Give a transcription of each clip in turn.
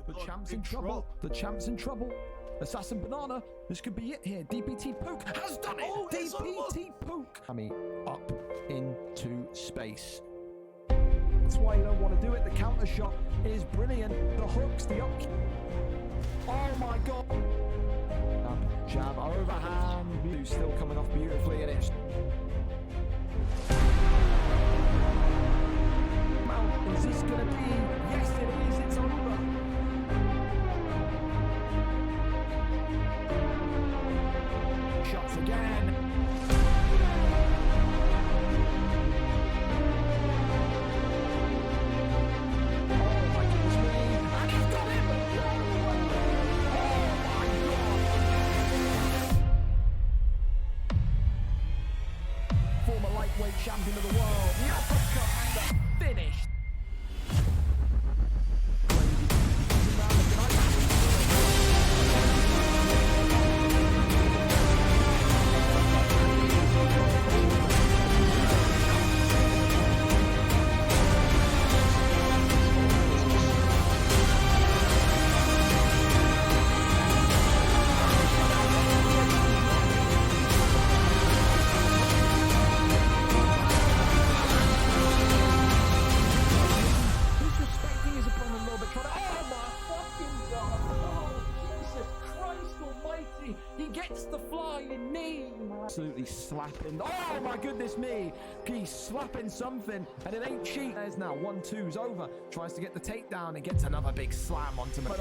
The champ's in trouble. The champ's in trouble. Assassin Banana. This could be it here. DPT Pook has done it. Oh, DPT Pook. I mean, up into space. That's why you don't want to do it. The counter shot is brilliant. The hooks, the up. Oh my god. Jab overhand. Who's still coming off beautifully, and it's. Is this going to be? Yes, it is. It's over. Shots again. Oh my goodness me. And he's got him. Oh my god. Former lightweight champion of the world. The uppercut and the finish. Absolutely slapping. Oh my goodness me! He's slapping something, and it ain't cheap. There's now 1-2's over. Tries to get the takedown and gets another big slam onto him.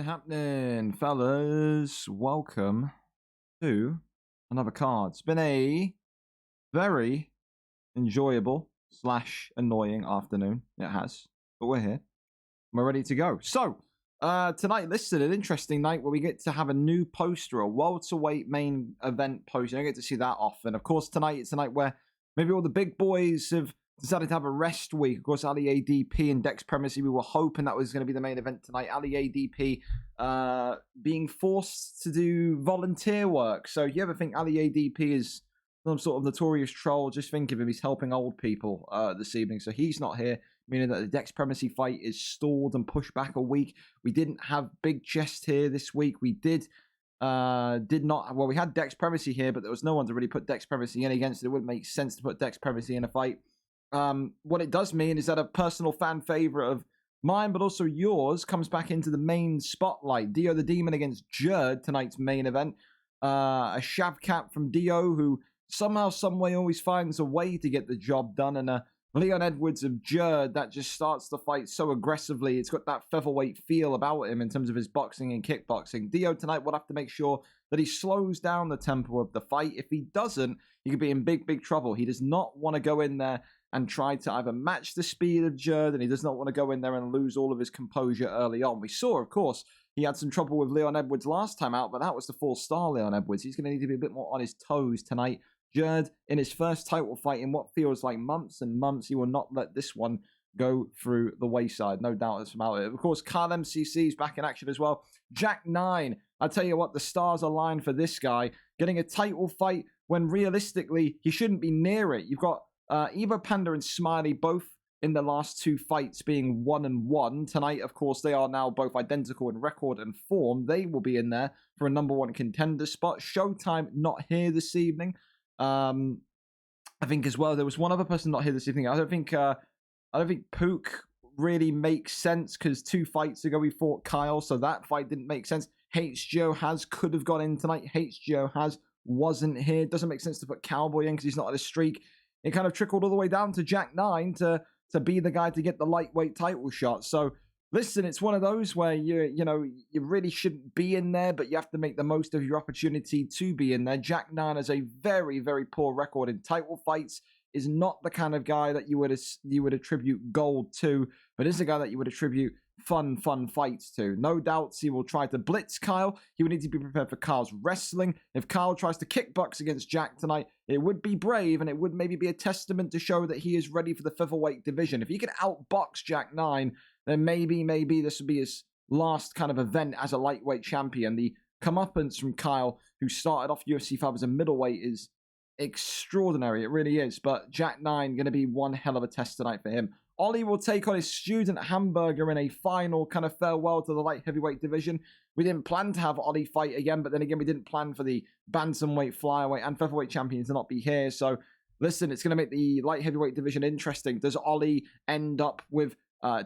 Happening, fellas. Welcome to another card. It's been a very enjoyable / annoying afternoon. It has, but we're here. We're ready to go. So, tonight listed an interesting night where we get to have a new poster, a welterweight main event poster. I don't get to see that often. Of course, tonight it's a night where maybe all the big boys have decided to have a rest week. Of course, Ali ADP and Dex Primacy, we were hoping that was going to be the main event tonight. Ali ADP being forced to do volunteer work. So if you ever think Ali ADP is some sort of notorious troll, just think of him. He's helping old people this evening. So he's not here, meaning that the Dex Primacy fight is stalled and pushed back a week. We didn't have Big Chest here this week. We did not. Well, we had Dex Primacy here, but there was no one to really put Dex Primacy in against it. It wouldn't make sense to put Dex Primacy in a fight. What it does mean is that a personal fan favorite of mine, but also yours, comes back into the main spotlight. DioDaDemon against Gerard, tonight's main event. A Shavcat from Dio, who somehow, someway always finds a way to get the job done. And Leon Edwards of Gerard that just starts the fight so aggressively. It's got that featherweight feel about him in terms of his boxing and kickboxing. Dio tonight will have to make sure that he slows down the tempo of the fight. If he doesn't, he could be in big trouble. He does not want to go in there and try to either match the speed of Gerard, and he does not want to go in there and lose all of his composure early on. We saw, of course, he had some trouble with Leon Edwards last time out, but that was the 4-star Leon Edwards. He's going to need to be a bit more on his toes tonight. Gerard, in his first title fight in what feels like months and months, he will not let this one go through the wayside. No doubt about it. Of course, Carl MCC is back in action as well. Jack 9. I tell you what, the stars aligned for this guy. Getting a title fight when realistically he shouldn't be near it. You've got Evo Panda and Smiley both in the last 2 fights being 1-1. Tonight, of course, they are now both identical in record and form. They will be in there for a number 1 contender spot. Showtime not here this evening. I think as well there was one other person not here this evening. I don't think Pook really makes sense because 2 fights ago we fought Kyle, so that fight didn't make sense. HGO has could have gone in tonight. HGO has wasn't here. Doesn't make sense to put Cowboy in because he's not on a streak. It kind of trickled all the way down to Jack 9 to be the guy to get the lightweight title shot. So listen, it's one of those where you really shouldn't be in there, but you have to make the most of your opportunity to be in there. Jack 9 has a very, very poor record in title fights. Is not the kind of guy that you would attribute gold to, but is a guy that you would attribute fun fights to. No doubts he will try to blitz Kyle. He would need to be prepared for Kyle's wrestling. If Kyle tries to kickbox against Jack tonight, it would be brave, and it would maybe be a testament to show that he is ready for the featherweight division. If he could outbox Jack 9, then maybe this would be his last kind of event as a lightweight champion. The comeuppance from Kyle, who started off UFC 5 as a middleweight, is extraordinary. It really is. But Jack 9 going to be one hell of a test tonight for him. Ollie will take on his student Hamburger in a final kind of farewell to the light heavyweight division. We didn't plan to have Ollie fight again, but then again, we didn't plan for the bantamweight, flyweight, and featherweight champions to not be here. So listen, it's going to make the light heavyweight division interesting. Does Ollie end up with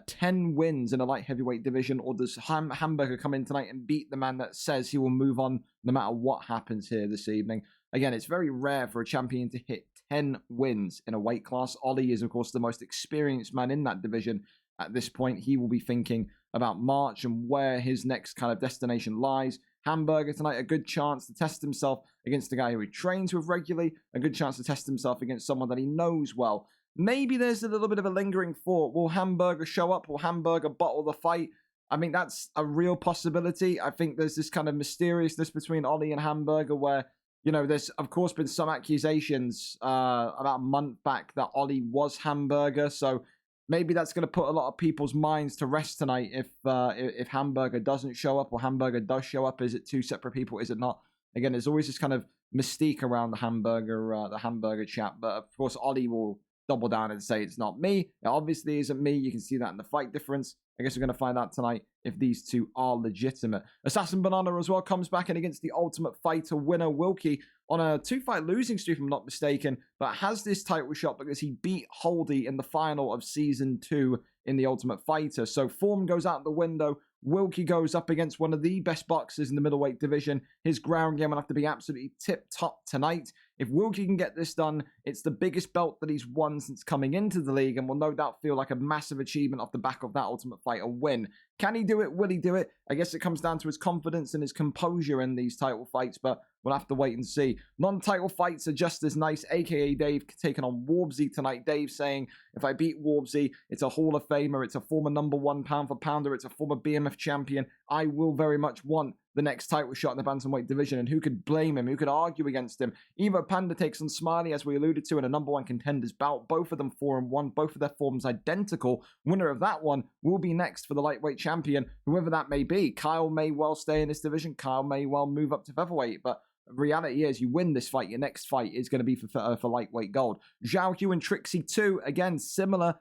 10 wins in a light heavyweight division, or does Hamburger come in tonight and beat the man that says he will move on no matter what happens here this evening? Again, it's very rare for a champion to hit 10 wins in a weight class. Ollie is, of course, the most experienced man in that division at this point. He will be thinking about March and where his next kind of destination lies. Hamburger tonight, a good chance to test himself against a guy who he trains with regularly, a good chance to test himself against someone that he knows well. Maybe there's a little bit of a lingering thought. Will Hamburger show up? Will Hamburger bottle the fight? I mean, that's a real possibility. I think there's this kind of mysteriousness between Ollie and Hamburger where, there's, of course, been some accusations about a month back that Ollie was Hamburger. So maybe that's going to put a lot of people's minds to rest tonight if Hamburger doesn't show up or Hamburger does show up. Is it 2 separate people? Is it not? Again, there's always this kind of mystique around the Hamburger chat. But, of course, Ollie will double down and say it's not me. It obviously isn't me. You can see that in the fight difference. I guess we're going to find out tonight if these two are legitimate. Assassin Banana as well comes back in against the Ultimate Fighter winner Wilkie on a 2-fight losing streak, if I'm not mistaken, but has this title shot because he beat Holdy in the final of Season 2 in the Ultimate Fighter. So form goes out the window. Wilkie goes up against one of the best boxers in the middleweight division. His ground game will have to be absolutely tip-top tonight. If Wilkie can get this done, it's the biggest belt that he's won since coming into the league and will no doubt feel like a massive achievement off the back of that Ultimate Fighter win. Can he do it? Will he do it? I guess it comes down to his confidence and his composure in these title fights, but we'll have to wait and see. Non-title fights are just as nice, aka Dave taking on Warbsy tonight. Dave saying, if I beat Warbsy, it's a Hall of Famer, it's a former #1 pound for pounder, it's a former BMF champion. I will very much want the next title shot in the bantamweight division, and who could blame him? Who could argue against him? Evo Panda takes on Smiley, as we alluded to, in a #1 contenders bout. Both of them 4-1, both of their forms identical. Winner of that one will be next for the lightweight champion, whoever that may be. Kyle may well stay in this division. Kyle may well move up to featherweight, but reality is, you win this fight, your next fight is going to be for lightweight gold. Zhao Hu and Trixie 2, again, similar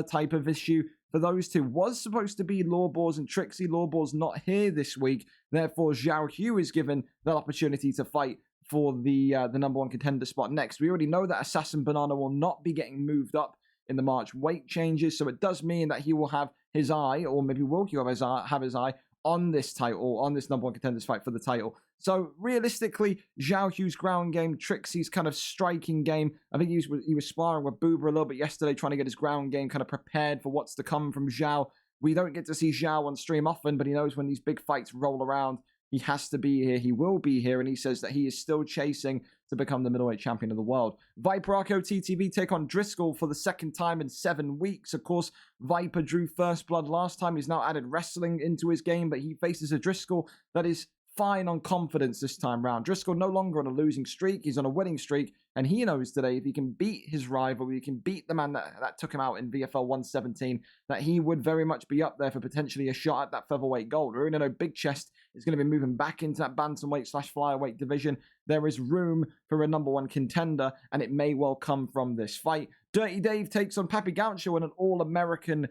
type of issue for those two. Was supposed to be Lawbors and Trixie. Lawbors not here this week. Therefore, Zhao Hu is given that opportunity to fight for the #1 contender spot next. We already know that Assassin Banana will not be getting moved up in the March weight changes, so it does mean that he will have his eye, or maybe Wilkie have his eye on this title, on this #1 contenders fight for the title. So realistically, Zhao Hu's ground game, Trixie's kind of striking game. I think he was sparring with Boober a little bit yesterday, trying to get his ground game kind of prepared for what's to come from Zhao. We don't get to see Zhao on stream often, but he knows when these big fights roll around, he has to be here. He will be here, and he says that he is still chasing to become the middleweight champion of the world. Viper Arco TTV take on Driscoll for the second time in 7 weeks. Of course, Viper drew first blood last time. He's now added wrestling into his game, but he faces a Driscoll that is fine on confidence this time round. Driscoll no longer on a losing streak. He's on a winning streak, and he knows today if he can beat his rival, he can beat the man that took him out in VFL 117, that he would very much be up there for potentially a shot at that featherweight gold. We already know Big Chest is going to be moving back into that bantamweight/flyweight division. There is room for a #1 contender, and it may well come from this fight. Dirty Dave takes on Papi Gaucho in an all-American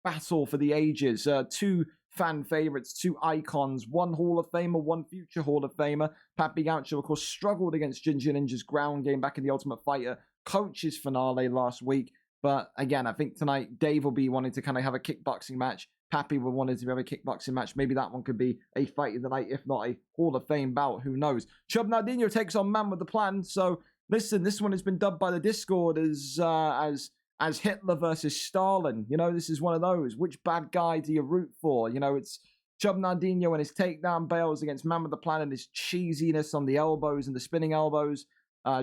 battle for the ages. Two fan favorites, two icons, one Hall of Famer, one future Hall of Famer. Papi Gaucho, of course, struggled against Ginger Ninja's ground game back in the Ultimate Fighter coaches finale last week. But again, I think tonight Dave will be wanting to kind of have a kickboxing match. Papi will want to have a kickboxing match. Maybe that one could be a fight of the night, if not a Hall of Fame bout. Who knows? Chub Nardino takes on Man with the Plan. So listen, this one has been dubbed by the Discord as Hitler versus Stalin. You know, this is one of those. Which bad guy do you root for? You know, it's Chub Nardino and his takedown bails against Man with the Plan and his cheesiness on the elbows and the spinning elbows.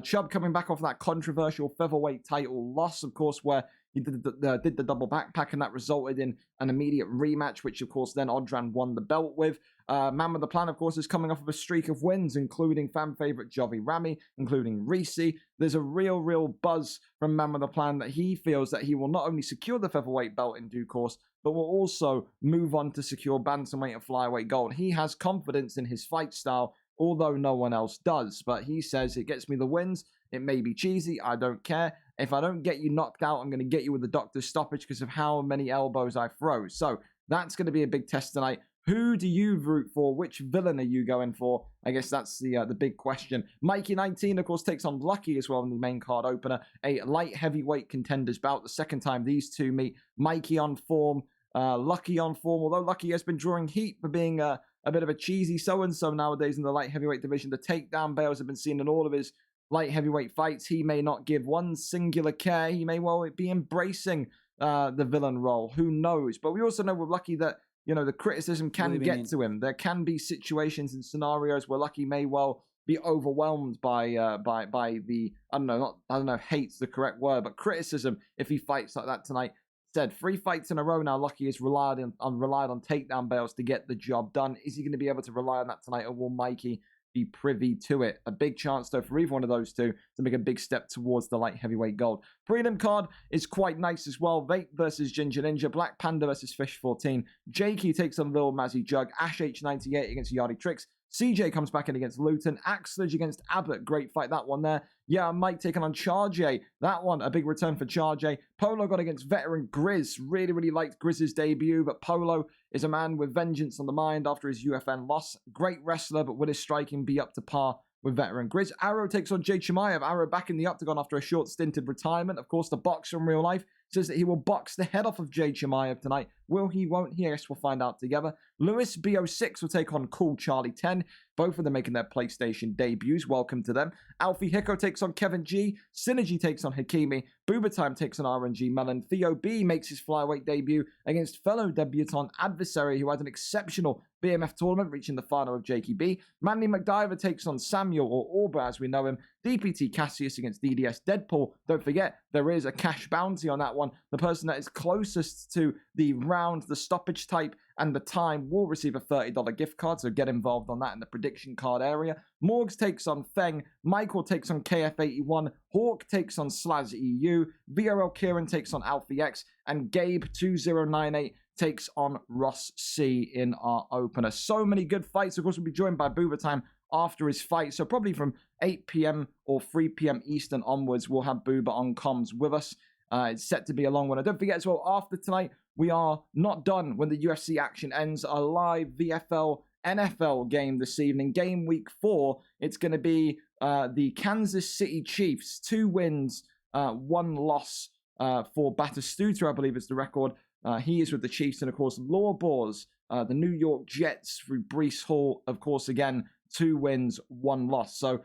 Chubb coming back off that controversial featherweight title loss, of course, where he did the double backpack, and that resulted in an immediate rematch, which, of course, then Odran won the belt with. Man with the Plan, of course, is coming off of a streak of wins, including fan favorite Jovi Rami, including Reese. There's a real buzz from Man with the Plan that he feels that he will not only secure the featherweight belt in due course, but will also move on to secure bantamweight and flyweight gold. He has confidence in his fight style, although no one else does. But he says, it gets me the wins. It may be cheesy. I don't care. If I don't get you knocked out, I'm going to get you with the doctor's stoppage because of how many elbows I throw. So that's going to be a big test tonight. Who do you root for? Which villain are you going for? I guess that's the big question. Mikey 19, of course, takes on Lucky as well in the main card opener. A light heavyweight contenders bout. The second time these two meet. Mikey on form. Lucky on form. Although Lucky has been drawing heat for being a bit of a cheesy so-and-so nowadays in the light heavyweight division. The takedown bails have been seen in all of his light heavyweight fights. He may not give one singular care. He may well be embracing the villain role. Who knows? But we also know with Lucky that, you know, the criticism can get to him. There can be situations and scenarios where Lucky may well be overwhelmed by the, I don't know if hate's the correct word, but criticism if he fights like that tonight. Said 3 fights in a row now. Lucky has relied on takedown bails to get the job done. Is he going to be able to rely on that tonight, or will Mikey be privy to it? A big chance, though, for either one of those two to make a big step towards the light heavyweight gold. Prelim card is quite nice as well. Vape versus Ginger Ninja. Black Panda versus Fish 14. Jakey takes on Lil Mazzy Jug. Ash H98 against Yardy Tricks. CJ comes back in against Luton. Axledge against Abbott. Great fight, that one there. Yeah, Mike taking on Charjay. That one, a big return for Charjay. Polo got against veteran Grizz. Really liked Grizz's debut, but Polo is a man with vengeance on the mind after his UFN loss. Great wrestler, but will his striking be up to par with veteran Grizz? Arrow takes on Jay Chimaev. Arrow back in the octagon after a short stinted retirement. Of course, the boxer in real life says that he will box the head off of Jay Chimaev tonight. Will he, won't he? I guess we'll find out together. Lewis BO6 will take on Cool Charlie 10. Both of them making their PlayStation debuts. Welcome to them. Alfie Hicko takes on Kevin G. Synergy takes on Hakimi. Booba Time takes on RNG Melon. Theo B makes his flyweight debut against fellow debutant adversary who had an exceptional BMF tournament, reaching the final of Jakey B. Manly McDiver takes on Samuel, or Orba as we know him. DPT Cassius against DDS Deadpool. Don't forget, there is a cash bounty on that one. The person that is closest to the round, the stoppage type, and the time will receive a $30 gift card, so get involved on that in the prediction card area. Morgs takes on Feng. Michael takes on KF81. Hawk takes on Slaz EU. VRL Kieran takes on Alfie X. And Gabe2098 takes on Ross C in our opener. So many good fights. Of course, we'll be joined by Booba Time after his fight. So probably from 8 p.m. or 3 p.m. Eastern onwards, we'll have Booba on comms with us. It's set to be a long one. And don't forget as well, after tonight, we are not done when the UFC action ends. A live VFL NFL game this evening. Game week 4. It's going to be the Kansas City Chiefs. 2 wins, 1 loss for Batistuta, I believe is the record. He is with the Chiefs. And of course, Law Boars, the New York Jets through Breece Hall. Of course, again, 2 wins, 1 loss. So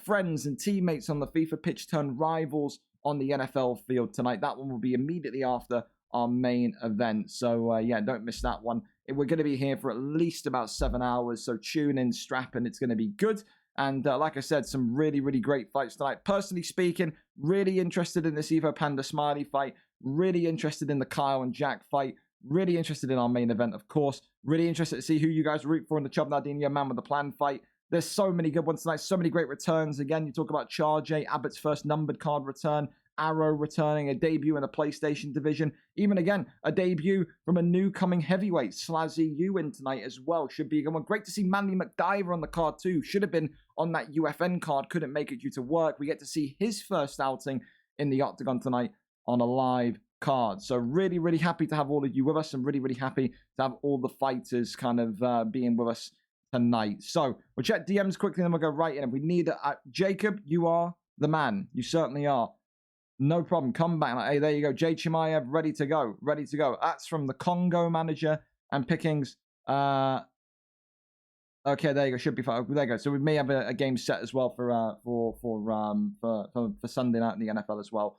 friends and teammates on the FIFA pitch turn rivals on the NFL field tonight. That one will be immediately after our main event. So, yeah, don't miss that one. We're going to be here for at least about 7 hours. So tune in, strap in. It's going to be good. And like I said, some really great fights tonight. Personally speaking, really interested in this Evo Panda Smiley fight. Really interested in the Kyle and Jack fight. Really interested in our main event, of course. Really interested to see who you guys root for in the Chub Nardino Man with the Plan fight. There's so many good ones tonight. So many great returns. Again, you talk about Charjay, Abbott's first numbered card return. Arrow returning, a debut in the PlayStation division. Even again, a debut from a new coming heavyweight, Slazzy U in tonight as well. Should be a good one. Great to see Manly McDiver on the card too. Should have been on that UFN card. Couldn't make it due to work. We get to see his first outing in the octagon tonight. on a live card. So really, really happy to have all of you with us, and really, really happy to have all the fighters kind of being with us tonight. So we'll check DMs quickly, and then we'll go right in. If we need Jacob, you are the man. You certainly are. No problem. Come back. Hey, there you go. Jay Chimaev, ready to go. Ready to go. That's from the Congo manager and pickings. Okay, there you go. Should be fine. There you go. So we may have a game set as well for Sunday night in the NFL as well.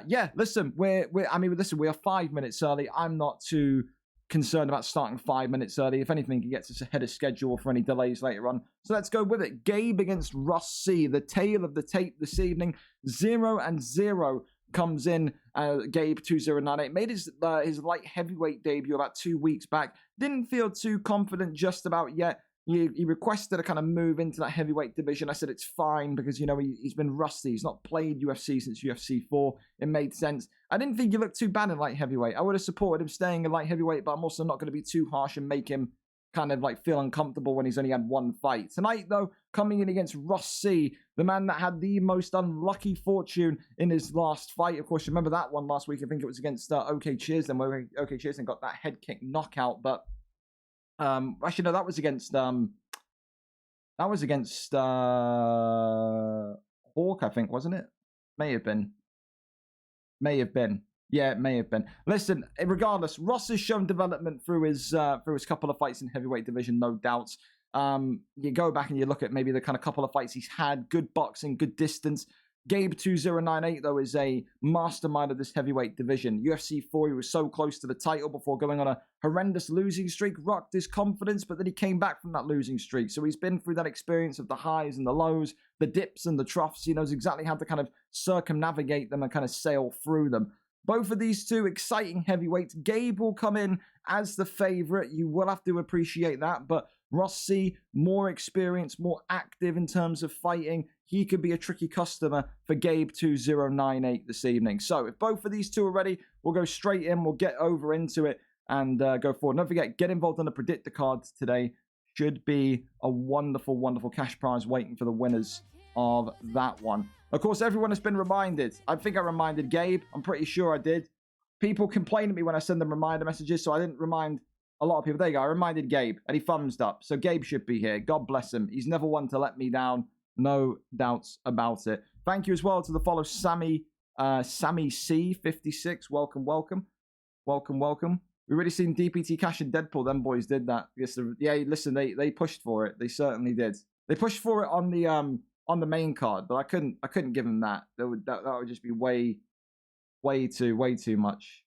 Yeah, listen, we are 5 minutes early. I'm not too concerned about starting 5 minutes early. If anything, it gets us ahead of schedule for any delays later on. So let's go with it. Gabe against Ross C. The tale of the tape this evening. 0-0 comes in. Gabe 2098 made his light heavyweight debut about 2 weeks back. Didn't feel too confident just about yet. He requested a kind of move into that heavyweight division. I said it's fine because, you know, he's been rusty. He's not played UFC since UFC 4. It made sense. I didn't think he looked too bad in light heavyweight. I would have supported him staying in light heavyweight, but I'm also not going to be too harsh and make him kind of like feel uncomfortable when he's only had one fight. Tonight, though, coming in against Ross C, the man that had the most unlucky fortune in his last fight. Of course, remember that one last week? I think it was against OK Cheers, then where OK Cheers and got that head kick knockout, but actually, no, that was against Hawk, I think, wasn't it? May have been. Yeah, it may have been. Listen, regardless, Ross has shown development through his couple of fights in heavyweight division, no doubts. You go back and you look at maybe the kind of couple of fights he's had, good boxing, good distance. Gabe 2098, though, is a mastermind of this heavyweight division. UFC 4, he was so close to the title before going on a horrendous losing streak, rocked his confidence, but then he came back from that losing streak. So he's been through that experience of the highs and the lows, the dips and the troughs. He knows exactly how to kind of circumnavigate them and kind of sail through them. Both of these two exciting heavyweights. Gabe will come in as the favorite. You will have to appreciate that, but Ross C, more experienced, more active in terms of fighting. He could be a tricky customer for Gabe 2098 this evening. So if both of these two are ready, we'll go straight in. We'll get over into it and go forward. Don't forget, get involved on the predictor cards today. Should be a wonderful, wonderful cash prize waiting for the winners of that one. Of course, everyone has been reminded. I think I reminded Gabe. I'm pretty sure I did. People complain at me when I send them reminder messages, so I didn't remind a lot of people. There you go. I reminded Gabe, and he thumbs up. So Gabe should be here. God bless him. He's never one to let me down. No doubts about it. Thank you as well to the follow Sammy C56. Welcome. We've already seen DPT Cash and Deadpool. Them boys did that. Yeah, listen, they pushed for it. They certainly did. They pushed for it on the main card, but I couldn't give them that. That would just be way too much.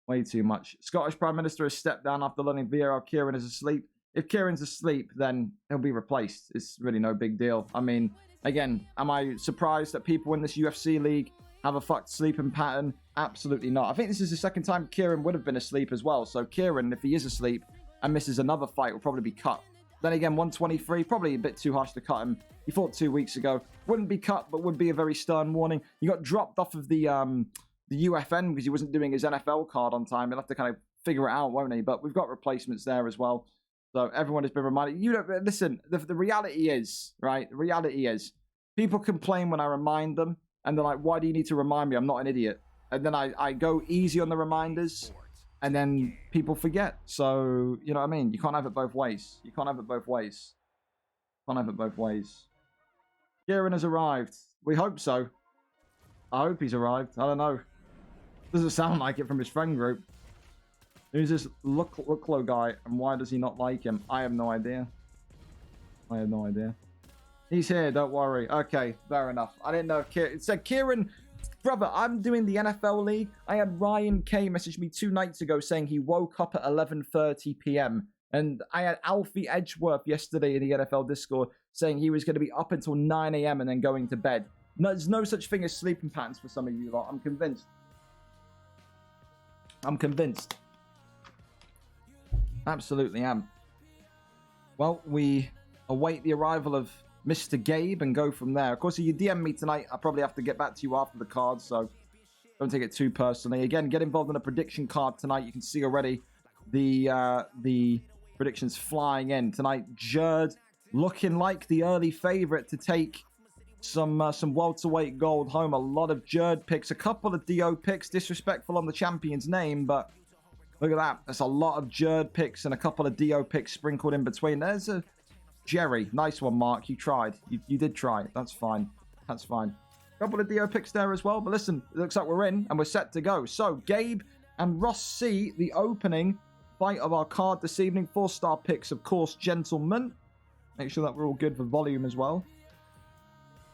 Way too much. Scottish Prime Minister has stepped down after learning VRL Kieran is asleep. If Kieran's asleep, then he'll be replaced. It's really no big deal. I mean, again, am I surprised that people in this UFC league have a fucked sleeping pattern? Absolutely not. I think this is the second time Kieran would have been asleep as well. So Kieran, if he is asleep and misses another fight, will probably be cut. Then again, 123, probably a bit too harsh to cut him. He fought 2 weeks ago. Wouldn't be cut, but would be a very stern warning. He got dropped off of the UFN because he wasn't doing his NFL card on time. He'll have to kind of figure it out, won't he? But we've got replacements there as well. So everyone has been reminded. You don't listen. The reality is, right? The reality is, people complain when I remind them, and they're like, "Why do you need to remind me? I'm not an idiot." And then I go easy on the reminders, and then people forget. So you know what I mean? You can't have it both ways. Kieran has arrived. We hope so. I hope he's arrived. I don't know. Doesn't sound like it from his friend group. Who's this Looklo guy, and why does he not like him? I have no idea. He's here, don't worry. Okay, fair enough. I didn't know if Kieran... It said, Kieran, brother, I'm doing the NFL league. I had Ryan K message me 2 nights ago saying he woke up at 11:30 p.m. And I had Alfie Edgeworth yesterday in the NFL Discord saying he was going to be up until 9 a.m. and then going to bed. No, there's no such thing as sleeping patterns for some of you lot. I'm convinced. Absolutely am. Well, we await the arrival of Mr. Gabe and go from there. Of course, if you DM me tonight, I'll probably have to get back to you after the card, so don't take it too personally. Again, get involved in a prediction card tonight. You can see already the predictions flying in. Tonight, Gerard looking like the early favorite to take some welterweight gold home. A lot of Gerard picks, a couple of Dio picks. Disrespectful on the champion's name, but look at that. There's a lot of Gerard picks and a couple of Dio picks sprinkled in between. There's a Jerry. Nice one, Mark. You tried. You did try. That's fine. That's fine. A couple of Dio picks there as well. But listen, it looks like we're in and we're set to go. So, Gabe and Ross C, the opening fight of our card this evening. 4-star picks, of course, gentlemen. Make sure that we're all good for volume as well.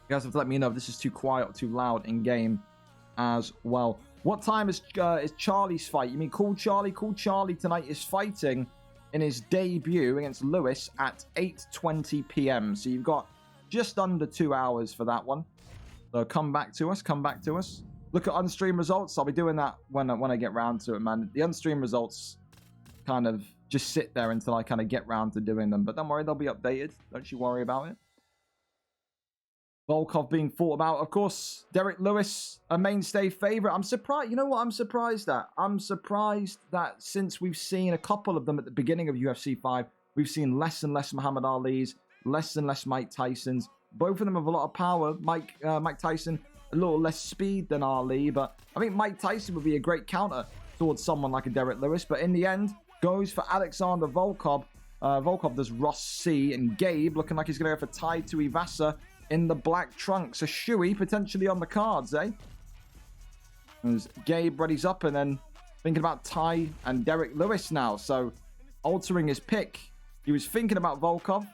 You guys have to let me know if this is too quiet or too loud in game as well. What time is Charlie's fight? You mean Cool Charlie? Cool Charlie tonight is fighting in his debut against Lewis at 8:20 p.m. So you've got just under 2 hours for that one. So come back to us. Come back to us. Look at unstream results. I'll be doing that when I get round to it, man. The unstream results kind of just sit there until I kind of get round to doing them. But don't worry, they'll be updated. Don't you worry about it. Volkov being thought about. Of course, Derek Lewis, a mainstay favorite. I'm surprised. You know what I'm surprised at? I'm surprised that since we've seen a couple of them at the beginning of UFC 5, we've seen less and less Muhammad Ali's, less and less Mike Tyson's. Both of them have a lot of power. Mike Tyson, a little less speed than Ali, but I think Mike Tyson would be a great counter towards someone like a Derek Lewis. But in the end, goes for Alexander Volkov. Volkov does Ross C, and Gabe looking like he's going to go for Tai Tuivasa in the black trunks. A shoey potentially on the cards, eh? As Gabe readies up and then thinking about Tai and Derek Lewis now. So altering his pick. He was thinking about Volkov.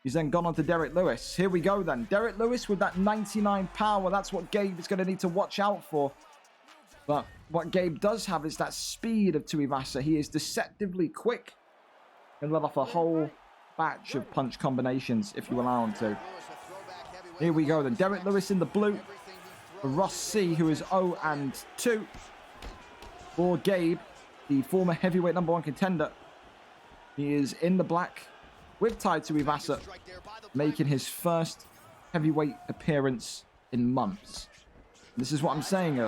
He's then gone on to Derek Lewis. Here we go then. Derek Lewis with that 99 power. That's what Gabe is going to need to watch out for. But what Gabe does have is that speed of Tuivasa. He is deceptively quick. And let off a whole batch of punch combinations if you allow him to. Here we go then. Derek Lewis in the blue. For Ross C, who is 0-2. For Gabe, the former heavyweight #1 contender. He is in the black with Tai Tuivasa, making his first heavyweight appearance in months. This is what I'm saying.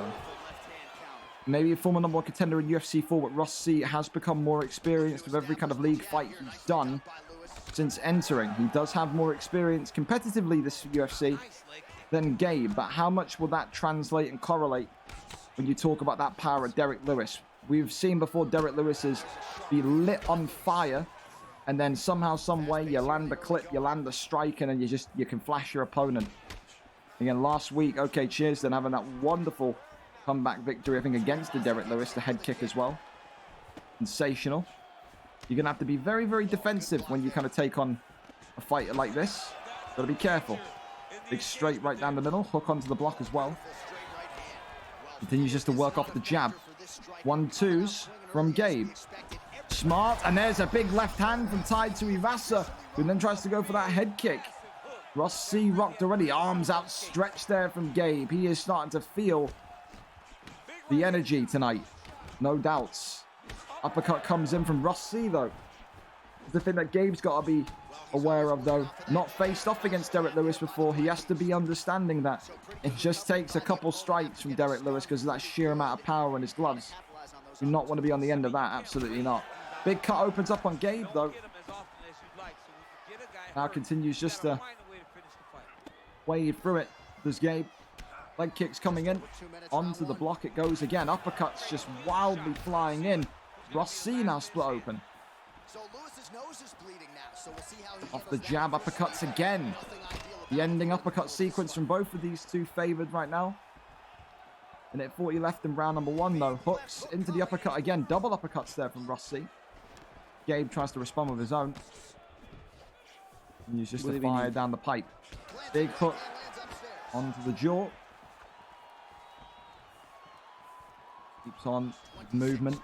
Maybe a former #1 contender in UFC 4, but Ross C has become more experienced with every kind of league fight he's done since entering. He does have more experience competitively this UFC than Gabe, but how much will that translate and correlate when you talk about that power of Derek Lewis? We've seen before Derek Lewis is be lit on fire, and then somehow, some way, you land a clip, you land a strike, and then you can flash your opponent. Again, last week, okay, cheers, then having that wonderful comeback victory, I think, against the Derek Lewis, the head kick as well. Sensational. You're going to have to be very, very defensive when you kind of take on a fighter like this. Got to be careful. Big straight right down the middle. Hook onto the block as well. Continues just to work off the jab. 1-2s from Gabe. Smart. And there's a big left hand from Tai Tuivasa, who then tries to go for that head kick. Ross C rocked already. Arms outstretched there from Gabe. He is starting to feel the energy tonight. No doubts. Uppercut comes in from Ross C, though. The thing that Gabe's got to be aware of, though, not faced off against Derek Lewis before. He has to be understanding that it just takes a couple strikes from Derek Lewis because of that sheer amount of power in his gloves. Do not want to be on the end of that. Absolutely not. Big cut opens up on Gabe, though. Now continues just to wade through it. There's Gabe. Leg kicks coming in. Onto the block it goes again. Uppercuts just wildly flying in. Ross C now split open. Off the jab, uppercuts again. The ending uppercut sequence from both of these two favored right now. And at 40 left in round #1, though. Hooks into the uppercut again. Double uppercuts there from Ross C. Gabe tries to respond with his own. And he's just to fire down the pipe. Big hook onto the jaw. Keeps on movement.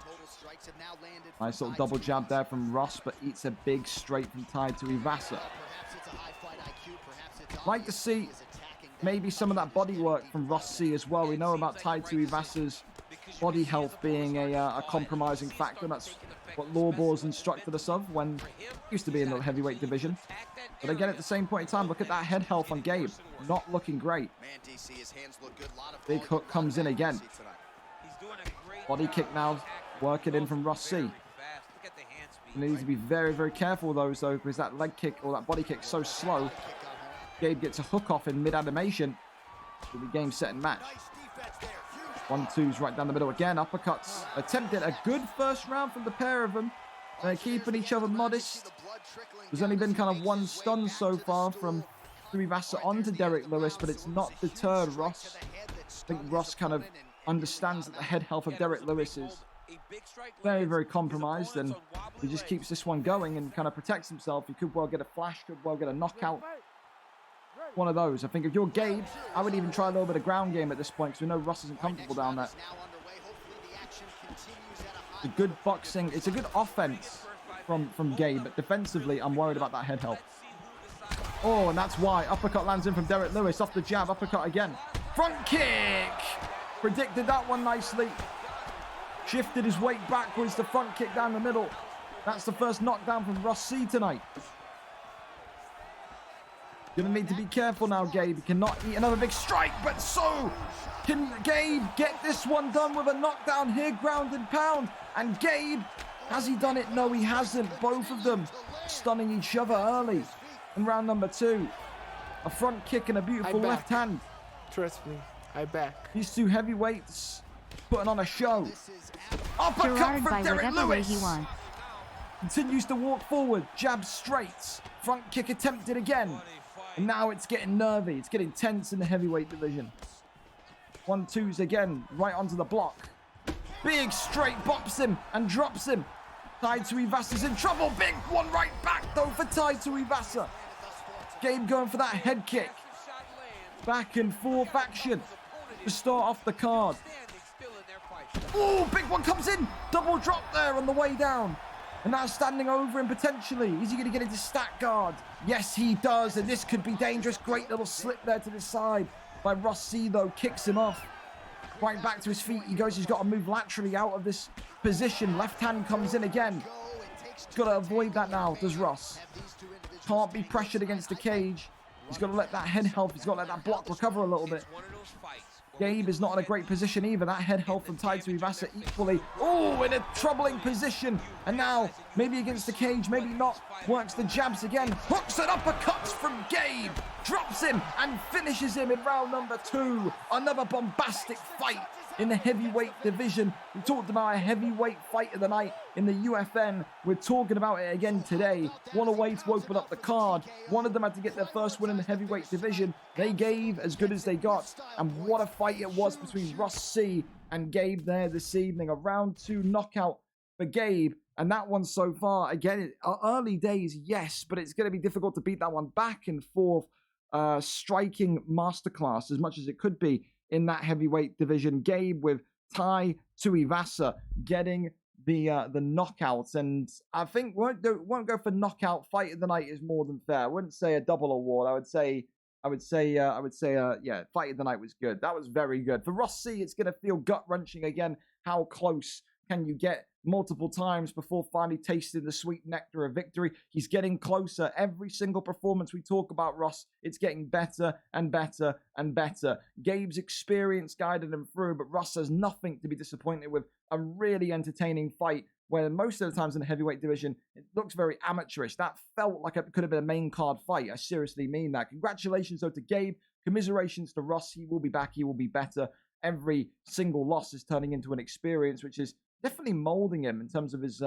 Nice little double jab there from Ross, but eats a big straight from Tai Tuivasa. Like to see maybe some of that body work from Ross C as well. We know about Tai Tuivasa's body health being a compromising factor. That's what Lawbor's instructed us of when he used to be in the heavyweight division. But again, at the same point in time, look at that head health on Gabe. Not looking great. Big hook comes in again. Body kick now, working in from Ross C. You need to be very, very careful though, because that leg kick or that body kick is so slow. Gabe gets a hook off in mid-animation. It'll be game, set, and match. 1-2s right down the middle again. Uppercuts attempted. A good first round from the pair of them. They're keeping each other modest. There's only been kind of one stun so far from Tuivasa onto Derek Lewis, but it's not deterred Ross. I think Ross kind of understands that the head health of Derek Lewis is very, very compromised, and he just keeps this one going and kind of protects himself. He could well get a flash, could well get a knockout. One of those. I think if you're Gabe, I would even try a little bit of ground game at this point, because we know Ross isn't comfortable down there. It's a good boxing. It's a good offense from Gabe, but defensively, I'm worried about that head health. Oh, and that's why. Uppercut lands in from Derek Lewis. Off the jab, uppercut again. Front kick! Predicted that one nicely. Shifted his weight backwards. The front kick down the middle. That's the first knockdown from Ross C tonight. Gonna need to be careful now, Gabe. He cannot eat another big strike, but so can Gabe get this one done with a knockdown here, ground and pound. And Gabe, has he done it? No, he hasn't. Both of them stunning each other early in round number 2. A front kick and a beautiful left hand. Trust me, I back. These two heavyweights putting on a show. Uppercut Gerard from by Derek whatever way Lewis. he wants. Continues to walk forward. Jab straight. Front kick attempted again. And now it's getting nervy. It's getting tense in the heavyweight division. 1-2s again. Right onto the block. Big straight bops him and drops him. Tai Tuivasa's in trouble. Big one right back though for Tai Tuivasa. Gabe going for that head kick. Back and forth action to start off the card. Oh, big one comes in. Double drop there on the way down. And now standing over him potentially. Is he going to get into stack guard? Yes, he does. And this could be dangerous. Great little slip there to the side by Ross C, though. Kicks him off. Right back to his feet he goes. He's got to move laterally out of this position. Left hand comes in again. He's got to avoid that now, does Ross. Can't be pressured against the cage. He's got to let that head health. He's got to let that block recover a little bit. Gabe is not in a great position either. That head health from Tai Tuivasa equally. Oh, in a troubling position. And now, maybe against the cage, maybe not. Works the jabs again. Hooks and uppercuts from Gabe. Drops him and finishes him in round number 2. Another bombastic fight in the heavyweight division. We talked about a heavyweight fight of the night in the UFN. We're talking about it again today. One away to open up the card. One of them had to get their first win in the heavyweight division. They gave as good as they got. And what a fight it was between Ross C and Gabe there this evening. A round 2 knockout for Gabe. And that one so far, again, early days, yes, but it's going to be difficult to beat that one. Back and forth striking masterclass as much as it could be in that heavyweight division. Gabe with Tai Tuivasa getting the knockouts, and I think won't go for knockout. Fight of the night is more than fair. I wouldn't say a double award. I would say yeah, fight of the night was good. That was very good for Ross C. It's gonna feel gut wrenching again. How close can you get multiple times before finally tasting the sweet nectar of victory? He's getting closer. Every single performance we talk about Ross, it's getting better and better and better. Gabe's experience guided him through, but Ross has nothing to be disappointed with. A really entertaining fight where most of the times in the heavyweight division, it looks very amateurish. That felt like it could have been a main card fight. I seriously mean that. Congratulations, though, to Gabe. Commiserations to Ross. He will be back. He will be better. Every single loss is turning into an experience, which is definitely molding him in terms of his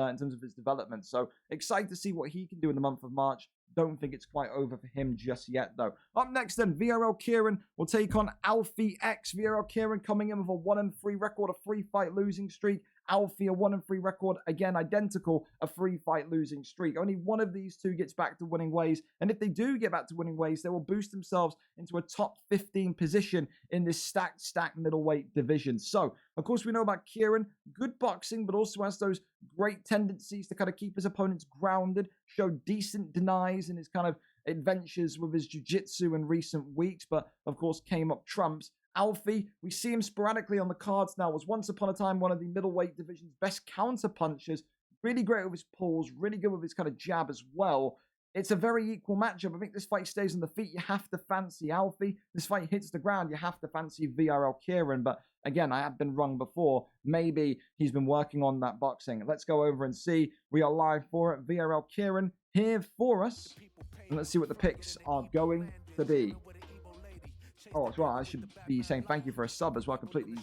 development. So excited to see what he can do in the month of March. Don't think it's quite over for him just yet, though. Up next, then, VRL Kieran will take on Alfie X. VRL Kieran coming in with a 1-3 record, a 3-fight losing streak. Alfie, a 1-3 record, again, identical, a 3-fight losing streak. Only one of these two gets back to winning ways, and if they do get back to winning ways, they will boost themselves into a top 15 position in this stacked middleweight division. So, of course, we know about Kieran, good boxing, but also has those great tendencies to kind of keep his opponents grounded, show decent denies in his kind of adventures with his jiu-jitsu in recent weeks, but, of course, came up trumps. Alfie, we see him sporadically on the cards now, was once upon a time one of the middleweight division's best counter punchers. Really great with his pulls, really good with his kind of jab as well. It's a very equal matchup. I think this fight stays on the feet. You have to fancy Alfie. This fight hits the ground. You have to fancy VRL Kieran. But again, I have been wrong before. Maybe he's been working on that boxing. Let's go over and see. We are live for it. VRL Kieran here for us. And let's see what the picks are going to be. Oh, that's right. I should be saying thank you for a sub as well. I completely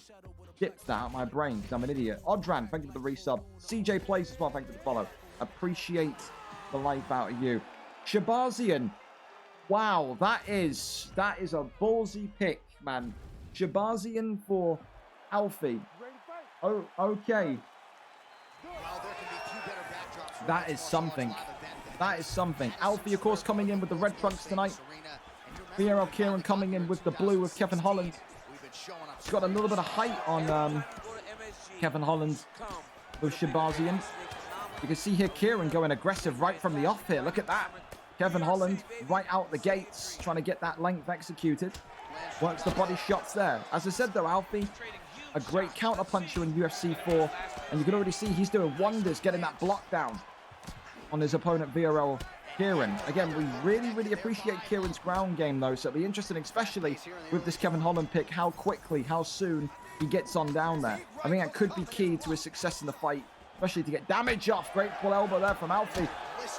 dipped that out of my brain because I'm an idiot. Odran, thank you for the resub. CJ Plays as well, thank you for the follow. Appreciate the life out of you. Shabazian. Wow, that is a ballsy pick, man. Shabazian for Alfie. Oh, okay. That is something. That is something. Alfie, of course, coming in with the red trunks tonight. VRL Kieran coming in with the blue with Kevin Holland. He's got a little bit of height on Kevin Holland with Shabazian. You can see here Kieran going aggressive right from the off here. Look at that. Kevin Holland right out the gates, trying to get that length executed. Works the body shots there. As I said though, Alfie, a great counter puncher in UFC 4. And you can already see he's doing wonders getting that block down on his opponent VRL Kieran. Again, we really appreciate Kieran's ground game though. So it'll be interesting, especially with this Kevin Holland pick, how quickly, how soon he gets on down there. I think that could be key to his success in the fight, especially to get damage off. Great full elbow there from Alfie.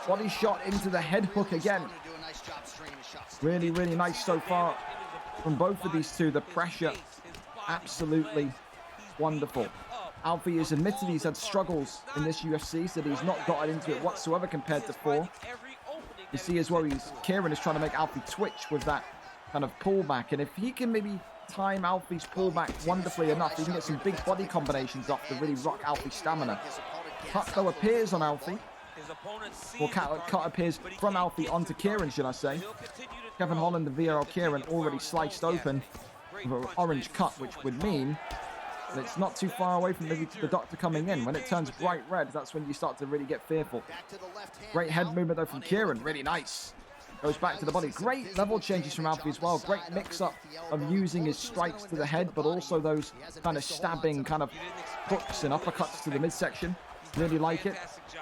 Body shot into the head hook again. Really nice so far from both of these two. The pressure, absolutely wonderful. Alfie has admitted he's had struggles in this UFC, so he's not gotten into it whatsoever compared to 4. You see as well, Kieran is trying to make Alfie twitch with that kind of pullback, and if he can maybe time Alfie's pullback wonderfully enough, he can get some big body combinations off to really rock Alfie's stamina. Cut though appears on Alfie. Or cut appears from Alfie onto Kieran, should I say. Kevin Holland and VRL Kieran already sliced open with an orange cut, which would mean that it's not too far away from the doctor coming in. When it turns bright red, that's when you start to really get fearful. Great head movement though from Kieran, really nice. Goes back to the body. Great level changes from Alfie as well. Great mix-up of using his strikes to the head, but also those kind of stabbing kind of hooks and uppercuts to the midsection. Really like it.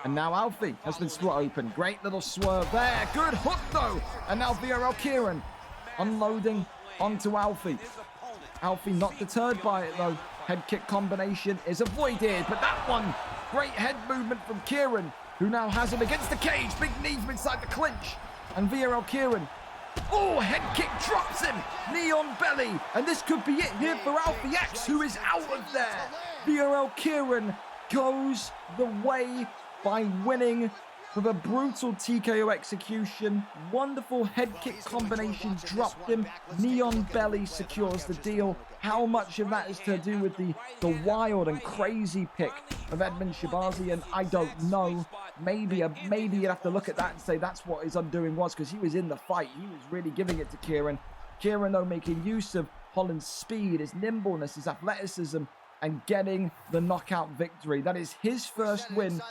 And now Alfie has been split open. Great little swerve there. Good hook though. And now VRL Kieran unloading onto Alfie. Alfie not deterred by it though. Head kick combination is avoided. But that one, great head movement from Kieran, who now has him against the cage. Big knee from inside the clinch. And VRL Kieran. Oh, head kick drops him. Knee on belly. And this could be it here for Alfie X, who is out of there. VRL Kieran goes the way by winning with a brutal TKO execution. Wonderful head kick combination dropped him. Knee on belly secures the deal. How much of that is to do with the wild and crazy pick of Edmund Shabazian? I don't know. Maybe you'd have to look at that and say that's what his undoing was, because he was in the fight. He was really giving it to Kieran. Kieran, though, making use of Holland's speed, his nimbleness, his athleticism, and getting the knockout victory. That is his first win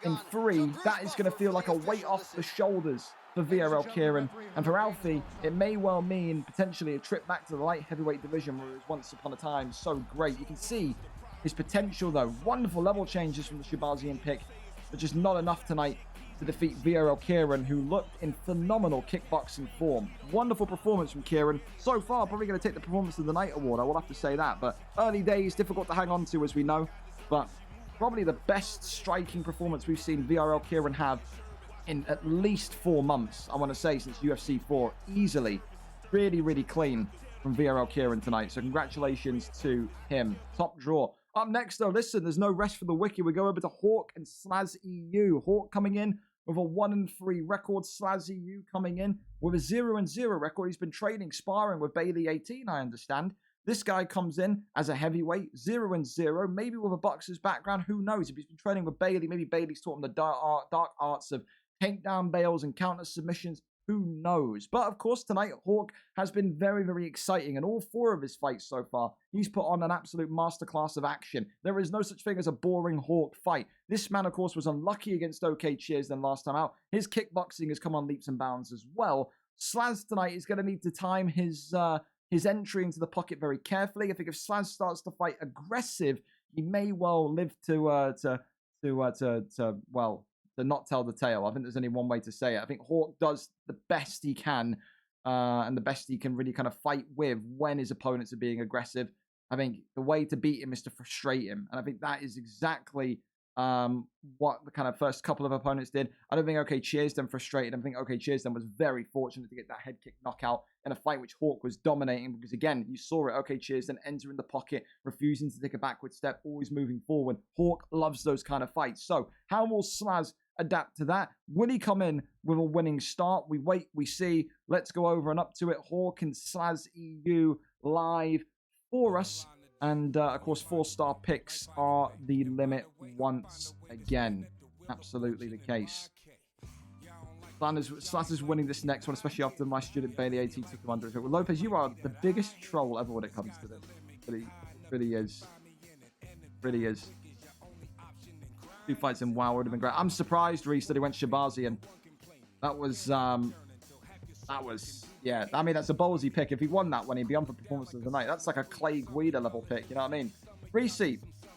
in 3. That is going to feel like a weight off the shoulders for VRL Kieran. And for Alfie, it may well mean potentially a trip back to the light heavyweight division where it was once upon a time so great. You can see his potential though. Wonderful level changes from the Shabazian pick, but just not enough tonight to defeat VRL Kieran, who looked in phenomenal kickboxing form. Wonderful performance from Kieran. So far, probably going to take the Performance of the Night award. I will have to say that. But early days, difficult to hang on to, as we know. But probably the best striking performance we've seen VRL Kieran have in at least 4 months, I want to say, since UFC 4. Easily. Really clean from VRL Kieran tonight. So congratulations to him. Top draw. Up next, though, listen, there's no rest for the wiki. We go over to Hawk and Slaz EU. Hawk coming in with a 1-3 record. Slaz EU coming in with a 0-0 record. He's been training, sparring with Bailey 18, I understand. This guy comes in as a heavyweight, 0-0, maybe with a boxer's background. Who knows? If he's been training with Bailey, maybe Bailey's taught him the dark arts of takedown bails and counter submissions. Who knows? But of course, tonight, Hawk has been very exciting. And all 4 of his fights so far, he's put on an absolute masterclass of action. There is no such thing as a boring Hawk fight. This man, of course, was unlucky against OK Cheers than last time out. His kickboxing has come on leaps and bounds as well. Slaz tonight is going to need to time his entry into the pocket very carefully. I think if Slaz starts to fight aggressive, he may well live to not tell the tale. I think there's only one way to say it. I think Hawk does the best he can, and the best he can really kind of fight with when his opponents are being aggressive. I think the way to beat him is to frustrate him. And I think that is exactly what the kind of first couple of opponents did. I don't think OK Cheers them frustrated. I think OK Cheers them was very fortunate to get that head kick knockout in a fight which Hawk was dominating, because again, you saw it. OK Cheers then entering the pocket, refusing to take a backward step, always moving forward. Hawk loves those kind of fights. So how will Slaz adapt to that? Will he come in with a winning start? We wait, we see. Let's go over and up to it. Hawk and Slaz EU live for us. And, of course, 4-star picks are the limit once again. Absolutely the case. Slaz is winning this next one, especially after my student Bailey AT took him under his hook. Well, Lopez, you are the biggest troll ever when it comes to this. It really is. Really is. 2 fights in WoW would have been great. I'm surprised, Reese, that he went Shabazian. That was, yeah. I mean, that's a ballsy pick. If he won that one, he'd be on for performance of the night. That's like a Clay Guida level pick, you know what I mean? Reese,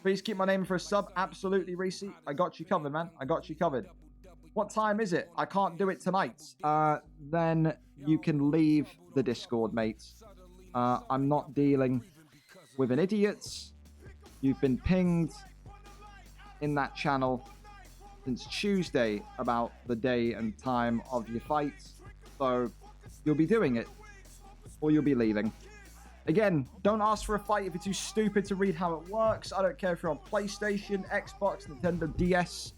please keep my name for a sub. Absolutely, Reese. I got you covered, man. I got you covered. What time is it? I can't do it tonight. Then you can leave the Discord, mates. I'm not dealing with an idiot. You've been pinged in that channel since Tuesday about the day and time of your fight. So you'll be doing it, or you'll be leaving. Again, don't ask for a fight if you're too stupid to read how it works. I don't care if you're on PlayStation, Xbox, Nintendo DS.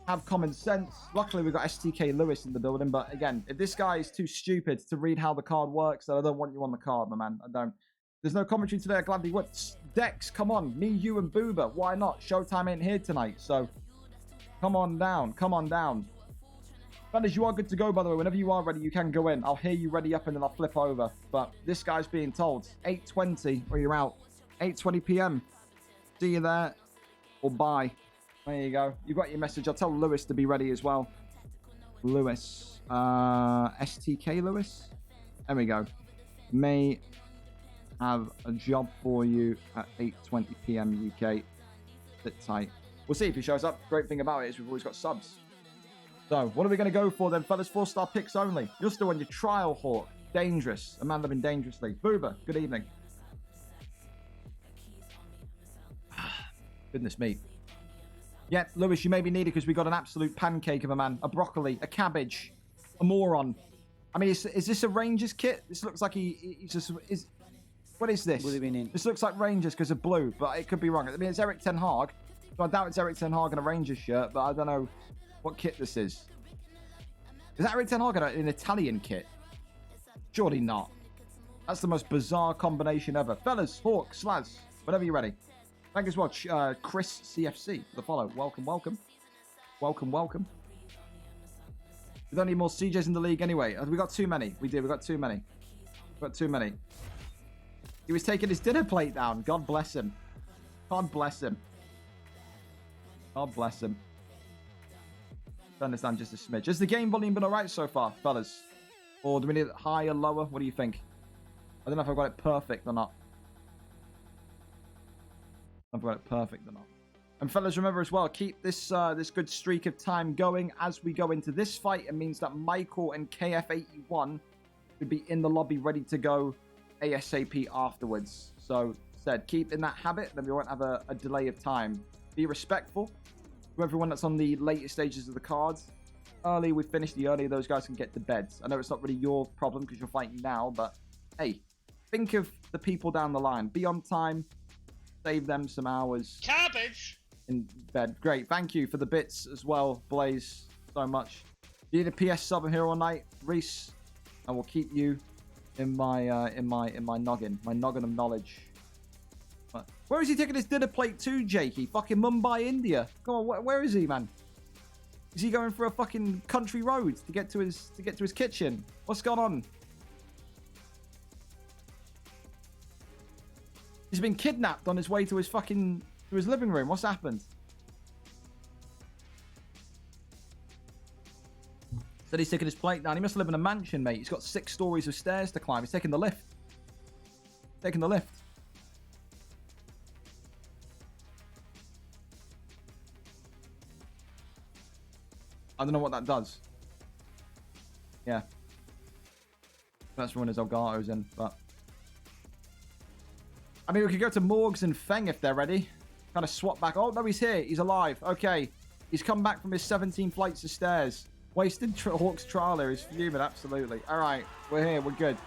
Have common sense. Luckily, we've got STK Lewis in the building. But again, if this guy is too stupid to read how the card works, then I don't want you on the card, my man. I don't. There's no commentary today. I gladly would. Dex, come on. Me, you, and Booba. Why not? Showtime ain't here tonight. So come on down. Come on down. Fellas, you are good to go, by the way. Whenever you are ready, you can go in. I'll hear you ready up and then I'll flip over. But this guy's being told 8:20 or you're out. 8:20 p.m. See you there or bye. There you go. You got your message. I'll tell Lewis to be ready as well. Lewis. STK Lewis. There we go. May have a job for you at 8:20 p.m. UK. Sit tight. We'll see if he shows up. Great thing about it is we've always got subs. So, what are we going to go for then, fellas? 4-star picks only. You're still on your trial, Hawk. Dangerous. A man living dangerously. Booba, good evening. Goodness me. Yeah, Lewis, you may be needed because we got an absolute pancake of a man. A broccoli, a cabbage, a moron. I mean, is this a Rangers kit? This looks like he's just... What is this? What do you mean? This looks like Rangers because of blue, but it could be wrong. I mean, it's Eric Ten Hag. So I doubt it's Eric Ten Hag in a Rangers shirt, but I don't know what kit this is. Is that Eric Ten Hag in an Italian kit? Surely not. That's the most bizarre combination ever. Fellas, Hawk, Slaz, whenever you're ready. Thank you as well, Chris CFC, for the follow. Welcome, welcome. Welcome, welcome. We don't need more CJs in the league anyway. We got too many. We did. We got too many. We got too many. He was taking his dinner plate down. God bless him. God bless him. God bless him. Turn this down just a smidge. Has the game volume been alright so far, fellas? Or do we need it higher, lower? What do you think? I don't know if I've got it perfect or not. I've got it perfect or not. And fellas, remember as well, keep this this good streak of time going as we go into this fight. It means that Michael and KF81 should be in the lobby ready to go ASAP afterwards. So, said, keep in that habit, then we won't have a delay of time. Be respectful to everyone that's on the later stages of the cards. Early, we finish the earlier those guys can get to bed. I know it's not really your problem because you're fighting now, but hey, think of the people down the line. Be on time. Save them some hours. Cabbage! In bed. Great. Thank you for the bits as well, Blaze, so much. You need a PS sub here all night, Reese, and we'll keep you in my noggin, my noggin of knowledge. But where is he taking his dinner plate to, Jakey? Fucking Mumbai, India. Come on, where is he, man? Is he going for a fucking country road to get to his kitchen? What's going on? He's been kidnapped on his way to his living room. What's happened? Said he's taking his plate down. He must live in a mansion, mate. He's got 6 stories of stairs to climb. He's taking the lift. Taking the lift. I don't know what that does. Yeah. That's when his Elgato's in, but... I mean, we could go to Morgs and Feng if they're ready. kind of swap back. Oh, no, he's here. He's alive. Okay. He's come back from his 17 flights of stairs. Wasted Hawk's trial here. He's fuming, absolutely. All right. We're here. We're good.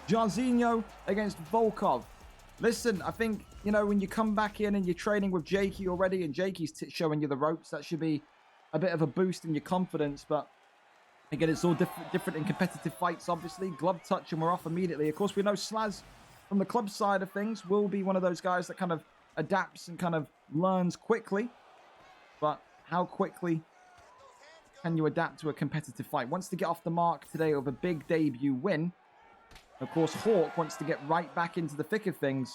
Jairzinho against Volkov. Listen, I think, you know, when you come back in and you're training with Jakey already and Jakey's showing you the ropes, that should be a bit of a boost in your confidence. But again, it's all different in competitive fights, obviously. Glove touch and we're off immediately. Of course, we know Slaz from the club side of things will be one of those guys that kind of adapts and kind of learns quickly. But how quickly can you adapt to a competitive fight? Wants to get off the mark today with a big debut win. Of course, Hawk wants to get right back into the thick of things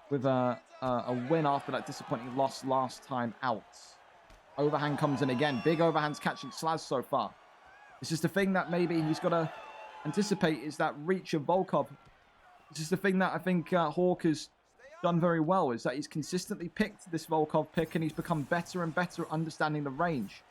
with a win after that disappointing loss last time out. Overhand comes in again. Big overhands catching Slaz so far. This is the thing that maybe he's got to anticipate is that reach of Volkov. This is the thing that I think Hawk has done very well, is that he's consistently picked this Volkov pick and he's become better and better at understanding the range.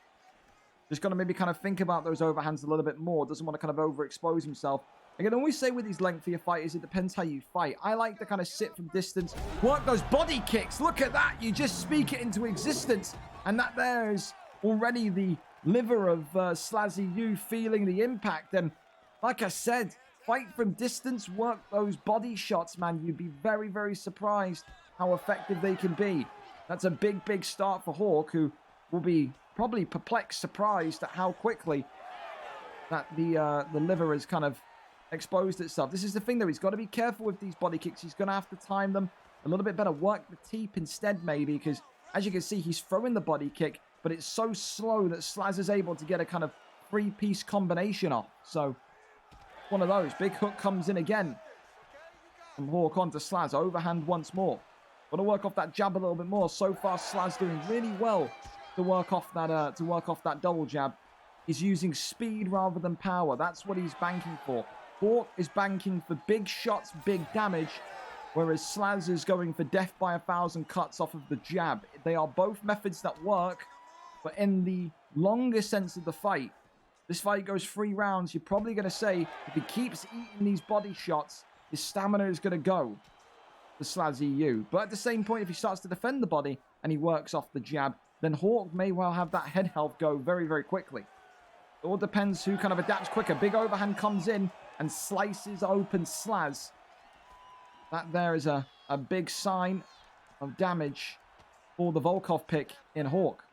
Just got to maybe kind of think about those overhands a little bit more. Doesn't want to kind of overexpose himself. I can always say with these lengthier fighters, it depends how you fight. I like to kind of sit from distance, work those body kicks. Look at that. You just speak it into existence. And that there is already the liver of Slazzy U feeling the impact. And like I said, fight from distance, work those body shots, man. You'd be very, very surprised how effective they can be. That's a big, big start for Hawk, who will be probably perplexed, surprised at how quickly that the liver has kind of exposed itself. This is the thing, though. He's got to be careful with these body kicks. He's going to have to time them a little bit better. Work the teep instead, maybe, because as you can see, he's throwing the body kick, but it's so slow that Slaz is able to get a kind of three-piece combination off. So, one of those. Big hook comes in again from Hawk onto Slaz. Overhand once more. Got to work off that jab a little bit more. So far, Slaz doing really well to work off that double jab. He's using speed rather than power. That's what he's banking for. Hawk is banking for big shots, big damage, whereas Slaz is going for death by 1,000 cuts off of the jab. They are both methods that work, but in the longer sense of the fight, this fight goes 3 rounds. You're probably going to say, if he keeps eating these body shots, his stamina is going to go to Slaz EU. But at the same point, if he starts to defend the body and he works off the jab, then Hawk may well have that head health go very, very quickly. It all depends who kind of adapts quicker. Big overhand comes in and slices open Slaz. That there is a big sign of damage for the Volkov pick in Hawk.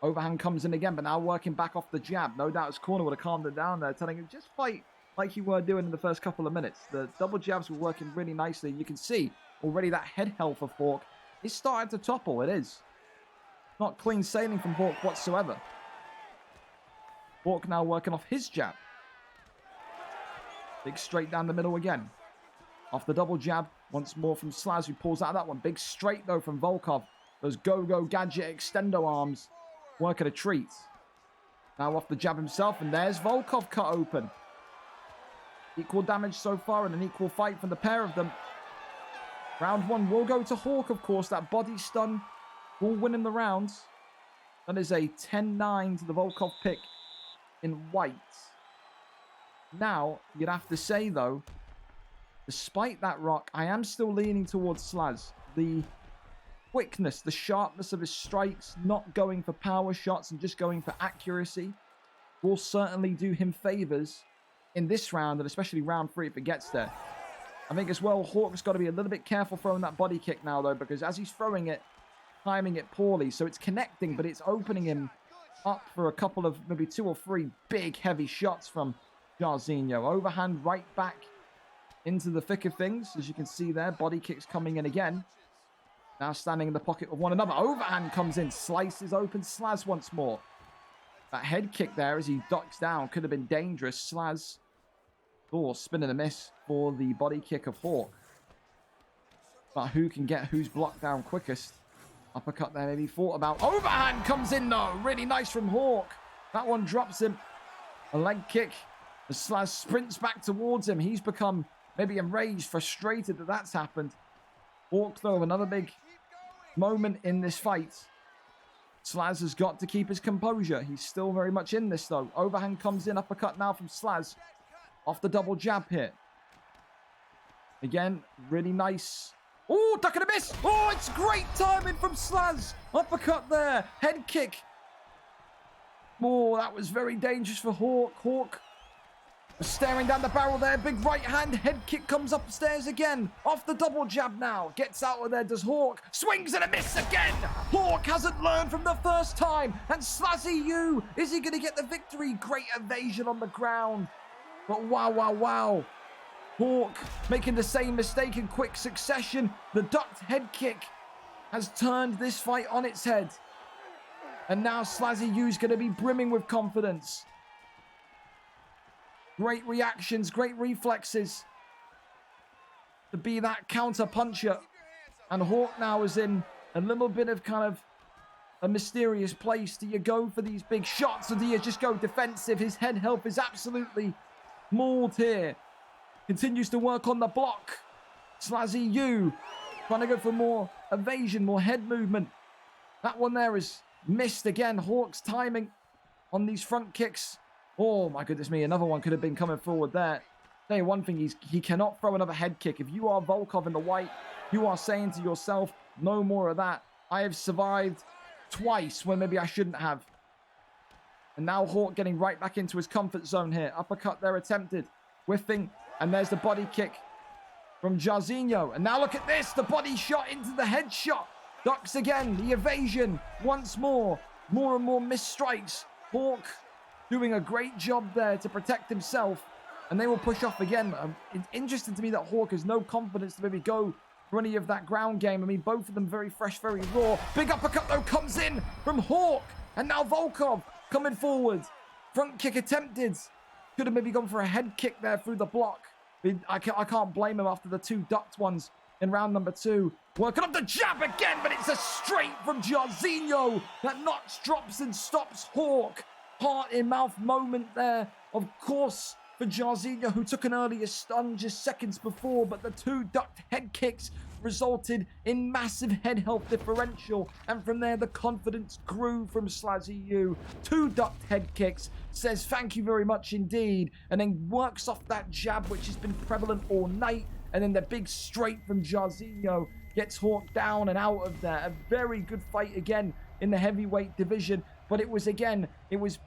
Overhand comes in again, but now working back off the jab. No doubt his corner would have calmed him down there, telling him just fight like you were doing in the first couple of minutes. The double jabs were working really nicely. You can see already that head health of Hawk is starting to topple. It is. Not clean sailing from Hawk whatsoever. Hawk now working off his jab. Big straight down the middle again. Off the double jab. Once more from Slaz, who pulls out of that one. Big straight, though, from Volkov. Those go-go gadget extendo arms work at a treat. Now off the jab himself, and there's Volkov cut open. Equal damage so far and an equal fight from the pair of them. Round 1 will go to Hawk, of course. That body stun will win in the rounds. That is a 10-9 to the Volkov pick in white. Now, you'd have to say, though, despite that rock, I am still leaning towards Slaz. The quickness, the sharpness of his strikes, not going for power shots and just going for accuracy, will certainly do him favors in this round, and especially round 3 if it gets there. I think as well, Hawk's got to be a little bit careful throwing that body kick now, though, because as he's throwing it, timing it poorly, so it's connecting, but it's opening him up for a couple of, maybe 2 or 3 big, heavy shots from Jairzinho. Overhand right back into the thick of things, as you can see there. Body kicks coming in again. Now standing in the pocket of one another. Overhand comes in, slices open Slaz once more. That head kick there as he ducks down could have been dangerous. Slaz, spin and a miss for the body kick of Hawk. But who can get who's blocked down quickest? Uppercut there maybe thought about. Overhand comes in though. Really nice from Hawk. That one drops him. A leg kick. As Slaz sprints back towards him. He's become maybe enraged, frustrated that that's happened. Hawk though, another big moment in this fight. Slaz has got to keep his composure. He's still very much in this though. Overhand comes in. Uppercut now from Slaz. Off the double jab here. Again, really nice Oh, duck and a miss. Oh, it's great timing from Slaz. Uppercut there. Head kick. Oh, that was very dangerous for Hawk. Hawk was staring down the barrel there. Big right hand. Head kick comes upstairs again. Off the double jab now. Gets out of there. Does Hawk. Swings and a miss again. Hawk hasn't learned from the first time. And Slazzy U, is he going to get the victory? Great evasion on the ground. But wow. Hawk making the same mistake in quick succession. The ducked head kick has turned this fight on its head. And now Slazzy U's going to be brimming with confidence. Great reactions, great reflexes to be that counter puncher. And Hawk now is in a little bit of kind of a mysterious place. Do you go for these big shots or do you just go defensive? His head health is absolutely mauled here. Continues to work on the block. Slazzy U trying to go for more evasion, more head movement. That one there is missed again. Hawk's timing on these front kicks. Oh my goodness me, another one could have been coming forward there. Tell you one thing, he cannot throw another head kick. If you are Volkov in the white, you are saying to yourself, no more of that. I have survived twice when maybe I shouldn't have. And now Hawk getting right back into his comfort zone here. Uppercut there attempted. Whiffing. And there's the body kick from Jarzinho. And now look at this. The body shot into the head shot. Ducks again. The evasion. Once more. More and more missed strikes. Hawk doing a great job there to protect himself. And they will push off again. It's interesting to me that Hawk has no confidence to maybe go for any of that ground game. I mean, both of them very fresh, very raw. Big uppercut, though, comes in from Hawk. And now Volkov coming forward. Front kick attempted. Could have maybe gone for a head kick there through the block. I can't blame him after the two ducked ones in round number 2. Working up the jab again, but it's a straight from Jarzinho that knocks, drops, and stops Hawk. Heart in mouth moment there, of course, for Jarzinho, who took an earlier stun just seconds before, but the two ducked head kicks resulted in massive head health differential, and from there the confidence grew from Slazzy U. 2 ducked head kicks, says thank you very much indeed, and then works off that jab which has been prevalent all night, and then the big straight from Jarzinho gets Hawk down and out of there. A very good fight again in the heavyweight division, but it was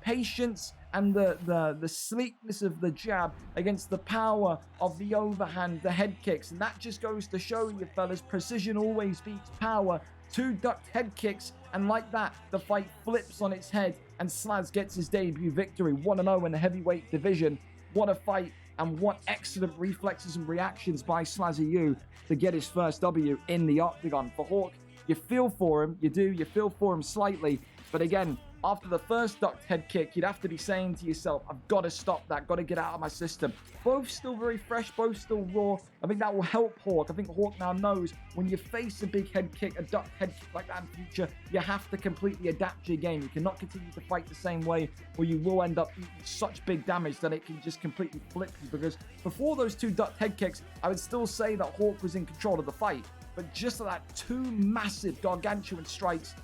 patience and the sleekness of the jab against the power of the overhand, the head kicks. And that just goes to show you, fellas, precision always beats power. 2 ducked head kicks, and like that, the fight flips on its head, and Slaz gets his debut victory, 1-0 in the heavyweight division. What a fight, and what excellent reflexes and reactions by Slazzy U to get his first W in the octagon. For Hawk, you feel for him, you feel for him slightly, but again, after the first ducked head kick, you'd have to be saying to yourself, I've got to stop that, got to get out of my system. Both still very fresh, both still raw. I think that will help Hawk. I think Hawk now knows when you face a big head kick, a ducked head kick like that in the future, you have to completely adapt your game. You cannot continue to fight the same way, or you will end up eating such big damage that it can just completely flip you. Because before those 2 ducked head kicks, I would still say that Hawk was in control of the fight. But just like that, 2 massive gargantuan strikes,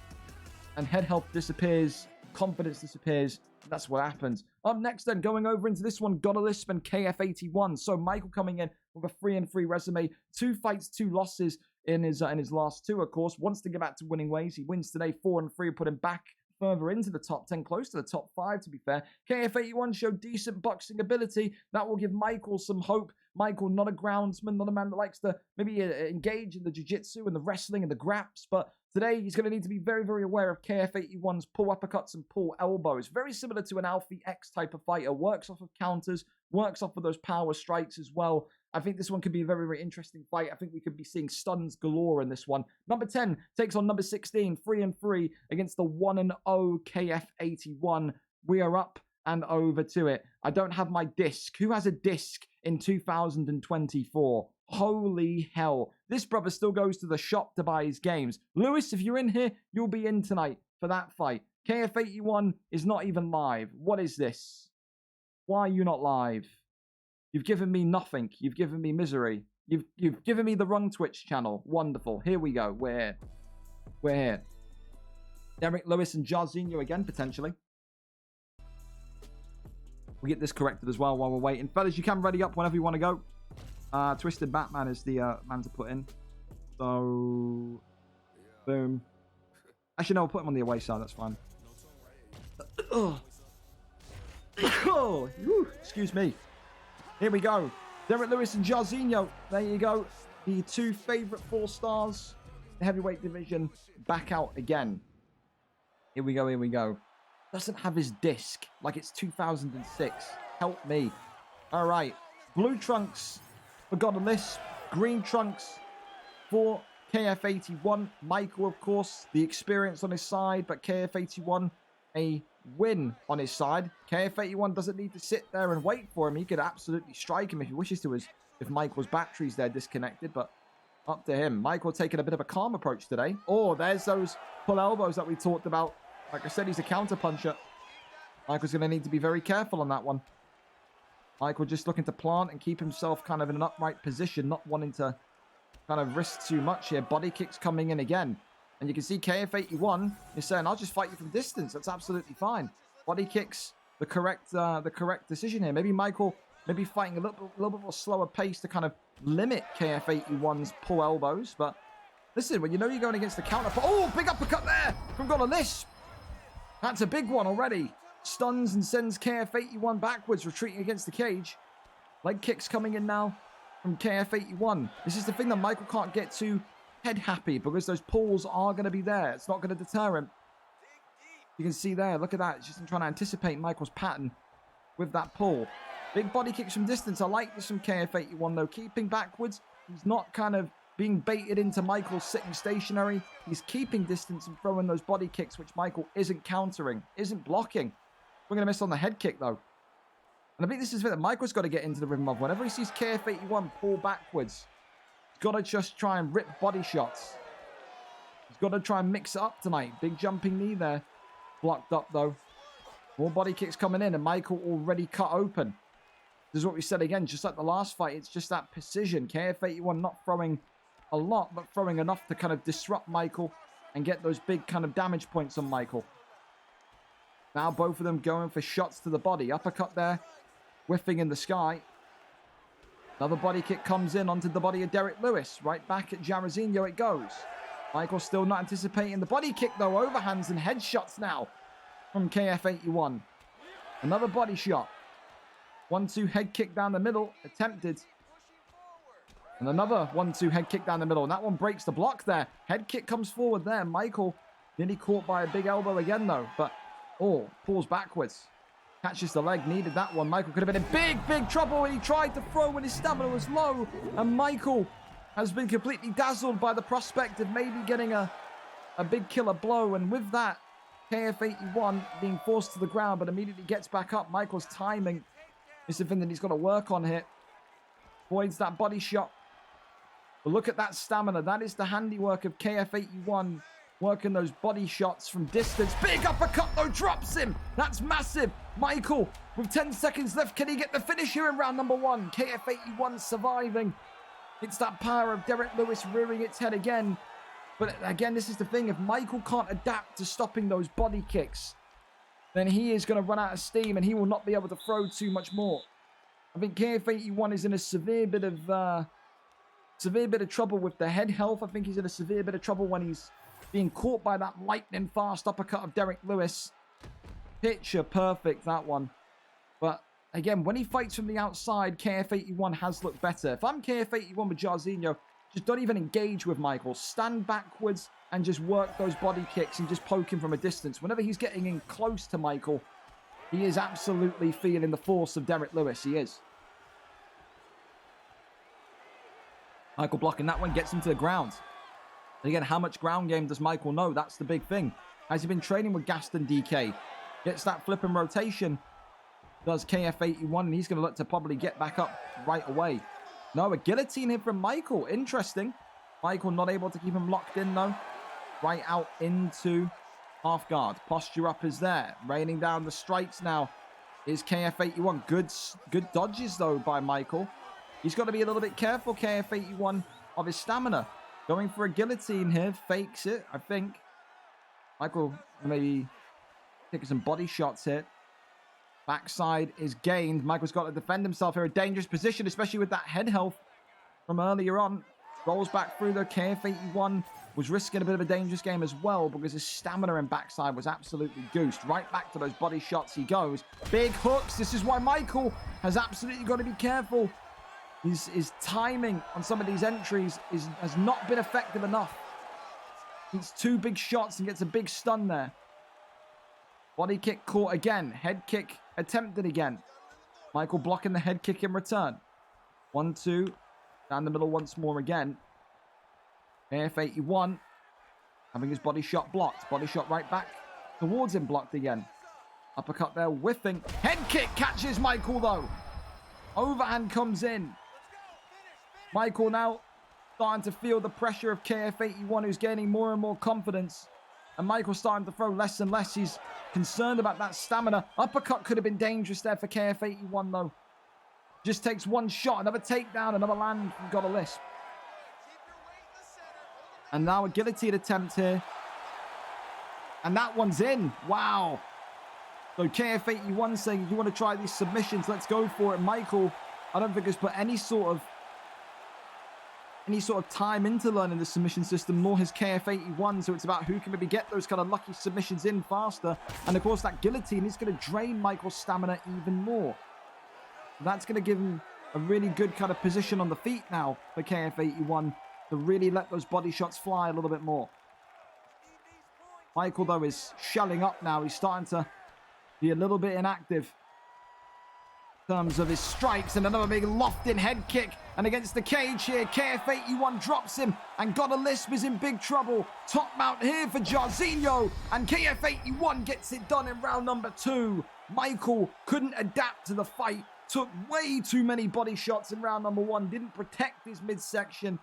and head health disappears, confidence disappears. That's what happens. Up next then, going over into this one, GerardLTK KF81. So Michael coming in with a 3-3 resume, 2 fights, 2 losses in his last 2, of course. Wants to get back to winning ways. He wins today, 4-3, put him back further into the top 10, close to the top 5 to be fair. KF81 showed decent boxing ability. That will give Michael some hope. Michael, not a groundsman, not a man that likes to maybe engage in the jiu-jitsu and the wrestling and the graps, but today he's going to need to be very, very aware of KF81's pull uppercuts and pull elbows. Very similar to an Alfie X type of fighter. Works off of counters, works off of those power strikes as well. I think this one could be a very, very interesting fight. I think we could be seeing stuns galore in this one. Number 10 takes on number 16, 3-3 against the 1-0 KF81. We are up and over to it. I don't have my disc. Who has a disc in 2024? Holy hell. This brother still goes to the shop to buy his games. Lewis, if you're in here, you'll be in tonight for that fight. KF81 is not even live. What is this? Why are you not live? You've given me nothing. You've given me misery. You've given me the wrong Twitch channel. Wonderful. Here we go. We're here. We're here. Derek Lewis and Jarzinho again, potentially. We get this corrected as well while we're waiting. Fellas, you can ready up whenever you want to go. Twisted Batman is the man to put in. So, boom. Actually, no, I'll put him on the away side. That's fine. Oh, excuse me. Here we go. Derek Lewis and Jarzinho. There you go. The two favorite 4 stars. The heavyweight division back out again. Here we go. Here we go. Doesn't have his disc like it's 2006. Help me. All right. Blue trunks for Goddess. Green trunks for KF81. Michael, of course, the experience on his side, but KF81, a win on his side. KF81 doesn't need to sit there and wait for him. He could absolutely strike him if he wishes to, if Michael's battery's there disconnected, but up to him. Michael taking a bit of a calm approach today. Oh, there's those pull elbows that we talked about. Like I said, he's a counter puncher. Michael's going to need to be very careful on that one. Michael just looking to plant and keep himself kind of in an upright position, not wanting to kind of risk too much here. Body kicks coming in again. And you can see KF81 is saying, I'll just fight you from distance. That's absolutely fine. Body kicks, the correct decision here. Maybe Michael, maybe fighting a little bit more slower pace to kind of limit KF81's pull elbows. But listen, when you know you're going against the counter... Oh, big uppercut there from Goddess. That's a big one already. Stuns and sends KF81 backwards, retreating against the cage. Leg kicks coming in now from KF81. This is the thing that Michael can't get too head happy because those pulls are going to be there. It's not going to deter him. You can see there, look at that. It's just trying to anticipate Michael's pattern with that pull. Big body kicks from distance. I like this from KF81 though. Keeping backwards. He's not kind of being baited into Michael sitting stationary. He's keeping distance and throwing those body kicks, which Michael isn't countering, isn't blocking. We're going to miss on the head kick though. And I think this is it that Michael's got to get into the rhythm of. Whenever he sees KF81 pull backwards, he's got to just try and rip body shots. He's got to try and mix it up tonight. Big jumping knee there. Blocked up though. More body kicks coming in and Michael already cut open. This is what we said again, just like the last fight. It's just that precision. KF81 not throwing a lot, but throwing enough to kind of disrupt Michael and get those big kind of damage points on Michael. Now both of them going for shots to the body. Uppercut there. Whiffing in the sky. Another body kick comes in onto the body of Derek Lewis. Right back at Jarzinho it goes. Michael still not anticipating the body kick though. Overhands and headshots now from KF81. Another body shot. 1-2 head kick down the middle. Attempted. And another 1-2 head kick down the middle. And that one breaks the block there. Head kick comes forward there. Michael nearly caught by a big elbow again though. But, oh, pulls backwards. Catches the leg. Needed that one. Michael could have been in big, big trouble when he tried to throw when his stamina was low. And Michael has been completely dazzled by the prospect of maybe getting a big killer blow. And with that, KF81 being forced to the ground but immediately gets back up. Michael's timing is the thing that he's got to work on here. Avoids that body shot. But look at that stamina. That is the handiwork of KF81. Working those body shots from distance. Big uppercut though, drops him. That's massive. Michael, with 10 seconds left, can he get the finish here in round number 1? KF81 surviving. It's that power of Derek Lewis rearing its head again. But again, this is the thing. If Michael can't adapt to stopping those body kicks, then he is going to run out of steam and he will not be able to throw too much more. I think KF81 is in a severe bit of trouble with the head health. I think he's in a severe bit of trouble when he's being caught by that lightning fast uppercut of Derek Lewis. Picture perfect, that one. But again, when he fights from the outside, KF81 has looked better. If I'm KF81 with Jarzinho, just don't even engage with Michael. Stand backwards and just work those body kicks and just poke him from a distance. Whenever he's getting in close to Michael, he is absolutely feeling the force of Derek Lewis. He is. Michael blocking that one, gets him to the ground. And again, how much ground game does Michael know? That's the big thing. Has he been training with Gaston DK? Gets that flip and rotation. Does KF81, and he's going to look to probably get back up right away. No, a guillotine here from Michael. Interesting. Michael not able to keep him locked in, though. Right out into half guard. Posture up is there. Raining down the strikes now is KF81. Good dodges, though, by Michael. He's got to be a little bit careful, KF81, of his stamina. Going for a guillotine here. Fakes it, I think. Michael maybe taking some body shots here. Backside is gained. Michael's got to defend himself here. A dangerous position, especially with that head health from earlier on. Rolls back through the KF81. Was risking a bit of a dangerous game as well because his stamina and backside was absolutely goosed. Right back to those body shots he goes. Big hooks. This is why Michael has absolutely got to be careful. His timing on some of these entries has not been effective enough. He's 2 big shots and gets a big stun there. Body kick caught again. Head kick attempted again. Michael blocking the head kick in return. 1-2. Down the middle once more again. AF81 having his body shot blocked. Body shot right back towards him, blocked again. Uppercut there, whiffing. Head kick catches Michael though. Overhand comes in. Michael now starting to feel the pressure of KF81, who's gaining more and more confidence. And Michael's starting to throw less and less. He's concerned about that stamina. Uppercut could have been dangerous there for KF81 though. Just takes one shot, another takedown, another land from Got a Lisp. And now a guillotine attempt here. And that one's in. Wow. So KF81 saying, if you want to try these submissions, let's go for it. Michael, I don't think has put any sort of time into learning the submission system, nor his KF81. So it's about who can maybe get those kind of lucky submissions in faster. And of course, that guillotine is going to drain Michael's stamina even more. That's going to give him a really good kind of position on the feet now for KF81 to really let those body shots fly a little bit more. Michael, though, is shelling up now. He's starting to be a little bit inactive in terms of his strikes. And another big loft-in head kick. And against the cage here, KF81 drops him. And Got a Lisp is in big trouble. Top mount here for Jarzinho. And KF81 gets it done in round number 2. Michael couldn't adapt to the fight. Took way too many body shots in round number 1. Didn't protect his midsection.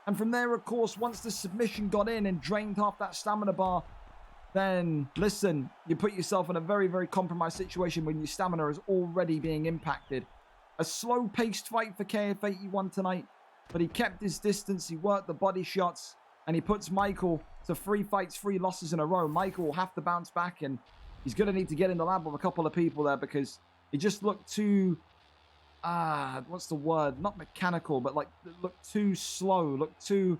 And from there, of course, once the submission got in and drained half that stamina bar, then, listen, you put yourself in a very, very compromised situation when your stamina is already being impacted. A slow-paced fight for KF81 tonight, but he kept his distance, he worked the body shots, and he puts Michael to 3 fights, 3 losses in a row. Michael will have to bounce back, and he's going to need to get in the lab with a couple of people there because he just looked too... what's the word? Not mechanical, but like looked too slow, looked too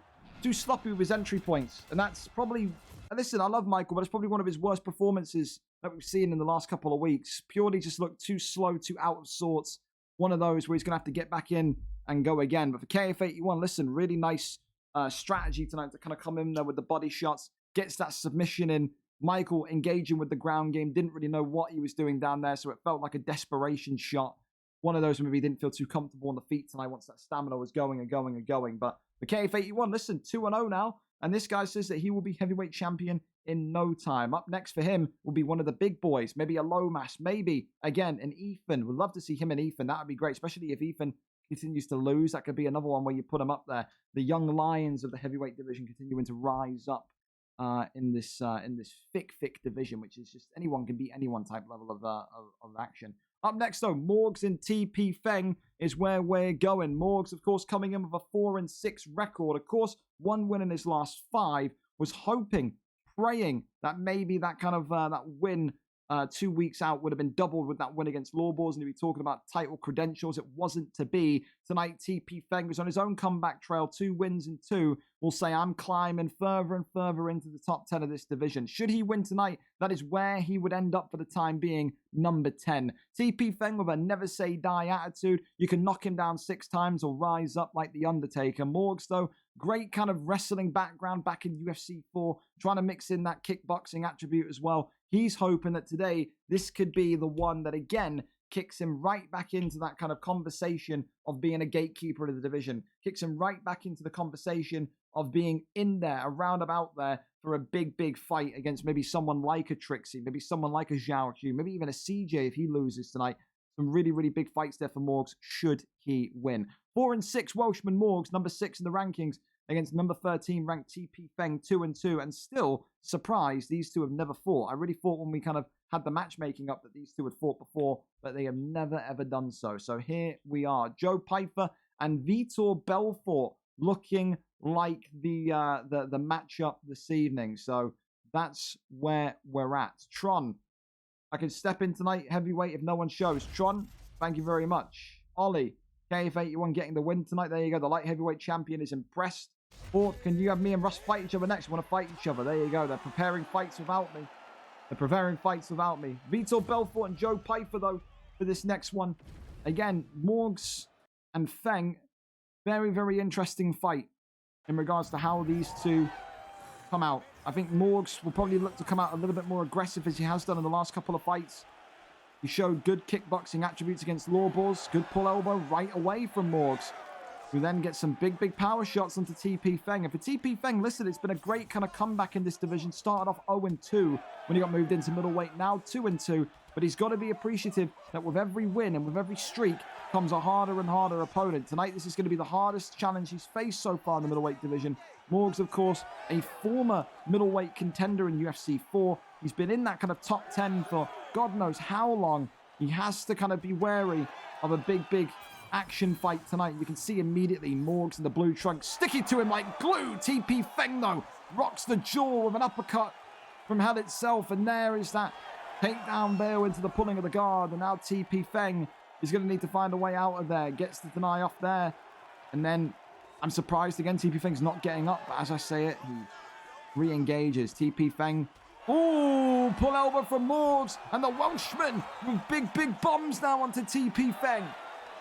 sloppy with his entry points. And that's probably, listen, I love Michael, but it's probably one of his worst performances that we've seen in the last couple of weeks. Purely just looked too slow, too out of sorts. One of those where he's going to have to get back in and go again. But for KF81, listen, really nice strategy tonight to kind of come in there with the body shots, gets that submission in. Michael engaging with the ground game, didn't really know what he was doing down there, so it felt like a desperation shot. One of those maybe didn't feel too comfortable on the feet tonight once that stamina was going and going and going. But the KF81, listen, 2-0 now. And this guy says that he will be heavyweight champion in no time. Up next for him will be one of the big boys. Maybe a Lomas. Maybe, again, an Ethan. We'd love to see him and Ethan. That would be great, especially if Ethan continues to lose. That could be another one where you put him up there. The young lions of the heavyweight division continuing to rise up in this thick division, which is just anyone can beat anyone type level of action. Up next, though, Morgs and TP Feng is where we're going. Morgs, of course, coming in with a 4-6 record. Of course, 1 win in his last 5. Was hoping, praying that maybe that kind of that win 2 weeks out would have been doubled with that win against Lawbors, and he'd be talking about title credentials. It wasn't to be. Tonight, TP Feng was on his own comeback trail, 2 wins in 2. Will say, I'm climbing further and further into the top 10 of this division. Should he win tonight, that is where he would end up for the time being, number 10. TP Feng with a never say die attitude. You can knock him down 6 times or rise up like The Undertaker. Morgs, though, great kind of wrestling background back in UFC 4, trying to mix in that kickboxing attribute as well. He's hoping that today, this could be the one that, again, kicks him right back into that kind of conversation of being a gatekeeper of the division. Kicks him right back into the conversation of being in there, around about there, for a big fight against maybe someone like a Trixie, maybe someone like a Zhao Q, maybe even a CJ if he loses tonight. Some really big fights there for Morgs, should he win. 4-6 Welshman Morgs, number 6 in the rankings, against number 13 ranked TP Feng, 2-2, and still surprised these two have never fought. I really thought when we kind of had the matchmaking up that these two had fought before, but they have never ever done so. So here we are, Joe Pyfer and Vitor Belfort looking like the matchup this evening. So that's where we're at. Tron, I can step in tonight heavyweight if no one shows. Tron, thank you very much. Ollie, KF81 getting the win tonight. There you go. The light heavyweight champion is impressed. Fourth, can you have me and Russ fight each other next? Want to fight each other? There you go. They're preparing fights without me. They're preparing fights without me. Vitor Belfort and Joe Pyfer, though, for this next one. Again, Morgs and Feng. Very, very interesting fight in regards to how these two come out. I think Morgs will probably look to come out a little bit more aggressive as he has done in the last couple of fights. He showed good kickboxing attributes against Lawbors. Good pull elbow right away from Morgs, who then gets some big, big power shots onto TP Feng. And for TP Feng, listen, it's been a great kind of comeback in this division. Started off 0-2 when he got moved into middleweight. Now 2-2. But he's got to be appreciative that with every win and with every streak comes a harder and harder opponent. Tonight, this is going to be the hardest challenge he's faced so far in the middleweight division. Morgs, of course, a former middleweight contender in UFC 4. He's been in that kind of top 10 for God knows how long. He has to kind of be wary of a big, big action fight tonight. You can see immediately Morgs in the blue trunk sticky to him like glue. TP Feng, though, rocks the jaw with an uppercut from hell itself. And there is that takedown there into the pulling of the guard. And now TP Feng is going to need to find a way out of there. Gets the deny off there. And then I'm surprised again TP Feng's not getting up. But as I say it, he re-engages. TP Feng. Ooh, pull elbow from Morgs. And the Welshman with big, big bombs now onto TP Feng.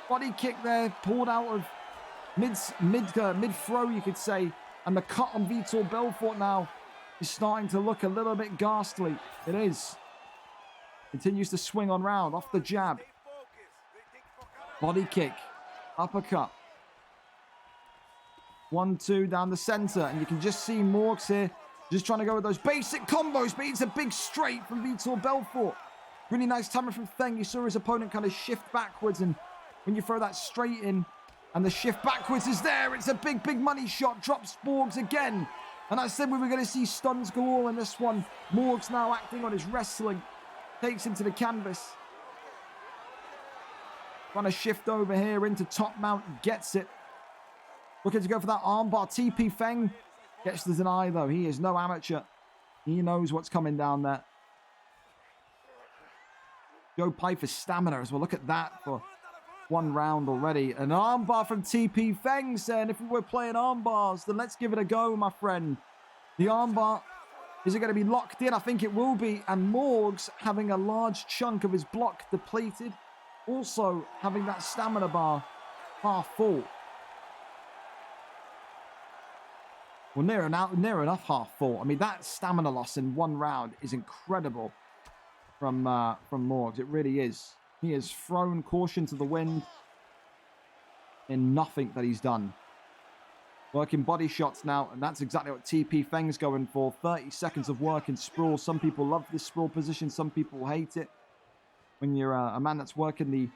Body kick there, pulled out of mid-throw, you could say. And the cut on Vitor Belfort now is starting to look a little bit ghastly. It is. Continues to swing on round, off the jab. Body kick, uppercut. 1-2 down the center. And you can just see Morgs here just trying to go with those basic combos, but it's a big straight from Vitor Belfort. Really nice timing from Feng. You saw his opponent kind of shift backwards, and when you throw that straight in and the shift backwards is there, it's a big, big money shot. Drops Morgs again. And I said we were going to see stuns galore in this one. Morgs now acting on his wrestling. Takes him to the canvas. Trying to shift over here into top mount. Gets it. Looking to go for that armbar. TP Feng gets the deny, though. He is no amateur. He knows what's coming down there. Joe Pyfer's stamina as well. Look at that for one round already. An armbar from TP Feng saying, if we were playing armbars, then let's give it a go, my friend. The armbar, is it going to be locked in? I think it will be. And Morgs having a large chunk of his block depleted. Also having that stamina bar half full. Well, near enough half full. I mean, that stamina loss in one round is incredible from Morgs. It really is. He has thrown caution to the wind in nothing that he's done. Working body shots now, and that's exactly what TP Feng's going for. 30 seconds of work in sprawl. Some people love this sprawl position. Some people hate it. When you're a man that's working the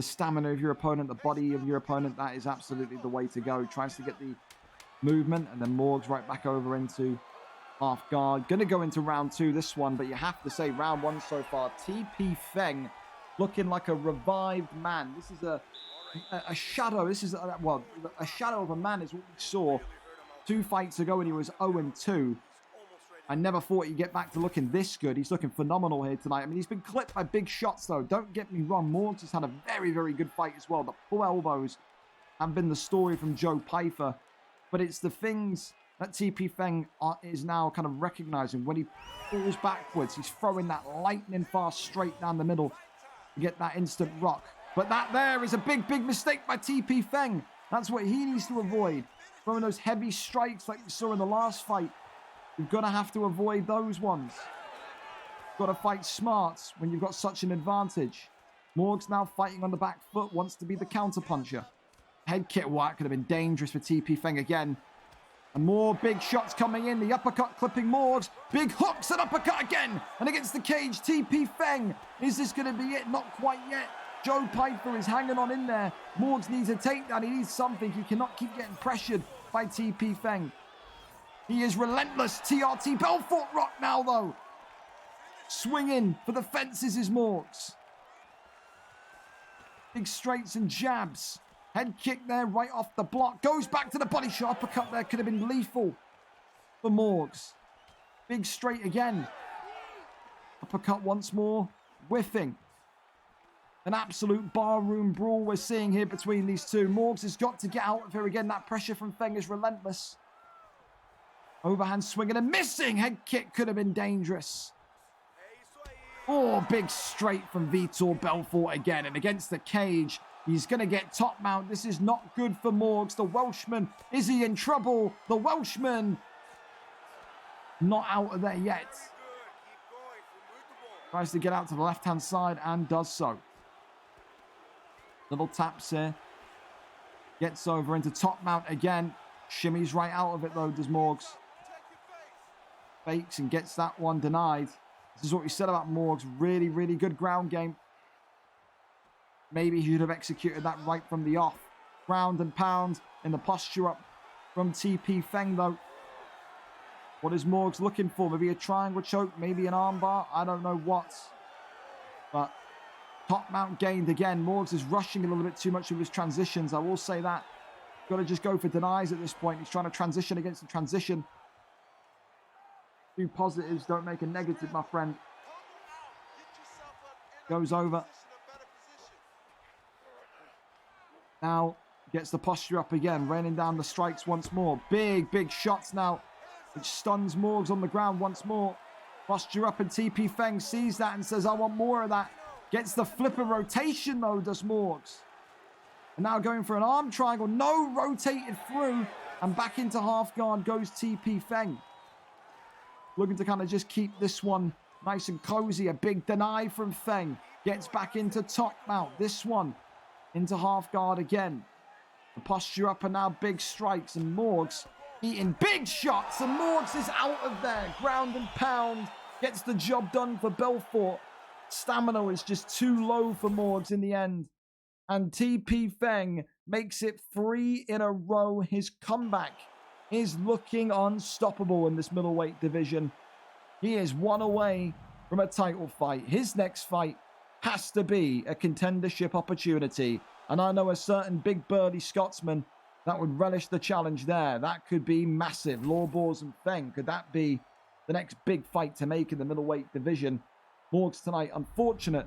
stamina of your opponent, the body of your opponent, that is absolutely the way to go. Tries to get the movement, and then Morgs right back over into half guard. Going to go into round two, this one, but you have to say round one so far. TP Feng looking like a revived man. This is a shadow. This is, well, a shadow of a man is what we saw 2 fights ago when he was 0-2. I never thought he'd get back to looking this good. He's looking phenomenal here tonight. I mean, he's been clipped by big shots, though. Don't get me wrong. Morgs has had a very, very good fight as well. The full elbows have been the story from Joe Pyfer. But it's the things that TP Feng is now kind of recognizing. When he falls backwards, he's throwing that lightning fast straight down the middle to get that instant rock. But that there is a big, big mistake by TP Feng. That's what he needs to avoid. Throwing those heavy strikes like we saw in the last fight. You've got to have to avoid those ones. You've got to fight smart when you've got such an advantage. Morgs now fighting on the back foot, wants to be the counter-puncher. Head kick, could have been dangerous for TP Feng again. And more big shots coming in. The uppercut clipping Morgs. Big hooks and uppercut again. And against the cage, TP Feng. Is this going to be it? Not quite yet. Joe Pyfer is hanging on in there. Morgs needs a takedown. He needs something. He cannot keep getting pressured by TP Feng. He is relentless. TRT Belfort rock now, though. Swinging for the fences is Morgs. Big straights and jabs. Head kick there right off the block. Goes back to the body shot. Uppercut there could have been lethal for Morgs. Big straight again. Uppercut once more. Whiffing. An absolute barroom brawl we're seeing here between these two. Morgs has got to get out of here again. That pressure from Feng is relentless. Overhand swinging and missing. Head kick could have been dangerous. Oh, big straight from Vitor Belfort again. And against the cage, he's going to get top mount. This is not good for Morgs. The Welshman, is he in trouble? The Welshman, not out of there yet. Tries to get out to the left-hand side and does so. Little taps here. Gets over into top mount again. Shimmies right out of it though, does Morgs. Fakes and gets that one denied. This is what we said about Morgs. Really, really good ground game. Maybe he should have executed that right from the off. Ground and pound in the posture up from TP Feng though. What is Morgs looking for? Maybe a triangle choke, maybe an armbar. I don't know what. But top mount gained again. Morgs is rushing a little bit too much with his transitions. I will say that. Got to just go for denies at this point. He's trying to transition against the transition. Two positives don't make a negative, my friend. Goes over. Now gets the posture up again, raining down the strikes once more. Big, big shots now, which stuns Morgs on the ground once more. Posture up and TP Feng sees that and says, I want more of that. Gets the flipper rotation though, does Morgs. And now going for an arm triangle. No, rotated through. And back into half guard goes TP Feng. Looking to kind of just keep this one nice and cozy. A big deny from Feng. Gets back into top mount. This one into half guard again. The posture up and now big strikes. And Morgs eating big shots. And Morgs is out of there. Ground and pound. Gets the job done for Belfort. Stamina is just too low for Morgs in the end. And TP Feng makes it 3 in a row. His comeback is looking unstoppable in this middleweight division. He is one away from a title fight. His next fight has to be a contendership opportunity. And I know a certain big burly Scotsman that would relish the challenge there. That could be massive. Lawbors and Feng. Could that be the next big fight to make in the middleweight division? Morgs tonight, unfortunate.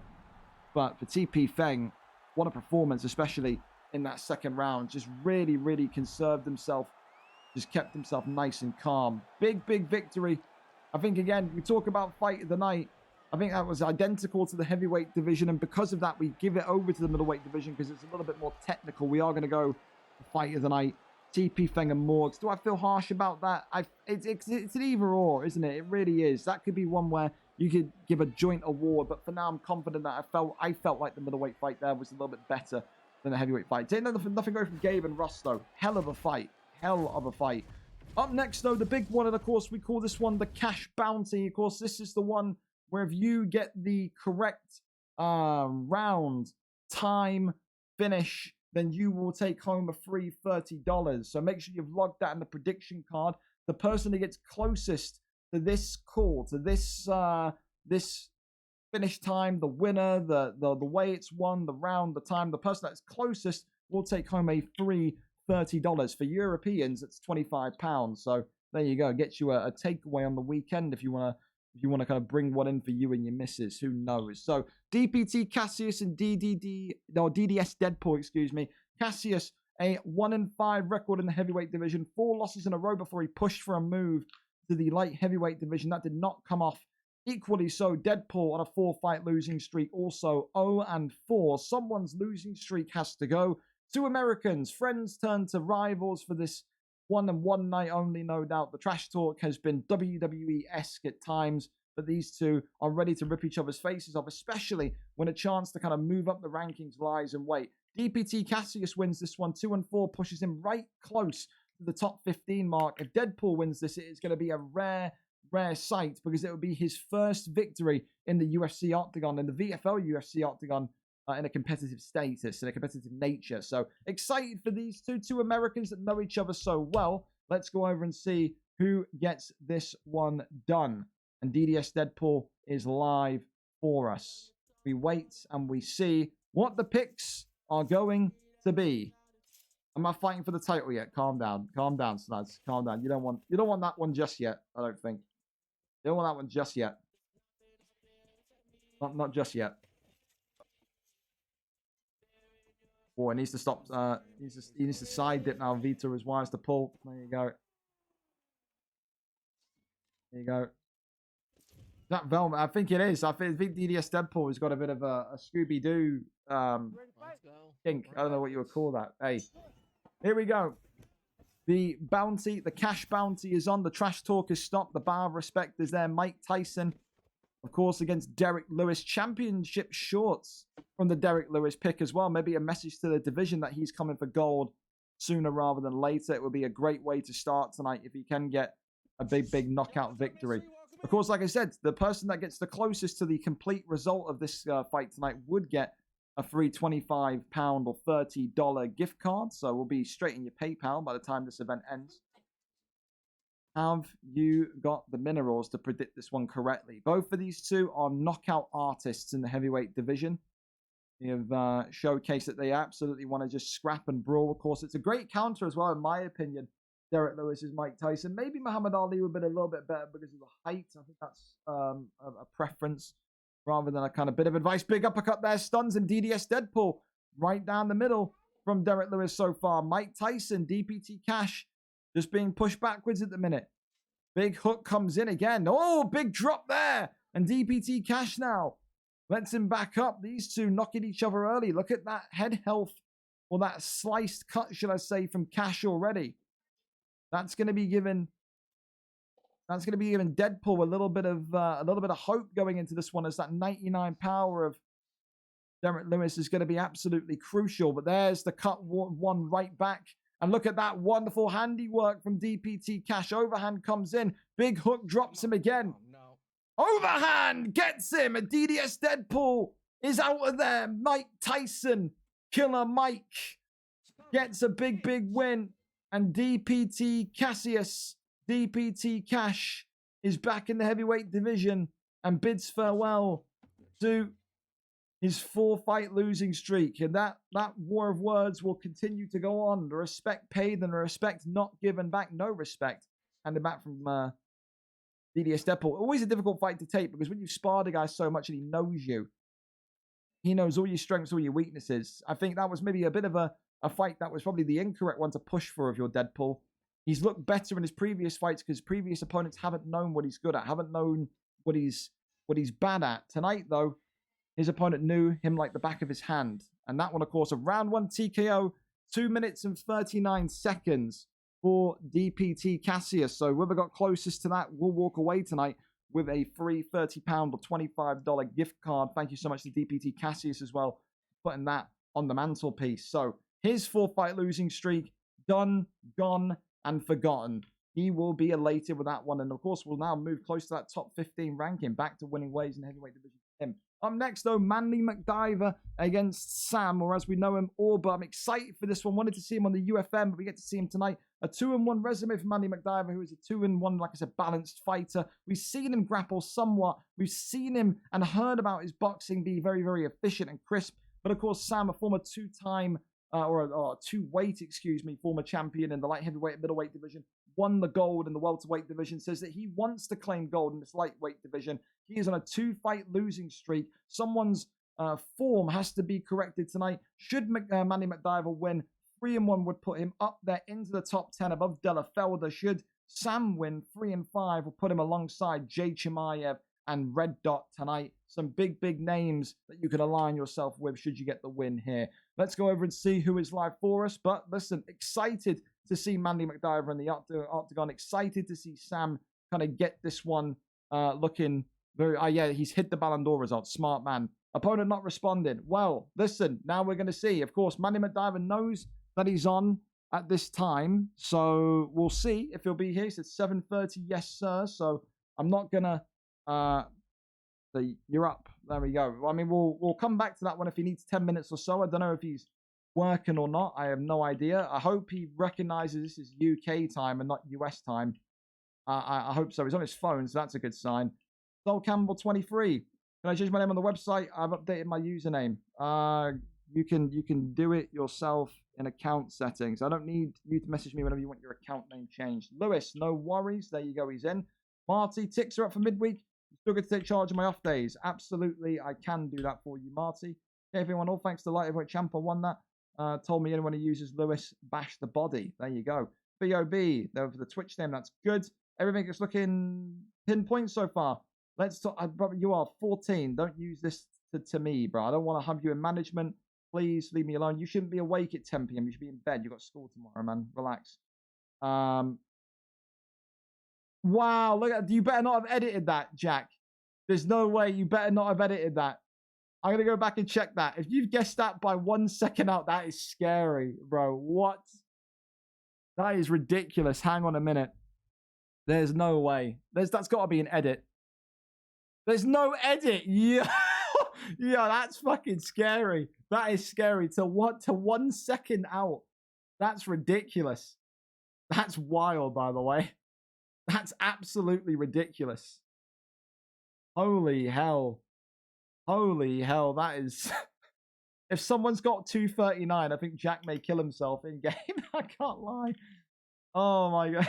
But for TP Feng, what a performance, especially in that second round. Just really, really conserved himself. Just kept himself nice and calm. Big, big victory. I think, again, we talk about fight of the night. I think that was identical to the heavyweight division. And because of that, we give it over to the middleweight division because it's a little bit more technical. We are going to go fight of the night. TP Feng and Morgs. Do I feel harsh about that? It's an either or, isn't it? It really is. That could be one where you could give a joint award. But for now, I'm confident that I felt like the middleweight fight there was a little bit better than the heavyweight fight. Nothing go from Gabe and Russ, though. Hell of a fight. Hell of a fight. Up next, though, the big one, and of course, we call this one the cash bounty. Of course, this is the one where if you get the correct round, time, finish, then you will take home a free $30. So make sure you've logged that in the prediction card. The person who gets closest to this call, to this this finish time, the winner, the way it's won, the round, the time, the person that's closest will take home a free $30. For Europeans, it's £25. So there you go. Gets you a takeaway on the weekend if you want to kind of bring one in for you and your missus. Who knows? So DPT Cassius and DDS Deadpool, excuse me. Cassius, a 1-5 record in the heavyweight division. 4 losses in a row before he pushed for a move to the light heavyweight division. That did not come off. Equally so, Deadpool on a 4-fight losing streak. Also 0-4. Someone's losing streak has to go. 2 Americans, friends turned to rivals for this one night only, no doubt. The trash talk has been WWE-esque at times, but these two are ready to rip each other's faces off, especially when a chance to kind of move up the rankings lies in wait. DPT Cassius wins this one, 2-4, pushes him right close to the top 15 mark. If Deadpool wins this, it is going to be a rare sight because it will be his first victory in the UFC Octagon, in the VFL UFC Octagon, in a competitive status, in a competitive nature. So excited for these two Americans that know each other so well. Let's go over and see who gets this one done. And DDS Deadpool is live for us. We wait and we see what the picks are going to be. I'm not fighting for the title yet. Calm down, Snuds. Calm down. You don't want that one just yet. I don't think. You don't want that one just yet. Not just yet. Oh, it needs to stop. He needs to side dip now. Vito is wise to pull. There you go. There you go. That Velma, I think it is. I think DDS Deadpool has got a bit of a Scooby-Doo kink. I don't know what you would call that. Hey, here we go. The bounty, the cash bounty is on. The trash talk is stopped. The bar of respect is there. Mike Tyson, of course, against Derek Lewis. Championship shorts from the Derek Lewis pick as well. Maybe a message to the division that he's coming for gold sooner rather than later. It would be a great way to start tonight if he can get a big knockout victory. Of course, like I said, the person that gets the closest to the complete result of this fight tonight would get a free £25 or $30 gift card. So we'll be straight in your PayPal by the time this event ends. Have you got the minerals to predict this one correctly? Both of these two are knockout artists in the heavyweight division. We have showcased that they absolutely want to just scrap and brawl. Of course, it's a great counter as well, in my opinion. Derek Lewis is Mike Tyson. Maybe Muhammad Ali would have been a little bit better because of the height. I think that's a preference rather than a kind of bit of advice. Big uppercut there, stuns, and DDS Deadpool right down the middle from Derek Lewis so far. Mike Tyson, DPT Cash, just being pushed backwards at the minute. Big hook comes in again. Oh, big drop there. And DPT Cash now lets him back up. These two knocking each other early. Look at that head health, or that sliced cut, should I say, from Cash already. That's going to be giving Deadpool a little bit of hope going into this one, as that 99 power of Derek Lewis is going to be absolutely crucial. But there's the cut one right back. And look at that wonderful handiwork from DPT Cash. Overhand comes in. Big hook drops him again. Overhand gets him. And DDS Deadpool is out of there. Mike Tyson, Killer Mike, gets a big win. And DPT Cash is back in the heavyweight division and bids farewell to his 4-fight losing streak. And that war of words will continue to go on. The respect paid and the respect not given back. No respect handed back from DDS Deadpool. Always a difficult fight to take, because when you spar the guy so much and he knows you, he knows all your strengths, all your weaknesses. I think that was maybe a bit of a fight that was probably the incorrect one to push for of your Deadpool. He's looked better in his previous fights because previous opponents haven't known what he's good at, haven't known what he's bad at. Tonight, though, his opponent knew him like the back of his hand. And that one, of course, a round 1 TKO, 2 minutes and 39 seconds for DPT Cassius. So whoever got closest to that will walk away tonight with a free £30 or $25 gift card. Thank you so much to DPT Cassius as well, putting that on the mantelpiece. So his 4-fight losing streak, done, gone, and forgotten. He will be elated with that one. And of course, we'll now move close to that top 15 ranking, back to winning ways in the heavyweight division for him. Up next, though, Manly McDiver against Sam, or as we know him, Orba. I'm excited for this one. Wanted to see him on the UFM, but we get to see him tonight. A 2-1 resume for Manly McDiver, who is a 2-1, like I said, balanced fighter. We've seen him grapple somewhat. We've seen him and heard about his boxing be very efficient and crisp. But of course, Sam, a former two-time two-weight, former champion in the light heavyweight and middleweight division, won the gold in the welterweight division, says that he wants to claim gold in this lightweight division. He is on a 2-fight losing streak. Someone's form has to be corrected tonight. Should Manny McDiver win, 3-1 would put him up there into the top 10 above Della Felder. Should Sam win, 3-5 will put him alongside Jay Chimaev and Red Dot tonight. Some big names that you can align yourself with should you get the win here. Let's go over and see who is live for us. But listen, excited to see Manly McDiver in the octagon. Excited to see Sam kind of get this one looking very... yeah, he's hit the Ballon d'Or result. Smart man. Opponent not responded. Well, listen, now we're going to see. Of course, Manly McDiver knows that he's on at this time. So we'll see if he'll be here. He said 7:30. Yes, sir. So I'm not going to... you're up. There we go. I mean, we'll come back to that one if he needs 10 minutes or so. I don't know if he's working or not. I have no idea. I hope he recognizes this is UK time and not US time. I hope so. He's on his phone, so that's a good sign. Sol Campbell 23. Can I change my name on the website? I've updated my username. You can do it yourself in account settings. I don't need you to message me whenever you want your account name changed. Lewis, no worries. There you go. He's in. Marty, ticks are up for midweek. Still good to take charge of my off days. Absolutely, I can do that for you, Marty. Okay, everyone, all thanks to Light Heavyweight Champ. I won that. Told me anyone who uses Lewis bash the body. There you go. BOB, for the Twitch name, that's good. Everything is looking pinpoint so far. Let's talk. You are 14. Don't use this to me, bro. I don't want to have you in management. Please leave me alone. You shouldn't be awake at 10 p.m. You should be in bed. You've got school tomorrow, man. Relax. Wow, look at, you better not have edited that, Jack. There's no way. You better not have edited that. I'm going to go back and check that. If you've guessed that by 1 second out, that is scary, bro. What? That is ridiculous. Hang on a minute. There's no way. That's got to be an edit. There's no edit. Yeah. Yeah, that's fucking scary. That is scary. To 1 second out. That's ridiculous. That's wild, by the way. That's absolutely ridiculous. Holy hell. Holy hell, that is... If someone's got 239, I think Jack may kill himself in game. I can't lie. Oh my god.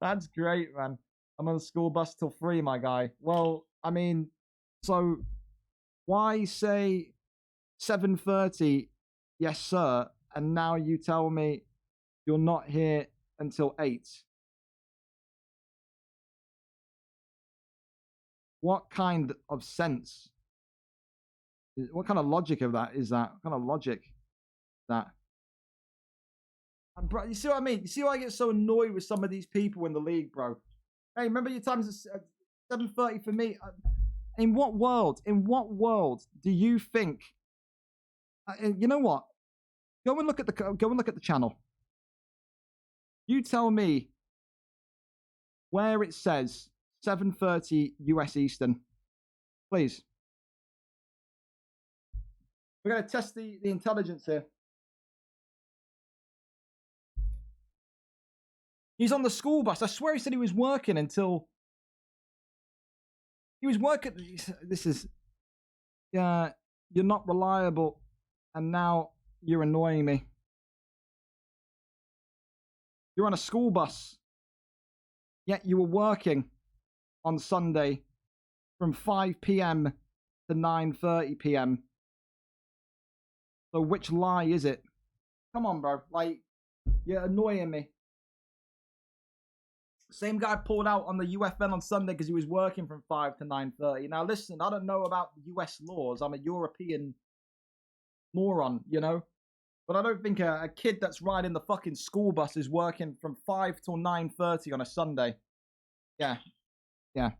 That's great, man. I'm on the school bus till 3, my guy. Well, I mean, so why say 7:30, yes, sir, and now you tell me you're not here until 8? What kind of sense? What kind of logic of that is that? What kind of logic is that? Bro, you see what I mean? You see why I get so annoyed with some of these people in the league, bro? Hey, remember your times at 7:30 for me? In what world? In what world do you think? You know what? Go and look at the channel. You tell me where it says 7:30 US Eastern, please. We're going to test the intelligence here. He's on the school bus. I swear he said he was working until... He was working... This is... Yeah, you're not reliable. And now you're annoying me. You're on a school bus. Yet you were working on Sunday from 5 p.m. to 9:30 p.m. So which lie is it? Come on, bro. Like, you're annoying me. Same guy pulled out on the UFL on Sunday because he was working from 5 to 9:30. Now, listen, I don't know about US laws. I'm a European moron, you know? But I don't think a kid that's riding the fucking school bus is working from 5 till 9:30 on a Sunday. Yeah. Yeah.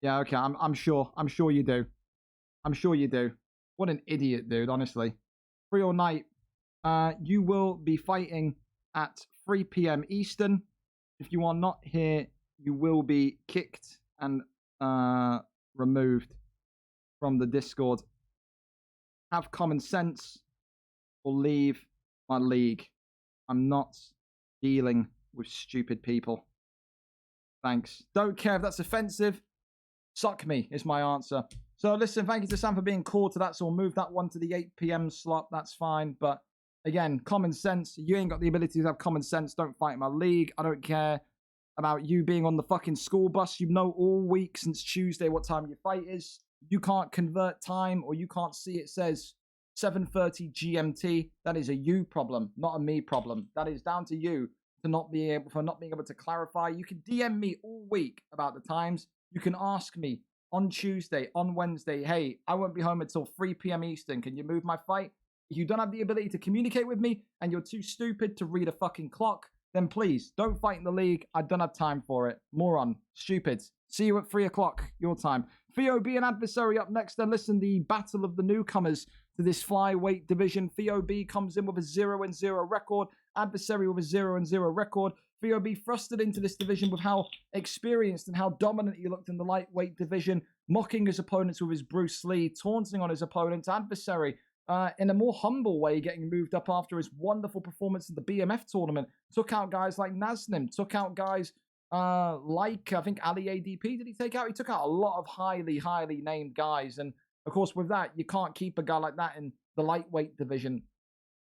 Yeah, okay. I'm sure. I'm sure you do. I'm sure you do. What an idiot, dude, honestly. Free or night, you will be fighting at 3 p.m. Eastern. If you are not here, you will be kicked and removed from the Discord. Have common sense or leave my league. I'm not dealing with stupid people. Thanks. Don't care if that's offensive. Suck me is my answer. So listen, thank you to Sam for being called to that. So we'll move that one to the 8 p.m. slot. That's fine. But again, common sense. You ain't got the ability to have common sense. Don't fight my league. I don't care about you being on the fucking school bus. You know all week since Tuesday what time your fight is. You can't convert time or you can't see it says 7:30 GMT. That is a you problem, not a me problem. That is down to you to not being able to clarify. You can DM me all week about the times. You can ask me on Tuesday, on Wednesday, hey, I won't be home until 3 p.m. Eastern. Can you move my fight? If you don't have the ability to communicate with me and you're too stupid to read a fucking clock, then please don't fight in the league. I don't have time for it. Moron. Stupid. See you at 3 o'clock your time. Theo B, an adversary up next. Then listen, the battle of the newcomers to this flyweight division. Theo B comes in with a 0-0 record. Adversary with a 0-0 record. Theo B thrusted into this division with how experienced and how dominant he looked in the lightweight division, mocking his opponents with his Bruce Lee, taunting on his opponent's adversary in a more humble way, getting moved up after his wonderful performance in the BMF tournament. Took out guys like Nasnim, took out guys like, I think, Ali ADP did he take out? He took out a lot of highly named guys. And, of course, with that, you can't keep a guy like that in the lightweight division.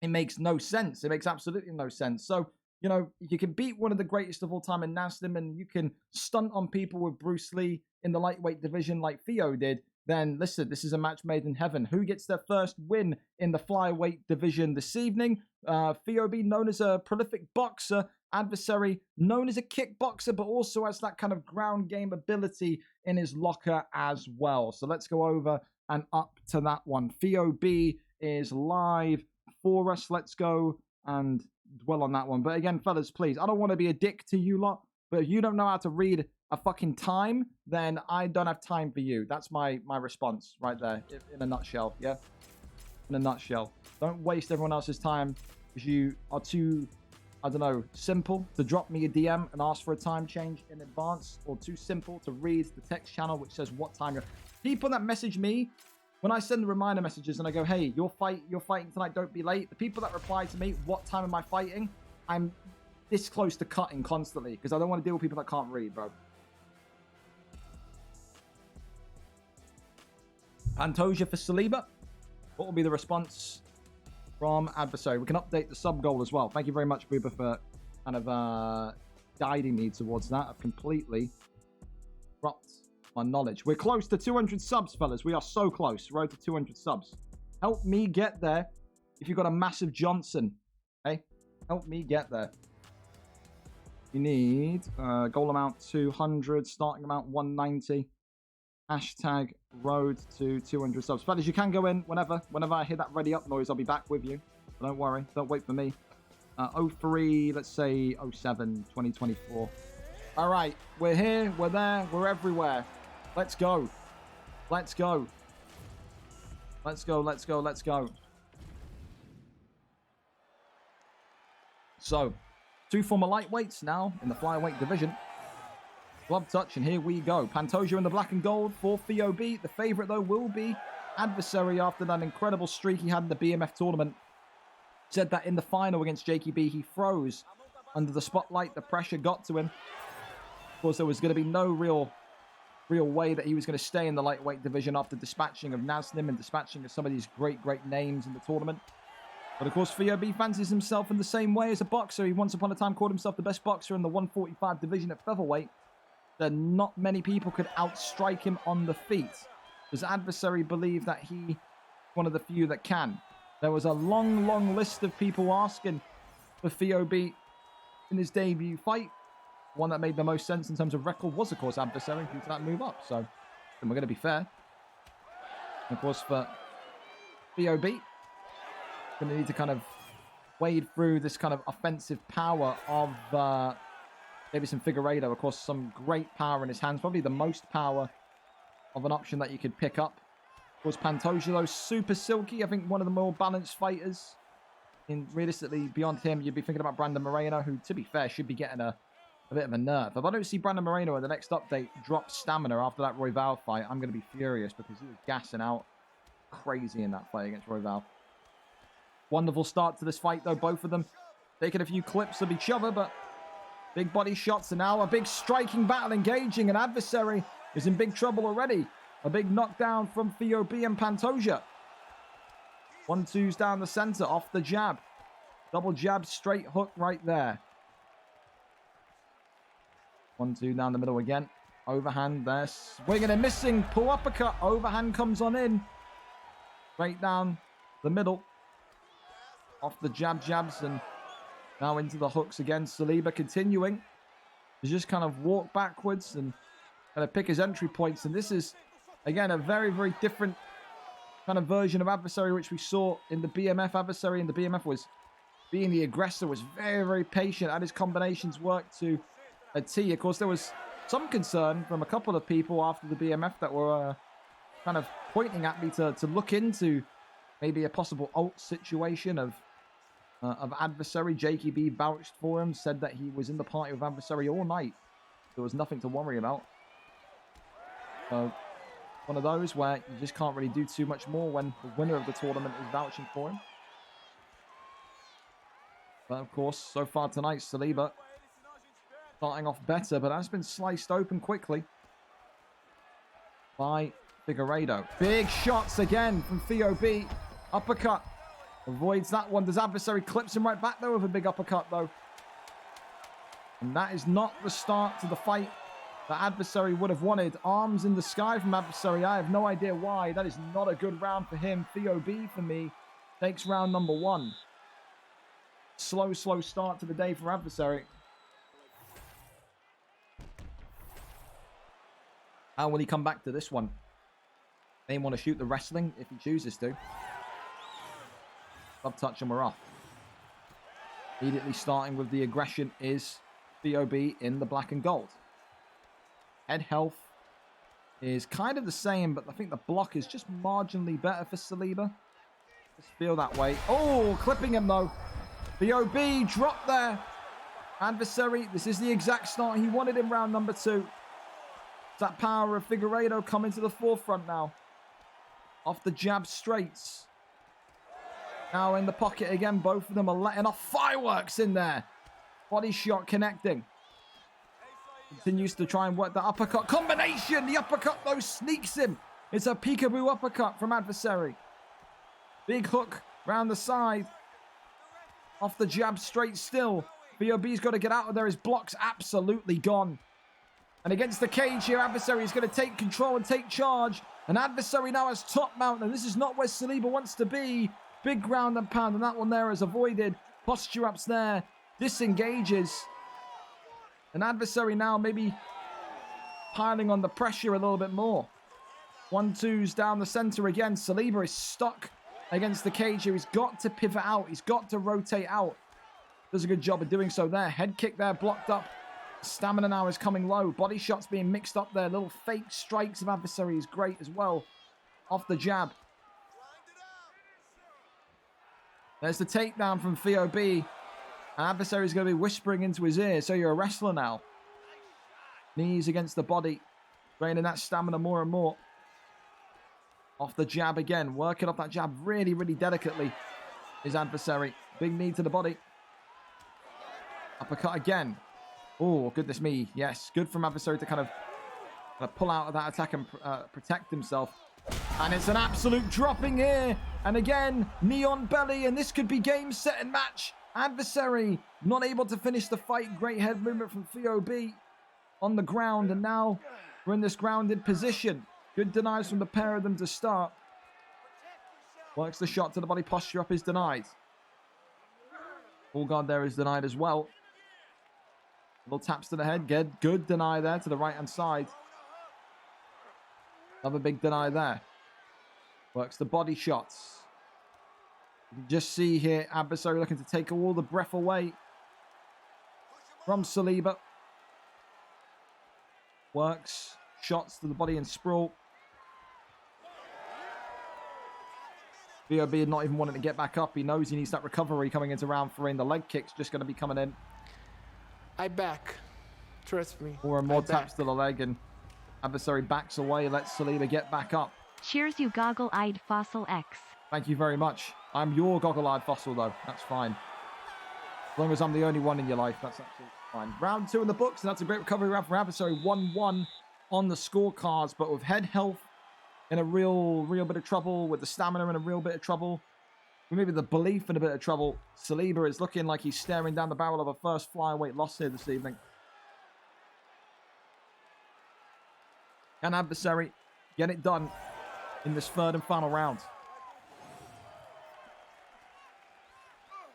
It makes no sense. It makes absolutely no sense. So, you know, you can beat one of the greatest of all time in Naslim and you can stunt on people with Bruce Lee in the lightweight division like Theo did. then listen, this is a match made in heaven. Who gets their first win in the flyweight division this evening? Fiob, known as a prolific boxer, adversary known as a kickboxer, but also has that kind of ground game ability in his locker as well. So let's go over and up to that one. Fiob is live for us. Let's go and dwell on that one. But again, fellas, please, I don't want to be a dick to you lot, but if you don't know how to read a fucking time, then I don't have time for you. That's my response right there, in a nutshell, yeah? In a nutshell. Don't waste everyone else's time because you are too, I don't know, simple to drop me a DM and ask for a time change in advance, or too simple to read the text channel which says what time you're... People that message me, when I send the reminder messages and I go, hey, you're fighting tonight, don't be late. The people that reply to me, what time am I fighting? I'm this close to cutting constantly because I don't want to deal with people that can't read, bro. Pantoja for Saliba. What will be the response from adversary? We can update the sub goal as well. Thank you very much, Booba, for kind of guiding me towards that. I've completely dropped my knowledge. We're close to 200 subs, fellas. We are so close. Road to 200 subs. Help me get there if you've got a massive Johnson. Okay? Help me get there. You need goal amount 200, starting amount 190. Hashtag road to 200 subs. Fellas, you can go in whenever I hear that ready up noise. I'll be back with you. But don't worry. Don't wait for me. 03, let's say 07, 2024. All right. We're here. We're there. We're everywhere. Let's go. Let's go. Let's go. Let's go. Let's go. So, two former lightweights now in the flyweight division. Glove touch, and here we go. Pantoja in the black and gold for Fiob. The favorite, though, will be adversary after that incredible streak he had in the BMF tournament. Said that in the final against JKB, he froze under the spotlight. The pressure got to him. Of course, there was going to be no real way that he was going to stay in the lightweight division after dispatching of Nasnim and dispatching of some of these great names in the tournament. But of course, Fiob fancies himself in the same way as a boxer. He once upon a time called himself the best boxer in the 145 division at featherweight. Then not many people could outstrike him on the feet. His adversary believed that he one of the few that can. There was a long list of people asking for Fiob in his debut fight. One that made the most sense in terms of record was, of course, adversary due to that move up. So, we're going to be fair. And of course, for Fiob, going to need to kind of wade through this kind of offensive power of Davison Figueiredo. Of course, some great power in his hands. Probably the most power of an option that you could pick up. Of course, Pantoja, though, super silky. I think one of the more balanced fighters. And realistically, beyond him, you'd be thinking about Brandon Moreno, who, to be fair, should be getting a bit of a nerf. If I don't see Brandon Moreno in the next update drop stamina after that Royval fight, I'm going to be furious because he was gassing out crazy in that fight against Royval. Wonderful start to this fight, though. Both of them taking a few clips of each other, but big body shots, and now a big striking battle engaging. An adversary is in big trouble already. A big knockdown from Fiob and Pantoja. 1-2's down the center, off the jab. Double jab, straight hook right there. 1-2 down the middle again. Overhand there, swinging and missing. Pull uppercut, overhand comes on in. Straight down the middle. Off the jabs, and now into the hooks again. Saliba continuing to just kind of walk backwards and kind of pick his entry points. And this is, again, a very different kind of version of adversary which we saw in the BMF adversary. And the BMF was being the aggressor, was very patient, and his combinations worked to a T. Of course, there was some concern from a couple of people after the BMF that were kind of pointing at me to look into maybe a possible ult situation of adversary. JKB vouched for him, said that he was in the party with adversary all night. There was nothing to worry about. So, one of those where you just can't really do too much more when the winner of the tournament is vouching for him. But of course, so far tonight, Saliba starting off better, but that's been sliced open quickly by Figueiredo. Big shots again from Fiob. Uppercut. Avoids that one. Does adversary clips him right back, though, with a big uppercut, though. And that is not the start to the fight the adversary would have wanted. Arms in the sky from adversary. I have no idea why. That is not a good round for him. Theo B for me takes round number 1. Slow start to the day for adversary. How will he come back to this one? May want to shoot the wrestling if he chooses to. Club touch and we're off. Immediately starting with the aggression is VOB in the black and gold. Head health is kind of the same, but I think the block is just marginally better for Saliba. Just feel that way. Oh, clipping him though. VOB dropped there. Adversary, this is the exact start he wanted in round number 2. That power of Figueiredo coming to the forefront now. Off the jab straights. Now in the pocket again. Both of them are letting off fireworks in there. Body shot connecting. Continues to try and work the uppercut combination. The uppercut though sneaks him. It's a peekaboo uppercut from adversary. Big hook round the side. Off the jab straight still. VOB's got to get out of there. His block's absolutely gone. And against the cage here, adversary is going to take control and take charge. And adversary now has top mount. And this is not where Saliba wants to be. Big ground and pound. And that one there is avoided. Posture ups there. Disengages. An adversary now maybe piling on the pressure a little bit more. 1-2s down the center again. Saliba is stuck against the cage here. He's got to pivot out. He's got to rotate out. Does a good job of doing so there. Head kick there blocked up. Stamina now is coming low. Body shots being mixed up there. Little fake strikes of adversary is great as well. Off the jab. There's the takedown from VOB. Adversary is going to be whispering into his ear. So you're a wrestler now. Knees against the body. Draining that stamina more and more. Off the jab again. Working off that jab really, really delicately. His adversary. Big knee to the body. Uppercut again. Oh, goodness me. Yes, good from adversary to kind of pull out of that attack and protect himself. And it's an absolute dropping here. And again, knee on belly. And this could be game, set, and match. Adversary not able to finish the fight. Great head movement from VOB on the ground. And now we're in this grounded position. Good denies from the pair of them to start. Works the shot to the body. Posture up is denied. Full guard there is denied as well. Little taps to the head. Good deny there to the right-hand side. Another big deny there. Works the body shots. You can just see here, adversary looking to take all the breath away from Saliba. Works. Shots to the body and sprawl. VOB not even wanting to get back up. He knows he needs that recovery coming into round 3. And the leg kick's just going to be coming in. I back. Trust me. More and more taps to the leg, and adversary backs away, lets Saliba get back up. Cheers, you goggle-eyed fossil X. Thank you very much. I'm your goggle-eyed fossil, though. That's fine. As long as I'm the only one in your life, that's absolutely fine. Round 2 in the books, and that's a great recovery round for adversary. 1-1 on the scorecards, but with head health in a real bit of trouble, with the stamina in a real bit of trouble, maybe the belief in a bit of trouble. Saliba is looking like he's staring down the barrel of a first flyweight loss here this evening. Can adversary get it done in this 3rd and final round?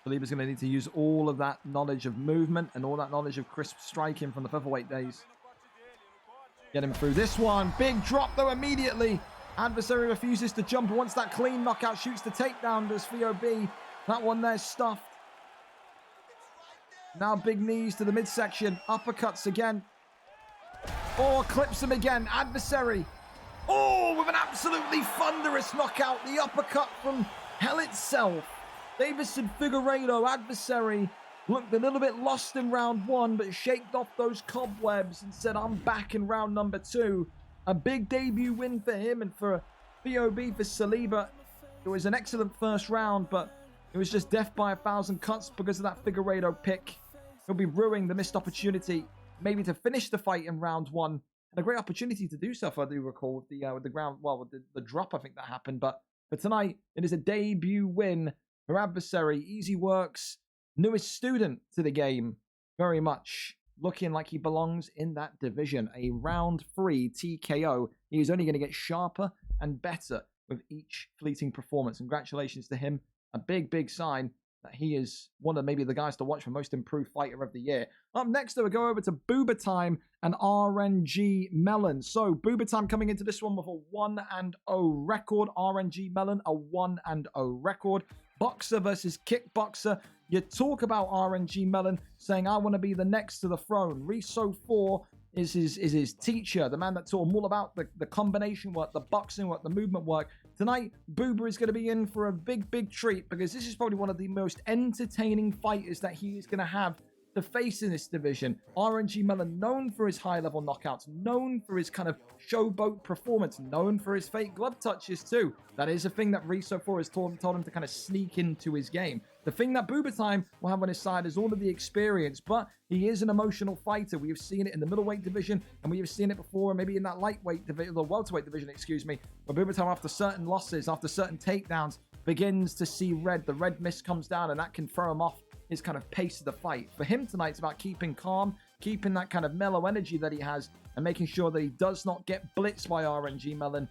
Saliba's going to need to use all of that knowledge of movement and all that knowledge of crisp striking from the featherweight days. Get him through this one. Big drop though immediately. Adversary refuses to jump and wants that clean knockout. Shoots the takedown. Does VOB. That one there stuffed. Now big knees to the midsection. Uppercuts again. Oh, clips him again. Adversary. Oh, with an absolutely thunderous knockout. The uppercut from hell itself. Davison Figueiredo, adversary, looked a little bit lost in round 1, but shaked off those cobwebs and said, I'm back in round number 2. A big debut win for him and for VOB for Saliba. It was an excellent first round, but it was just death by 1,000 cuts because of that Figueiredo pick. He'll be ruining the missed opportunity, maybe to finish the fight in round 1. And a great opportunity to do so, if I do recall, with the ground, well, with the drop, I think that happened. But for tonight, it is a debut win for adversary. Easy works, newest student to the game. Very much looking like he belongs in that division. A round 3 TKO. He is only going to get sharper and better with each fleeting performance. Congratulations to him. A big, big sign that he is one of maybe the guys to watch for most improved fighter of the year. Up next, though, we go over to Booba Time and RNG Melon. So, Booba Time coming into this one with a 1-0 record. RNG Melon, a 1-0 record. Boxer versus kickboxer. You talk about RNG Melon saying, I want to be the next to the throne. Riso 4 is his teacher, the man that taught him all about the combination work, the boxing work, the movement work. Tonight, Booba is going to be in for a big, big treat because this is probably one of the most entertaining fighters that he is going to have to face in this division. RNG Melon, known for his high-level knockouts, known for his kind of showboat performance, known for his fake glove touches too. That is a thing that Riso 4 has told him to kind of sneak into his game. The thing that Booba Time will have on his side is all of the experience, but he is an emotional fighter. We have seen it in the middleweight division, and we have seen it before, maybe in that lightweight division, the welterweight division, excuse me, where Booba Time, after certain losses, after certain takedowns, begins to see red. The red mist comes down, and that can throw him off his kind of pace of the fight. For him tonight, it's about keeping calm, keeping that kind of mellow energy that he has, and making sure that he does not get blitzed by RNG Melon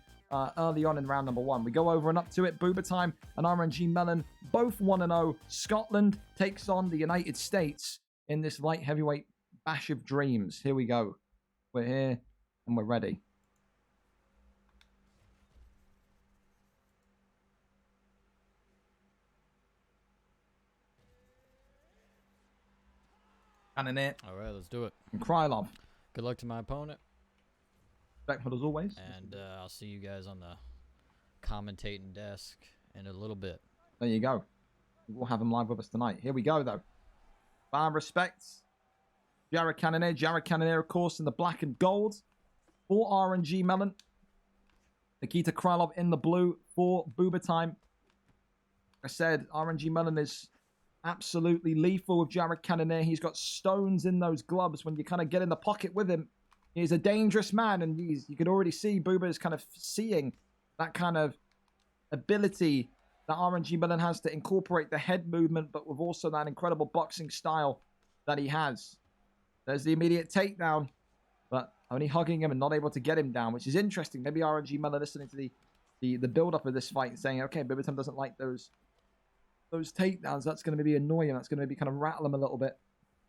early on in round number 1. We go over and up to it. Booba Time and RNG Melon, both 1-0. Scotland takes on the United States in this light heavyweight bash of dreams. Here we go. We're here and we're ready. Cannoneer. All right, let's do it. And Krylov. Good luck to my opponent. Respectful as always. And I'll see you guys on the commentating desk in a little bit. There you go. We'll have him live with us tonight. Here we go, though. Bar respects. Jared Cannonier, of course, in the black and gold. For RNG Melon. Nikita Krylov in the blue for Booba Time. Like I said, RNG Melon is absolutely lethal with Jared Cannonier. He's got stones in those gloves. When you kind of get in the pocket with him, he's a dangerous man, and you can already see Booba is kind of seeing that kind of ability that RNG Melon has to incorporate the head movement, but with also that incredible boxing style that he has. There's the immediate takedown, but only hugging him and not able to get him down, which is interesting. Maybe RNG Melon listening to the build-up of this fight and saying, okay, Booba Time doesn't like those takedowns. That's going to be annoying. That's going to be kind of rattle him a little bit.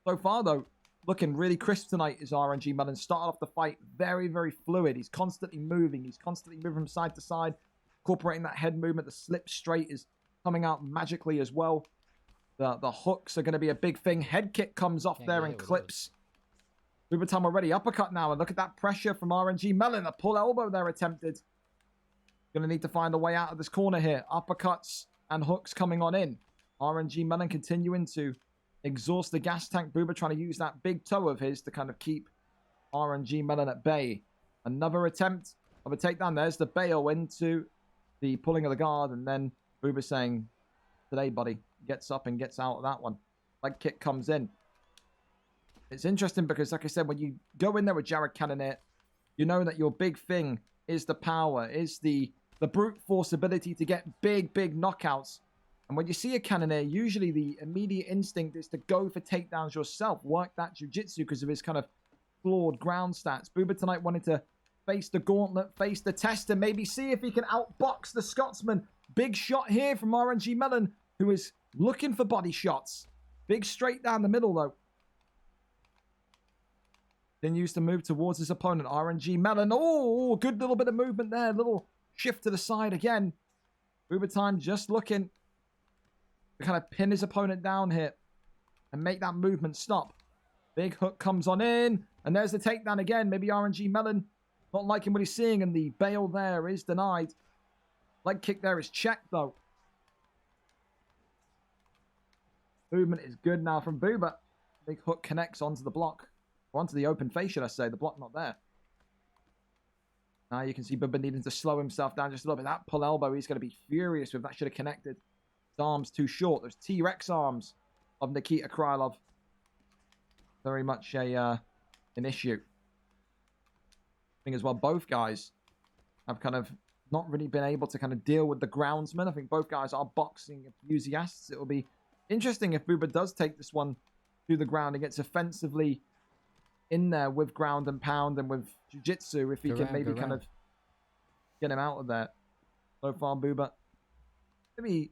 So far, though, looking really crisp tonight is RNG Melon. Started off the fight very, very fluid. He's constantly moving. He's constantly moving from side to side, incorporating that head movement. The slip straight is coming out magically as well. The hooks are going to be a big thing. Head kick comes off there and clips. Booba Time already uppercut now. And look at that pressure from RNG Melon. A pull elbow there attempted. Going to need to find a way out of this corner here. Uppercuts and hooks coming on in. RNG Melon continuing to exhaust the gas tank. Booba trying to use that big toe of his to kind of keep RNG Melon at bay. Another attempt of a takedown. There's the bail into the pulling of the guard. And then Booba saying, today, buddy. Gets up and gets out of that one. Leg kick comes in. It's interesting because, like I said, when you go in there with Jared Cannonier, you know that your big thing is the power, is the brute force ability to get big, big knockouts. And when you see a Cannonier, usually the immediate instinct is to go for takedowns yourself, work that jiu-jitsu because of his kind of flawed ground stats. Booba tonight wanted to face the gauntlet, face the test, and maybe see if he can outbox the Scotsman. Big shot here from RNG Melon, who is looking for body shots. Big straight down the middle, though. Then used to move towards his opponent, RNG Melon. Oh, good little bit of movement there. Little shift to the side again. Booba Time just looking to kind of pin his opponent down here and make that movement stop. Big hook comes on in. And there's the takedown again. Maybe RNG Melon not liking what he's seeing. And the bail there is denied. Leg kick there is checked, though. Movement is good now from Booba. Big hook connects onto the block. Or onto the open face, should I say. The block not there. Now you can see Booba needing to slow himself down just a little bit. That pull elbow, he's going to be furious with. That should have connected. His arms too short. Those T-Rex arms of Nikita Krylov. Very much an issue. I think as well, both guys have kind of not really been able to kind of deal with the groundsman. I think both guys are boxing enthusiasts. It will be interesting if Booba does take this one to the ground and gets offensively in there with ground and pound and with jiu-jitsu if he Go can round, maybe go kind round. of get him out of there. So far, Booba, maybe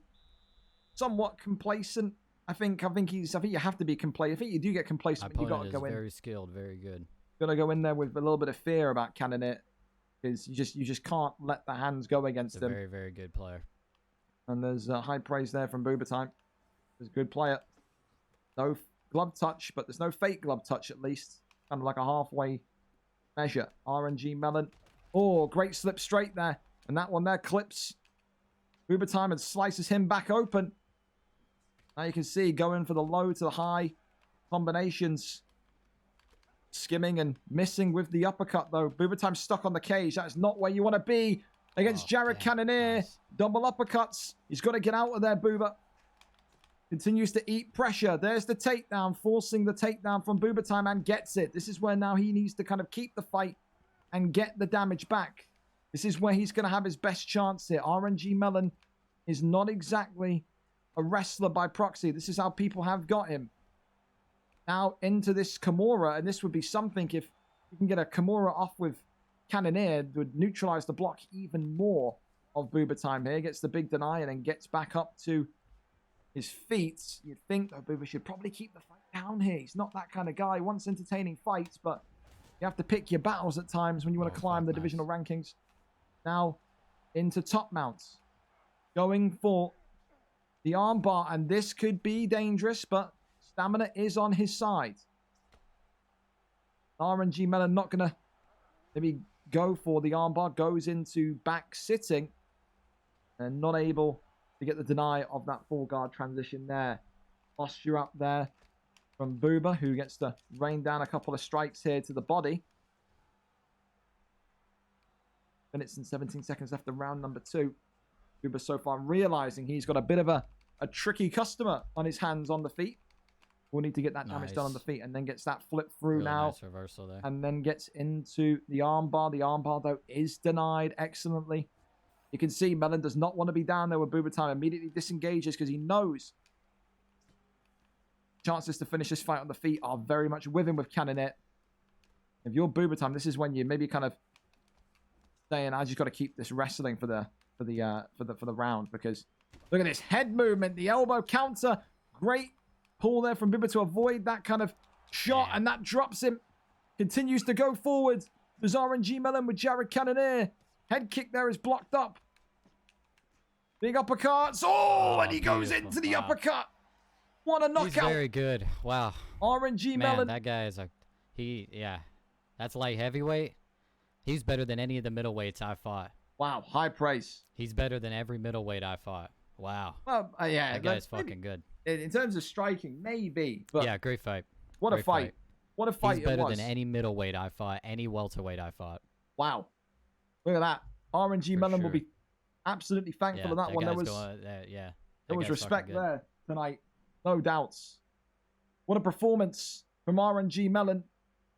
somewhat complacent. I think you have to be complacent. I think you do get My complacent when you got opponent to is go in. very skilled, very good. Got to go in there with a little bit of fear about Cannoneer, because you just can't let the hands go against He's a him. very, very good player. And there's high praise there from Booba Time. He's a good player. No glove touch, but there's no fake glove touch at least. Kind of like a halfway measure. RNG Melon. Oh, great slip straight there. And that one there clips Booba Time and slices him back open. Now you can see going for the low to the high combinations. Skimming and missing with the uppercut though. Booba Time stuck on the cage. That's not where you want to be against Jared damn. Cannoneer. Nice. Double uppercuts. He's got to get out of there, Booba. Continues to eat pressure. There's the takedown, forcing the takedown from Booba Time and gets it. This is where now he needs to kind of keep the fight and get the damage back. This is where he's going to have his best chance here. RNG Melon is not exactly a wrestler by proxy. This is how people have got him. Now into this Kimura, and this would be something if you can get a Kimura off with Cannoneer, would neutralize the block even more of Booba Time here. Gets the big deny and then gets back up to his feet. You'd think that Booba should probably keep the fight down here. He's not that kind of guy. He wants entertaining fights, but you have to pick your battles at times when you want to climb the divisional rankings. Now into top mounts. Going for the armbar, and this could be dangerous, but stamina is on his side. RNG Melon not going to maybe go for the armbar. Goes into back sitting and not able to get the deny of that full guard transition there. Posture up there from Booba, who gets to rain down a couple of strikes here to the body. Minutes and 17 seconds left of round number 2. Booba so far realizing he's got a bit of a tricky customer on his hands on the feet. We'll need to get that damage done on the feet, and then gets that flip through Really now. nice reversal there. And then gets into the armbar. The armbar, though, is denied excellently. You can see Melon does not want to be down there with Booba Time. Immediately disengages because he knows chances to finish this fight on the feet are very much with him with Cannoneer. If you're Booba Time, this is when you maybe kind of saying, I just got to keep this wrestling for the round, because look at this head movement, the elbow counter, great pull there from Booba to avoid that kind of shot, and that drops him. Continues to go forward. There's RNG Melon with Jared Cannoneer. Head kick there is blocked up. Big uppercuts. Oh, and he goes into the uppercut. What a knockout. He's very good. Wow. RNG Man, Melon. that guy is that's light heavyweight. He's better than any of the middleweights I fought. Wow, high praise. He's better than every middleweight I fought. Wow. Well, yeah. That guy's fucking good. In terms of striking, maybe. But Yeah, great fight. what Great a fight. What a fight He's better it was. than any middleweight I fought, any welterweight I fought. Wow. Look at that. RNG For Melon will sure. be absolutely thankful of that one. There was, yeah. there was guy's respect fucking good. there tonight. No doubts. What a performance from RNG Melon.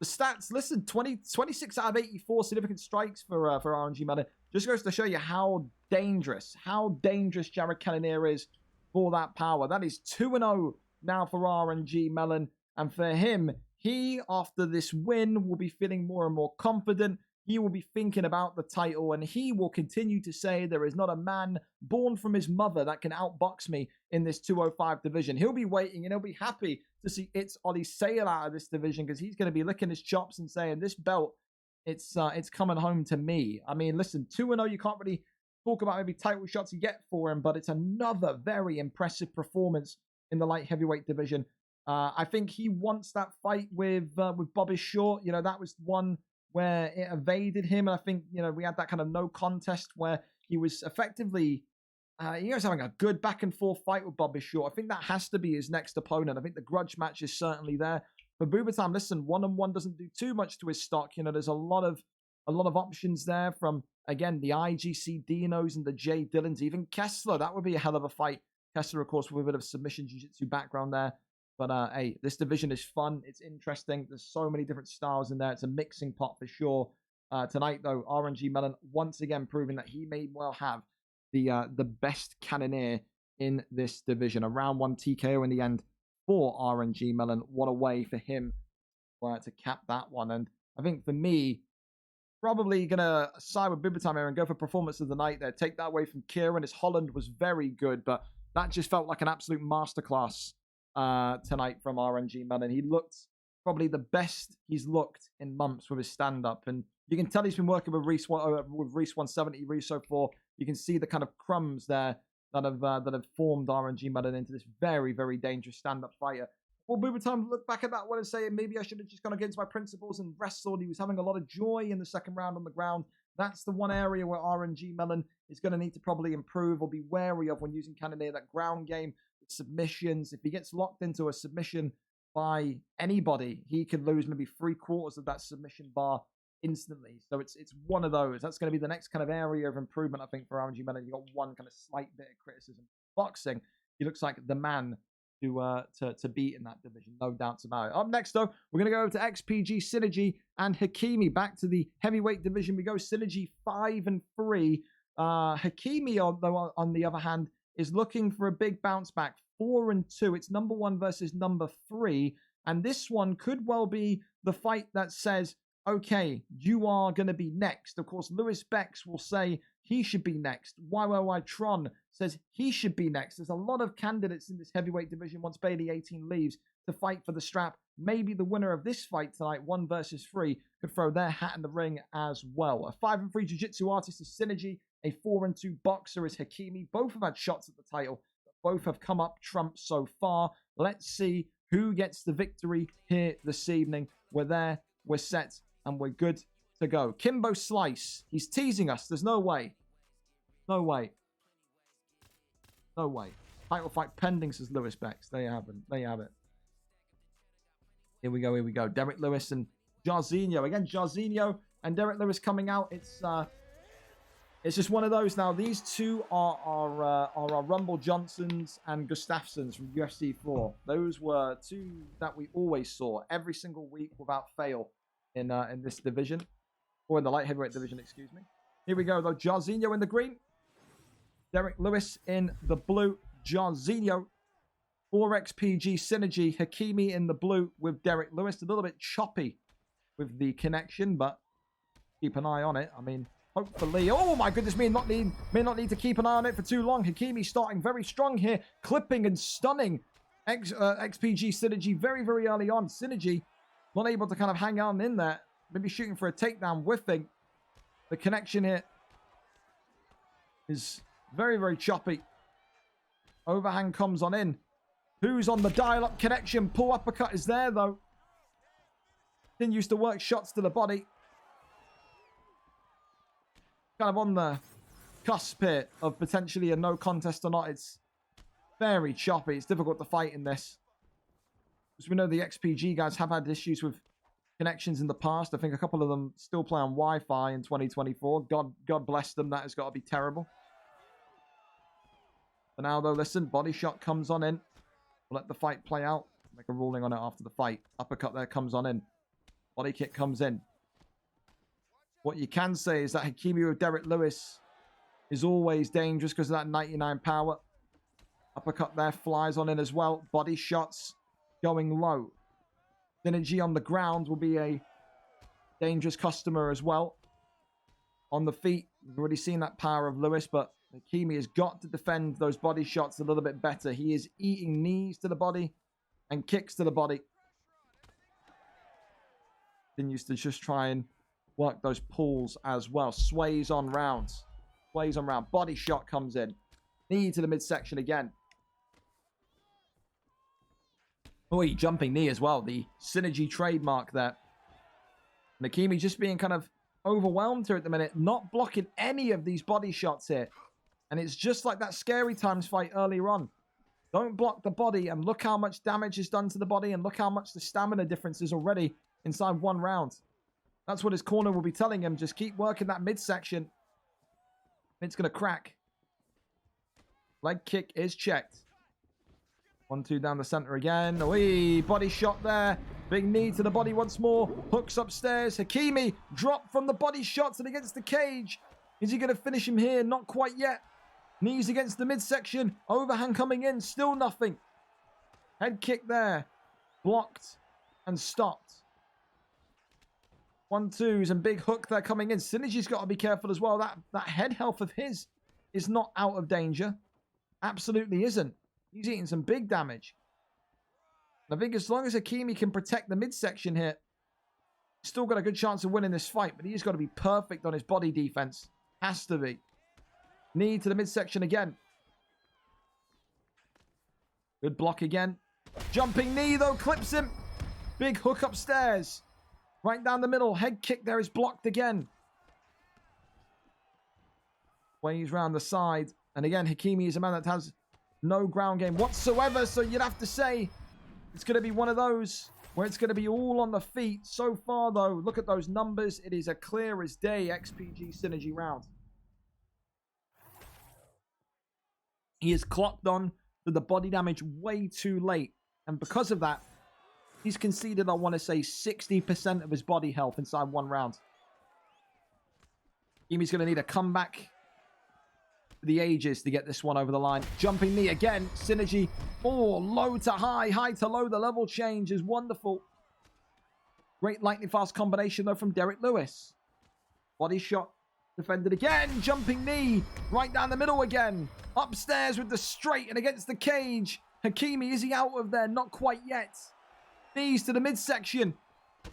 The stats, listen, 26 out of 84 significant strikes for RNG Melon. Just goes to show you how dangerous Jared Cannoneer is for that power. That is 2-0 now for RNG Melon. And for him, he, after this win, will be feeling more and more confident. He will be thinking about the title, and he will continue to say there is not a man born from his mother that can outbox me in this 205 division. He'll be waiting, and he'll be happy to see It's Ollie sail out of this division, because he's going to be licking his chops and saying, this belt, it's coming home to me. I mean, listen, 2-0, you can't really talk about maybe title shots you get for him, but it's another very impressive performance in the light heavyweight division. I think he wants that fight with Bobby Short. You know, that was one where it evaded him, and I think, you know, we had that kind of no contest where he was effectively he was having a good back and forth fight with Bobby Short. I think that has to be his next opponent. I think the grudge match is certainly there. For Booba Time, listen, 1-on-1 doesn't do too much to his stock. You know, there's a lot of options there from, again, the IGC Dinos and the J Dillons, even Kessler. That would be a hell of a fight. Kessler, of course, with a bit of submission jiu-jitsu background there. But, hey, this division is fun. It's interesting. There's so many different styles in there. It's a mixing pot for sure. Tonight, though, RNG Melon once again proving that he may well have the best Cannoneer in this division. A round 1 TKO in the end for RNG Melon. What a way for him to cap that one. And I think for me, probably going to side with Bibitam here and go for performance of the night there. Take that away from Kieran. His Holland was very good, but that just felt like an absolute masterclass tonight from RNG Melon. He looked probably the best he's looked in months with his stand-up. And you can tell he's been working with Reese 170, Reese 04. You can see the kind of crumbs there that have formed RNG Melon into this very, very dangerous stand-up fighter. Well, Bibitam look back at that one and say, maybe I should have just gone against my principles and wrestled. He was having a lot of joy in the second round on the ground. That's the one area where RNG Melon is going to need to probably improve or be wary of when using kind of near that ground game with submissions. If he gets locked into a submission by anybody, he could lose maybe 3/4 of that submission bar instantly. So it's one of those. That's going to be the next kind of area of improvement, I think, for RNG Melon. You got one kind of slight bit of criticism. Boxing, he looks like the man to beat in that division, no doubts about it. Up next, though, we're going to go over to XPG, Synergy, and Hakimi. Back to the heavyweight division we go. Synergy 5-3. Hakimi, on the other hand, is looking for a big bounce back. 4-2. It's number 1 versus number 3, and this one could well be the fight that says, okay, you are going to be next. Of course, Lewis Bex will say he should be next. YYY Tron says he should be next. There's a lot of candidates in this heavyweight division once Bailey 18 leaves to fight for the strap. Maybe the winner of this fight tonight, 1 versus 3, could throw their hat in the ring as well. A 5-3 jiu-jitsu artist is Synergy. A 4-2 boxer is Hakimi. Both have had shots at the title, but both have come up trumps so far. Let's see who gets the victory here this evening. We're there, we're set, and we're good to go. Kimbo Slice. He's teasing us. There's no way. No way. No way. Title fight pending, says Lewis Bex. There you have it. There you have it. Here we go. Here we go. Derek Lewis and Jarzinho. Again, Jarzinho and Derek Lewis coming out. It's just one of those now. These two are our Rumble Johnsons and Gustafsons from UFC 4. Those were two that we always saw every single week without fail in this division, or in the light heavyweight division, excuse me. Here we go, though. Jarzinho in the green, Derek Lewis in the blue. Jarzinho, 4XPG Synergy, Hakimi in the blue with Derek Lewis. A little bit choppy with the connection, but keep an eye on it. I mean, hopefully. Oh my goodness, may not need to keep an eye on it for too long. Hakimi starting very strong here, clipping and stunning XPG Synergy very, very early on. Synergy not able to kind of hang on in there. Maybe shooting for a takedown, whiffing. The connection here is very, very choppy. Overhand comes on in. Who's on the dial-up connection? Pull uppercut is there, though. Continues to work shots to the body. Kind of on the cusp here of potentially a no contest or not. It's very choppy. It's difficult to fight in this. As we know, the XPG guys have had issues with connections in the past. I think a couple of them still play on Wi-Fi in 2024. God bless them. That has got to be terrible. For now, though, listen. Body shot comes on in. We'll let the fight play out. Make a ruling on it after the fight. Uppercut there comes on in. Body kick comes in. What you can say is that Hakimi with Derek Lewis is always dangerous because of that 99 power. Uppercut there flies on in as well. Body shots going low. Synergy on the ground will be a dangerous customer as well. On the feet, we've already seen that power of Lewis, but Hakimi has got to defend those body shots a little bit better. He is eating knees to the body and kicks to the body. Continues to just try and work those pulls as well. Sways on rounds. Sways on round. Body shot comes in. Knee to the midsection again. Oh, jumping knee as well. The Synergy trademark there. Hakimi just being kind of overwhelmed here at the minute. Not blocking any of these body shots here. And it's just like that Scary Times fight earlier on. Don't block the body, and look how much damage is done to the body, and look how much the stamina difference is already inside one round. That's what his corner will be telling him. Just keep working that midsection. It's going to crack. Leg kick is checked. 1-2 down the center again. Wee, body shot there. Big knee to the body once more. Hooks upstairs. Hakimi dropped from the body shots and against the cage. Is he going to finish him here? Not quite yet. Knees against the midsection. Overhand coming in. Still nothing. Head kick there. Blocked and stopped. 1-2s and big hook there coming in. Synergy's got to be careful as well. That head health of his is not out of danger. Absolutely isn't. He's eating some big damage. I think as long as Hakimi can protect the midsection here, he's still got a good chance of winning this fight, but he's got to be perfect on his body defense. Has to be. Knee to the midsection again. Good block again. Jumping knee, though, clips him. Big hook upstairs. Right down the middle. Head kick there is blocked again. Waves round the side. And again, Hakimi is a man that has no ground game whatsoever, so you'd have to say it's going to be one of those where it's going to be all on the feet. So far, though, look at those numbers. It is a clear as day XPG Synergy round. He is clocked on to the body damage way too late. And because of that, he's conceded, I want to say, 60% of his body health inside one round. Hakimi's going to need a comeback for the ages to get this one over the line. Jumping knee again. Synergy. Oh, low to high. High to low. The level change is wonderful. Great lightning fast combination, though, from Derek Lewis. Body shot. Defended again. Jumping knee. Right down the middle again. Upstairs with the straight and against the cage. Hakimi, is he out of there? Not quite yet. Knees to the midsection.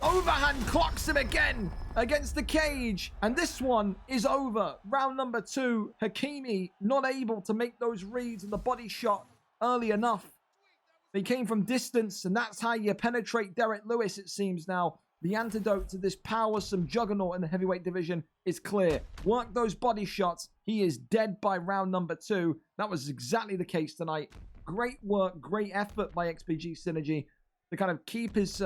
Overhand clocks him again against the cage. And this one is over. Round number 2. Hakimi not able to make those reads in the body shot early enough. They came from distance, and that's how you penetrate Derek Lewis, it seems now. The antidote to this powersome juggernaut in the heavyweight division is clear. Work those body shots. He is dead by round number 2. That was exactly the case tonight. Great work, great effort by XPG Synergy to kind of keep his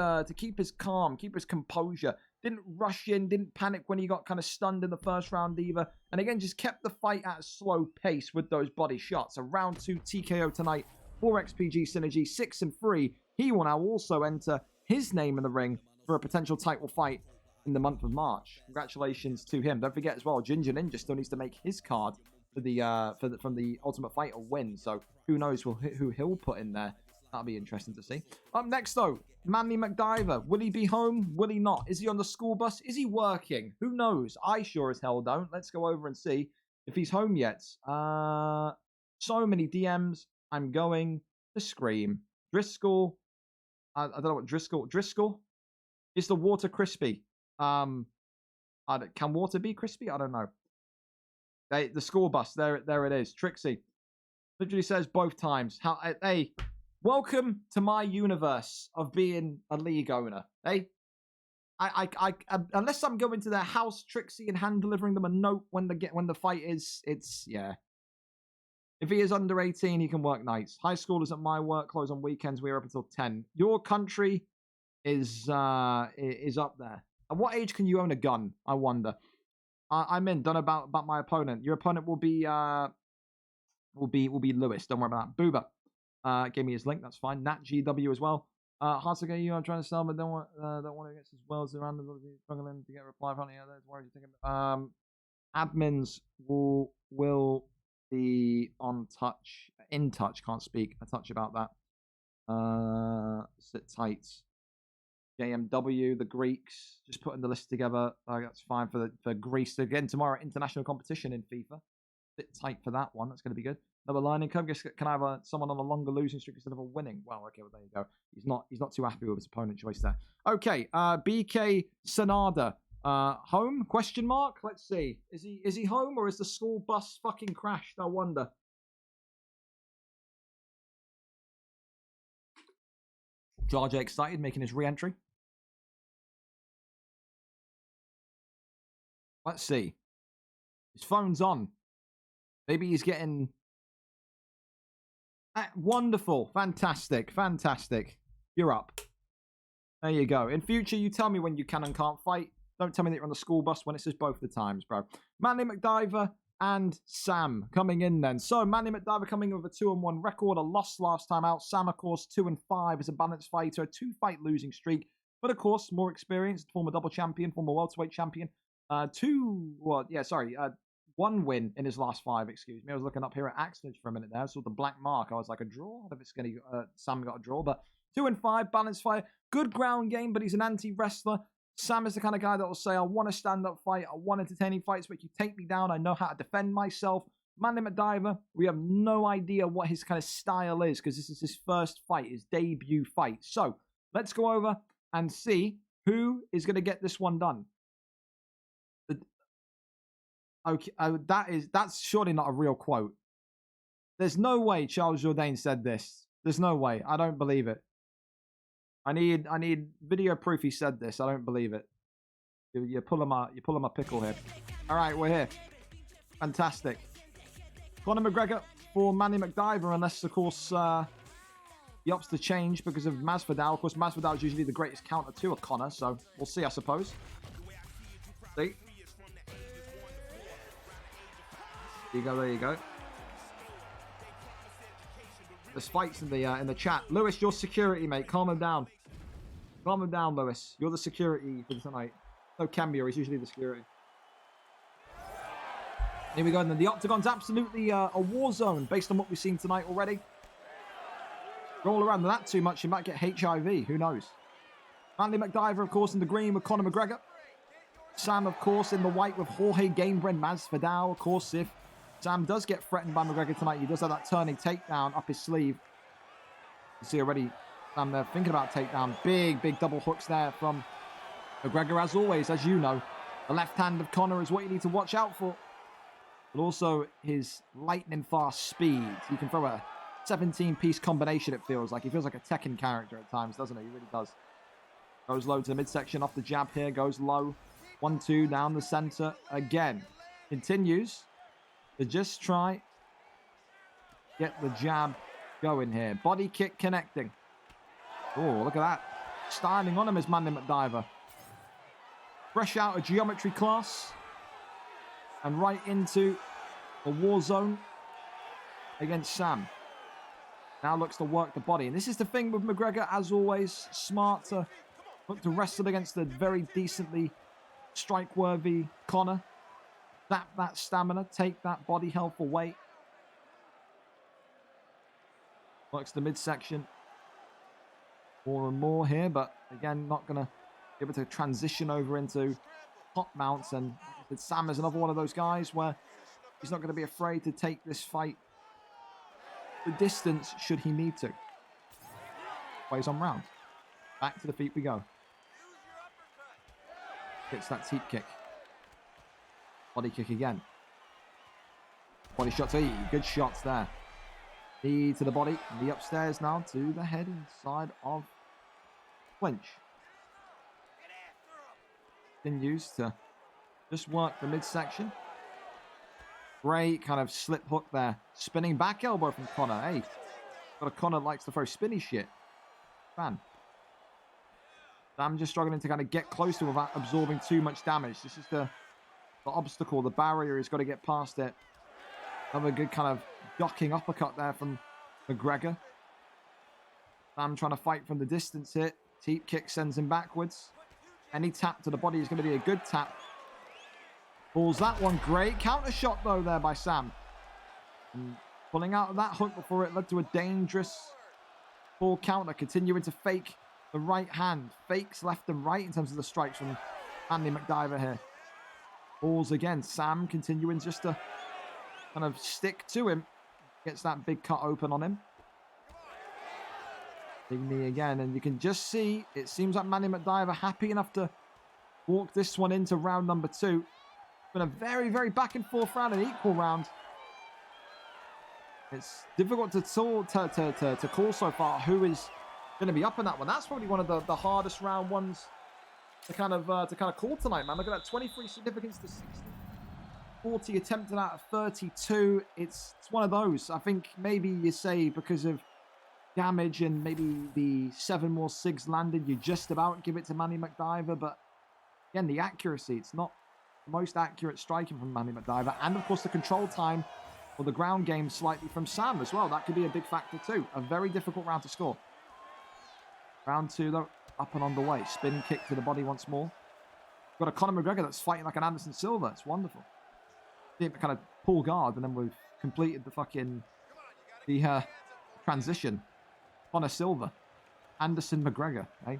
calm, keep his composure. Didn't rush in, didn't panic when he got kind of stunned in the first round either. And again, just kept the fight at a slow pace with those body shots. A round 2 TKO tonight for XPG Synergy, 6-3. He will now also enter his name in the ring for a potential title fight in the month of March. Congratulations to him. Don't forget as well, Ginger Ninja still needs to make his card for from the Ultimate Fighter win. So who knows who he'll put in there. That'll be interesting to see. Up next, though, Manly McDiver. Will he be home? Will he not? Is he on the school bus? Is he working? Who knows? I sure as hell don't. Let's go over and see if he's home yet. So many DMs. I'm going to scream. Driscoll. I don't know what Driscoll? Is the water crispy? Can water be crispy? I don't know. The school bus. There it is. Trixie literally says both times. Hey, welcome to my universe of being a league owner. Hey, I unless I'm going to their house, Trixie, and hand delivering them a note when the fight is. It's yeah. If he is under 18, he can work nights. High schoolers at my work close on weekends. We are up until 10. Your country is up there. At what age can you own a gun? I wonder. I'm in. Don't know about my opponent. Your opponent will be Lewis. Don't worry about that. Booba gave me his link. That's fine. Nat GW as well. Hard to get you. I'm trying to sell, but don't want to get his wells around. Struggling to get a reply from the others. What are you thinking? Admins will be in touch. Can't speak a touch about that. Sit tight. JMW, the Greeks, just putting the list together. That's fine for Greece. Again, tomorrow, international competition in FIFA. Sit tight for that one. That's going to be good. Another line income. Can I have someone on a longer losing streak instead of a winning? Well, okay, well, there you go. He's not too happy with his opponent choice there. Okay, BK Sanada. Home? Question mark? Let's see. Is he home or is the school bus fucking crashed? I wonder. George excited, making his re-entry. Let's see. His phone's on. Maybe he's getting... wonderful. Fantastic. You're up. There you go. In future, you tell me when you can and can't fight. Don't tell me that you're on the school bus when it says both the times, bro. Manly McDiver and Sam coming in then. So, Manly McDiver coming in with a 2-1 record. A loss last time out. Sam, of course, 2-5 as a balanced fighter. A 2-fight losing streak. But, of course, more experienced. Former double champion. Former welterweight champion. One win in his last 5, excuse me. I was looking up here at Axford for a minute there. I saw the black mark. I was like, a draw? I don't know if Sam got a draw. But 2-5, balanced fighter. Good ground game, but he's an anti-wrestler. Sam is the kind of guy that will say, I want a stand-up fight. I want entertaining fights, but you take me down. I know how to defend myself. Manly McDiver, we have no idea what his kind of style is because this is his first fight, his debut fight. So let's go over and see who is going to get this one done. Okay, that's surely not a real quote. There's no way Charles Jourdain said this. There's no way. I don't believe it. I need video proof he said this. I don't believe it. You're pulling my pickle here. All right, we're here. Fantastic. Conor McGregor for Manny McDiver, unless of course he opts to change because of Masvidal. Of course, Masvidal is usually the greatest counter to a Conor, so we'll see, I suppose. See. There you go. There you go. There's fights in the chat. Lewis, you're security, mate. Calm him down. Calm him down, Lewis. You're the security for tonight. No, Cambio. He's usually the security. Here we go. And then the Octagon's absolutely a war zone based on what we've seen tonight already. Roll around that too much, you might get HIV. Who knows? Manly McDiver, of course, in the green with Conor McGregor. Sam, of course, in the white with Jorge Gamebred Masvidal. Of course, if Sam does get threatened by McGregor tonight, he does have that turning takedown up his sleeve. You see already Sam there thinking about takedown. Big double hooks there from McGregor, as always, as you know. The left hand of Conor is what you need to watch out for. But also his lightning fast speed. He can throw a 17-piece combination, it feels like. He feels like a Tekken character at times, doesn't he? He really does. Goes low to the midsection off the jab here. Goes low. 1-2 down the center again. Continues to just try get the jab going here. Body kick connecting. Oh, look at that. Styling on him is Manly McDiver. Fresh out of geometry class. And right into a war zone against Sam. Now looks to work the body. And this is the thing with McGregor, as always. Smart to look to wrestle against a very decently strike-worthy Conor. Zap that stamina. Take that body health away. Works the midsection. More and more here. But again, not going to be able to transition over into hot mounts. And Sam is another one of those guys where he's not going to be afraid to take this fight the distance should he need to. Plays on round. Back to the feet we go. Hits that teep kick. Body kick again. Body shots. Hey, good shots there. Knee to the body. Knee upstairs now to the head inside of clinch. Continues to just work the midsection. Great kind of slip hook there. Spinning back elbow from Conor. Hey, got a Conor likes to throw spinny shit. Man. I'm just struggling to kind of get close to without absorbing too much damage. This is the obstacle, the barrier. He's got to get past it. Another good kind of ducking uppercut there from McGregor. Sam trying to fight from the distance here. Teep kick sends him backwards. Any tap to the body is going to be a good tap. Pulls that one. Great counter shot, though, there by Sam. And pulling out of that hook before it led to a dangerous full counter. Continuing to fake the right hand. Fakes left and right in terms of the strikes from Manly McDiver here. Pulls again. Sam continuing just to kind of stick to him. Gets that big cut open on him. Big knee again. And you can just see, it seems like Manly McDiver happy enough to walk this one into round number 2. Been a very, very back and forth round, an equal round. It's difficult to call so far who is going to be up in that one. That's probably one of the hardest round ones to kind of call tonight, man. Look at that, 23 significance to 60, 40 attempted out of 32. It's one of those. I think maybe you say because of damage and maybe the 7 more SIGs landed, you just about give it to Manly McDiver. But again, the accuracy, it's not the most accurate striking from Manly McDiver. And of course, the control time or the ground game slightly from Sam as well. That could be a big factor too. A very difficult round to score. Round 2, though, up and on the way. Spin kick to the body once more. Got a Conor McGregor that's fighting like an Anderson Silva. It's wonderful. Kind of pull guard, and then we've completed the transition. Conor Silva. Anderson McGregor, eh?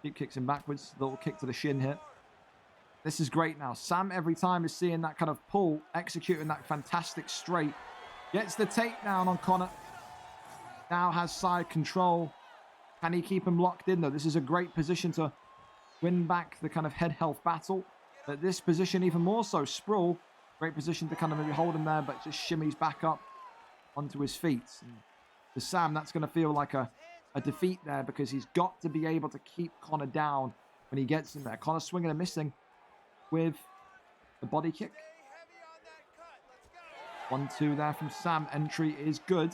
Deep kicks him backwards. Little kick to the shin here. This is great now. Sam every time is seeing that kind of pull, executing that fantastic straight. Gets the takedown on Conor. Now has side control. Can he keep him locked in though? This is a great position to win back the kind of head health battle. At this position even more so. Sprawl. Great position to kind of maybe hold him there, but just shimmies back up onto his feet. And for Sam, that's going to feel like a defeat there because he's got to be able to keep Conor down when he gets in there. Conor swinging and missing with the body kick. 1-2 there from Sam. Entry is good.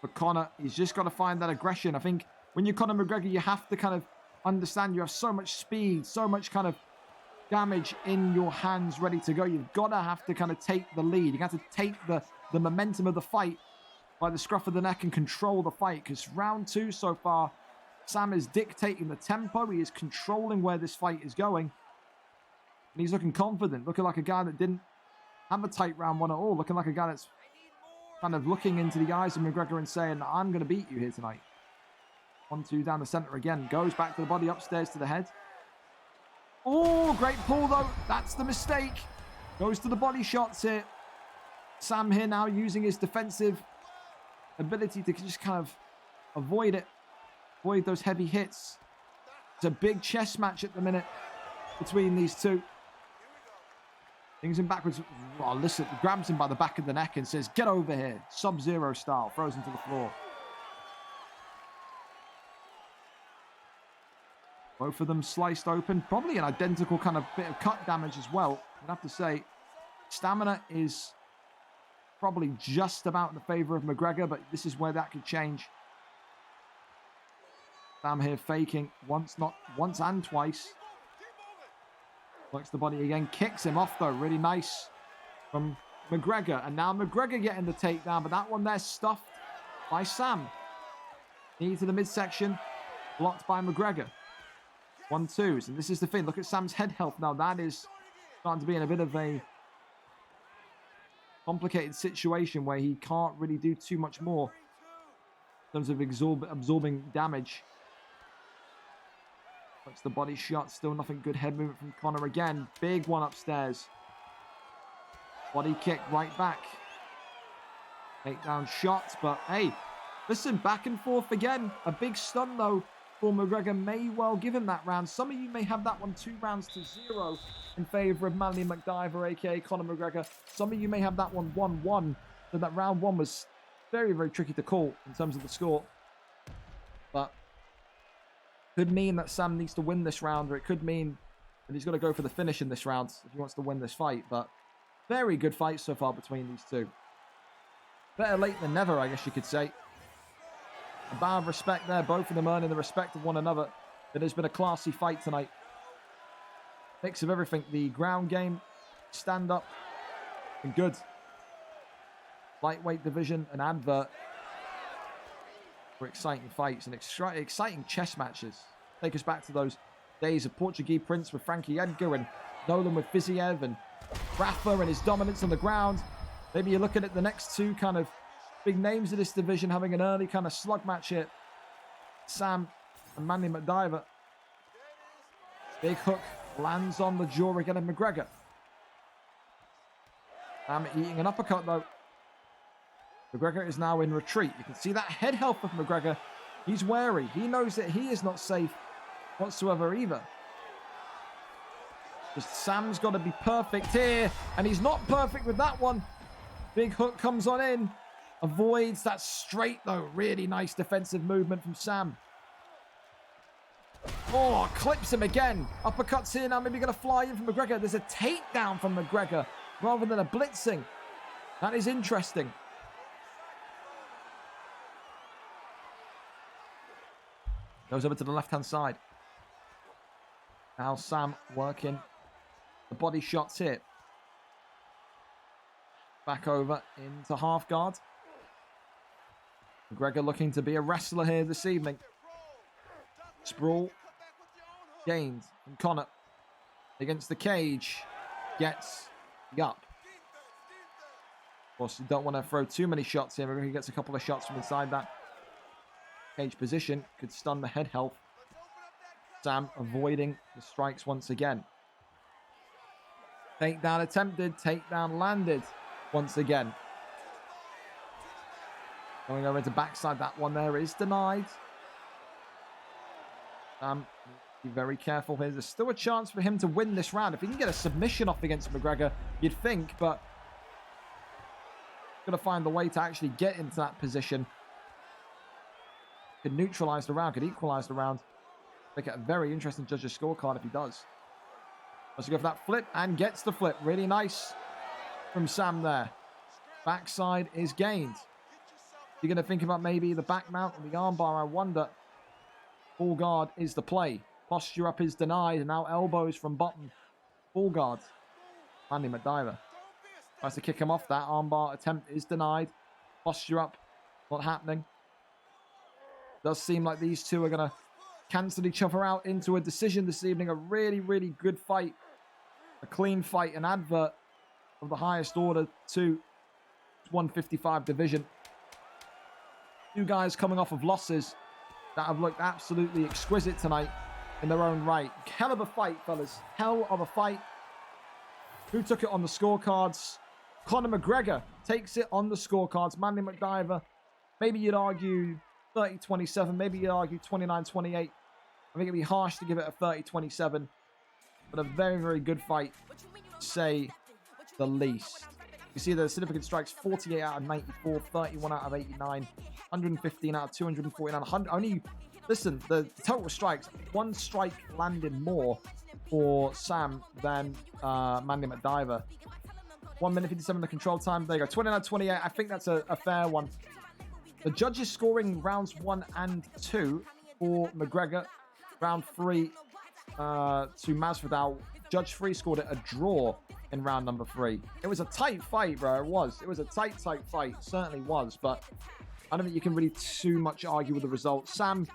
For Conor, he's just got to find that aggression. I think when you're Conor McGregor, you have to kind of understand you have so much speed, so much kind of damage in your hands ready to go. You've got to have to kind of take the lead. You have to take the momentum of the fight by the scruff of the neck and control the fight, because round 2 so far, Sam is dictating the tempo. He is controlling where this fight is going. And he's looking confident, looking like a guy that didn't have a tight round 1 at all, looking like a guy that's kind of looking into the eyes of McGregor and saying, I'm going to beat you here tonight. 1-2 down the center again. Goes back to the body, upstairs to the head. Oh, great pull though. That's the mistake. Goes to the body shots here. Sam here now using his defensive ability to just kind of avoid it. Avoid those heavy hits. It's a big chess match at the minute between these two. Brings him backwards. Oh, listen, grabs him by the back of the neck and says, get over here. Sub-Zero style. Throws him to the floor. Both of them sliced open. Probably an identical kind of bit of cut damage as well. I'd have to say, stamina is probably just about in the favor of McGregor, but this is where that could change. Sam here faking once and twice. Works the body again. Kicks him off though. Really nice from McGregor. And now McGregor getting the takedown, but that one there stuffed by Sam. Knee to the midsection. Blocked by McGregor. 1-2s, and this is the thing. Look at Sam's head health now. That is starting to be in a bit of a complicated situation where he can't really do too much more in terms of absorbing damage. Puts the body shot. Still nothing good. Head movement from Conor again. Big one upstairs. Body kick right back. Takedown shots, but hey, listen, back and forth again. A big stun though. For McGregor may well give him that round. Some of you may have that one 2-0 in favor of Manly McDiver, aka Conor McGregor. Some of you may have that one 1-1. So that round 1 was very, very tricky to call in terms of the score. But could mean that Sam needs to win this round, or it could mean that he's got to go for the finish in this round if he wants to win this fight. But very good fight so far between these two. Better late than never, I guess you could say. A bow of respect there, both of them earning the respect of one another. It has been a classy fight tonight. Mix of everything. The ground game, stand up, and good. Lightweight division, an advert for exciting fights and exciting chess matches. Take us back to those days of Portuguese Prince with Frankie Edgar and Nolan with Fiziev and Rafa and his dominance on the ground. Maybe you're looking at the next two kind of big names of this division having an early kind of slug match here. Sam and Manly McDiver. Big hook lands on the jaw again of McGregor. Sam eating an uppercut though. McGregor is now in retreat. You can see that head health of McGregor. He's wary. He knows that he is not safe whatsoever either. Just Sam's got to be perfect here, and he's not perfect with that one. Big hook comes on in. Avoids that straight though. Really nice defensive movement from Sam. Oh, clips him again. Uppercuts here now. Maybe going to fly in from McGregor. There's a takedown from McGregor rather than a blitzing. That is interesting. Goes over to the left-hand side. Now Sam working the body shots here. Back over into half guard. McGregor looking to be a wrestler here this evening. Sprawl. Gained from Conor. Against the cage. Gets up. Of course, you don't want to throw too many shots here. McGregor gets a couple of shots from inside that cage position. Could stun the head health Sam avoiding the strikes once again. Takedown attempted. Takedown landed once again. Going over to backside. That one there is denied. Be very careful here. There's still a chance for him to win this round. If he can get a submission off against McGregor, you'd think, but going to find the way to actually get into that position. Could neutralize the round, could equalize the round. Make it a very interesting judges' scorecard if he does. Let's go for that flip and gets the flip. Really nice from Sam there. Backside is gained. You're going to think about maybe the back mount and the armbar. I wonder. Full guard is the play. Posture up is denied. And now elbows from bottom. Full guard. Mandy McDiver tries to kick him off. That armbar attempt is denied. Posture up. Not happening. Does seem like these two are going to cancel each other out into a decision this evening. A really, really good fight. A clean fight. An advert of the highest order to 155 division. Two guys coming off of losses that have looked absolutely exquisite tonight in their own right. Hell of a fight, fellas. Hell of a fight. Who took it on the scorecards? Conor McGregor takes it on the scorecards. Mandy McDiver, maybe you'd argue 30-27. Maybe you'd argue 29-28. I think it'd be harsh to give it a 30-27. But a very, very good fight, to say the least. You see the significant strikes, 48 out of 94, 31 out of 89, 115 out of 249, 100. Only, listen, the total strikes, one strike landed more for Sam than Mandy McDiver. 1 minute 57 the control time. There you go, 29-28. I think that's a fair one. The judges scoring rounds 1 and 2 for McGregor. Round 3 to Masvidal. Judge 3 scored it a draw in round number 3. It was a tight fight, bro. It was. It was a tight fight. It certainly was. But I don't think you can really too much argue with the result. Sam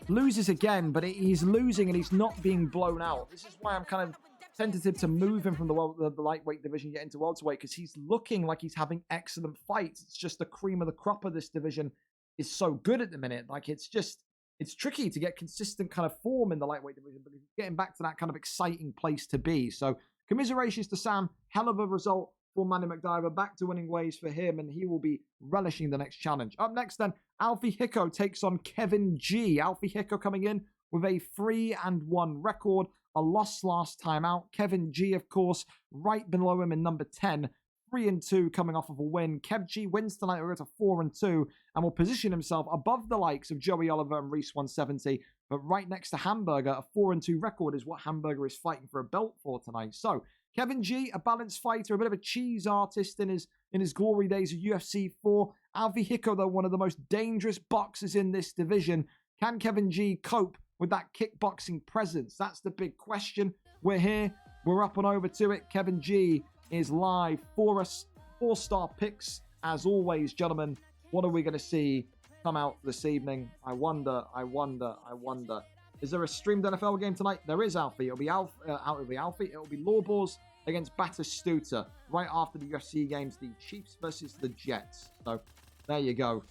loses again, but he's losing and he's not being blown out. This is why I'm kind of tentative to move him from the lightweight division, get into welterweight, because he's looking like he's having excellent fights. It's just the cream of the crop of this division is so good at the minute. Like, it's tricky to get consistent kind of form in the lightweight division, but he's getting back to that kind of exciting place to be. So commiserations to Sam. Hell of a result for Mandy McDiver. Back to winning ways for him, and he will be relishing the next challenge. Up next then, Alfie Hicko takes on Kevin G. Alfie Hicko coming in with a 3-1 record. A loss last time out. Kevin G, of course, right below him in number 10. 3-2 coming off of a win. Kev G wins tonight. We're going to 4-2 and will position himself above the likes of Joey Oliver and Reese 170. But right next to Hamburger, a 4-2 record is what Hamburger is fighting for a belt for tonight. So Kevin G, a balanced fighter, a bit of a cheese artist in his glory days of UFC 4. Alfie Hicko, though, one of the most dangerous boxers in this division. Can Kevin G cope with that kickboxing presence? That's the big question. We're here. We're up and over to it. Kevin G is live for us. 4-star picks. As always, gentlemen, what are we going to see come out this evening? I wonder. Is there a streamed NFL game tonight? There is, Alfie. It'll be Alfie. It'll be Lawbors against Batistuta right after the UFC games, the Chiefs versus the Jets. So there you go.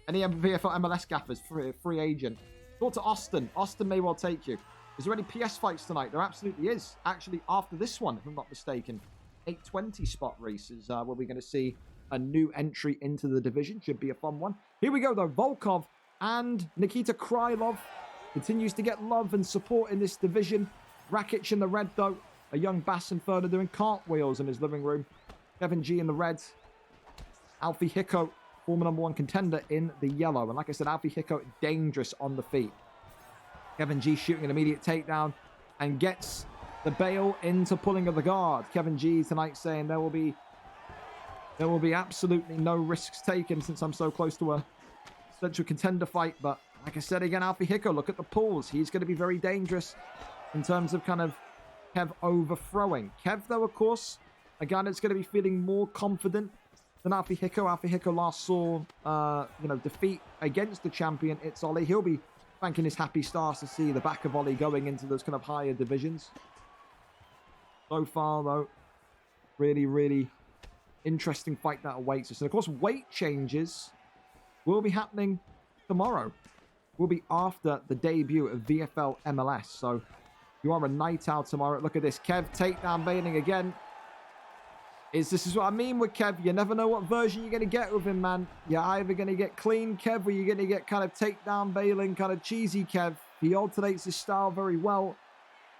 Any VFL MLS gaffers, free agent. Talk to Austin. Austin may well take you. Is there any PS fights tonight? There absolutely is. Actually, after this one, if I'm not mistaken. 820 spot races where we're going to see a new entry into the division. Should be a fun one. Here we go, though. Volkov and Nikita Krylov continues to get love and support in this division. Rakic in the red, though. A young Bassenfurter doing cartwheels in his living room. Kevin G in the red. Alfie Hicko, former number 1 contender, in the yellow. And like I said, Alfie Hicko, dangerous on the feet. Kevin G shooting an immediate takedown and gets the bail into pulling of the guard. Kevin G tonight saying there will be absolutely no risks taken since I'm so close to a central contender fight. But like I said again, Alfie Hicko, look at the pulls. He's going to be very dangerous in terms of kind of Kev overthrowing. Kev, though, of course, again, it's going to be feeling more confident than Alfie Hicko. Alfie Hicko last saw, defeat against the champion, It's Ollie. He'll be thanking his happy stars to see the back of Ollie going into those kind of higher divisions. So far, though, really, really interesting fight that awaits us. And, of course, weight changes will be happening tomorrow. will be after the debut of VFL MLS. So if you are a night out tomorrow, look at this. Kev takedown bailing again. This is what I mean with Kev. You never know what version you're going to get with him, man. You're either going to get clean Kev or you're going to get kind of takedown bailing, kind of cheesy Kev. He alternates his style very well.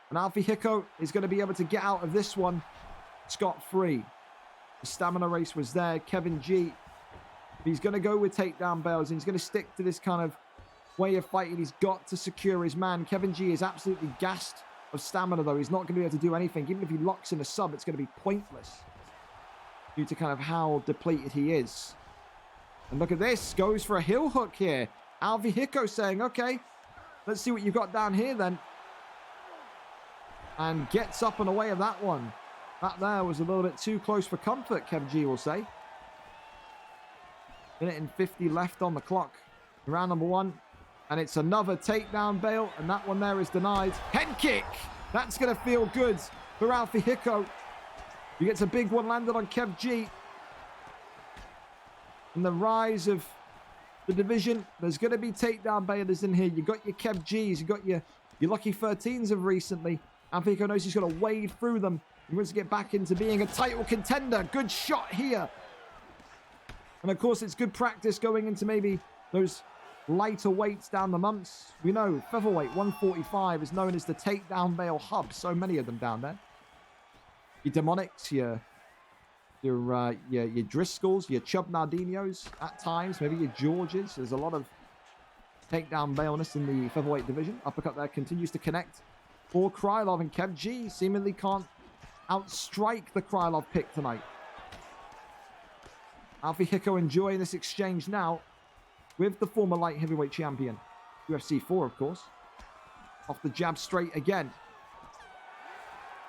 And Alfie Hicko is going to be able to get out of this one scot-free. The stamina race was there. Kevin G, he's going to go with takedown bails. And he's going to stick to this kind of way of fighting. He's got to secure his man. Kevin G is absolutely gassed of stamina, though. He's not going to be able to do anything. Even if he locks in a sub, it's going to be pointless due to kind of how depleted he is. And look at this. Goes for a heel hook here. Alfie Hicko saying, okay, let's see what you've got down here then. And gets up and away of that one. That there was a little bit too close for comfort, Kev G will say. Minute and 50 left on the clock. Round number 1. And it's another takedown bail. And that one there is denied. Head kick. That's going to feel good for Alfie Hicko. He gets a big one landed on Kev G. And the rise of the division. There's going to be takedown bailers in here. You've got your Kev Gs. You've got your Lucky 13s of recently. Alfie Hicko knows he's going to wade through them. He wants to get back into being a title contender. Good shot here. And of course, it's good practice going into maybe those lighter weights down the months. We know featherweight 145 is known as the takedown bail hub. So many of them down there. Your Demonics, your Driscolls, your Chubb Nardinos at times. Maybe your Georges. There's a lot of takedown bailness in the featherweight division. Uppercut there continues to connect for Krylov, and Kev G seemingly can't outstrike the Krylov pick tonight. Alfie Hicko enjoying this exchange now with the former light heavyweight champion. UFC 4, of course. Off the jab straight again.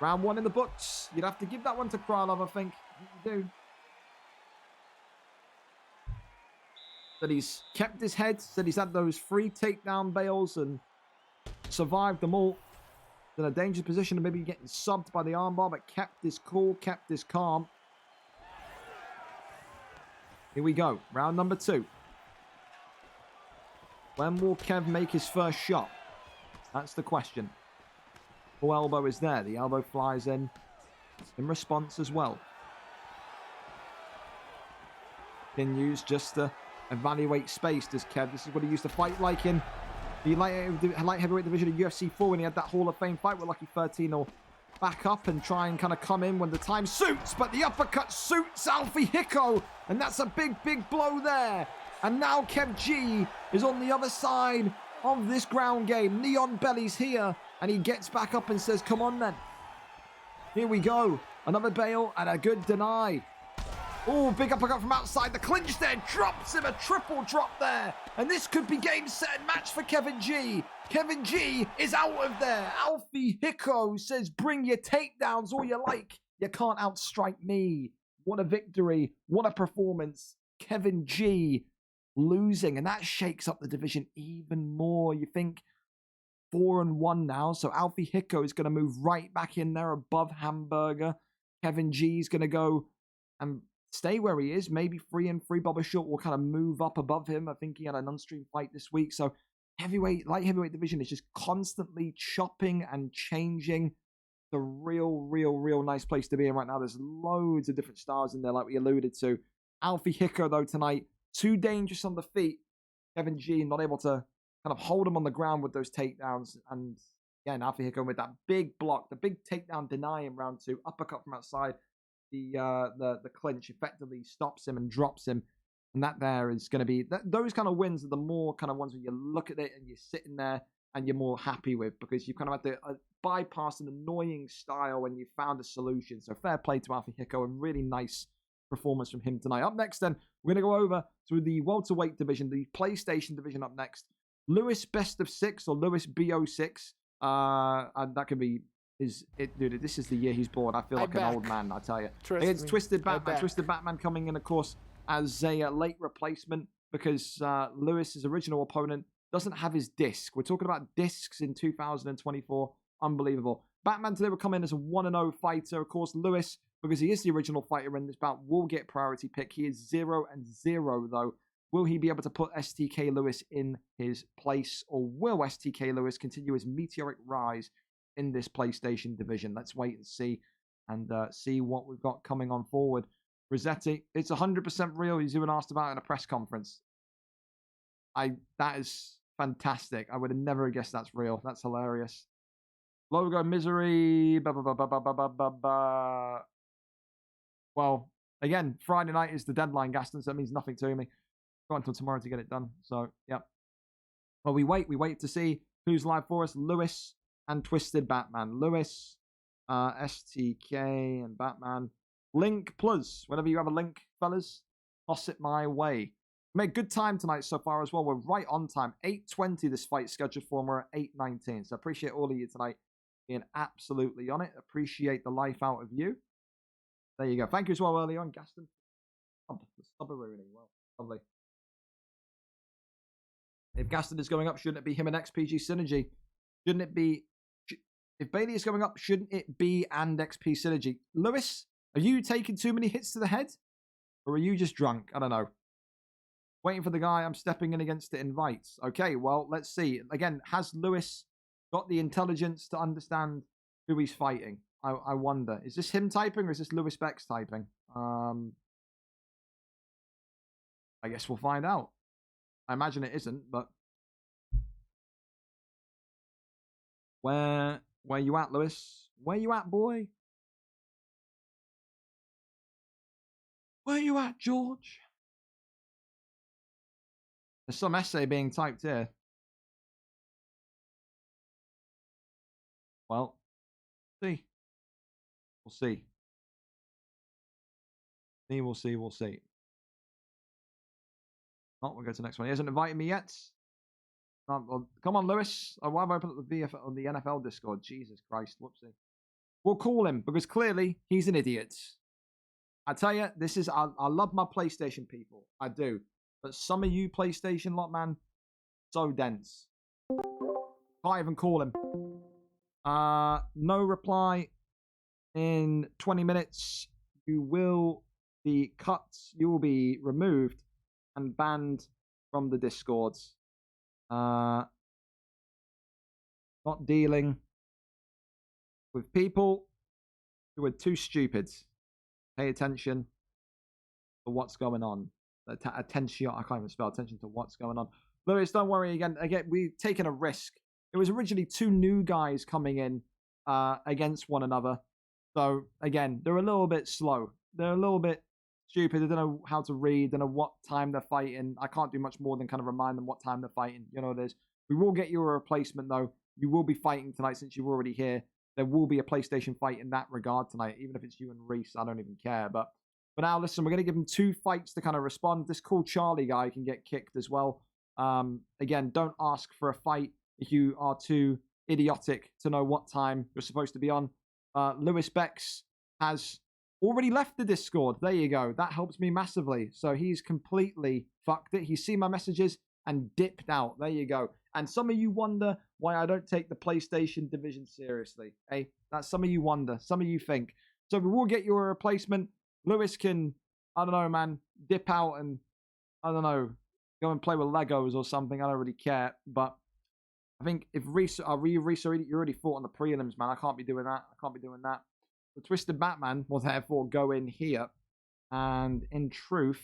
Round 1 in the books. You'd have to give that one to Krylov, I think. You do. That he's kept his head. Said he's had those 3 takedown bails and survived them all. In a dangerous position of maybe getting subbed by the armbar, but kept his cool, kept his calm. Here we go. Round number 2. When will Kev make his first shot? That's the question. Full elbow is there. The elbow flies in response as well. Continues just to evaluate space, does Kev. This is what he used to fight like in the light heavyweight division of UFC 4 when he had that Hall of Fame fight with Lucky 13 or back up and try and kind of come in when the time suits. But the uppercut suits Alfie Hicko. And that's a big, big blow there. And now Kev G is on the other side of this ground game. Neon Belly's here. And he gets back up and says, come on then. Here we go. Another bail and a good deny. Oh, big uppercut from outside. The clinch there drops him. A triple drop there. And this could be game, set, and match for Kevin G. Kevin G is out of there. Alfie Hicko says, bring your takedowns all you like. You can't outstrike me. What a victory. What a performance. Kevin G losing. And that shakes up the division even more. You think 4-1 now. So Alfie Hicko is going to move right back in there above Hamburger. Kevin G is going to go and stay where he is. Maybe 3-3. Bobber Short will kind of move up above him. I think he had an unstreamed fight this week. So light heavyweight division is just constantly chopping and changing. The real nice place to be in right now. There's loads of different stars in there like we alluded to. Alfie Hicko though tonight, too dangerous on the feet. Kevin G not able to kind of hold him on the ground with those takedowns. And again, Alfie Hicko with that big block, the big takedown deny in round 2, uppercut from outside. The clinch effectively stops him and drops him. And that there is going to be, those kind of wins are the more kind of ones where you look at it and you're sitting there and you're more happy with, because you kind of had to bypass an annoying style when you found a solution. So fair play to Alfie Hicko, and really nice performance from him tonight. Up next then, we're going to go over to the welterweight division, the PlayStation division up next. Lewis Best of 6 or Lewis BO6. And that could be, dude, this is the year he's born. I feel like an old man, I tell you. It's Twisted Batman. Twisted Batman coming in, of course, as a late replacement, because Lewis's original opponent doesn't have his disc. We're talking about discs in 2024. Unbelievable. Batman today will come in as a 1-0 fighter. Of course, Lewis, because he is the original fighter in this bout, will get priority pick. He is 0-0 though. Will he be able to put STK Lewis in his place, or will STK Lewis continue his meteoric rise in this PlayStation division? Let's wait and see, and see what we've got coming on forward. Rossetti, it's 100% real. He's even asked about it in a press conference. That is fantastic. I would have never guessed that's real. That's hilarious. Logo misery. Well, again, Friday night is the deadline, Gaston, so that means nothing to me. Got until tomorrow to get it done. So, yeah. Well, we wait to see who's live for us. Lewis and Twisted Batman. Lewis, STK, and Batman. Link plus. Whenever you have a link, fellas, toss it my way. Made good time tonight so far as well. We're right on time. 8:20 this fight scheduled for, and we're at 8:19. So appreciate all of you tonight being absolutely on it. Appreciate the life out of you. There you go. Thank you as well early on, Gaston. Stop ruining. Well, lovely. If Gaston is going up, shouldn't it be him and XPG Synergy? Shouldn't it be... If Bailey is going up, shouldn't it be and XP Synergy? Lewis, are you taking too many hits to the head? Or are you just drunk? I don't know. Waiting for the guy I'm stepping in against to invites. Okay, well, let's see. Again, has Lewis got the intelligence to understand who he's fighting? I wonder. Is this him typing or is this Lewis Bex typing? I guess we'll find out. I imagine it isn't, but... Where you at, Lewis? Where you at, boy? Where you at, George? There's some essay being typed here. Well, see. We'll see. We'll see. Oh, we'll go to the next one. He hasn't invited me yet. Well, come on, Lewis. Why have I opened up the VFL on the NFL Discord? Jesus Christ. Whoopsie. We'll call him because clearly he's an idiot. I tell you, this is... I love my PlayStation people. I do. But some of you PlayStation lot, man, so dense. Can't even call him. No reply in 20 minutes. You will be cut. You will be removed and banned from the Discords. Not dealing with people who are too stupid. Pay attention to what's going on. Attention, I can't even spell attention to what's going on. Lewis, don't worry again. We've taken a risk. It was originally two new guys coming in against one another. So, again, they're a little bit slow. They're a little bit stupid. They don't know how to read. They don't know what time they're fighting. I can't do much more than kind of remind them what time they're fighting. You know what it is. We will get you a replacement, though. You will be fighting tonight since you're already here. There will be a PlayStation fight in that regard tonight. Even if it's you and Reese, I don't even care. But for now, listen, we're going to give him 2 fights to kind of respond. This cool Charlie guy can get kicked as well. Again, don't ask for a fight if you are too idiotic to know what time you're supposed to be on. Lewis Bex has already left the Discord. There you go. That helps me massively. So he's completely fucked it. He's seen my messages and dipped out. There you go. And some of you wonder why I don't take the PlayStation division seriously. Hey, that's some of you wonder. Some of you think. So we will get you a replacement. Lewis can, I don't know, man, dip out and, I don't know, go and play with Legos or something. I don't really care. But I think if Reese, you already fought on the prelims, man. I can't be doing that. The Twisted Batman will therefore go in here. And in truth,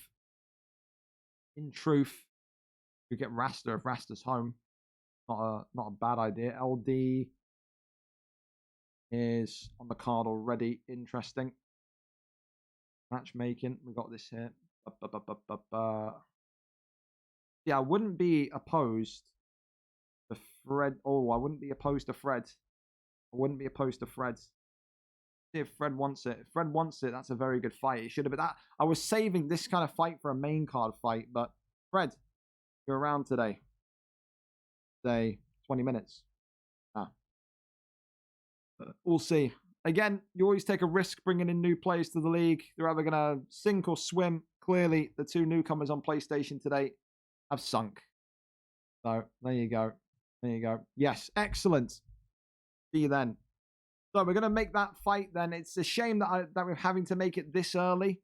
we get Rasta if Rasta's home. Not a bad idea. LD is on the card already. Interesting. Matchmaking. We got this here. Yeah, I wouldn't be opposed to Fred. Oh, I wouldn't be opposed to Fred. See if Fred wants it. If Fred wants it, that's a very good fight. It should have been that. I was saving this kind of fight for a main card fight, but Fred, you're around today. Say 20 minutes. We'll see. Again, you always take a risk bringing in new players to the league. They're either going to sink or swim. Clearly, the 2 newcomers on PlayStation today have sunk. So, there you go. Yes, excellent. See you then. So, we're going to make that fight then. It's a shame that we're having to make it this early.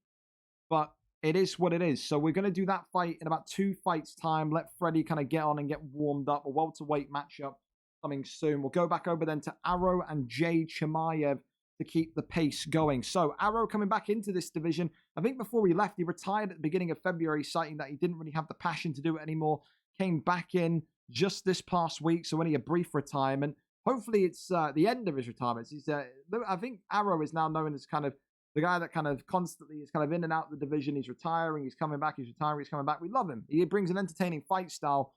But it is what it is. So we're going to do that fight in about 2 fights time. Let Freddie kind of get on and get warmed up. A welterweight matchup coming soon. We'll go back over then to Arrow and Jay Chimaev to keep the pace going. So Arrow coming back into this division. I think before he left, he retired at the beginning of February, citing that he didn't really have the passion to do it anymore. Came back in just this past week, so only a brief retirement. Hopefully it's the end of his retirement. I think Arrow is now known as kind of the guy that kind of constantly is kind of in and out of the division. He's retiring, he's coming back, he's retiring, he's coming back. We love him. He brings an entertaining fight style.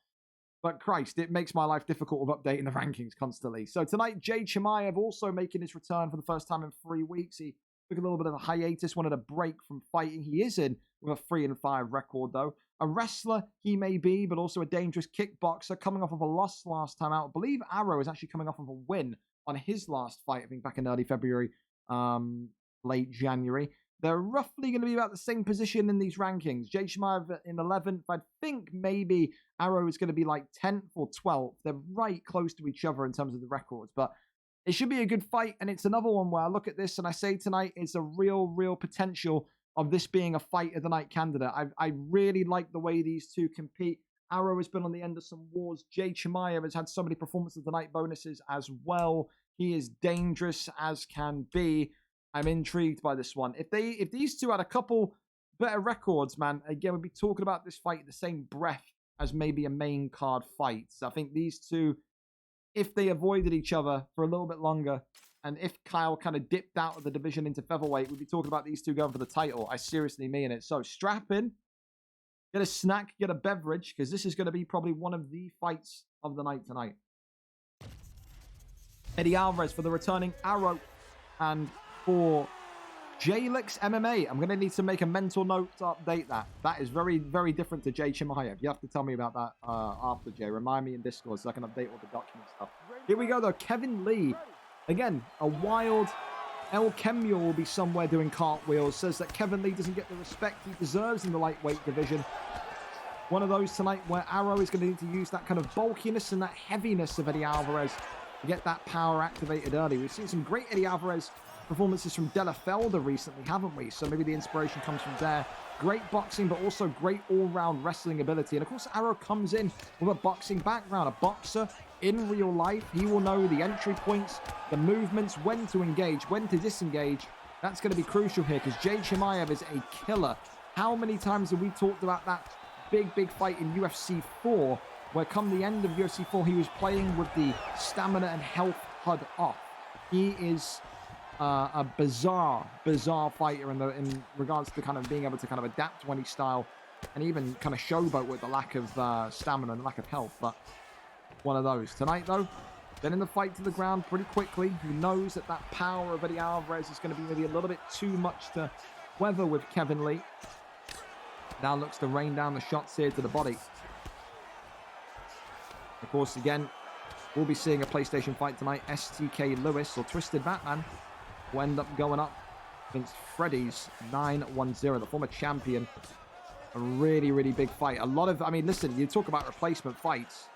But Christ, it makes my life difficult with updating the rankings constantly. So tonight, Jay Chimaev also making his return for the first time in 3 weeks. He took a little bit of a hiatus, wanted a break from fighting. He is in with a 3-5 record, though. A wrestler he may be, but also a dangerous kickboxer, coming off of a loss last time out. I believe Arrow is actually coming off of a win on his last fight, I think back in early February, late January. They're roughly going to be about the same position in these rankings. Jay Chimaev in 11th. I think maybe Arrow is going to be like 10th or 12th. They're right close to each other in terms of the records. But it should be a good fight. And it's another one where I look at this and I say tonight it's a real potential of this being a fight of the night candidate. I really like the way these two compete. Arrow has been on the end of some wars. Jay Chimaev has had so many performances of the night bonuses as well. He is dangerous as can be. I'm intrigued by this one. If these two had a couple better records, man, again, we'd be talking about this fight in the same breath as maybe a main card fight. So I think these two, if they avoided each other for a little bit longer, and if Kyle kind of dipped out of the division into featherweight, we'd be talking about these two going for the title. I seriously mean it. So strap in, get a snack, get a beverage, because this is going to be probably one of the fights of the night tonight. Eddie Alvarez for the returning Arrow, and for Jalix MMA, I'm going to need to make a mental note to update that. That is very different to Jay Chimaev. You have to tell me about that after, Jay. Remind me in Discord so I can update all the document stuff. Here we go, though. Kevin Lee. Again, a wild El Kemure will be somewhere doing cartwheels. Says that Kevin Lee doesn't get the respect he deserves in the lightweight division. One of those tonight where Arrow is going to need to use that kind of bulkiness and that heaviness of Eddie Alvarez to get that power activated early. We've seen some great Eddie Alvarez performances from Della Felder recently, haven't we? So maybe the inspiration comes from there. Great boxing, but also great all-round wrestling ability. And of course, Arrow comes in with a boxing background. A boxer in real life. He will know the entry points, the movements, when to engage, when to disengage. That's going to be crucial here because Jay Chimaev is a killer. How many times have we talked about that big fight in UFC 4, where come the end of UFC 4, he was playing with the stamina and health HUD off. He is a bizarre fighter in regards to kind of being able to kind of adapt to any style and even kind of showboat with the lack of stamina and lack of health. But one of those. Tonight, though, getting the fight to the ground pretty quickly. He knows that power of Eddie Alvarez is going to be maybe a little bit too much to weather with Kevin Lee. Now looks to rain down the shots here to the body. Of course, again, we'll be seeing a PlayStation fight tonight. STK Lewis, or Twisted Batman, will end up going up against Freddy's 910, the former champion. A really big fight. A lot of, I mean, listen, you talk about replacement fights.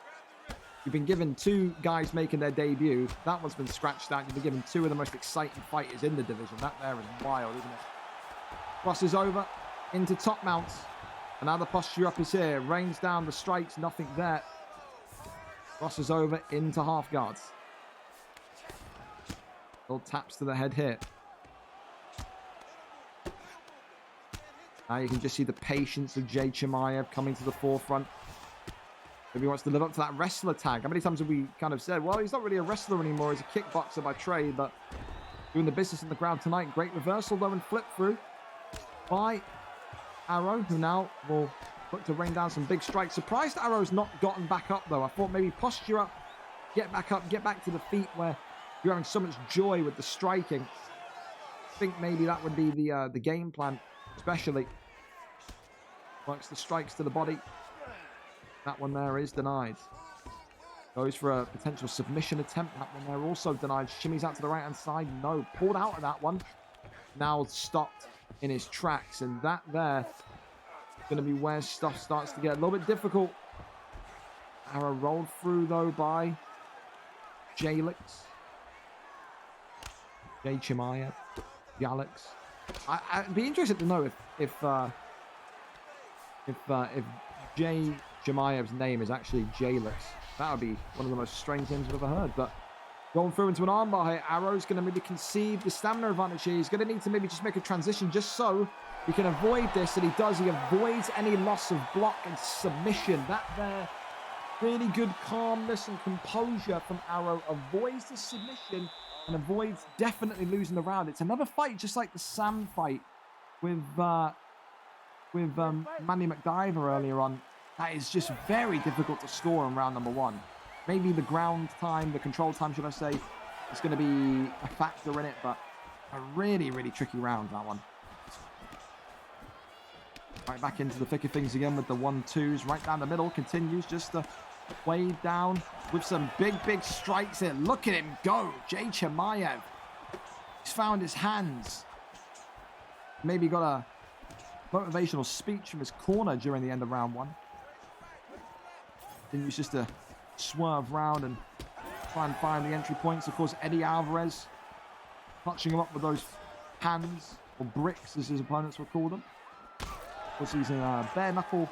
You've been given 2 guys making their debut. That one's been scratched out. You've been given 2 of the most exciting fighters in the division. That there is wild, isn't it? Crosses over into top mounts. And now the posture up is here. Rains down the strikes, nothing there. Crosses over into half guards. Little taps to the head here. Now you can just see the patience of Jay Chimaev coming to the forefront. If he wants to live up to that wrestler tag. How many times have we kind of said, well, he's not really a wrestler anymore. He's a kickboxer by trade, but doing the business in the ground tonight. Great reversal, though, and flip through by Arrow, who now will look to rain down some big strikes. Surprised Arrow's not gotten back up, though. I thought maybe posture up, get back up, get back to the feet where you're having so much joy with the striking. I think maybe that would be the game plan, especially. Works the strikes to the body. That one there is denied. Goes for a potential submission attempt. That one there also denied. Shimmies out to the right-hand side. No. Pulled out of that one. Now stopped in his tracks. And that there is going to be where stuff starts to get a little bit difficult. Arrow rolled through, though, by Jalix. Jay Chimaev. Jalix. I'd be interested to know if if Jay Jemaiyev's name is actually Jalix, that would be one of the most strange names I've ever heard. But going through into an armbar here, Arrow's going to maybe concede the stamina advantage here. He's going to need to maybe just make a transition just so he can avoid this, and he does. He avoids any loss of block and submission. That there, really good calmness and composure from Arrow. Avoids the submission and avoids definitely losing the round. It's another fight just like the Sam fight with Manny McDiver earlier on. That is just very difficult to score in round number 1. Maybe the ground time, the control time, should I say, is going to be a factor in it, but a really, really tricky round, that one. Right back into the thick of things again with the 1-2s. Right down the middle, continues just to weigh down with some big, big strikes here. Look at him go, Jay Chimaev. He's found his hands. Maybe got a motivational speech from his corner during the end of round 1. Continues just to swerve round and try and find the entry points. Of course, Eddie Alvarez touching him up with those hands, or bricks as his opponents would call them. Of course, he's in a bare knuckle,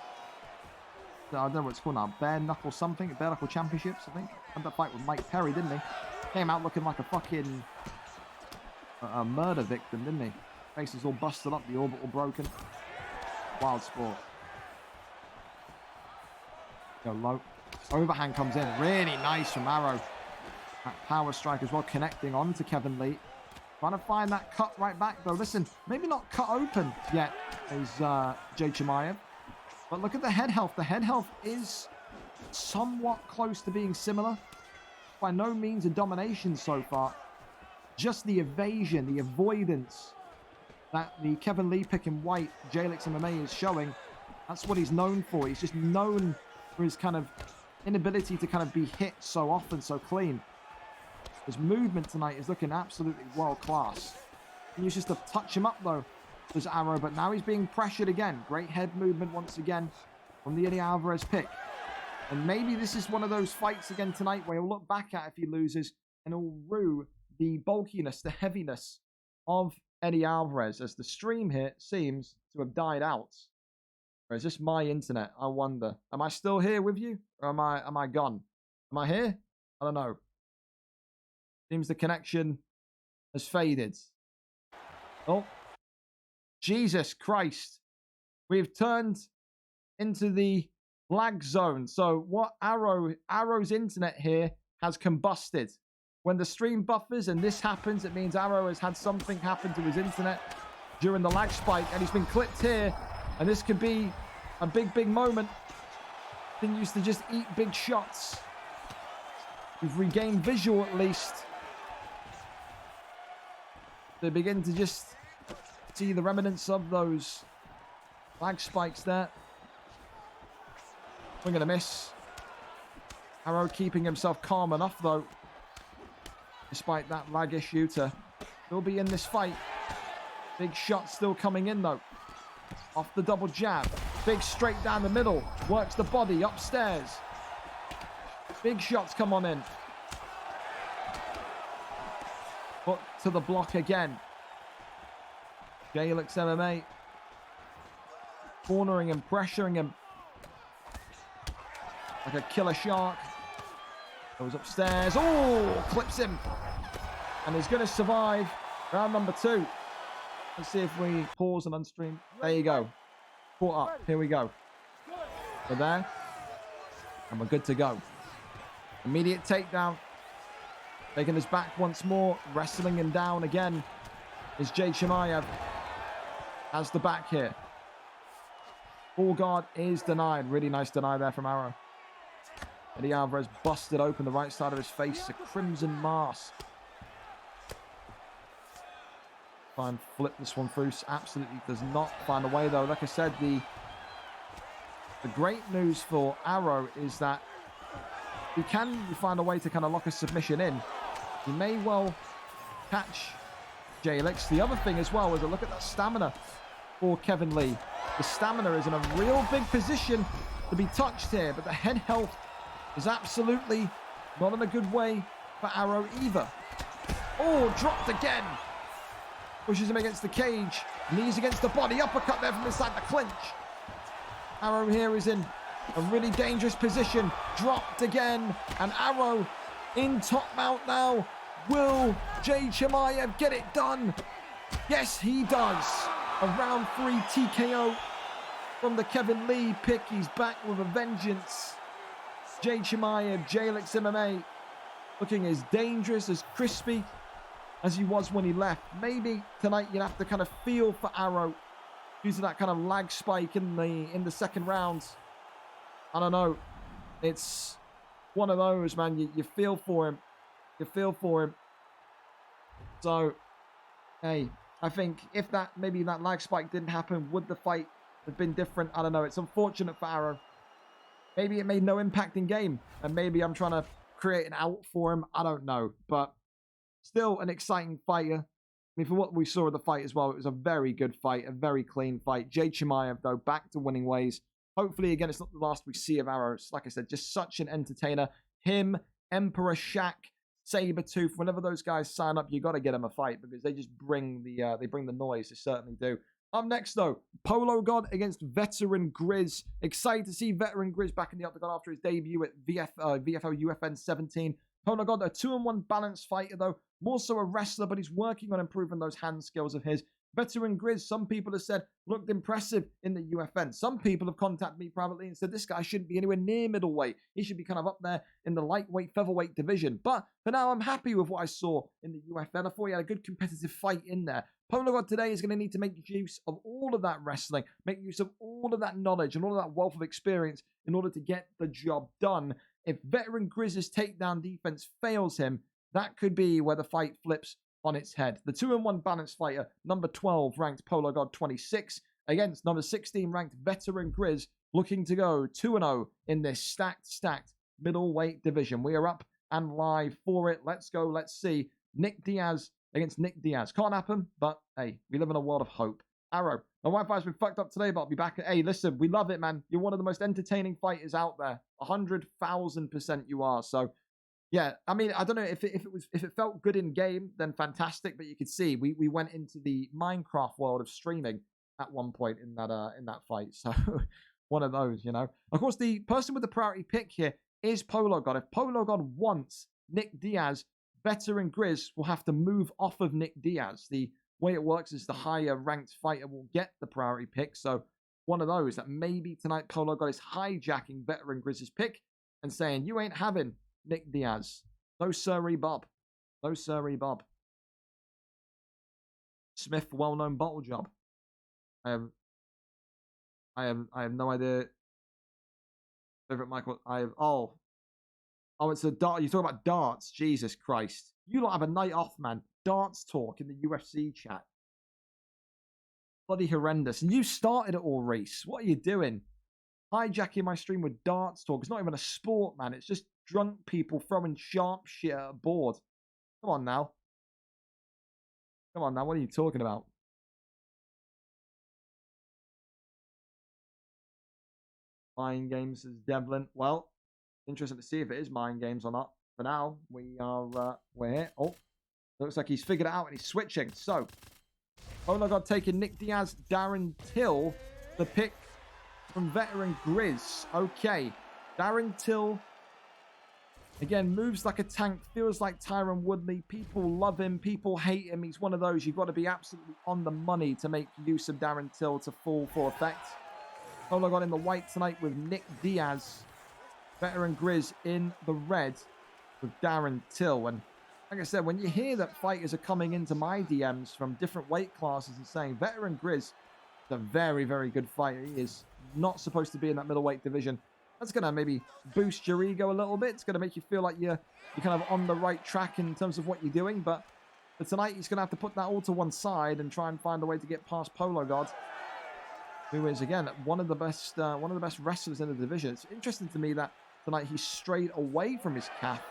I don't know what it's called now, bare knuckle something, bare knuckle championships, I think. Had that fight with Mike Perry, didn't he? Came out looking like a fucking murder victim, didn't he? Face is all busted up, the orbital broken. Wild sport. Go low. Overhand comes in. Really nice from Arrow. That power strike as well, connecting onto Kevin Lee. Trying to find that cut right back, though. Listen, maybe not cut open yet is Jay Chimaev. But look at the head health. The head health is somewhat close to being similar. By no means a domination so far. Just the evasion, the avoidance that the Kevin Lee pick and white Jalix MMA is showing. That's what he's known for. He's just known for his kind of inability to kind of be hit so often, so clean. His movement tonight is looking absolutely world class. He used just to touch him up though, this Arrow, but now he's being pressured again. Great head movement once again from the Eddie Alvarez pick. And maybe this is one of those fights again tonight where he'll look back at if he loses and he'll rue the bulkiness, the heaviness of Eddie Alvarez, as the stream here seems to have died out. Or is this my internet? I wonder. Am I still here with you? Or am I gone? Am I here? I don't know. Seems the connection has faded. Oh. Jesus Christ. We've turned into the lag zone. So what Arrow's internet here has combusted. When the stream buffers and this happens, it means Arrow has had something happen to his internet during the lag spike, and he's been clipped here. And this could be a big, big moment. Continues to just eat big shots. We've regained visual at least. They begin to just see the remnants of those lag spikes there. We're going to miss. Arrow keeping himself calm enough though, despite that lag issue, to still be in this fight. Big shot still coming in though. Off the double jab. Big straight down the middle. Works the body upstairs. Big shots come on in. Foot to the block again. Jalix MMA. Cornering and pressuring him. Like a killer shark. Goes upstairs. Oh, clips him. And he's going to survive round number 2. Let's see if we pause and unstream. There you go. Caught up. Here we go. We're there. And we're good to go. Immediate takedown. Taking us back once more. Wrestling him down again is Jay Chimaev. Has the back here. Full guard is denied. Really nice deny there from Arrow. Eddie Alvarez busted open the right side of his face. A crimson mask. Try and flip this one through. Absolutely does not find a way though. Like I said, the great news for Arrow is that he can find a way to kind of lock a submission in. He may well catch Jalix. The other thing as well is a look at that stamina for Kevin Lee. The stamina is in a real big position to be touched here, but the head health is absolutely not in a good way for Arrow either. Oh, dropped again. Pushes him against the cage. Knees against the body. Uppercut there from inside the clinch. Arrow here is in a really dangerous position. Dropped again. And Arrow in top mount now. Will Jay Chimaev get it done? Yes, he does. A round 3 TKO from the Kevin Lee pick. He's back with a vengeance. Jay Chimaev, JLX MMA, looking as dangerous, as crispy as he was when he left. Maybe tonight you'd have to kind of feel for Arrow due to that kind of lag spike in the second round. I don't know. It's one of those, man. You feel for him. You feel for him. So, hey, I think if maybe that lag spike didn't happen, would the fight have been different? I don't know. It's unfortunate for Arrow. Maybe it made no impact in game, and maybe I'm trying to create an out for him. I don't know, but still an exciting fighter. I mean, for what we saw of the fight as well, it was a very good fight, a very clean fight. Jay Chimaev, though, back to winning ways. Hopefully, again, it's not the last we see of Arrow. Like I said, just such an entertainer. Him, Emperor Shaq, Sabretooth, whenever those guys sign up, you got to get them a fight because they just bring the noise. They certainly do. Up next, though, Polo God against Veteran Grizz. Excited to see Veteran Grizz back in the octagon after his debut at VFL UFN 17. Polo God, a 2-on-1 balanced fighter, though. More so a wrestler, but he's working on improving those hand skills of his. Veteran Grizz, some people have said, looked impressive in the UFN. Some people have contacted me privately and said, this guy shouldn't be anywhere near middleweight. He should be kind of up there in the lightweight, featherweight division. But for now, I'm happy with what I saw in the UFN. I thought he had a good competitive fight in there. Polo God today is going to need to make use of all of that wrestling, make use of all of that knowledge and all of that wealth of experience in order to get the job done. If Veteran Grizz's takedown defense fails him, that could be where the fight flips on its head. The 2-on-1 balanced fighter, number 12 ranked Polo God 26, against number 16 ranked Veteran Grizz, looking to go 2-0 in this stacked middleweight division. We are up and live for it. Let's go. Let's see. Nick Diaz against Nick Diaz. Can't happen, but hey, we live in a world of hope. Arrow. My Wi-Fi's been fucked up today, but I'll be back. Hey, listen, we love it, man. You're one of the most entertaining fighters out there. 100,000% you are. So, yeah, I mean, I don't know if it felt good in game, then fantastic. But you could see we went into the Minecraft world of streaming at one point in that fight. So one of those, you know. Of course, the person with the priority pick here is Polo God. If Polo God wants Nick Diaz, Veteran Grizz will have to move off of Nick Diaz. The way it works is the higher ranked fighter will get the priority pick. So one of those that maybe tonight Polo God is hijacking Veteran Grizz's pick and saying, you ain't having Nick Diaz. No sirree, Bob. No sirree, Bob. Smith, well-known bottle job. I have no idea. Favorite Michael. It's a dart. You're talking about darts. Jesus Christ. You lot have a night off, man. Darts talk in the UFC chat. Bloody horrendous. And you started it all, Reese. What are you doing? Hijacking my stream with darts talk. It's not even a sport, man. It's just drunk people throwing sharp shit at a board. Come on now. Come on now. What are you talking about? Mind games, says Devlin. Well, interesting to see if it is mind games or not. For now, we're here. Oh, looks like he's figured it out and he's switching. So, Polo God taking Nick Diaz, Darren Till, the pick from Veteran Grizz. Okay, Darren Till, again, moves like a tank, feels like Tyron Woodley. People love him, people hate him. He's one of those, you've got to be absolutely on the money to make use of Darren Till to full effect. Polo God in the white tonight with Nick Diaz. Veteran Grizz in the red with Darren Till. And like I said, when you hear that fighters are coming into my DMs from different weight classes and saying Veteran Grizz is a very, very good fighter. He is not supposed to be in that middleweight division. That's going to maybe boost your ego a little bit. It's going to make you feel like you're kind of on the right track in terms of what you're doing. But for tonight, he's going to have to put that all to one side and try and find a way to get past Polo God, who is, again, one of the best wrestlers in the division. It's interesting to me that tonight he's strayed away from his calf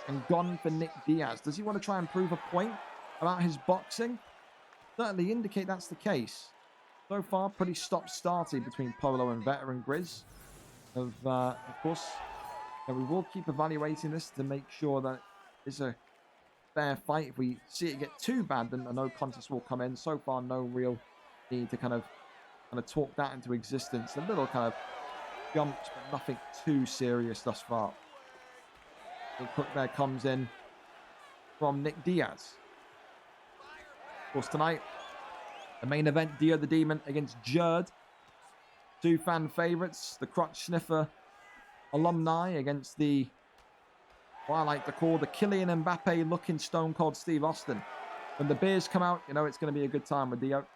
and gone for Nick Diaz. Does he want to try and prove a point about his boxing? Certainly indicate that's the case. So far, pretty stop-starty between Polo and Veteran Grizz. Of course, we will keep evaluating this to make sure that it's a fair fight. If we see it get too bad, then a no contest will come in. So far, no real need to kind of kind of talk that into existence. A little kind of jumps, but nothing too serious thus far. The hook there comes in from Nick Diaz. Of course, tonight, the main event, DioDaDemon against Gerard. Two fan favorites, the crotch sniffer alumni against the, what I like to call the Kylian Mbappe looking Stone Cold Steve Austin. When the beers come out, you know it's going to be a good time with Dio.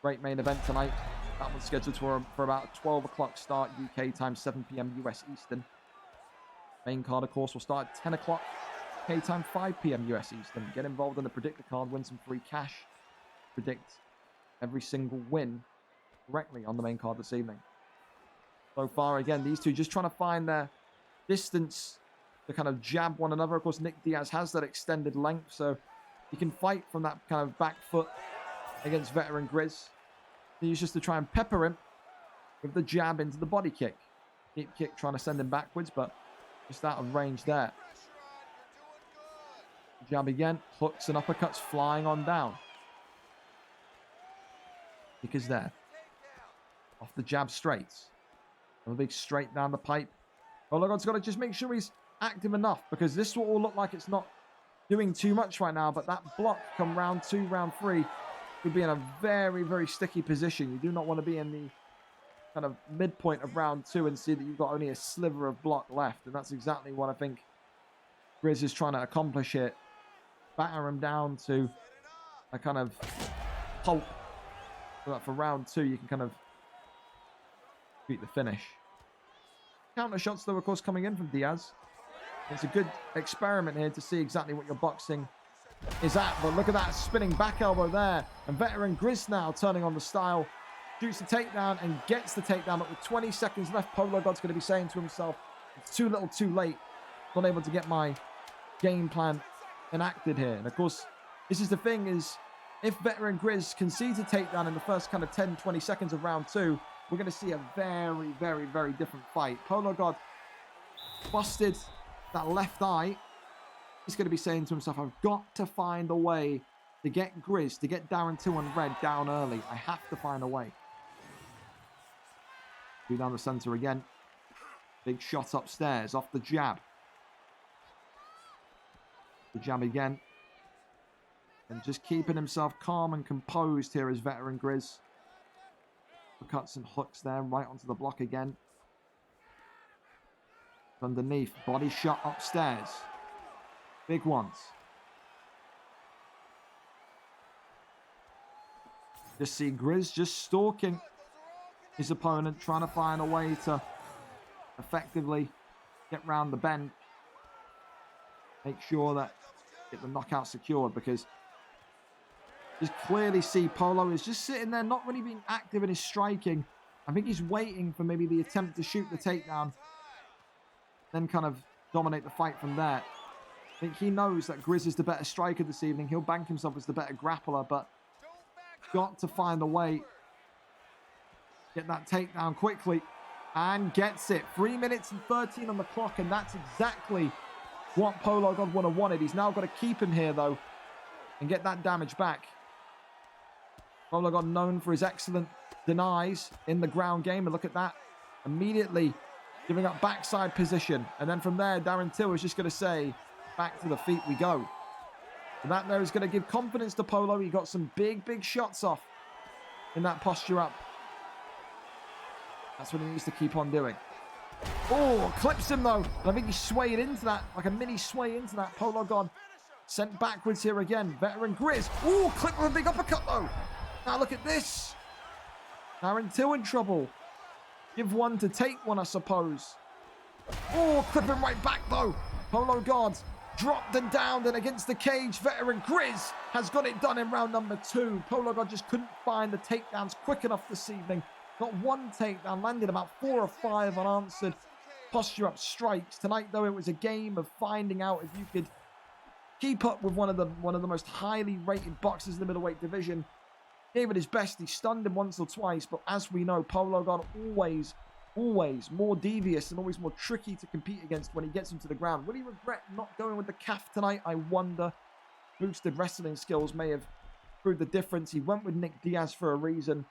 Great main event tonight. That one's scheduled for about 12 o'clock start UK time, 7 p.m. US Eastern. Main card, of course, will start at 10 o'clock UK time, 5 p.m. US Eastern. Get involved in the predictor card, win some free cash. Predict every single win correctly on the main card this evening. So far, again, these two just trying to find their distance to kind of jab one another. Of course, Nick Diaz has that extended length, so he can fight from that kind of back foot against veteran Grizz. He's just to try and pepper him with the jab into the body kick. Deep kick trying to send him backwards, but just out of range there. Jab again, hooks and uppercuts flying on down. Kick is there. Off the jab straights. A big straight down the pipe. Pologod's got to just make sure he's active enough, because this will all look like it's not doing too much right now, but that block come round 2, round 3 could be in a very, very sticky position. You do not want to be in the kind of midpoint of round 2 and see that you've got only a sliver of block left, and that's exactly what I think Grizz is trying to accomplish here. Batter him down to a kind of pulp, so that for round 2 you can kind of beat the finish. Counter shots, though, of course, coming in from Diaz. It's a good experiment here to see exactly what your boxing is at. But look at that spinning back elbow there. And veteran Grizz now turning on the style. Shoots the takedown and gets the takedown. But with 20 seconds left, Pologod's going to be saying to himself, it's too little too late. Not able to get my game plan enacted here. And of course, this is the thing, is if veteran Grizz concedes a takedown in the first kind of 10, 20 seconds of round 2, we're going to see a very, very, very different fight. Pologod busted that left eye. He's going to be saying to himself, I've got to find a way to get Grizz, to get Darren 2 on red down early. I have to find a way. Go down the center again. Big shot upstairs off the jab. The jab again. And just keeping himself calm and composed here is veteran Grizz. Cuts and hooks there, right onto the block again. Underneath, body shot upstairs. Big ones. Just see Grizz just stalking his opponent, trying to find a way to effectively get round the bend. Make sure that get the knockout secured, because just clearly see Polo is just sitting there, not really being active in his striking. I think he's waiting for maybe the attempt to shoot the takedown, then kind of dominate the fight from there. I think he knows that Grizz is the better striker this evening. He'll bank himself as the better grappler, but got to find a way. Get that takedown quickly, and gets it. 3 minutes and 13 on the clock, and that's exactly what Pologod would have wanted. He's now got to keep him here, though, and get that damage back. Pologod known for his excellent denies in the ground game, and look at that. Immediately giving up backside position, and then from there, Darren Till is just going to say, back to the feet we go. And that there is going to give confidence to Polo. He got some big, big shots off in that posture up. That's what he needs to keep on doing. Oh, clips him though. And I think he swayed into that, like a mini sway into that. Pologod sent backwards here again. Veteran Grizz. Oh, clip with a big uppercut though. Now look at this. Darren Till in trouble. Give one to take one, I suppose. Oh, clip him right back though. Pologod dropped and down and against the cage. Veteran Grizz has got it done in round number 2. Pologod just couldn't find the takedowns quick enough this evening. Got one takedown, landed about 4 or 5 unanswered posture up strikes. Tonight, though, it was a game of finding out if you could keep up with one of the most highly rated boxers in the middleweight division. Gave it his best. He stunned him once or twice, but as we know, Pologod always more devious and always more tricky to compete against when he gets him to the ground. Will he regret not going with the calf tonight? I wonder. Boosted wrestling skills may have proved the difference. He went with Nick Diaz for a reason.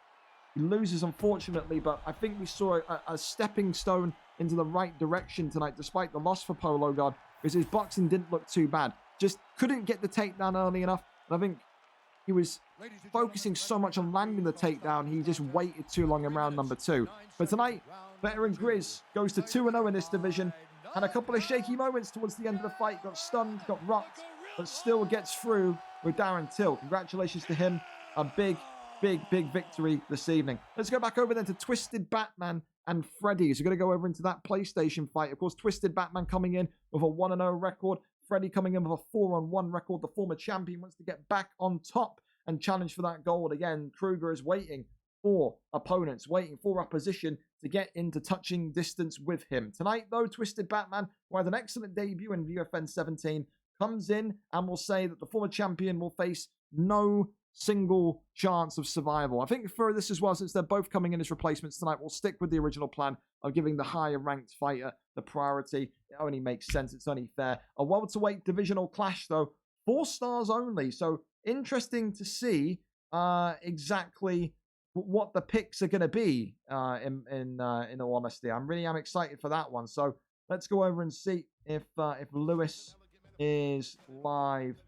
He loses, unfortunately, but I think we saw a stepping stone into the right direction tonight, despite the loss for Polo God, because his boxing didn't look too bad. Just couldn't get the takedown early enough. And I think he was focusing so much on landing the takedown, he just waited too long in round number 2. But tonight, veteran Grizz goes to 2-0 in this division. Had a couple of shaky moments towards the end of the fight. Got stunned, got rocked, but still gets through with Darren Till. Congratulations to him. A big victory this evening. Let's go back over then to Twisted Batman and Freddy. So we're going to go over into that PlayStation fight. Of course, Twisted Batman coming in with a 1-0 record. Freddy coming in with a 4-1 record. The former champion wants to get back on top and challenge for that gold. Again, Kruger is waiting for opponents, waiting for opposition to get into touching distance with him. Tonight, though, Twisted Batman, who had an excellent debut in VFN 17, comes in and will say that the former champion will face no single chance of survival. I think for this as well, since they're both coming in as replacements tonight, we'll stick with the original plan of giving the higher ranked fighter the priority. It only makes sense. It's only fair. A welterweight divisional clash, though, 4 stars only. So interesting to see exactly what the picks are going to be. In all honesty, I really am excited for that one. So let's go over and see if Lewis is live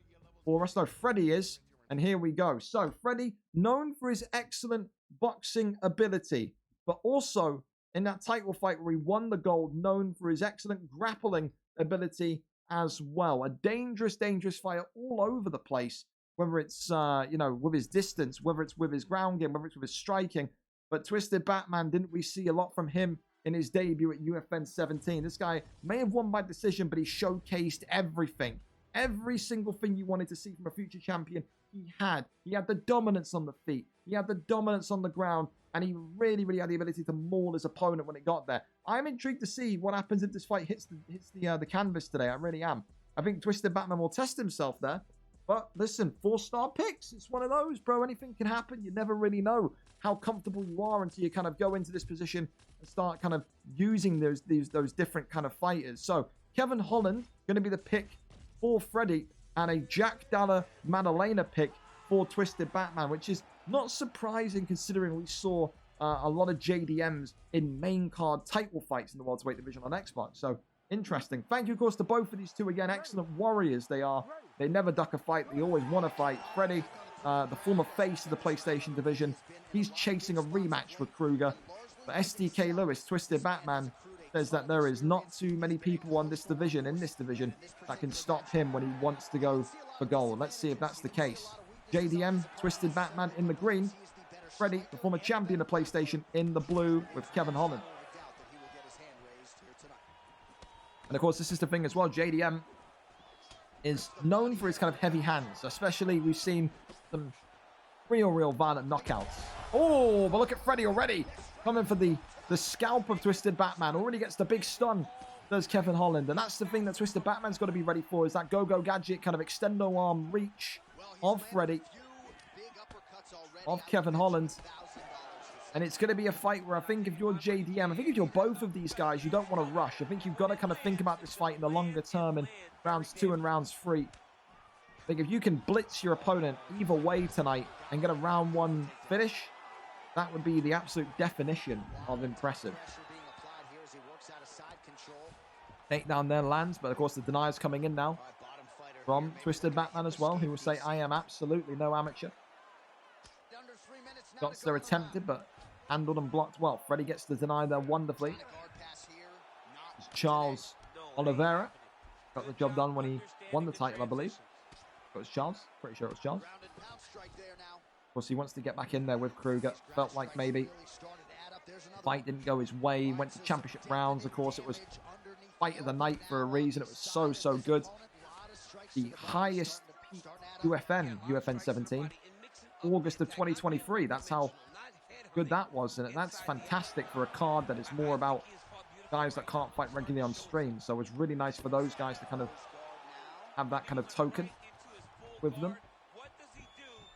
for us. No, Freddy is. And here we go. So, Freddy, known for his excellent boxing ability, but also in that title fight where he won the gold, known for his excellent grappling ability as well. A dangerous fighter all over the place, whether it's, with his distance, whether it's with his ground game, whether it's with his striking. But Twisted Batman, didn't we see a lot from him in his debut at UFN 17? This guy may have won by decision, but he showcased everything. Every single thing you wanted to see from a future champion, he had. He had the dominance on the feet. He had the dominance on the ground. And he really had the ability to maul his opponent when it got there. I'm intrigued to see what happens if this fight hits the canvas today. I really am. I think Twisted Batman will test himself there. But listen, 4-star picks. It's one of those, bro. Anything can happen. You never really know how comfortable you are until you kind of go into this position and start kind of using those different kind of fighters. So Kevin Holland going to be the pick for Freddy, and a Jack Dalla Maddalena pick for Twisted Batman, which is not surprising considering we saw a lot of JDMs in main card title fights in the welterweight division on Xbox. So interesting. Thank you, of course, to both of these two again. Excellent warriors they are. They never duck a fight. They always want to fight. Freddy, the former face of the PlayStation division, he's chasing a rematch with Kruger. But SDK Lewis, Twisted Batman, says that there is not too many people in this division that can stop him when he wants to go for gold. Let's see if that's the case. JDM, Twisted Batman in the green. Freddy, the former champion of PlayStation, in the blue with Kevin Holland. And of course, this is the thing as well. JDM is known for his kind of heavy hands. Especially, we've seen some real violent knockouts. Oh, but look at Freddy already. Coming for the scalp of Twisted Batman. Already gets the big stun, does Kevin Holland. And that's the thing that Twisted Batman's got to be ready for, is that go-go gadget kind of extendo arm reach of Freddy, of Kevin Holland. And it's going to be a fight where I think if you're JDM, I think if you're both of these guys, you don't want to rush. I think you've got to kind of think about this fight in the longer term in rounds 2 and rounds 3. I think if you can blitz your opponent either way tonight and get a round 1 finish, that would be the absolute definition of impressive. Takedown there lands, but of course the deniers coming in now from Twisted Batman as well, who will say, I am absolutely no amateur. Shots they're attempted, but handled and blocked well. Freddy gets the deny there wonderfully. It's Charles Oliveira got the job done when he won the title, I believe. It was Charles. Pretty sure it was Charles. Of course, he wants to get back in there with Kruger. Felt like maybe the fight didn't go his way. Went to championship rounds. Of course, it was fight of the night for a reason. It was so good. The highest peak UFN 17. August of 2023. That's how good that was. And that's fantastic for a card that is more about guys that can't fight regularly on stream. So it's really nice for those guys to kind of have that kind of token with them.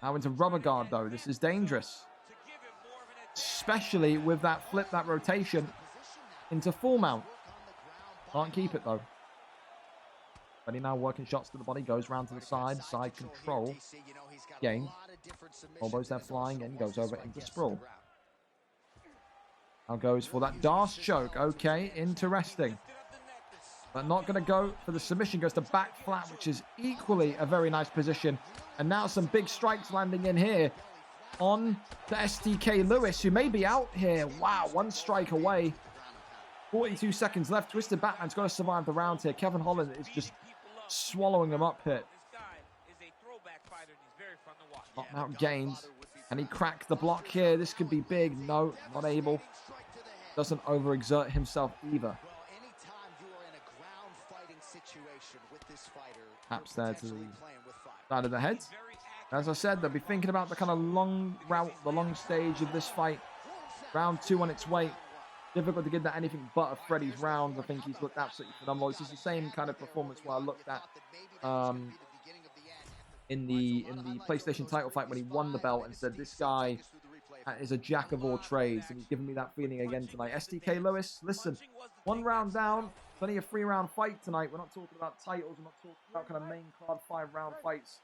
Now into rubber guard, though. This is dangerous. Especially with that flip, that rotation into full mount. Can't keep it, though. Ready now, working shots to the body. Goes round to the side. Side control. Gain. Elbows there flying in. Goes over into sprawl. Now goes for that Darce choke. Okay, interesting. But not going to go for the submission. Goes to back flat, which is equally a very nice position. And now some big strikes landing in here on the STK Lewis, who may be out here. Wow, one strike away. 42 seconds left. Twisted Batman's got to survive the round here. Kevin Holland is just swallowing them up here. Knockdown gains. Can he crack the block here? This could be big. No, not able. Doesn't overexert himself either. Taps there to the side of the head. As I said, they'll be thinking about the kind of long route, the long stage of this fight. Round 2 on its way. Difficult to give that anything but a Freddy's round. I think he's looked absolutely phenomenal. This is the same kind of performance where I looked at in the PlayStation title fight when he won the belt and said, this guy is a jack of all trades. And he's giving me that feeling again tonight. STK Lewis, listen, 1 round down. It's only a 3-round fight tonight. We're not talking about titles. We're not talking about kind of main card 5-round fights.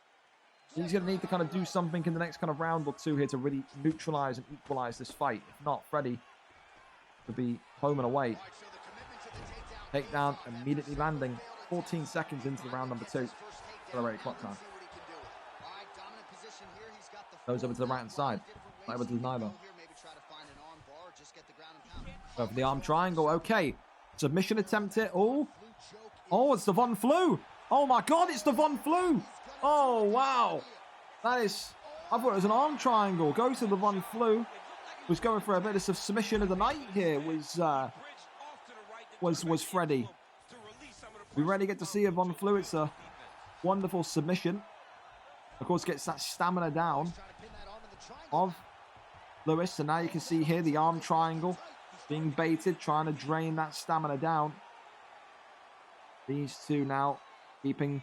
He's going to need to kind of do something in the next kind of round or 2 here to really neutralize and equalize this fight. If not, Freddy could be home and away. Takedown immediately landing. 14 seconds into the round number 2. Accelerated clock time. Goes over to the right hand side. Not able to deny them. Go for the arm triangle. Okay. Submission attempt here. Oh, it's the Von Flue. Oh my God, it's the Von Flue. Oh, wow. That is, I thought it was an arm triangle. Goes to the Von Flue. Was going for a bit of submission of the night here. Was Freddy. We rarely get to see a Von Flue. It's a wonderful submission. Of course, gets that stamina down of Lewis. And now you can see here the arm triangle being baited, trying to drain that stamina down. These two now keeping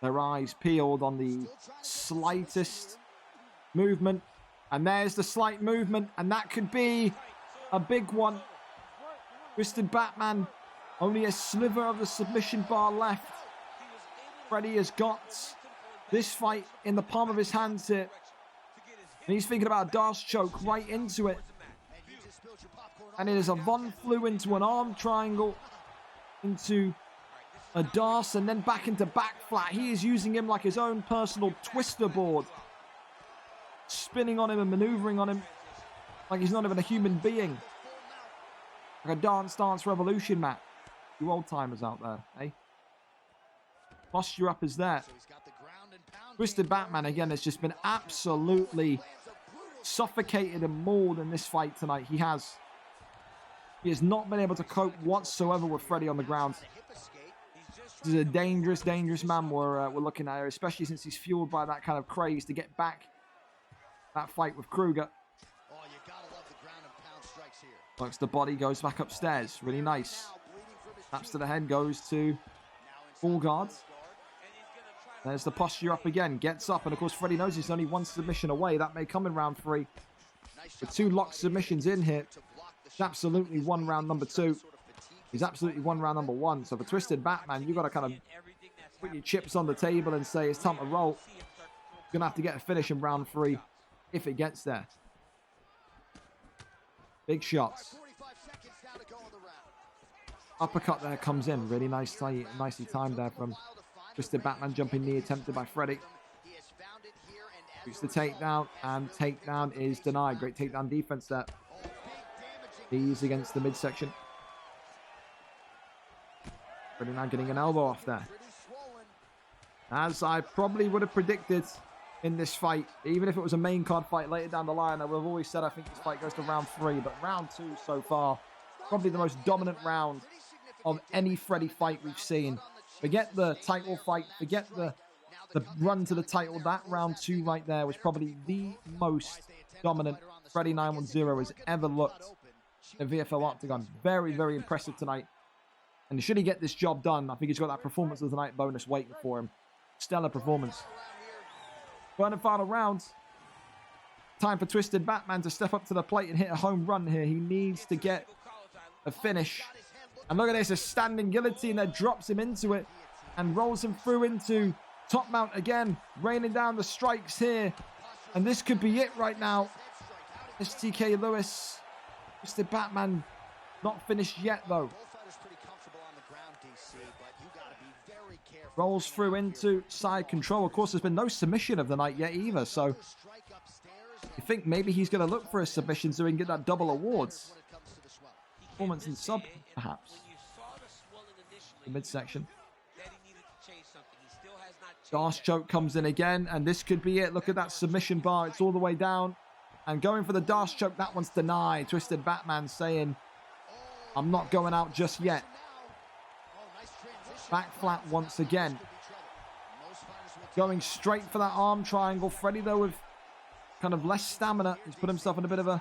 their eyes peeled on the slightest movement. And there's the slight movement. And that could be a big one. Twisted Batman, only a sliver of the submission bar left. Freddy has got this fight in the palm of his hands here. And he's thinking about a Darce choke right into it. And it is a Von Flue into an arm triangle, into a Darce, and then back into back flat. He is using him like his own personal twister board. Spinning on him and maneuvering on him like he's not even a human being. Like a Dance Revolution, Matt. You old timers out there, eh? Posture up is there. Twisted Batman, again, has just been absolutely suffocated and mauled in this fight tonight. He has not been able to cope whatsoever with Freddy on the ground. This is a dangerous, dangerous man we're looking at here, especially since he's fueled by that kind of craze to get back that fight with Kruger. Works the body, goes back upstairs. Really nice. Taps to the head, goes to full guard. There's the posture up again. Gets up, and of course Freddy knows he's only 1 submission away. That may come in round 3. With 2 locked submissions in here. It's absolutely 1 round number 2. He's absolutely 1 round number 1. So for Twisted Batman, you've got to kind of put your chips on the table and say it's time to roll. You're going to have to get a finish in round 3 if it gets there. Big shots. Uppercut there comes in. Really nicely timed there from Twisted Batman. Jumping knee attempted by Freddy. Shoots the takedown, and takedown is denied. Great takedown defense there. He's against the midsection. Freddy now getting an elbow off there. As I probably would have predicted in this fight, even if it was a main card fight later down the line, I would have always said I think this fight goes to round 3, but round 2 so far, probably the most dominant round of any Freddy fight we've seen. Forget the title fight, forget the run to the title. That round 2 right there was probably the most dominant Freddy 910 has ever looked in VFL Octagon. Very, very impressive tonight. And should he get this job done, I think he's got that performance of the night bonus waiting for him. Stellar performance. But in the final round, time for Twisted Batman to step up to the plate and hit a home run here. He needs to get a finish. And look at this, a standing guillotine that drops him into it and rolls him through into top mount again, raining down the strikes here. And this could be it right now. STK Lewis Twisted Batman not finished yet, though. Rolls through into side control. Of course, there's been no submission of the night yet either, so you think maybe he's going to look for a submission so he can get that double awards. Performance and sub, perhaps. The midsection. Darce choke comes in again, and this could be it. Look at that submission bar. It's all the way down. And going for the Darce choke, that one's denied. Twisted Batman saying, I'm not going out just yet. Back flat once again. Going straight for that arm triangle. Freddy, though, with kind of less stamina. He's put himself in a bit of a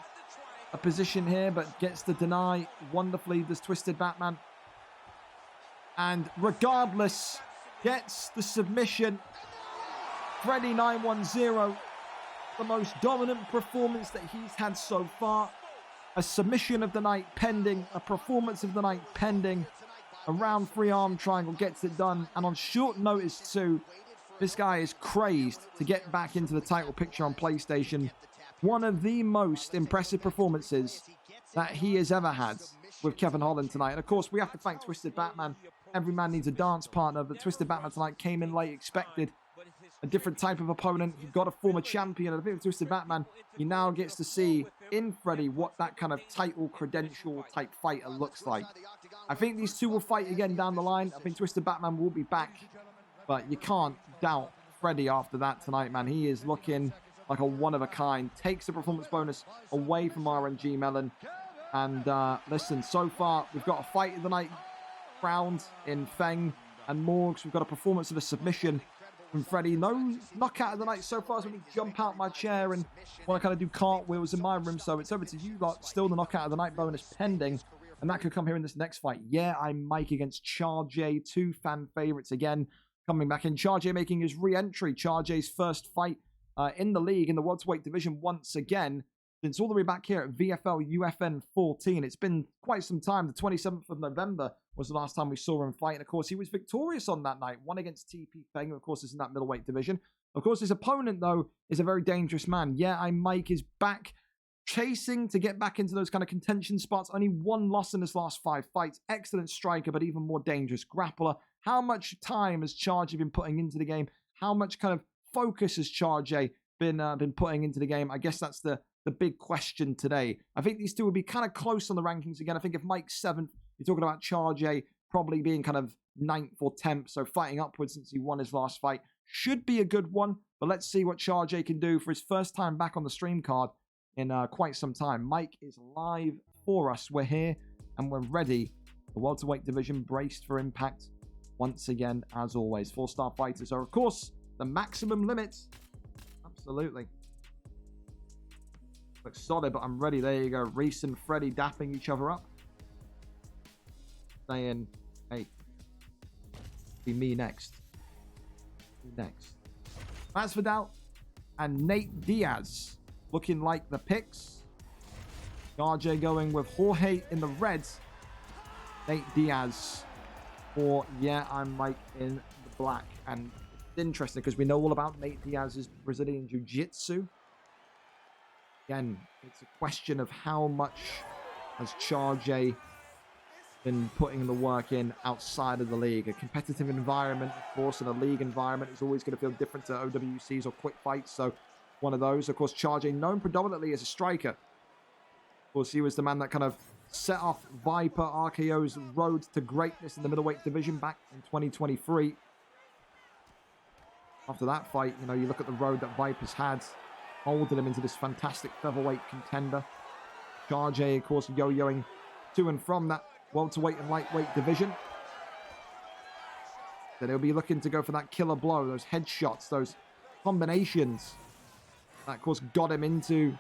position here, but gets the deny wonderfully, does Twisted Batman. And regardless, gets the submission. Freddy 910, the most dominant performance that he's had so far. A submission of the night pending, a performance of the night pending. A round 3 arm triangle gets it done. And on short notice too, this guy is crazed to get back into the title picture on PlayStation. One of the most impressive performances that he has ever had with Kevin Holland tonight. And of course, we have to thank Twisted Batman. Every man needs a dance partner, but Twisted Batman tonight came in late, expected a different type of opponent. He got a former champion, and I think with Twisted Batman, he now gets to see in Freddy what that kind of title credential type fighter looks like. I think these two will fight again down the line. I think Twisted Batman will be back, but you can't doubt Freddy after that tonight, man. He is looking like a one-of-a-kind. Takes the performance bonus away from RNG Melon. And listen, so far, we've got a fight of the night crowned in Feng and Morgs. We've got a performance of a submission from Freddy. No knockout of the night so far, so let me jump out my chair and want to kind of do cartwheels in my room. So it's over to you lot. Still the knockout of the night bonus pending. And that could come here in this next fight. Yeah, I'm Mike against Char-J. 2 fan favorites again. Coming back in. Char-J making his re-entry. Char-J's first fight in the league, in the welterweight division once again. Since all the way back here at VFL UFN 14. It's been quite some time. The 27th of November was the last time we saw him fight. And of course, he was victorious on that night. Won against TP Feng. Of course, it's in that middleweight division. Of course, his opponent, though, is a very dangerous man. Yeah, I'm Mike is back chasing to get back into those kind of contention spots. Only one loss in his last 5 fights. Excellent striker, but even more dangerous grappler. How much time has Char-J been putting into the game? How much kind of focus has Char-J been putting into the game? I guess that's the big question today. I think these two will be kind of close on the rankings again. I think if Mike's 7th, you're talking about Char-J probably being kind of 9th or 10th, so fighting upwards since he won his last fight. Should be a good one, but let's see what Char-J can do for his first time back on the stream card in quite some time. Mike is live for us. We're here and we're ready. The welterweight division braced for impact once again, as always. 4-star fighters are, of course, the maximum limits. Absolutely. Looks solid, but I'm ready. There you go. Reese and Freddy dapping each other up. Saying, hey, be me next. Me next. Masvidal and Nate Diaz looking like the picks. RJ going with Jorge in the reds. Nate Diaz for, yeah, I'm Mike in the black. And it's interesting because we know all about Nate Diaz's Brazilian Jiu-Jitsu. Again, it's a question of how much has Char-J been putting the work in outside of the league. A competitive environment, of course, and a league environment is always going to feel different to OWCs or quick fights. So one of those. Of course, Char-J known predominantly as a striker. Of course, he was the man that kind of set off Viper RKO's road to greatness in the middleweight division back in 2023. After that fight, you know, you look at the road that Viper's had, molded him into this fantastic featherweight contender. Char-J, of course, yo-yoing to and from that welterweight and lightweight division. Then he'll be looking to go for that killer blow, those headshots, those combinations. That, of course, got him into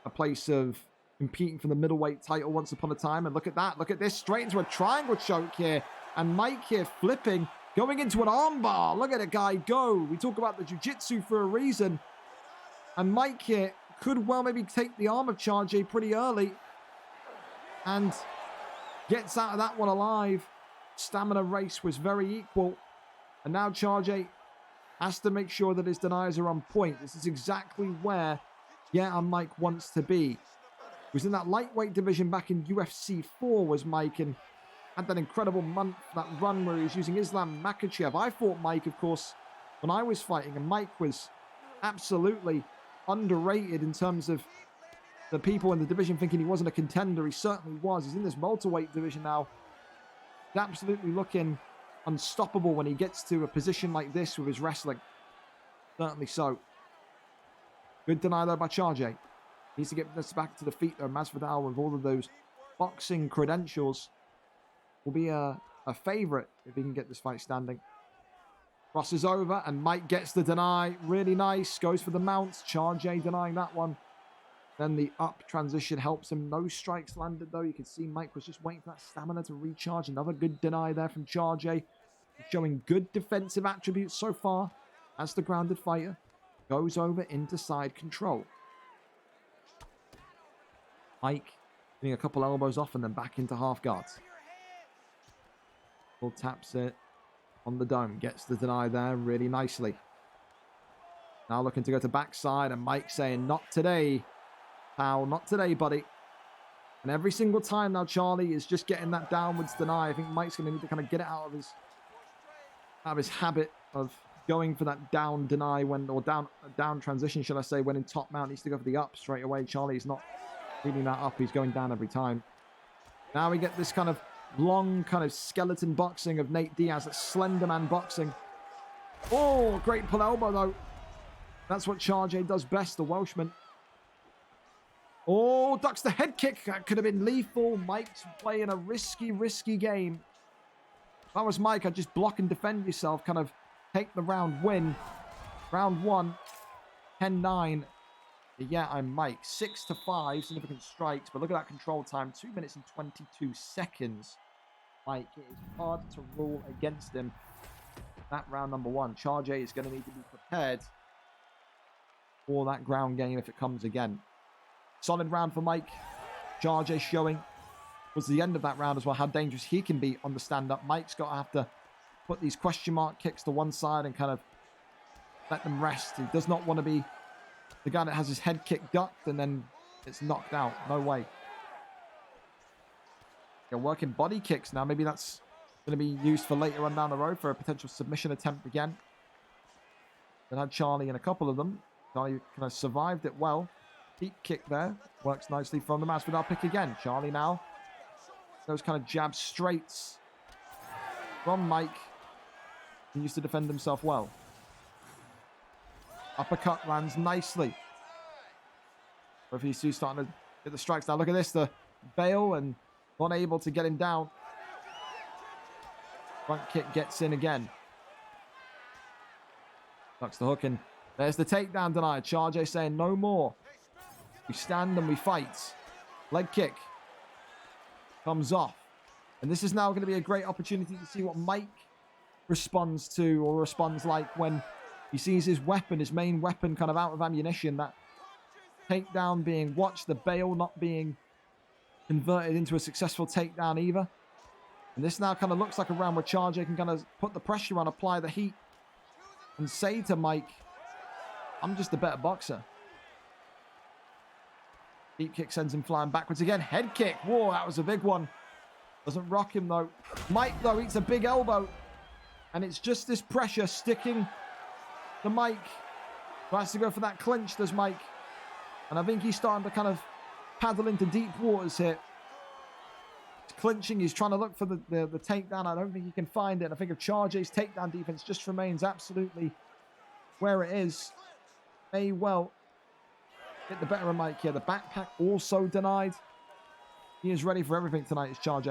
a place of competing for the middleweight title once upon a time. And look at that. Look at this. Straight into a triangle choke here. And Mike here flipping, going into an armbar. Look at the guy go. We talk about the jiu-jitsu for a reason. And Mike here could well maybe take the arm of Char-J pretty early. And gets out of that one alive. Stamina race was very equal. And now Char-J has to make sure that his deniers are on point. This is exactly where, yeah, Mike wants to be. Was in that lightweight division back in UFC 4, was Mike, and had that incredible month, that run where he was using Islam Makhachev. I fought Mike, of course, when I was fighting, and Mike was absolutely underrated in terms of the people in the division thinking he wasn't a contender. He certainly was. He's in this welterweight division now. He's absolutely looking unstoppable when he gets to a position like this with his wrestling. Certainly so. Good deny though by Charge. Needs to get this back to the feet though. Masvidal, with all of those boxing credentials, will be a favorite if he can get this fight standing. Crosses over and Mike gets the deny. Really nice. Goes for the mounts. Charge denying that one. Then the up transition helps him. No strikes landed though. You can see Mike was just waiting for that stamina to recharge. Another good deny there from Charge. Showing good defensive attributes so far as the grounded fighter. Goes over into side control. Mike getting a couple elbows off and then back into half guards. Full taps it on the dome. Gets the deny there really nicely. Now looking to go to backside, and Mike saying, not today, pal, not today, buddy. And every single time now Charlie is just getting that downwards deny. I think Mike's going to need to kind of get it out of his habit of going for that down deny or down transition, should I say, when in top mount. Needs to go for the up straight away. Charlie's not leading that up. He's going down every time. Now we get this kind of long kind of skeleton boxing of Nate Diaz. That slender man boxing. Oh, great pull elbow though. That's what Charge does best, the Welshman. Oh, ducks the head kick. That could have been lethal. Mike's playing a risky game. If I was Mike, I'd just block and defend yourself. Kind of take the round win. Round 1. 10-9. Yeah, I'm Mike. 6-5. Significant strikes. But look at that control time. 2 minutes and 22 seconds. Mike, it is hard to rule against him. That round number 1. Charge is going to need to be prepared for that ground game if it comes again. Solid round for Mike. Charge showing was the end of that round as well, how dangerous he can be on the stand-up. Mike's got to have to put these question mark kicks to one side and kind of let them rest. He does not want to be the guy that has his head kick ducked and then it's knocked out. No way. They're working body kicks now. Maybe that's going to be used for later on down the road for a potential submission attempt again. Then had Charlie in a couple of them. Charlie kind of survived it well. Deep kick there. Works nicely from the Masvidal pick again. Charlie now. Those kind of jab straights from Mike. He used to defend himself well. Uppercut lands nicely. If he's starting to get the strikes now. Look at this. The bail and not able to get him down. Front kick gets in again. Ducks the hook and there's the takedown denied. Charge saying no more. We stand and we fight. Leg kick comes off. And this is now going to be a great opportunity to see what Mike responds to or responds like when he sees his weapon, his main weapon kind of out of ammunition. That takedown being watched, the bail not being converted into a successful takedown either. And this now kind of looks like a round where Charge can kind of put the pressure on, apply the heat, and say to Mike, I'm just a better boxer. Deep kick sends him flying backwards again. Head kick. Whoa, that was a big one. Doesn't rock him though. Mike though eats a big elbow. And it's just this pressure sticking to Mike. Tries to go for that clinch, does Mike. And I think he's starting to kind of paddle into deep waters here. He's clinching. He's trying to look for the takedown. I don't think he can find it. I think if Charge's takedown defense just remains absolutely where it is, may well get the better of Mike here. The backpack also denied. He is ready for everything tonight, is Charge.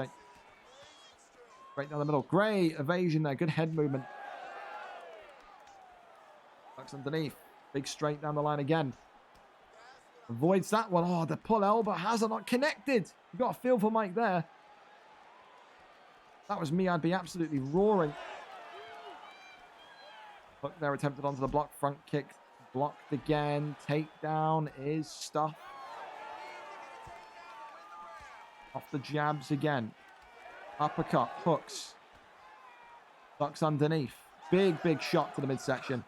Right down the middle. Great evasion there. Good head movement. Ducks underneath. Big straight down the line again. Avoids that one. Oh, the pull elbow has not connected. You got a feel for Mike there. If that was me, I'd be absolutely roaring. Look, they're attempted onto the block. Front kick. Blocked again. Takedown is stuffed. Off the jabs again. Uppercut. Hooks. Ducks underneath. Big shot to the midsection.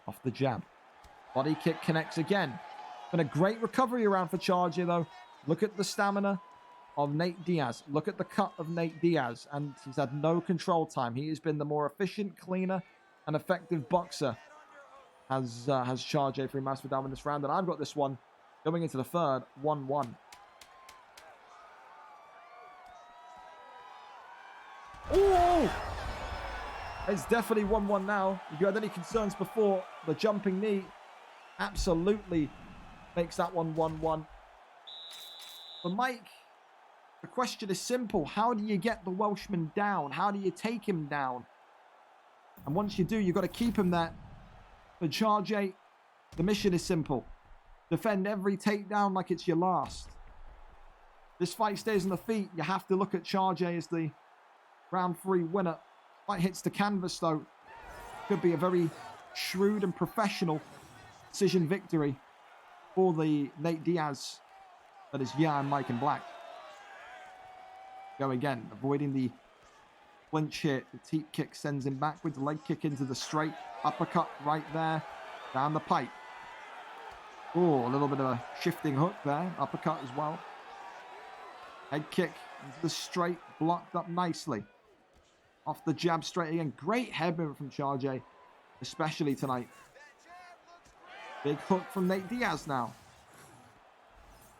Off the jab. Body kick connects again. Been a great recovery around for Charger, though. Look at the stamina of Nate Diaz. Look at the cut of Nate Diaz. And he's had no control time. He has been the more efficient, cleaner, and effective boxer. Has Charger for Masvidal in this round. And I've got this one going into the third, 1-1. Oh! It's definitely 1-1 now. If you had any concerns before, the jumping knee absolutely makes that one 1-1. But Mike, the question is simple. How do you get the Welshman down? How do you take him down? And once you do, you've got to keep him there. For Charger, the mission is simple. Defend every takedown like it's your last. This fight stays on the feet. You have to look at Charger as the round 3 winner. Fight hits the canvas, though. Could be a very shrewd and professional decision victory for the Nate Diaz. That is and Mike in black. Go again, avoiding the clinch here. The teep kick sends him backwards. Leg kick into the straight. Uppercut right there. Down the pipe. Oh, a little bit of a shifting hook there. Uppercut as well. Head kick into the straight. Blocked up nicely. Off the jab straight again. Great head movement from Charger, especially tonight. Big hook from Nate Diaz now.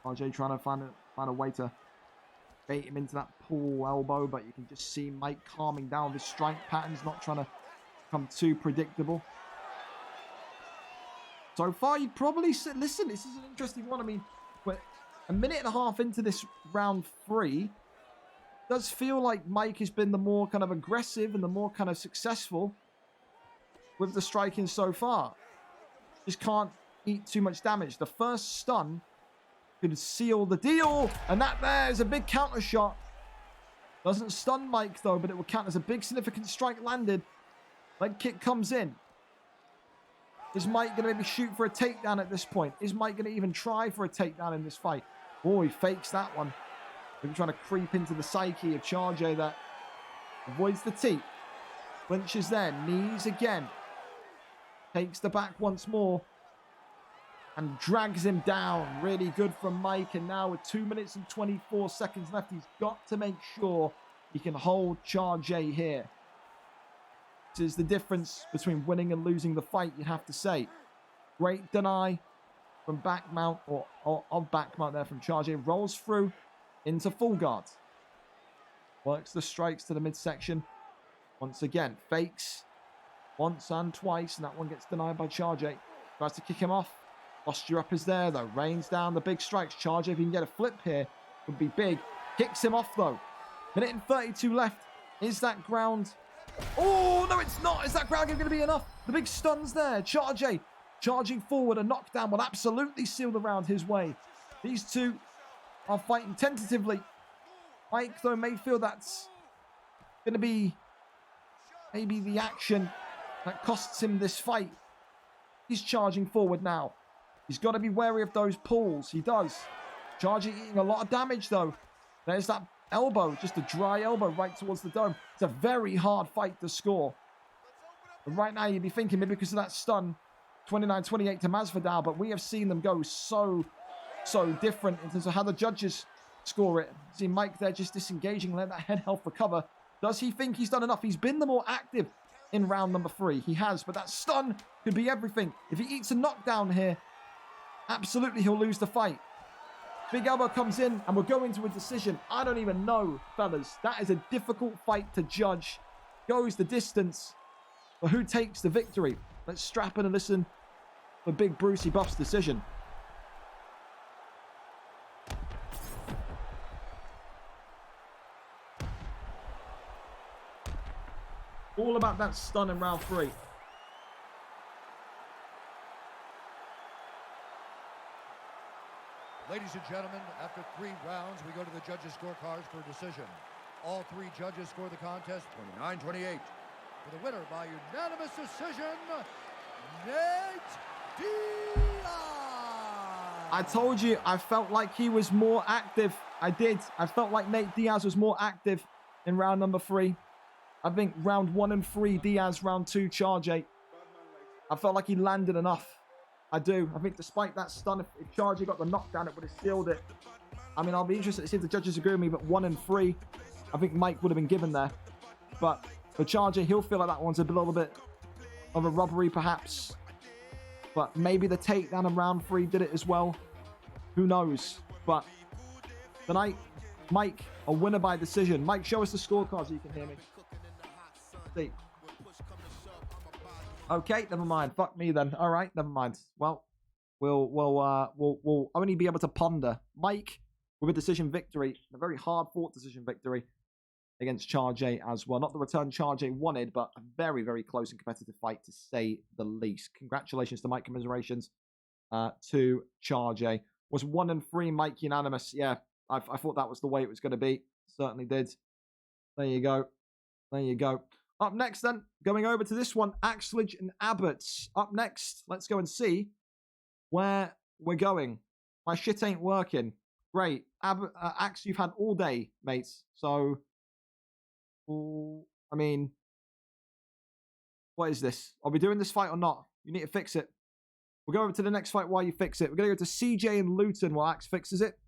Charger trying to find a way to bait him into that pull elbow, but you can just see Mike calming down. His strike patterns, not trying to become too predictable. So far, you probably said, listen, this is an interesting one. I mean, we're a minute and a half into this round 3. Does feel like Mike has been the more kind of aggressive and the more kind of successful with the striking so far. Just can't eat too much damage. The first stun could seal the deal, and that there is a big counter shot. Doesn't stun Mike though, but it will count as a big significant strike landed. Leg kick comes in. Is Mike going to maybe shoot for a takedown at this point? Is Mike going to even try for a takedown in this fight? Oh, he fakes that one. Maybe trying to creep into the psyche of Charger that avoids the teep. Clinches there, knees again. Takes the back once more. And drags him down. Really good from Mike. And now with 2 minutes and 24 seconds left, he's got to make sure he can hold Charger here. This is the difference between winning and losing the fight, you have to say. Great deny from back mount, or of back mount there from Charger. Rolls through into full guard. Works the strikes to the midsection. Once again, fakes once and twice, and that one gets denied by Charger. Tries to kick him off. Posture up is there, though. Rains down the big strikes. Charger, if he can get a flip here, would be big. Kicks him off, though. Minute and 32 left. Is that ground? Oh, no, it's not. Is that ground going to be enough? The big stuns there. Charger charging forward. A knockdown will absolutely seal the round his way. These two are fighting tentatively. Mike, though, may feel that's going to be maybe the action that costs him this fight. He's charging forward now. He's got to be wary of those pulls. He does. Charger eating a lot of damage, though. There's that elbow, just a dry elbow right towards the dome. It's a very hard fight to score. And right now, you'd be thinking maybe because of that stun, 29-28 to Masvidal, but we have seen them go so different in terms of how the judges score it. See Mike there just disengaging, let that head health recover. Does he think he's done enough? He's been the more active in round number 3. He has, but that stun could be everything. If he eats a knockdown here, absolutely he'll lose the fight. Big elbow comes in, and we're going to a decision. I don't even know, fellas. That is a difficult fight to judge. Goes the distance. But who takes the victory? Let's strap in and listen for Big Brucey Buff's decision. All about that stun in round 3. Ladies and gentlemen, after 3 rounds, we go to the judges' scorecards for a decision. All 3 judges score the contest 29-28. For the winner by unanimous decision, Nate Diaz! I told you, I felt like he was more active. I did. I felt like Nate Diaz was more active in round number 3. I think round 1 and 3, Diaz. Round 2, Charger. I felt like he landed enough. I do. I think despite that stun, if Charger got the knockdown, it would have sealed it. I mean, I'll be interested to see if the judges agree with me, but 1 and 3, I think Mike would have been given there. But for Charger, he'll feel like that one's a little bit of a robbery, perhaps. But maybe the takedown in round 3 did it as well. Who knows? But tonight, Mike, a winner by decision. Mike, show us the scorecard so you can hear me. See. Okay, never mind. Fuck me then. All right, never mind. Well, we'll only be able to ponder. Mike with a decision victory, a very hard-fought decision victory against Charge as well. Not the return Charge wanted, but a very, very close and competitive fight, to say the least. Congratulations to Mike. Commiserations to Charge. Was 1 and 3, Mike, unanimous. Yeah, I thought that was the way it was going to be. Certainly did. There you go. There you go. Up next, then, going over to this one, Axledge and Abbott's. Up next, let's go and see where we're going. My shit ain't working. Great. Axe, you've had all day, mates. So, I mean, what is this? Are we doing this fight or not? You need to fix it. We'll go over to the next fight while you fix it. We're going to go to CJ and Luton while Axe fixes it.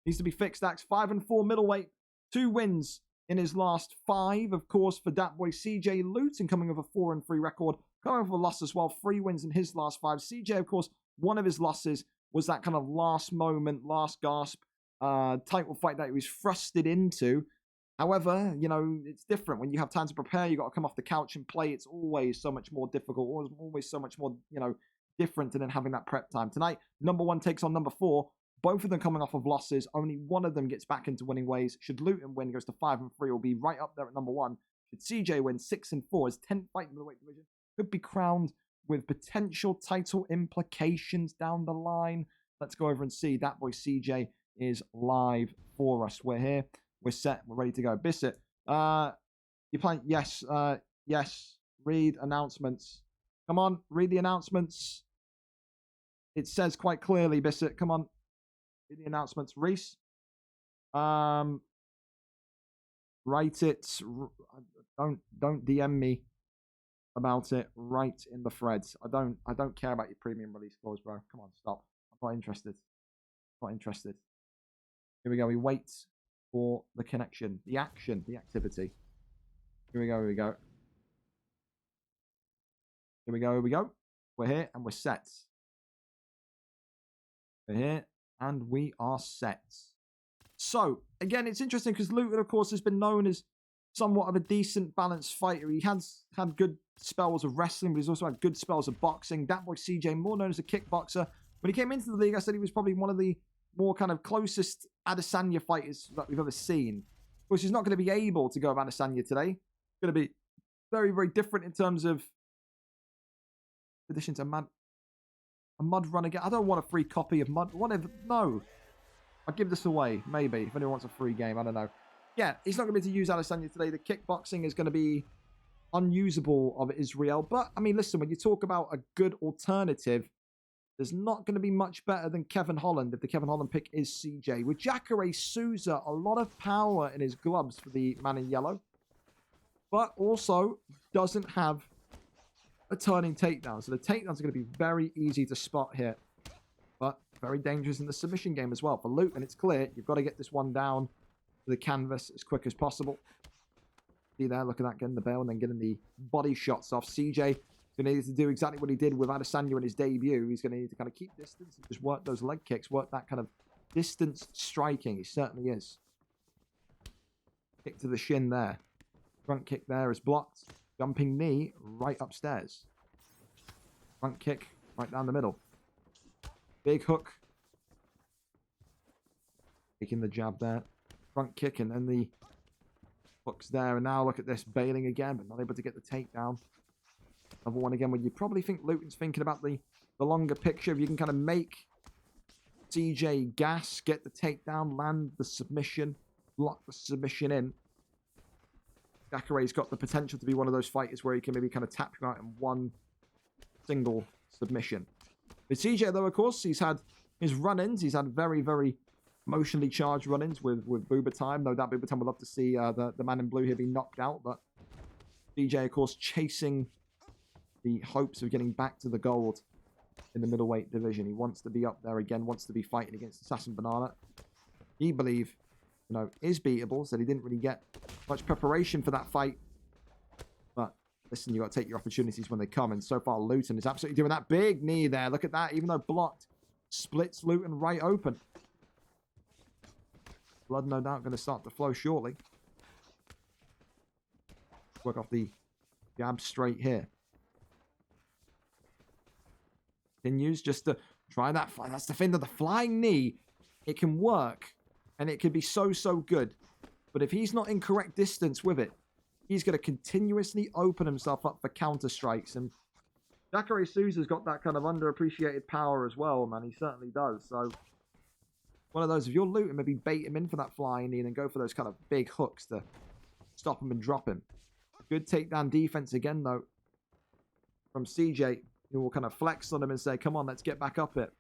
Needs to be fixed, Axe. 5 and 4 middleweight. 2 wins in his last 5, of course, for that boy CJ. Luton coming with a 4 and 3 record. Coming with a loss as well. 3 wins in his last 5. CJ, of course, one of his losses was that kind of last moment, last gasp title fight that he was thrusted into. However, you know, it's different. When you have time to prepare, you got to come off the couch and play. It's always so much more difficult. Always so much more, you know, different than having that prep time. Tonight, number 1 takes on number 4. Both of them coming off of losses. Only one of them gets back into winning ways. Should Luton win, goes to 5 and 3, will be right up there at number 1. Should CJ win, 6 and 4, his 10th fight in the middleweight division, could be crowned with potential title implications down the line. Let's go over and see. That boy CJ is live for us. We're here. We're set. We're ready to go. Bissett, you playing? Yes. Yes. Read announcements. Come on. Read the announcements. It says quite clearly, Bissett. Come on. Read the announcements. Reese. Write it. Don't DM me about it. Right in the threads. I don't care about your premium release clause, bro. Come on, stop. I'm not interested. Not interested. Here we go. We wait for the connection, the action, the activity. Here we go. Here we go. Here we go. Here we go. We're here and we're set. We're here and we are set. So again, it's interesting because Luton, of course, has been known as somewhat of a decent, balanced fighter. He has had good spells of wrestling, but he's also had good spells of boxing. That boy CJ, more known as a kickboxer. When he came into the league, I said he was probably one of the more kind of closest Adesanya fighters that we've ever seen. Of course, he's not going to be able to go with Adesanya today. It's going to be very, very different in terms of addition to a Mud run again. I don't want a free copy of Mud. Whatever. No. I'll give this away. Maybe. If anyone wants a free game. I don't know. Yeah, he's not going to be able to use Adesanya today. The kickboxing is going to be unusable of Israel. But, I mean, listen, when you talk about a good alternative, there's not going to be much better than Kevin Holland if the Kevin Holland pick is CJ. With Jacare Souza, a lot of power in his gloves for the man in yellow. But also doesn't have a turning takedown. So the takedowns are going to be very easy to spot here. But very dangerous in the submission game as well. For Luton, it's clear. You've got to get this one down to the canvas as quick as possible. See there, look at that, getting the bail and then getting the body shots off. CJ going to need to do exactly what he did with Adesanya in his debut. He's going to need to kind of keep distance and just work those leg kicks, work that kind of distance striking. He certainly is. Kick to the shin there. Front kick there is blocked. Jumping knee right upstairs. Front kick right down the middle. Big hook. Taking the jab there. Front kick and then the hooks there. And now look at this, bailing again, but not able to get the takedown. Another one again where you probably think Luton's thinking about the longer picture. If you can kind of make CJ gas, get the takedown, land the submission, lock the submission in. Jacare's got the potential to be one of those fighters where he can maybe kind of tap you out in one single submission. With CJ, though, of course, he's had his run-ins. He's had very, very emotionally charged run-ins with Booba Time. No doubt Booba Time would love to see the man in blue here be knocked out. But CJ, of course, chasing the hopes of getting back to the gold. in the middleweight division. He wants to be up there again, wants to be fighting against Assassin Banana. He believe, you know, is beatable, so he didn't really get much preparation for that fight. But listen, you got to take your opportunities when they come, and so far Luton is absolutely doing that big knee there. Look at that, even though blocked, splits Luton right open. Blood no doubt going to start to flow shortly. Work off the jab straight here. Continues just to try that. That's the thing, that the flying knee, it can work and it can be so good. But if he's not in correct distance with it, he's going to continuously open himself up for counter strikes. And Jacare Souza's got that kind of underappreciated power as well, man. He certainly does. So one of those, if you're Luton, maybe bait him in for that flying knee and then go for those kind of big hooks to stop him and drop him. Good takedown defense again, though, from CJ, who will kind of flex on him and say, come on, let's get back up it.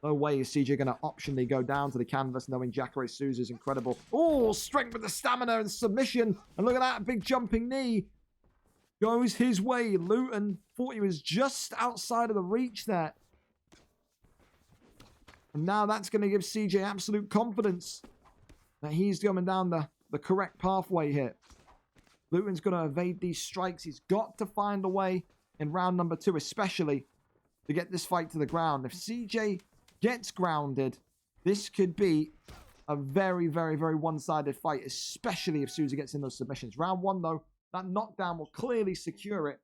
No way is CJ going to optionally go down to the canvas, knowing Jacare Souza is incredible. Oh, strength with the stamina and submission. And look at that big jumping knee. Goes his way. Luton thought he was just outside of the reach there. And now that's going to give CJ absolute confidence that he's going down the correct pathway here. Luton's going to evade these strikes. He's got to find a way in round number 2, especially to get this fight to the ground. If CJ gets grounded, this could be a very one-sided fight, especially if Souza gets in those submissions. Round 1, though, that knockdown will clearly secure it.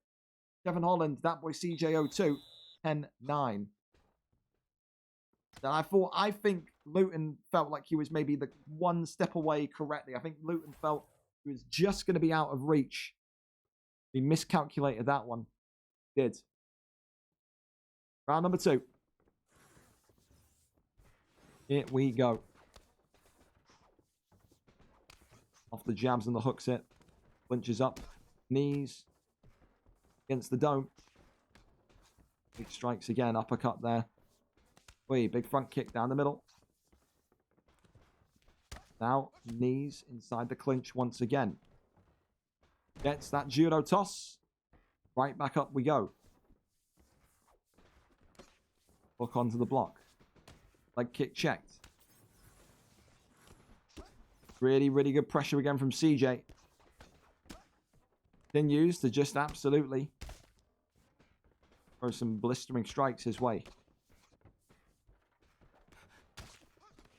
Kevin Holland, that boy CJ02, 10-9. And I think Luton felt like he was maybe the one step away correctly. I think Luton felt he was just going to be out of reach. He miscalculated that one. Did. Round number 2. Here we go. Off the jabs and the hooks it. Clinches up. Knees. Against the dome. Big strikes again. Uppercut there. Wait, big front kick down the middle. Now, knees inside the clinch once again. Gets that judo toss. Right back up we go. Hook onto the block. Leg kick checked. Really good pressure again from CJ. Continues to just absolutely throw some blistering strikes his way.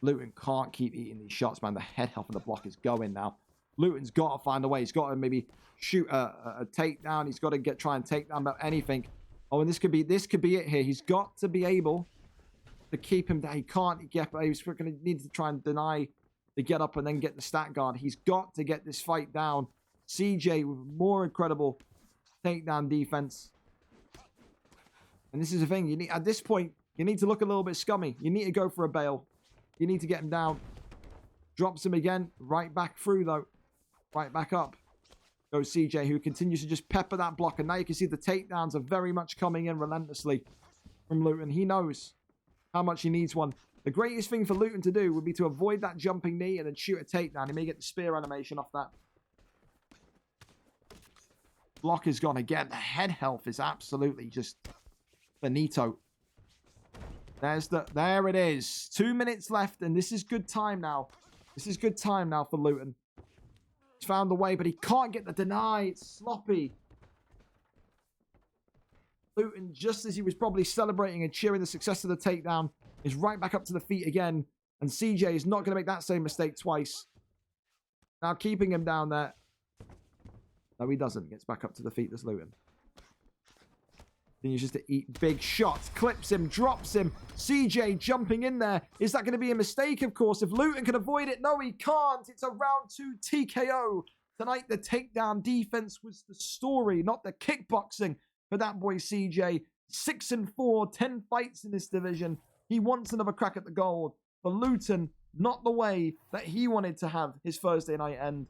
Luton can't keep eating these shots, man. The head health of the block is going now. Luton's got to find a way. He's got to maybe shoot a takedown. He's got to try and take down about anything. Oh, and this could be it here. He's got to be able to keep him down. He can't get, he's going to need to try and deny the get up and then get the stat guard. He's got to get this fight down. CJ with more incredible takedown defense. And this is the thing. You need, at this point, you need to look a little bit scummy. You need to go for a bail. You need to get him down. Drops him again. Right back through, though. Right back up. Goes CJ, who continues to just pepper that block. And now you can see the takedowns are very much coming in relentlessly from Luton. He knows how much he needs one. The greatest thing for Luton to do would be to avoid that jumping knee and then shoot a takedown. He may get the spear animation off that. Block is gone again. The head health is absolutely just finito. There it is. 2 minutes left, and this is good time now. This is good time now for Luton. He's found the way, but he can't get the deny. It's sloppy. Luton, just as he was probably celebrating and cheering the success of the takedown, is right back up to the feet again. And CJ is not going to make that same mistake twice. Now keeping him down there. No, he doesn't. Gets back up to the feet, this Luton. Continues just to eat big shots. Clips him, drops him. CJ jumping in there. Is that going to be a mistake, of course? If Luton can avoid it, no, he can't. It's a round 2 TKO. Tonight, the takedown defense was the story, not the kickboxing for that boy CJ. 6-4, 10 fights in this division. He wants another crack at the gold. For Luton, not the way that he wanted to have his Thursday night end.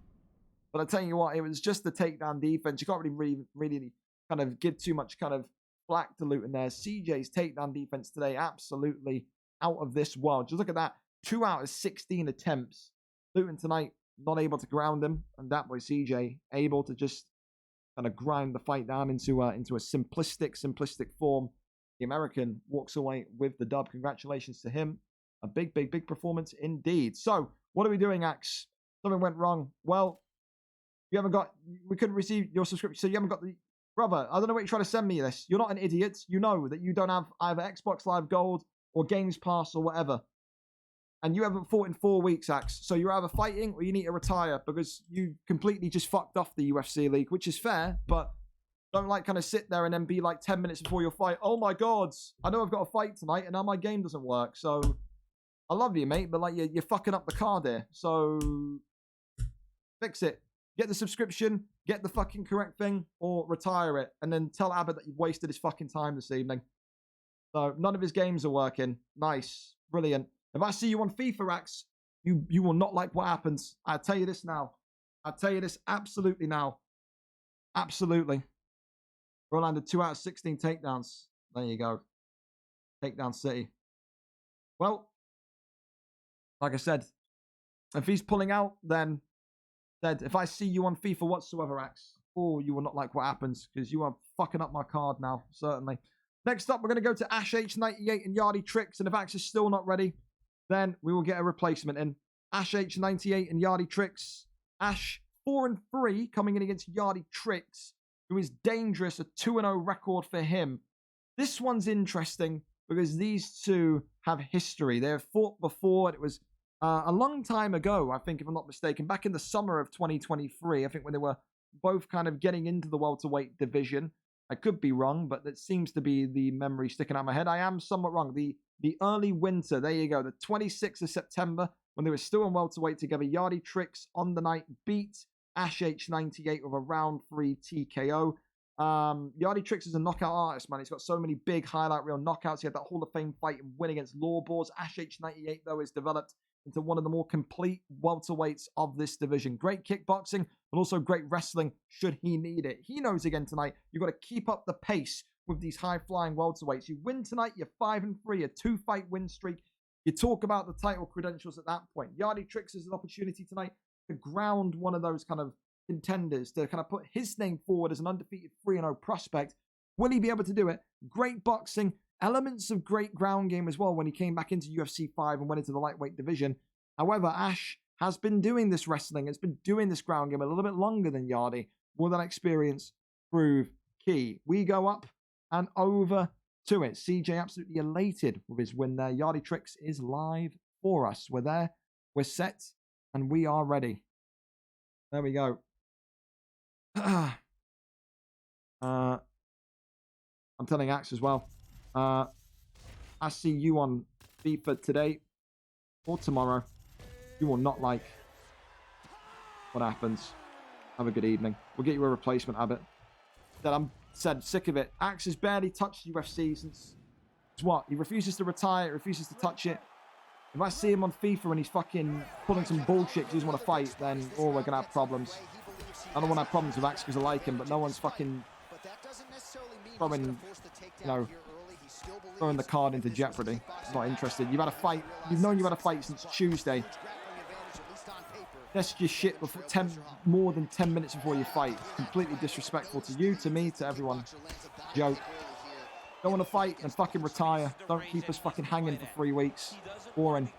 But I tell you what, it was just the takedown defense. You can't really kind of give too much kind of flack to Luton there. CJ's takedown defense today, absolutely out of this world. Just look at that. 2 out of 16 attempts. Luton tonight, not able to ground him. And that boy CJ, able to just kind of grind the fight down into a simplistic form. The American walks away with the dub. Congratulations to him. A big, big, big performance indeed. So, what are we doing, Axe? Something went wrong. Well, you haven't got... We couldn't receive your subscription, so you haven't got the... Brother, I don't know what you're trying to send me this. You're not an idiot. You know that you don't have either Xbox Live Gold or Games Pass or whatever. And you haven't fought in 4 weeks, Axe. So you're either fighting or you need to retire because you completely just fucked off the UFC League, which is fair, but don't like kind of sit there and then be like 10 minutes before your fight. Oh my God, I know I've got a fight tonight and now my game doesn't work. So I love you, mate, but like you're fucking up the card here. So fix it. Get the subscription, get the fucking correct thing, or retire it. And then tell Abbott that you've wasted his fucking time this evening. So none of his games are working. Nice. Brilliant. If I see you on FIFA, Axe, you will not like what happens. I'll tell you this now. I'll tell you this absolutely now. Absolutely. Rolando 2 out of 16 takedowns. There you go. Takedown City. Well, like I said, if he's pulling out, then if I see you on FIFA whatsoever, Axe, or you will not like what happens because you are fucking up my card now, certainly. Next up, we're going to go to Ash H98 and Yardy Tricks, and if Axe is still not ready, then we will get a replacement in. Ash H98 and Yardy Tricks. Ash 4-3 coming in against Yardy Tricks, who is dangerous, a 2-0 record for him. This one's interesting because these two have history. They have fought before. It was a long time ago, I think, if I'm not mistaken, back in the summer of 2023, I think, when they were both kind of getting into the welterweight division. I could be wrong, but that seems to be the memory sticking out of my head. I am somewhat wrong. The early winter, there you go, the 26th of September, when they were still in welterweight together, Yardy Tricks on the night beat Ash H98 with a round 3 TKO. Yardy Tricks is a knockout artist, man. He's got so many big highlight reel knockouts. He had that Hall of Fame fight and win against Lawbores. Ash H98, though, is developed into one of the more complete welterweights of this division. Great kickboxing, but also great wrestling should he need it. He knows again tonight, you've got to keep up the pace with these high-flying welterweights. You win tonight, you're 5-3, a 2-fight win streak. You talk about the title credentials at that point. Yardy Tricks is an opportunity tonight to ground one of those kind of contenders, to kind of put his name forward as an undefeated 3-0 prospect. Will he be able to do it? Great boxing, elements of great ground game as well when he came back into UFC 5 and went into the lightweight division. However, Ash has been doing this wrestling, has been doing this ground game a little bit longer than Yardy. Will that experience prove key? We go up and over to it. CJ absolutely elated with his win there. Yardy Tricks is live for us. We're there, we're set, and we are ready. There we go. I'm telling Axe as well. I see you on FIFA today or tomorrow. You will not like what happens. Have a good evening. We'll get you a replacement, Abbott. I'm sick of it. Axe has barely touched UFC since what? He refuses to retire, refuses to touch it. If I see him on FIFA and he's fucking pulling some bullshit because he doesn't want to fight, then we're going to have problems. I don't want to have problems with Axe because I like him, but no one's fucking throwing, throwing the card into jeopardy. Not interested. You've had a fight. You've known you've had a fight since Tuesday. That's just shit before more than 10 minutes before you fight. Completely disrespectful to you, to me, to everyone. Joke. Don't want to fight and fucking retire. Don't keep us fucking hanging for 3 weeks. Boring.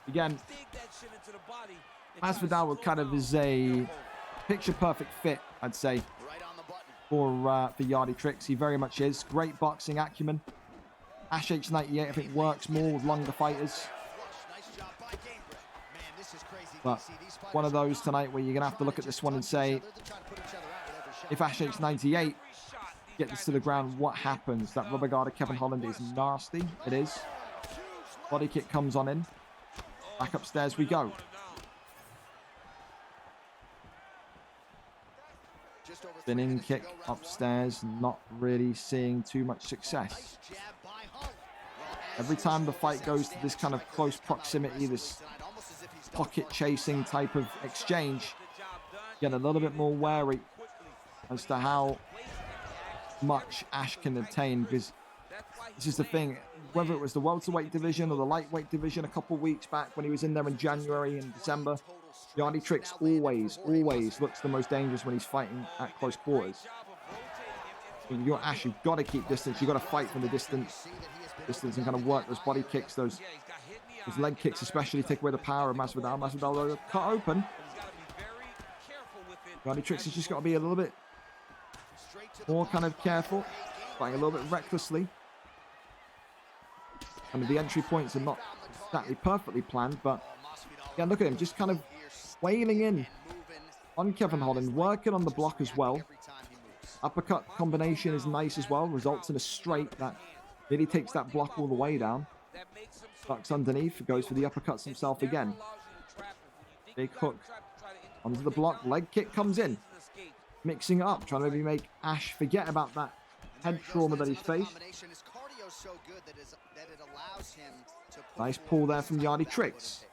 Again, Masvidal kind of is a picture-perfect fit, I'd say, for Yardy Tricks. He very much is. Great boxing acumen. Ash H98, I think, works more with longer fighters. But one of those tonight where you're going to have to look at this one and say, if Ash H98 gets to the ground, what happens? That rubber guard of Kevin Holland is nasty. It is. Body kick comes on in. Back upstairs we go. Spinning kick upstairs, not really seeing too much success. Every time the fight goes to this kind of close proximity, this pocket chasing type of exchange, get a little bit more wary as to how much Ash can obtain, because this is the thing, whether it was the welterweight division or the lightweight division a couple weeks back when he was in there in January and December, Yardy Tricks always looks the most dangerous when he's fighting at close quarters. If you're Ash, you've got to keep distance. You've got to fight from the distance and kind of work those body kicks, those leg kicks especially, take away the power of Masvidal. Masvidal cut open. DioDaTrix has just got to be a little bit more kind of careful, fighting a little bit recklessly. I mean, the entry points are not exactly perfectly planned, but yeah, look at him, just kind of wailing in on Kevin Holland, working on the block as well. Uppercut combination is nice as well, results in a straight that really takes that block all the way down. Ducks underneath, goes for the uppercuts himself again. Big hook onto the block, leg kick comes in. Mixing it up, trying to maybe make Ash forget about that head trauma that he's faced. Nice pull there from DioDaTrix.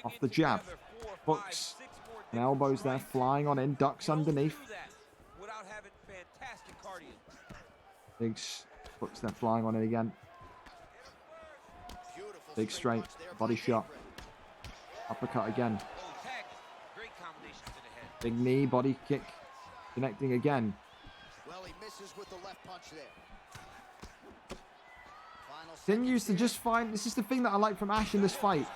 Off the jab. Hooks and elbows there, flying on in, ducks underneath. Big hooks there, flying on in again. Big straight, body shot. Uppercut again. Big knee, body kick. Connecting again. Well, he misses with the left punch there. Continues to just find... This is the thing that I like from Ash in this fight.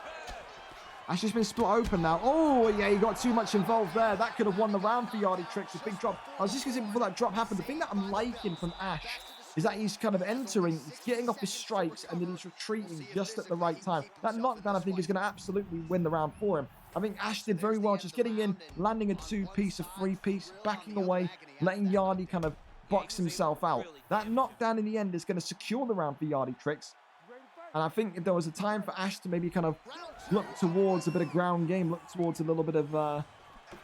Ash has been split open now. Oh, yeah, he got too much involved there. That could have won the round for DioDaTrix. A big drop. I was just going to say before that drop happened, the thing that I'm liking from Ash is that he's kind of entering, he's getting off his strikes, and then he's retreating just at the right time. That knockdown, I think, is going to absolutely win the round for him. I think Ash did very well just getting in, landing a two-piece, a three-piece, backing away, letting Yardy kind of box himself out. That knockdown in the end is going to secure the round for DioDaTrix. And I think if there was a time for Ash to maybe kind of look towards a bit of ground game, look towards a little bit of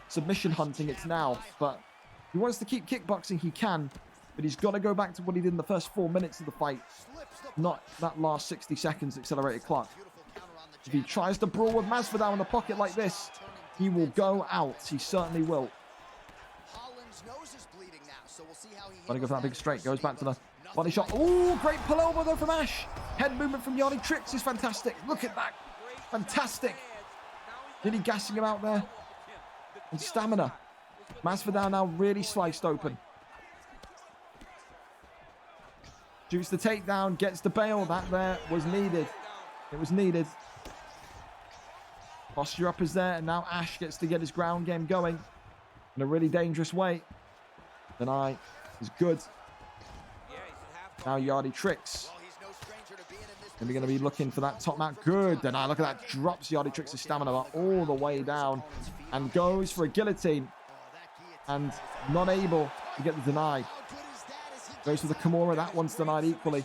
submission hunting, it's now. But if he wants to keep kickboxing, he can. But he's got to go back to what he did in the first 4 minutes of the fight, not that last 60 seconds accelerated clock. If he tries to brawl with Masvidal in the pocket like this, he will go out. He certainly will. Gotta go for that big straight. Goes back to the body shot. Oh, great pull elbow though from Ash. Head movement from DioDaTrix is fantastic. Look at that. Fantastic. Really gassing him out there. And stamina. Masvidal now really sliced open. Shoots the takedown, gets the bail. That there was needed. It was needed. Posture up is there, and now Ash gets to get his ground game going in a really dangerous way. Deny is good. Now DioDaTrix. And we're going to be looking for that top mat. Good. Deny. Look at that. Drops DioDaTrix's stamina bar all the way down and goes for a guillotine. And not able to get the deny. Goes for the Kimura. That one's denied equally.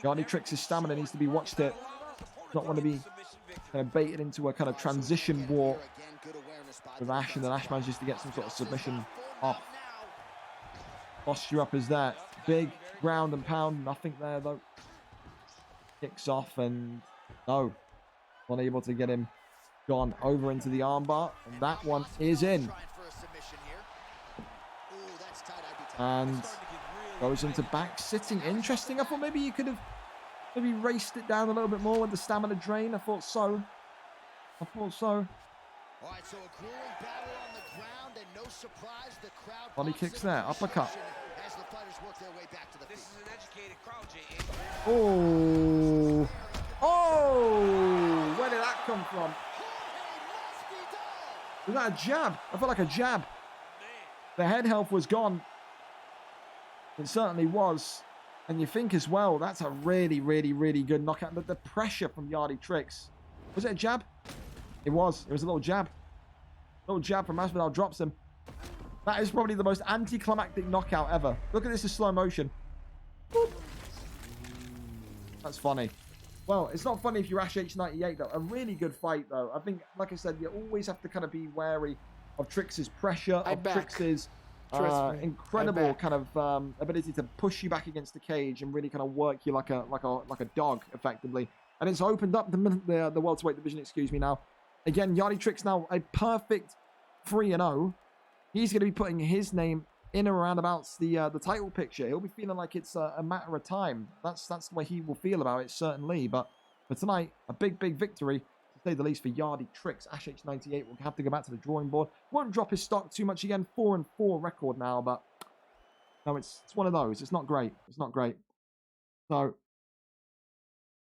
DioDaTrix's stamina needs to be watched here. Not want to be kind of baited into a kind of transition war with Ash, and then Ash manages to get some sort of submission off. Posture up is there. Big ground and pound. Nothing there though. Kicks off and no. Not able to get him gone over into the armbar. And that one is in. And goes into back sitting. Interesting. I thought maybe you could have maybe raced it down a little bit more with the stamina drain. I thought so. I thought so. All right, so a grueling battle on the ground, and no surprise, the crowd body kicks there. Uppercut. as the fighters work their way back to the feet. This is an educated crowd, J.A. Oh. Oh. Where did that come from? Was that a jab? I felt like a jab. The head health was gone. It certainly was. And you think as well, that's a really, really, really good knockout. But the pressure from DioDaTrix. Was it a jab? It was. It was a little jab. Little jab from Masvidal drops him. That is probably the most anticlimactic knockout ever. Look at this in slow motion. Boop. That's funny. Well, it's not funny if you're Ash H98 though. A really good fight though. I think, like I said, you always have to kind of be wary of Trix's pressure, of Trix's incredible kind of ability to push you back against the cage and really kind of work you like a dog, effectively. And it's opened up the welterweight division. Excuse me. Now, again, DioDaTrix now a perfect 3-0. He's going to be putting his name in and around about the title picture. He'll be feeling like it's a matter of time. That's the way he will feel about it, certainly. But for tonight, a big victory, to say the least, for DioDaTrix. Ash H98 will have to go back to the drawing board. Won't drop his stock too much again. 4-4 record now, but No, it's one of those. It's not great. It's not great. So,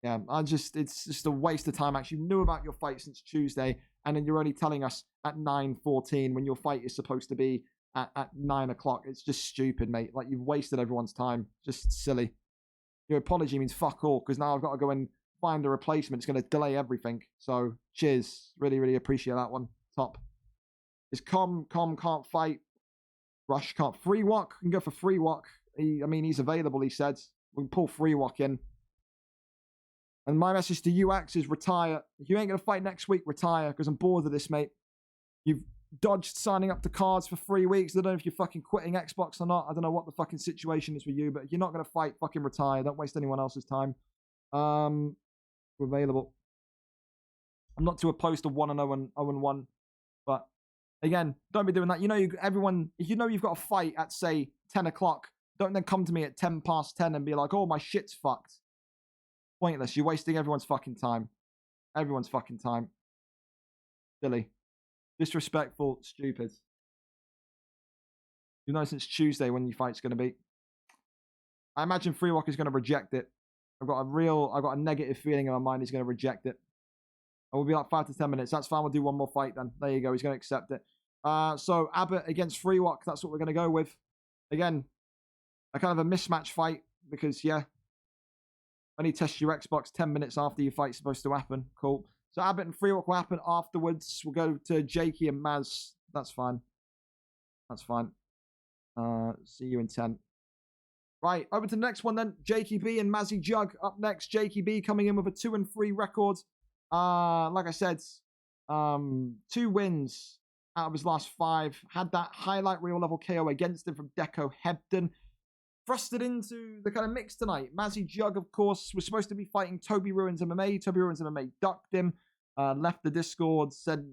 yeah, it's just a waste of time. Actually, you knew about your fight since Tuesday, and then you're only telling us at 9:14 when your fight is supposed to be at 9 o'clock. It's just stupid, mate. Like, you've wasted everyone's time. Just silly. Your apology means fuck all, because now I've got to go and find a replacement. It's going to delay everything. So, cheers. Really, really appreciate that one. Top. Is Com can't fight. Rush can't. Free walk. Can go for free walk. He's available, he said. We can pull free walk in. And my message to you, Axe, is retire. If you ain't going to fight next week, retire, because I'm bored of this, mate. You've dodged signing up to cards for 3 weeks. I don't know if you're fucking quitting Xbox or not. I don't know what the fucking situation is with you, but if you're not going to fight, fucking retire. Don't waste anyone else's time. We're available. I'm not too opposed to 1-0 and 0-1, but again, don't be doing that. You know, if you know you've got a fight at, say, 10 o'clock, don't then come to me at 10 past 10 and be like, oh, my shit's fucked. Pointless. You're wasting everyone's fucking time. Everyone's fucking time. Silly. Disrespectful. Stupid. You know since Tuesday when your fight's going to be. I imagine Free Walk is going to reject it. I've got a negative feeling in my mind he's going to reject it. I will be like 5 to 10 minutes. That's fine. We'll do one more fight then. There you go. He's going to accept it. So Abbott against Free Walk. That's what we're going to go with. Again, a kind of a mismatch fight because, yeah, only test your Xbox 10 minutes after your fight's supposed to happen. Cool. So Abbott and Free Walk will happen afterwards. We'll go to Jakey and Maz. That's fine. That's fine. See you in 10. Right, over to the next one then. Jakey B and Mazzy Jug up next. Jakey B coming in with a 2-3 record. Like I said, 2 wins out of his last 5. Had that highlight reel level KO against him from Deco Hebden. Thrusted into the kind of mix tonight. Mazzy Jug, of course, was supposed to be fighting Toby Ruins MMA. Toby Ruins MMA ducked him. Left the Discord, said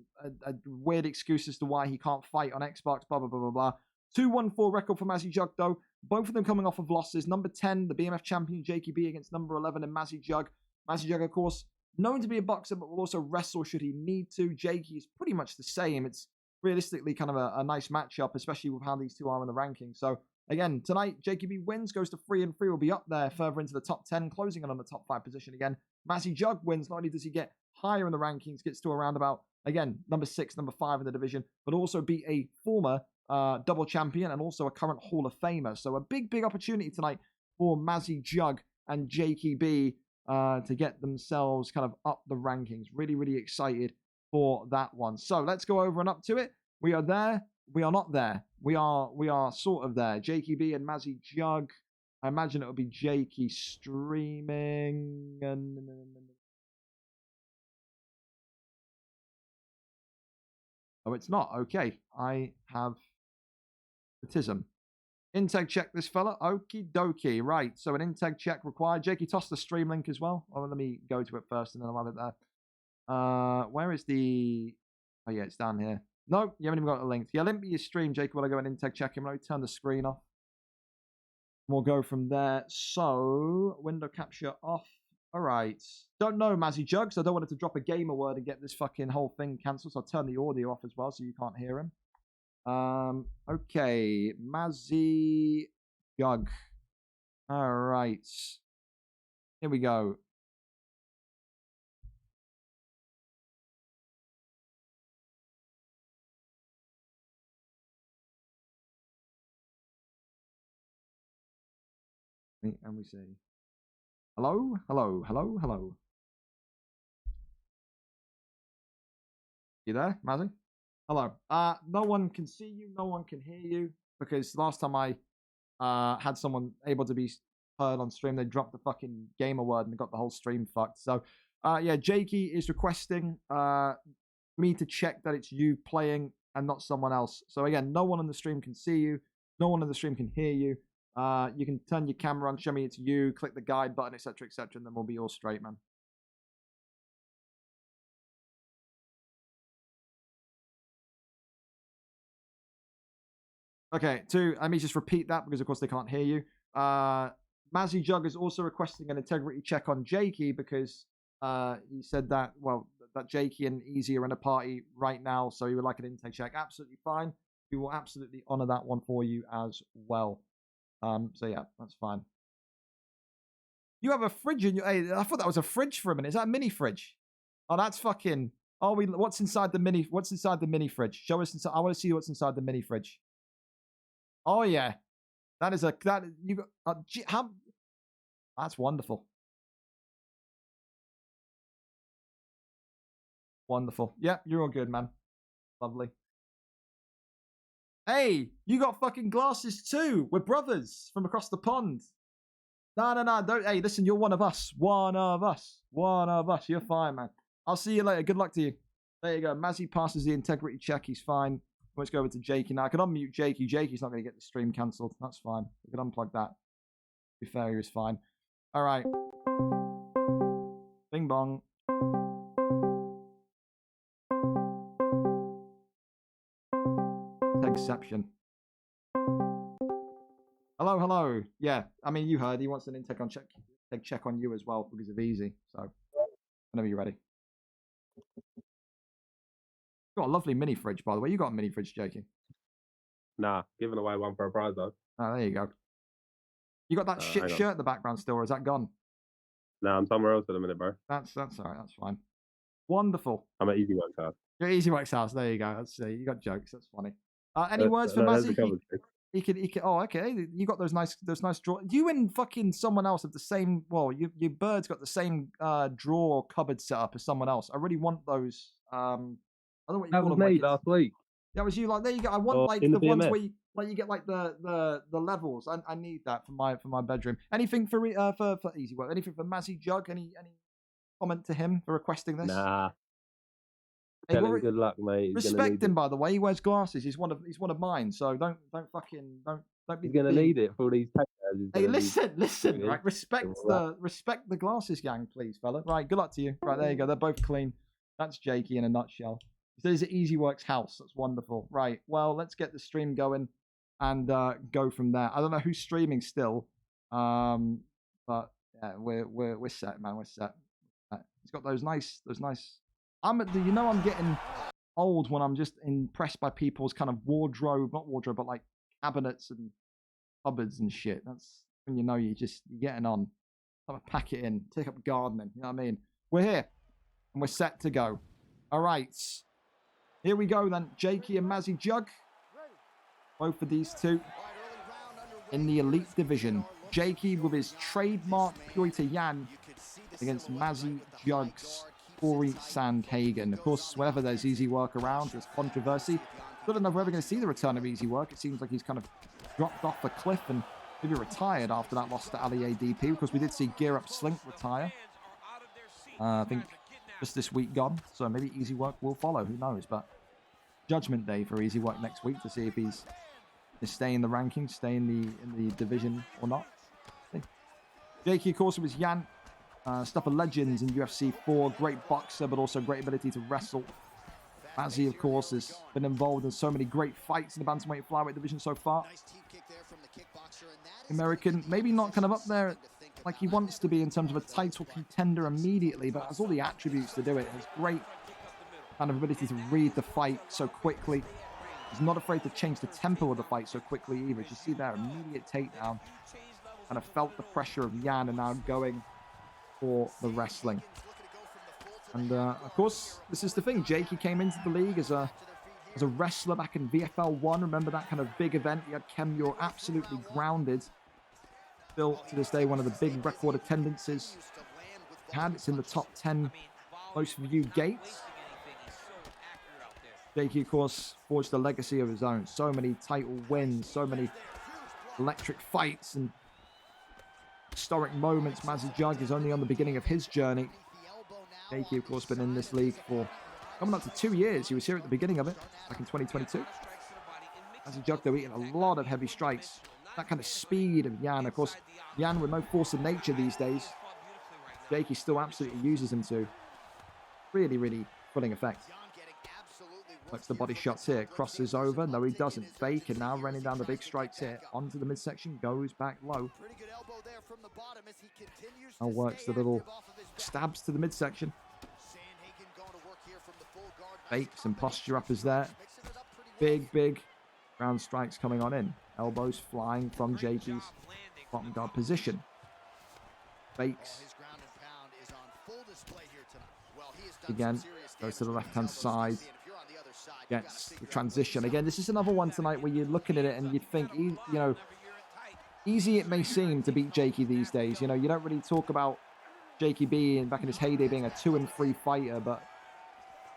a weird excuse as to why he can't fight on Xbox, blah, blah, blah, blah, blah. 2-1-4 record for Mazzy Jug, though. Both of them coming off of losses. Number 10, the BMF champion, Jakey B, against number 11, and Mazzy Jug. Mazzy Jug, of course, known to be a boxer, but will also wrestle should he need to. Jakey is pretty much the same. It's realistically kind of a nice matchup, especially with how these two are in the rankings. So, again, tonight, Jakey B wins, goes to 3-3, will be up there further into the top 10, closing in on the top 5 position again. Mazzy Jug wins. Not only does he get higher in the rankings, gets to around about, again, number 6, number 5 in the division, but also be a former double champion and also a current Hall of Famer. So a big, big opportunity tonight for Mazzy Jug and Jakey B to get themselves kind of up the rankings. Really, really excited for that one. So let's go over and up to it. We are there. We are not there. We are sort of there. Jakey B and Mazzy Jug. I imagine it'll be Jakey streaming. Oh, it's not. Okay. I have autism. Integ check this fella. Okie dokie. Right. So an integ check required. Jakey, toss the stream link as well. Oh, let me go to it first and then I'll have it there. Where is the... Oh, yeah, it's down here. No, you haven't even got a link. Yeah, link me your stream, Jakey, while I go and integ check him. Let me turn the screen off. We'll go from there. So, window capture off. All right. Don't know Mazzy Jug, so I don't want it to drop a gamer word and get this fucking whole thing cancelled. So I'll turn the audio off as well so you can't hear him. Okay. Mazzy Jug. All right. Here we go. And we say, hello, hello, hello, hello. You there, Mazzy? Hello. No one can see you, no one can hear you, because last time I had someone able to be heard on stream, they dropped the fucking gamer word and got the whole stream fucked. So, yeah, Jakey is requesting me to check that it's you playing and not someone else. So again, no one on the stream can see you, no one on the stream can hear you. You can turn your camera on, show me it's you, click the guide button, etc., etc., and then we'll be all straight, man. Okay, let me just repeat that because, of course, they can't hear you. Mazzy Jug is also requesting an integrity check on Jakey because he said that, well, that Jakey and Easy are in a party right now, so he would like an intake check. Absolutely fine. We will absolutely honor that one for you as well. So yeah, that's fine. You have a fridge in your... Hey, I thought that was a fridge for a minute. Is that a mini fridge? Oh, that's fucking... Oh, what's inside the mini... What's inside the mini fridge? Show us inside... I want to see what's inside the mini fridge. Oh, yeah. That is a... That... You got... how... That's wonderful. Wonderful. Yep, you're all good, man. Lovely. Hey, you got fucking glasses too. We're brothers from across the pond. No, don't. Hey, listen, you're one of us. One of us. One of us. You're fine, man. I'll see you later. Good luck to you. There you go. Mazzy passes the integrity check. He's fine. Let's go over to Jakey now. I can unmute Jakey. Jakey's not going to get the stream cancelled. That's fine. We can unplug that. To be fair, he was fine. All right. Bing bong. Exception. Hello. Yeah, I mean, you heard. He wants an intake on check on you as well because of easy. So, whenever you're ready. Got a lovely mini fridge, by the way. You got a mini fridge, Jakey? Nah, giving away one for a prize though. Oh, there you go. You got that shit shirt in the background still, or is that gone? Nah, I'm somewhere else at the minute, bro. That's all right. That's fine. Wonderful. I'm at Easy Works house. Your Easy Works house. There you go. Let's see. You got jokes. That's funny. Any words for Mazzy? He could. Oh, okay. You got those nice drawer. You and fucking someone else have the same. Well, your bird's got the same drawer cupboard set up as someone else. I really want those. I don't know what you that call was them. me last week. That was you. Like there you go. I want like the ones where you get like the levels. I need that for my bedroom. Anything for Easy Work? Anything for Mazzy Jug? Any comment to him for requesting this? Nah. Hey, good luck, mate. Respect him, by the way. He wears glasses. He's one of mine. So don't be. He's gonna need it for all these takeovers. Hey, listen. Right, respect the glasses, gang, please, fella. Right, good luck to you. Right, there you go. They're both clean. That's Jakey in a nutshell. This is Easy Works house. That's wonderful. Right, well, let's get the stream going and go from there. I don't know who's streaming still, but yeah, we're set, man. We're set. It's got those nice. I'm getting old when I'm just impressed by people's kind of not wardrobe, but like cabinets and cupboards and shit. That's when you know you're getting on. Have a pack it in, take up gardening. You know what I mean? We're here and we're set to go. All right, here we go then. Jakey and Mazzy Jug, both of these two in the elite division. Jakey with his trademark Purita Yan against Mazzy Jug's Corey Sandhagen. Of course, whenever there's Easy Work around, there's controversy. I don't know if we're ever going to see the return of Easy Work. It seems like he's kind of dropped off the cliff and maybe retired after that loss to Ali ADP, because we did see Gear Up Slink retire. I think just this week gone. So maybe Easy Work will follow. Who knows? But Judgment Day for Easy Work next week to see if he's stay in the rankings, stay in the division or not. Jakey, of course, was Yan. Stuff of legends in UFC 4. Great boxer, but also great ability to wrestle. Mazzy, of course, has been involved in so many great fights in the bantamweight flyweight division so far. American, maybe not kind of up there like he wants to be in terms of a title contender immediately, but has all the attributes to do it. Has great kind of ability to read the fight so quickly. He's not afraid to change the tempo of the fight so quickly either. As you see there, immediate takedown. Kind of felt the pressure of Yan and now going for the wrestling. And of course, this is the thing. Jakey came into the league as a wrestler back in VFL 1. Remember that kind of big event? He had Kem Muir absolutely grounded. Still to this day, one of the big record attendances he had. It's in the top 10 most viewed gates. Jakey, of course, forged a legacy of his own. So many title wins, so many electric fights and historic moments. Mazzy Jug is only on the beginning of his journey. Jakey, of course, been in this league for coming up to 2 years. He was here at the beginning of it, back in 2022. Mazzy Jug, though, eating a lot of heavy strikes. That kind of speed of Yan. Of course, Yan with no force of nature these days. Jakey still absolutely uses him to really, really pulling effect. Works the body shots here. Crosses over. No, he doesn't. Fake, and now running down the big strikes here. Onto the midsection. Goes back low. Now works the little stabs to the midsection. Fake. Some posture uppers there. Big ground strikes coming on in. Elbows flying from Jakey's bottom guard position. Fakes. Again, goes to the left-hand side. Gets the transition. Again, this is another one tonight where you're looking at it and you think, you know, easy it may seem to beat Jakey these days. You know, you don't really talk about Jakey B back in his heyday being a 2-3 fighter, but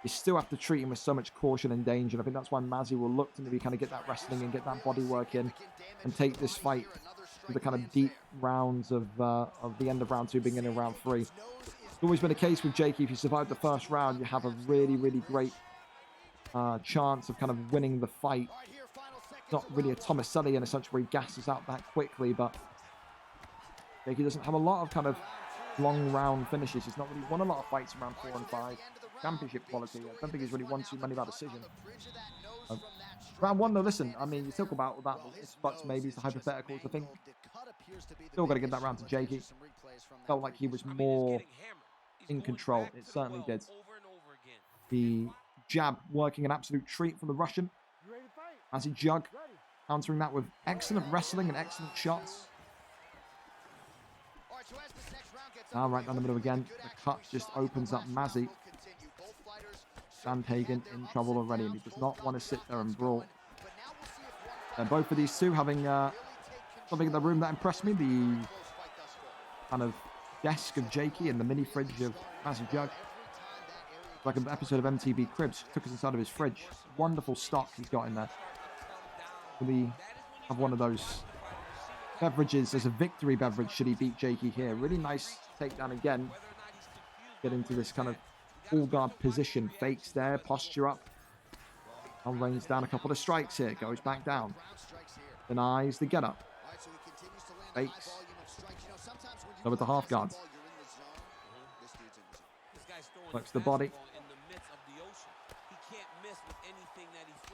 you still have to treat him with so much caution and danger. And I think that's why Mazzy will look to maybe kind of get that wrestling and get that body work in and take this fight to the kind of deep rounds of the end of round 2, beginning of round 3. It's always been a case with Jakey. If you survive the first round, you have a really, really great chance of kind of winning the fight. Not really a Tomaselli in a sense where he gasses out that quickly, but Jakey doesn't have a lot of kind of long round finishes. He's not really won a lot of fights around 4 and 5. Championship quality. I don't think he's really won too many by decision. Round 1 though, listen, I mean, you talk about that, but maybe it's the hypotheticals. I think still got to give that round to Jakey. Felt like he was more in control. It certainly did. The jab working an absolute treat from the Russian. Mazzy Jug countering that with excellent wrestling and excellent shots. Now right down the middle again. The cut just opens up Mazzy. Sandhagen in trouble already, and he does not want to sit there and brawl. And both of these two having something in the room that impressed me. The kind of desk of Jakey and the mini fridge of Mazzy Jug. Like an episode of MTV Cribs. Took us inside of his fridge. Wonderful stock he's got in there. Will he have one of those beverages as a victory beverage should he beat Jakey here? Really nice takedown again. Get into this kind of full guard position. Fakes there. Posture up. And rains down a couple of strikes here. Goes back down. Denies the get up. Fakes. Over the half guard. Works the body.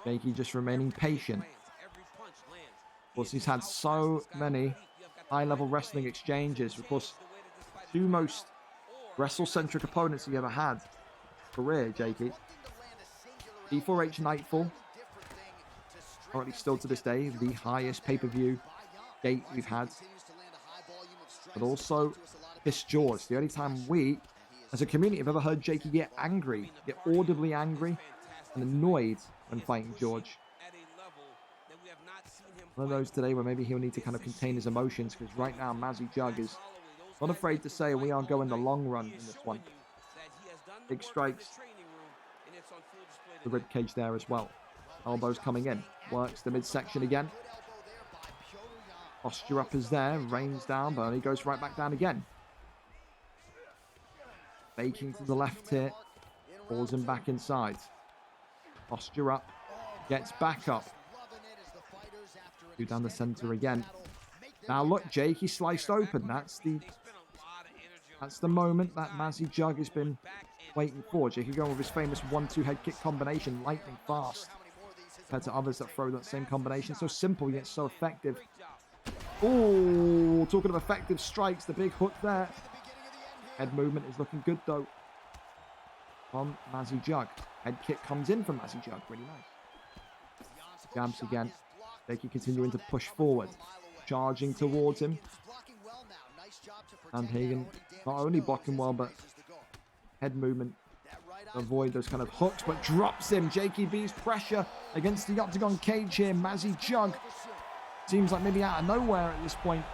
Jakey just remaining patient. Of course, he's had so many high-level wrestling exchanges. Of course, two most wrestle-centric opponents he ever had. Career, Jakey. D4H Nightfall. Currently still to this day, the highest pay-per-view gate we've had. But also, Kiss George. The only time we, as a community, have ever heard Jakey get angry. Get audibly angry and annoyed when fighting George. One of those today where maybe he'll need to kind of contain his emotions, because right now Mazzy Jug is not afraid to say we are going the long run in this one. Big strikes. The rib cage there as well. Elbows coming in. Works the midsection again. Posture up is there. Rains down, but he goes right back down again. Baking to the left here. Pulls him back inside. Posture up. Gets back up. Two down the center again. Now look, Jakey sliced open. That's the moment that Mazzy Jug has been waiting for. Jakey going with his famous 1-2 head kick combination, lightning fast. Compared to others that throw that same combination. So simple yet so effective. Oh, talking of effective strikes, the big hook there. Head movement is looking good though from Mazzy Jug. Head kick comes in from Mazzy Jug. Really nice. Jabs again. Jakey continuing to push forward. Charging towards him. And Hagen not only blocking well, but head movement to avoid those kind of hooks, but drops him. Jakey B's pressure against the octagon cage here. Mazzy Jug seems like maybe out of nowhere at this point.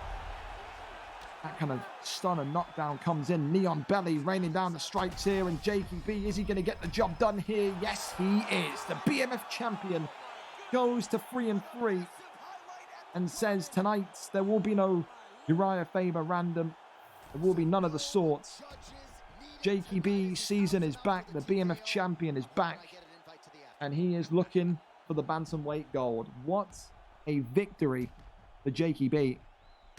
That kind of stun and knockdown comes in. Neon Belly raining down the strikes here. And Jakey B, is he going to get the job done here? Yes, he is. The BMF champion goes to 3-3 and says tonight there will be no Uriah Faber random. There will be none of the sorts. Jakey B's season is back. The BMF champion is back. And he is looking for the bantamweight gold. What a victory for Jakey B.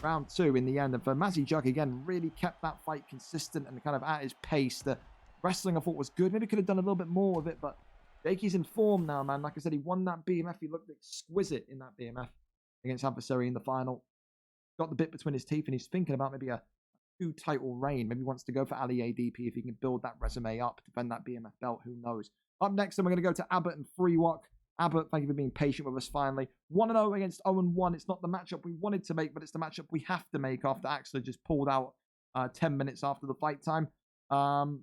Round 2 in the end. And for Mazzy Jug, again, really kept that fight consistent and kind of at his pace. The wrestling I thought was good. Maybe could have done a little bit more of it, but Jakey's in form now, man. Like I said, he won that BMF. He looked exquisite in that BMF against Adversary in the final. Got the bit between his teeth, and he's thinking about maybe a 2-title reign. Maybe he wants to go for Ali ADP if he can build that resume up, defend that BMF belt. Who knows? Up next, then we're going to go to Abbott and Freewock. Abbott, thank you for being patient with us finally. 1-0 against 0-1. It's not the matchup we wanted to make, but it's the matchup we have to make after Axler just pulled out 10 minutes after the fight time.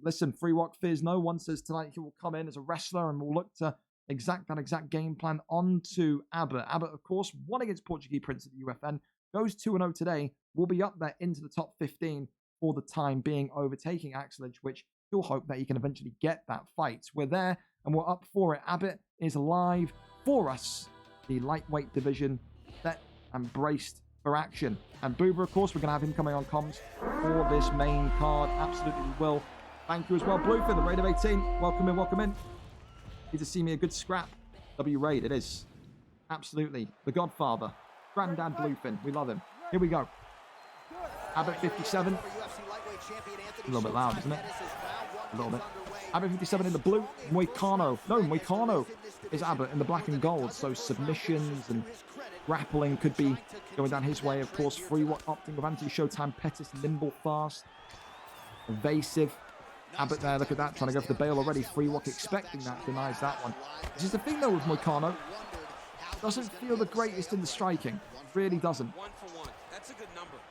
Listen, Free Rock fears no one. Says tonight he will come in as a wrestler and will look to exact that exact game plan onto Abbott. Abbott, of course, won against Portuguese Prince at the UFN. Goes 2-0 today. Will be up there into the top 15 for the time being, overtaking Axler, which he'll hope that he can eventually get that fight. We're there and we're up for it. Abbott is live for us. The lightweight division set and braced for action. And Boober, of course, we're going to have him coming on comms for this main card. Absolutely we will. Thank you as well, Bluefin, the Raid of 18. Welcome in, welcome in. Need to see me a good scrap. W Raid, it is. Absolutely. The Godfather. Granddad Bluefin. We love him. Here we go. Abbott 57. A little bit loud, isn't it? A little bit. Abbott 57 in the blue. Moicano. No, Moicano is Abbott in the black and gold. So submissions and grappling could be going down his way. Of course, Free Rock opting with anti-Showtime. Pettis, nimble, fast, evasive. Abbott there, look at that, trying to go for the bail already. Free Rock expecting that, denies that one. Which is the thing though with Moicano. Doesn't feel the greatest in the striking. Really doesn't.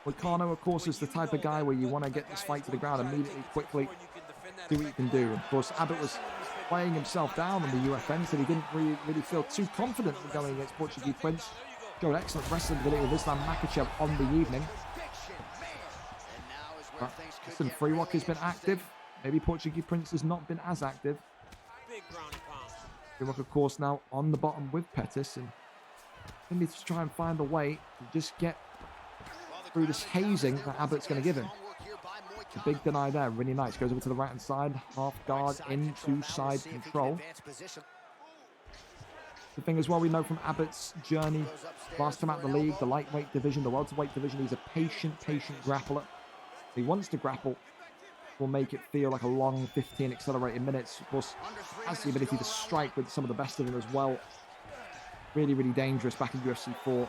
Moicano, of course, is the type of guy where you want to get this fight to the ground immediately, quickly, see what you can do. Of course, Abbott was weighing himself down on the UFN, so he didn't really feel too confident in going against Portuguese Prince. Showed excellent wrestling ability with Islam Makhachev on the evening. But listen, Free Rock has been active. Maybe Portuguese Prince has not been as active. Free Rock, of course, now on the bottom with Pettis, and he needs to try and find a way to just get through this hazing that Abbott's going to give him. A big deny there, really nice. Goes over to the right-hand side, half guard into side control. The thing as well, we know from Abbott's journey, last time out the league, the lightweight division, the welterweight division, he's a patient grappler. He wants to grapple, will make it feel like a long 15 accelerated minutes. Of course, has the ability to strike with some of the best of them as well. Really, really dangerous back in UFC 4.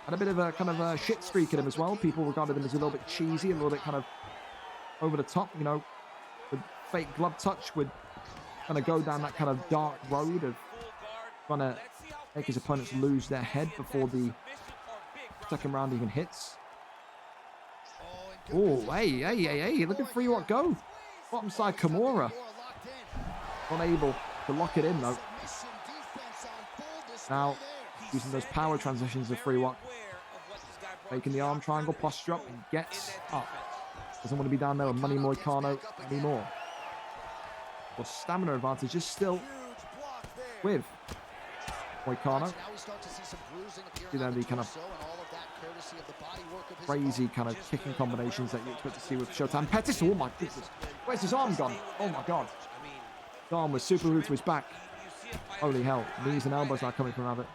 Had a bit of a kind of a shit streak in him as well. People regarded him as a little bit cheesy, a little bit kind of over the top, you know, with fake glove touch, would kind of go down that kind of dark road of trying to make his opponents lose their head before the second round even hits. Oh, hey, look at Free Rock go. Bottom side Kimura. Unable to lock it in though. Now, using those power transitions of Free Rock. Making the arm triangle posture up and gets up. Doesn't want to be down there with Money Moicano anymore. Well, stamina advantage is still with Moicano. See there the kind of crazy kind of kicking combinations that you expect to see with Showtime. Pettis, oh my goodness. Where's his arm gone? Oh my god. His arm was super rude to his back. Holy hell. Knees and elbows now coming from Abbott.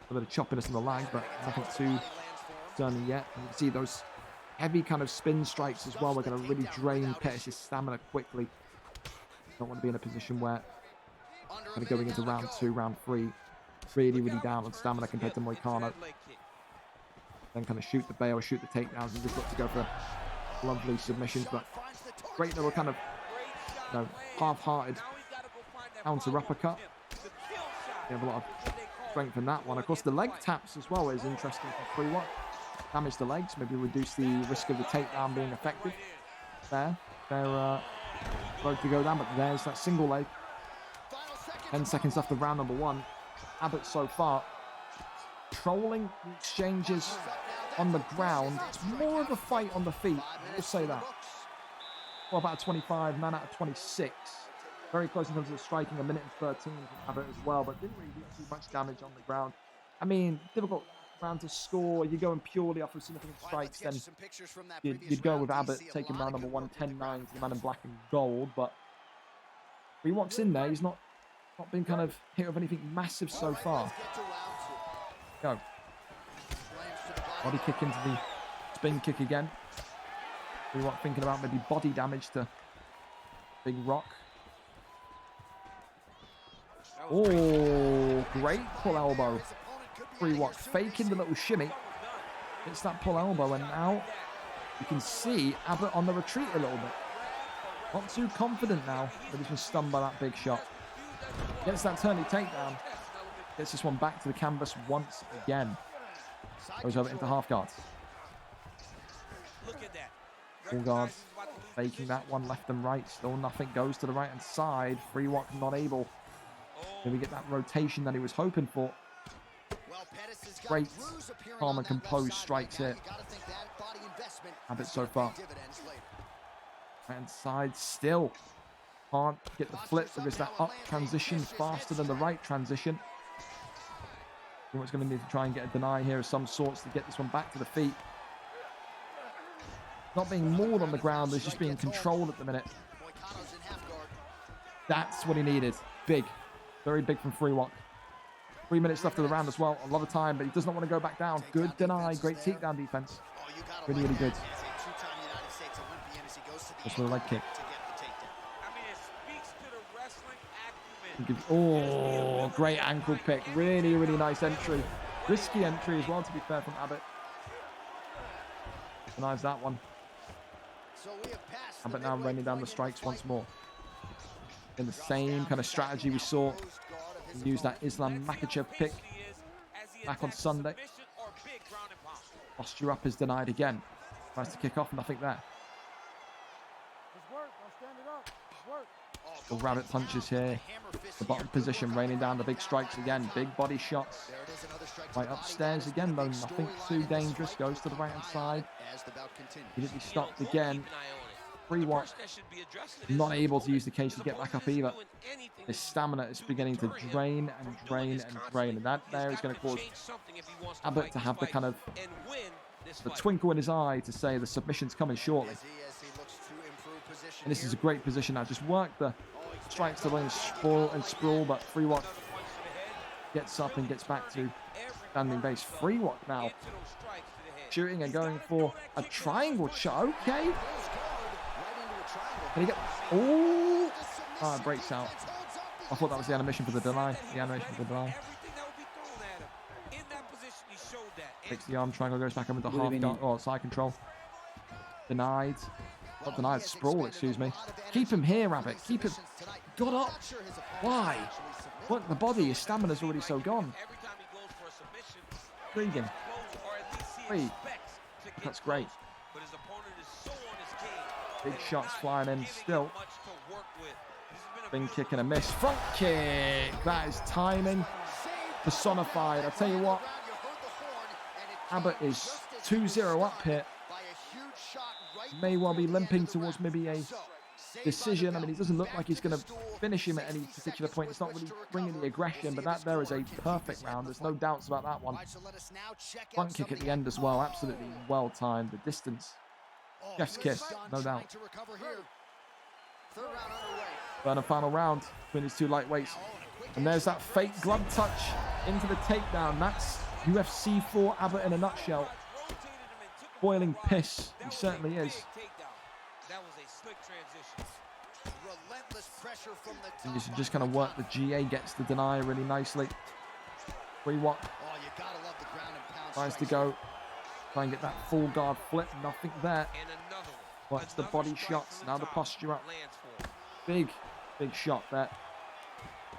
A bit of choppiness in the leg, but nothing too concerning yet. And you can see those heavy kind of spin strikes as well. We're going to really drain Pettis' stamina quickly. Don't want to be in a position where kind of going into round 2, round 3, really down on stamina compared to Moicano. Then kind of shoot the bail, shoot the takedowns, and just look to go for lovely submissions. But great little kind of, you know, half-hearted counter uppercut. You have a lot of strength in that one. Of course, the leg taps as well is interesting for Free Rock. Damage the legs, maybe reduce the risk of the takedown being effective. They're about to go down, but there's that single leg. 10 seconds left of round number 1. Abbott so far trolling the exchanges on the ground. It's more of a fight on the feet. We'll say that. Well, about a 25, 9 out of 26. Very close in terms of the striking, 1 minute and 13 from Abbott as well, but didn't really do too much damage on the ground. I mean, difficult round to score. You're going purely off of significant strikes, then you'd go with Abbott taking round number 1, 10-9 to the man in black and gold, but he walks in there, he's not been kind of hit with anything massive so far. Go. Body kick into the spin kick again. We were thinking about maybe body damage to Big Rock. Oh, great pull elbow. Free Rock faking the little shimmy. It's that pull elbow, and now you can see Abbott on the retreat a little bit. Not too confident now, but he's been stunned by that big shot. Gets that turning takedown. Gets this one back to the canvas once again. Goes over into half guards. Look at that. Full guards. Faking that one left and right. Still nothing. Goes to the right hand side. Free walk not able. Can we get that rotation that he was hoping for? Great, calm and composed strikes here. Abbott so far. Right hand side still. Can't get the flip because that up transition faster than the right transition. I think what's going to need to try and get a deny here of some sorts to get this one back to the feet. Not being mauled on the ground, there's just being controlled at the minute. That's what he needed. Big. Very big from free walk. 3 minutes left of the round as well. A lot of time, but he does not want to go back down. Good deny. Great takedown defense. Really, really good. Just with a leg kick. Oh, great ankle pick. Really, really nice entry. Risky entry as well, to be fair, from Abbott. Denies that one. Abbott now raining down the strikes once more. In the same kind of strategy we saw. Use that Islam Makhachev pick back on Sunday. Posture up is denied again. Tries to kick off, nothing there. The rabbit punches here. The bottom position raining down the big strikes again. Big body shots. Right upstairs again though. Nothing too dangerous. Goes to the right hand side. Immediately stopped again. Free walk. Not able to use the cage to get back up either. His stamina is beginning to drain and drain and drain. And that there is going to cause Abbott to have the kind of the twinkle in his eye to say the submission's coming shortly. And this is a great position now. Just work the strikes to lane sprawl, but free walk gets up and gets back to standing base. Free walk now. Shooting and going for a triangle shot. Okay. Can he get... Oh! Ah, it breaks out. I thought that was the animation for the deny. The animation for the deny. Takes the arm triangle, goes back up into half guard, or side control. Denied. Not denied, sprawl, excuse me. Keep him here, Rabbit. Keep him. Got up. Why? Look, the body, his stamina's already so gone. Intriguing. Three. That's great. Big shots flying in still. Spin kick and a miss. Front kick. That is timing personified. I'll tell you what. Abbott is 2-0 up here. May well be limping towards maybe a decision. I mean, he doesn't look like he's going to finish him at any particular point. It's not really bringing the aggression, but that there is a perfect round. There's no doubts about that one. Front kick at the end as well. Absolutely well timed. The distance. Chef's kiss, no doubt. But a final round between these two lightweights. And there's that fake glove touch into the takedown. That's UFC 4 Abbott in a nutshell. Boiling piss. He certainly is. And you should just kind of work the GA, gets the deny really nicely. Free walk. Tries to go. Try and get that full guard flip. Nothing there. Works the body shots. Now the posture up. Big shot there.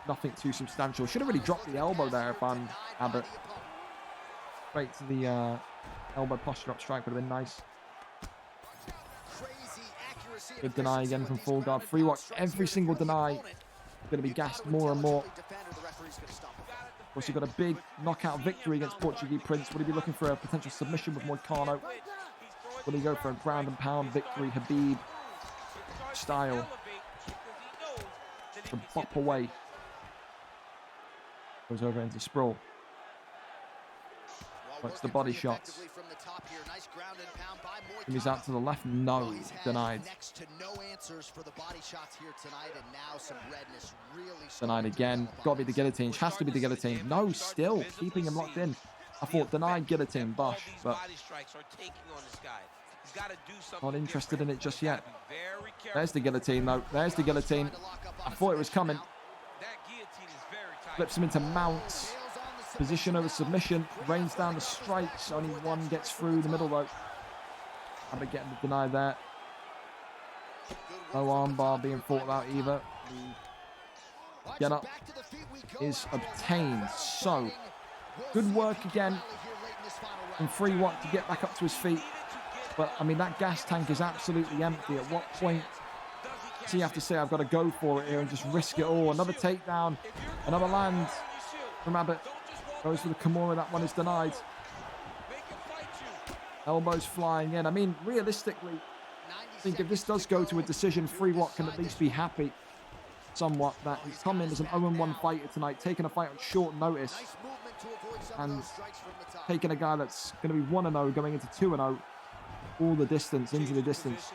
Nothing too substantial. Should have really dropped the elbow there if I'm Abbott. Straight to the elbow posture up strike would have been nice. Good deny again from full guard. Free walk. Every single deny going to be gassed more and more. Of course, you've got a big knockout victory against Portuguese Prince. Would he be looking for a potential submission with Moicano? Will he go for a ground and pound victory, Habib style? To bop away. Goes over into sprawl. Works the body shots. He's out to the left. No, denied. Denied again. Got to be the guillotine. Has to be the guillotine. No, still keeping him locked in. I thought denied guillotine, Bosh, but not interested in it just yet. There's the guillotine, though. There's the guillotine. I thought it was coming. Flips him into mounts. Position over submission. Rains down the strikes. Only one gets through the middle, though. I'm getting the deny there. No armbar being thought about either. get up is obtained. So, good work again from Free Watt to get back up to his feet. But, I mean, that gas tank is absolutely empty. At what point does he have to say, I've got to go for it here and just risk it all? Another takedown, another land from Abbott. Goes for the Kimura. That one is denied. Elbows flying in. I mean, realistically, I think if this does go to a decision, Free Watt can at least be happy somewhat that he's come in as an 0-1 fighter tonight, taking a fight on short notice and taking a guy that's going to be 1-0 going into 2-0 all the distance, into the distance.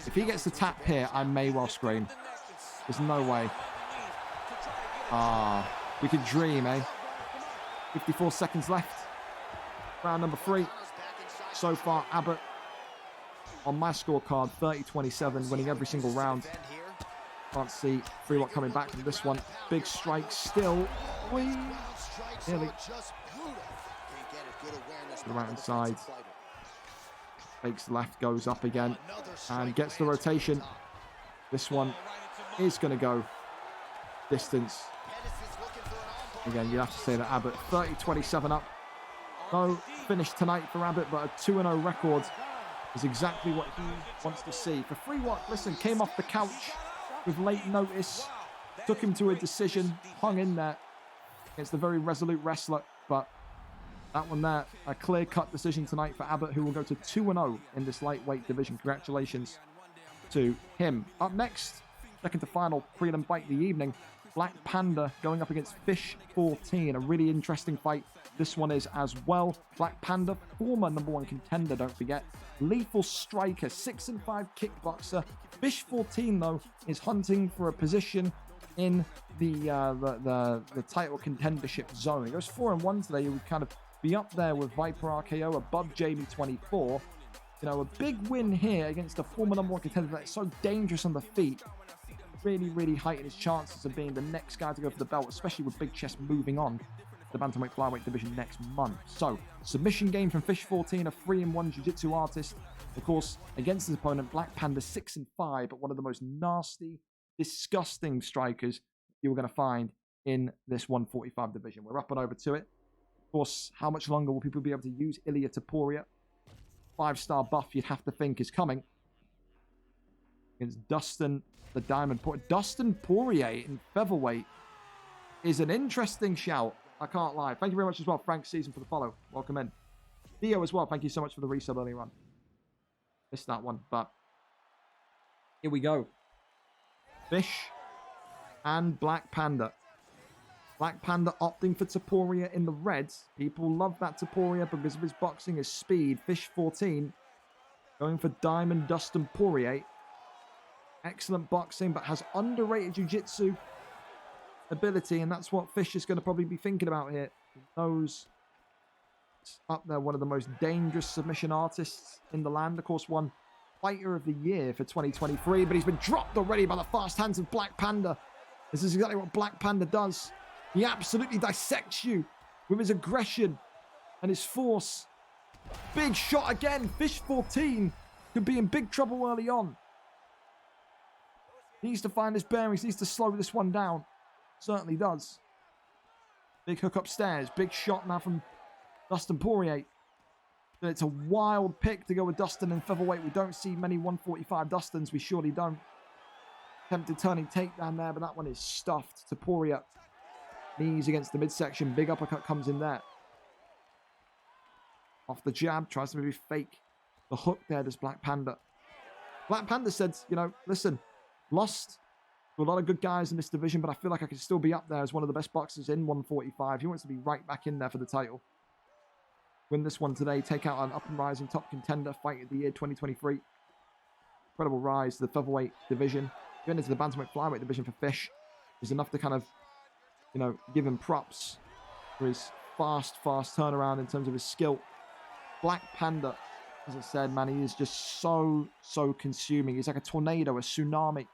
If he gets the tap here, I may well scream. There's no way. We could dream, eh? 54 seconds left. Round number 3. So far, Abbott on my scorecard, 30-27, winning every single round. Can't see Free Watt coming back from this one. Big strike still. Whee! Nearly. The right hand side. Fakes left, goes up again. And gets the rotation. This one is going to go distance. Again, you have to say that Abbott 30-27 up. No finish tonight for Abbott, but a 2-0 record is exactly what he wants to see. For Free Watt, listen, came off the couch with late notice, took him to a decision, hung in there against a very resolute wrestler, but that one there, a clear-cut decision tonight for Abbott, who will go to 2-0 in this lightweight division. Congratulations to him. Up next, second to final prelim fight of the evening, Black Panda going up against Fish 14. A really interesting fight this one is as well. Black Panda, former #1 contender, don't forget. Lethal striker, 6-5 kickboxer. Fish 14, though, is hunting for a position in the title contendership zone. He goes 4-1 today. He would kind of be up there with Viper RKO, above Jamie 24. You know, a big win here against a former #1 contender that's so dangerous on the feet. Really, really heighten his chances of being the next guy to go for the belt, especially with Big Chest moving on to the bantamweight flyweight division next month. So, submission game from Fish 14, a 3-1 jiu-jitsu artist. Of course, against his opponent, Black Panda 6-5, but one of the most nasty, disgusting strikers you were going to find in this 145 division. We're up and over to it. Of course, how much longer will people be able to use Ilia Topuria? 5-star buff, you'd have to think, is coming. Against Dustin the Diamond Poirier. Dustin Poirier in featherweight is an interesting shout. I can't lie. Thank you very much as well, Frank Season, for the follow. Welcome in. Theo as well. Thank you so much for the resub earlier on. Missed that one, but here we go. Fish and Black Panda. Black Panda opting for Topuria in the reds. People love that Topuria because of his boxing, his speed. Fish 14 going for Diamond Dustin Poirier. Excellent boxing, but has underrated jiu-jitsu ability, and that's what Fish is going to probably be thinking about here. He knows it's up there, one of the most dangerous submission artists in the land. Of course, won Fighter of the Year for 2023, but he's been dropped already by the fast hands of Black Panda. This is exactly what Black Panda does. He absolutely dissects you with his aggression and his force. Big shot again. Fish 14 could be in big trouble early on. Needs to find his bearings, needs to slow this one down. Certainly does. Big hook upstairs. Big shot now from Dustin Poirier. But it's a wild pick to go with Dustin in featherweight. We don't see many 145 Dustins. We surely don't. Attempted turning takedown there, but that one is stuffed to Poirier. Knees against the midsection. Big uppercut comes in there. Off the jab. Tries to maybe fake the hook there, does Black Panda. Black Panda said, you know, listen, lost to a lot of good guys in this division, but I feel like I can still be up there as one of the best boxers in 145. He wants to be right back in there for the title. Win this one today, take out an up and rising top contender, fight of the year 2023. Incredible rise to the featherweight division. Going into the bantamweight flyweight division for Fish is enough to kind of, you know, give him props for his fast turnaround in terms of his skill. Black Panda, as I said, man, he is just so consuming. He's like a tornado, a tsunami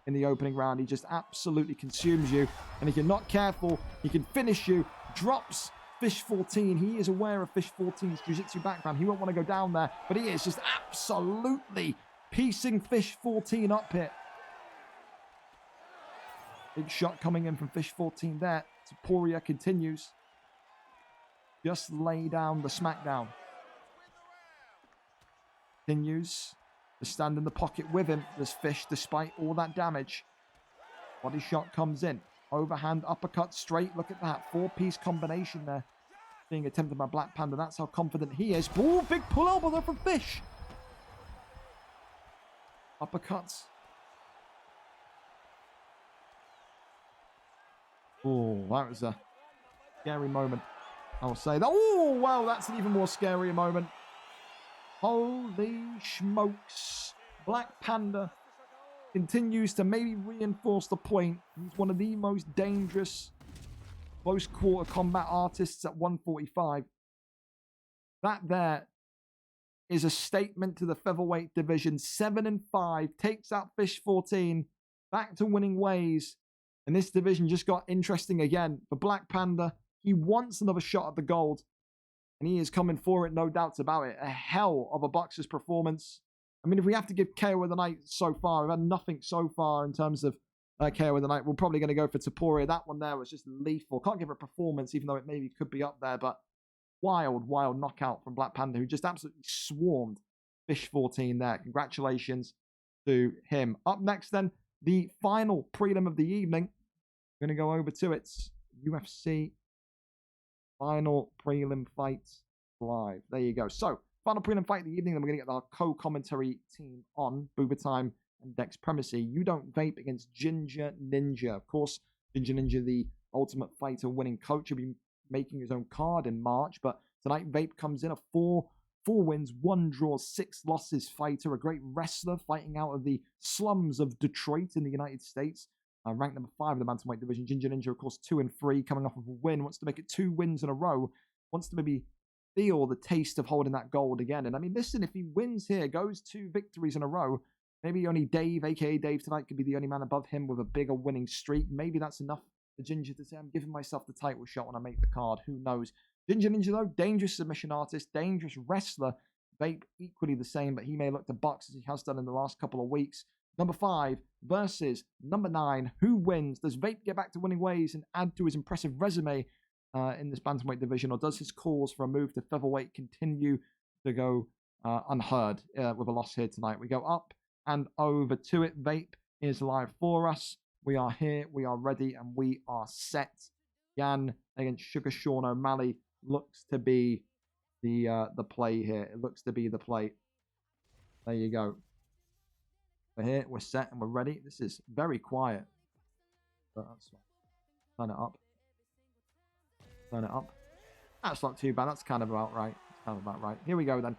in the opening round. He just absolutely consumes you. And if you're not careful, he can finish you. Drops Fish 14. He is aware of Fish 14's jiu-jitsu background. He won't want to go down there, but he is just absolutely piecing Fish 14 up here. Big shot coming in from Fish 14 there. Taporia continues. Just lay down the smackdown. Continues to stand in the pocket with him. There's Fish despite all that damage. Body shot comes in. Overhand uppercut straight. Look at that. 4-piece combination there being attempted by Black Panda. That's how confident he is. Ooh, big pull elbow there from Fish. Uppercuts. Oh, that was a scary moment. I will say that. Oh, wow, that's an even more scary moment. Holy smokes. Black Panda continues to maybe reinforce the point. He's one of the most dangerous close quarter combat artists at 145. That there is a statement to the featherweight division. 7-5, takes out Fish 14, back to winning ways. And this division just got interesting again. For Black Panda, he wants another shot at the gold. And he is coming for it, no doubts about it. A hell of a boxer's performance. I mean, if we have to give KO of the night so far, we've had nothing so far in terms of KO of the night. We're probably going to go for Taporia. That one there was just lethal. Can't give it a performance, even though it maybe could be up there. But wild, wild knockout from Black Panda, who just absolutely swarmed Fish 14 there. Congratulations to him. Up next, then, the final prelim of the evening. We're going to go over to it. UFC final prelim fight live. There you go. So, final prelim fight of the evening. Then we're going to get our co-commentary team on. Booba Time and Dex Primacy. You Don't Vape against Ginger Ninja. Of course, Ginger Ninja, the Ultimate Fighter winning coach, will be making his own card in March. But tonight, Vape comes in a 4 wins, 1 draw, 6 losses fighter. A great wrestler fighting out of the slums of Detroit in the United States. Ranked number 5 in the bantamweight division. Ginger Ninja, of course, 2-3, coming off of a win. Wants to make it 2 wins in a row. Wants to maybe feel the taste of holding that gold again. And I mean, listen, if he wins here, goes 2 victories in a row, maybe only Dave, aka Dave tonight, could be the only man above him with a bigger winning streak. Maybe that's enough for Ginger to say, I'm giving myself the title shot when I make the card. Who knows? Ginger Ninja, though, dangerous submission artist, dangerous wrestler. Vape, equally the same, but he may look to box as he has done in the last couple of weeks. Number 5 versus number 9. Who wins? Does Vape get back to winning ways and add to his impressive resume in this bantamweight division, or does his calls for a move to featherweight continue to go unheard with a loss here tonight? We go up and over to it. Vape is live for us. We are here, we are ready, and we are set. Jan against Sugar Sean O'Malley looks to be the play here. It looks to be the play. There you go. We're here, we're set, and we're ready. This is very quiet. But that's fine. Turn it up. Turn it up. That's not too bad. That's kind of about right. That's kind of about right. Here we go then.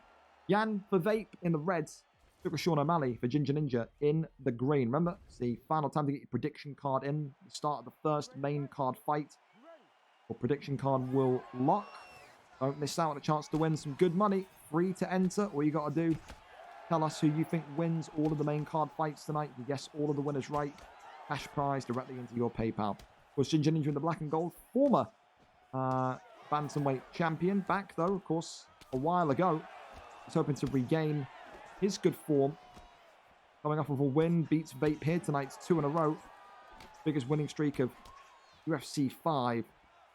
Jan for Vape in the reds. Sugar Sean O'Malley for Ginger Ninja in the green. Remember, it's the final time to get your prediction card in. The start of the first main card fight. Your prediction card will lock. Don't miss out on a chance to win some good money. Free to enter. All you got to do, tell us who you think wins all of the main card fights tonight. If you guess all of the winners right, cash prize directly into your PayPal. Of course, Ginger Ninja in the black and gold, former bantamweight champion. Back, though, of course, a while ago. He's hoping to regain his good form. Coming off of a win, beats Vape here tonight. It's 2 in a row. Biggest winning streak of UFC 5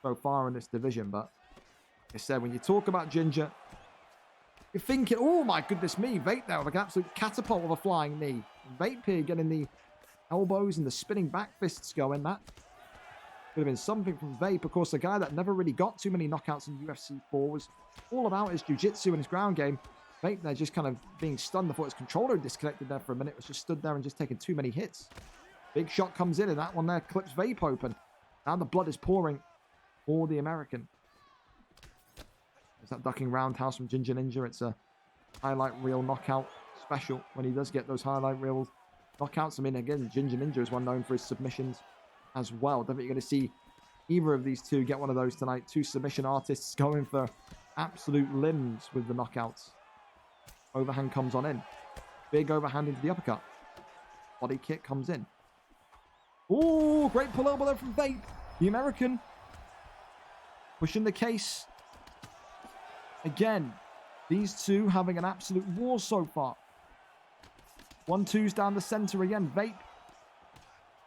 so far in this division. But like I said, when you talk about Ginger, you're thinking, oh my goodness me, Vape there with like an absolute catapult of a flying knee. Vape here getting the elbows and the spinning back fists going. That could have been something from Vape. Of course, a guy that never really got too many knockouts in UFC 4 was all about his jiu-jitsu and his ground game. Vape there just kind of being stunned. I thought his controller disconnected there for a minute. Was just stood there and just taking too many hits. Big shot comes in and that one there clips Vape open. Now the blood is pouring for the American. There's that ducking roundhouse from Ginger Ninja. It's a highlight reel knockout special when he does get those highlight reel knockouts. I mean, again, Ginger Ninja is one known for his submissions as well. Don't think you're going to see either of these two get one of those tonight. 2 submission artists going for absolute limbs with the knockouts. Overhand comes on in. Big overhand into the uppercut. Body kick comes in. Oh, great pull elbow there from Vape. The American pushing the case. Again, these two having an absolute war so far. 1-2s down the center again. Vape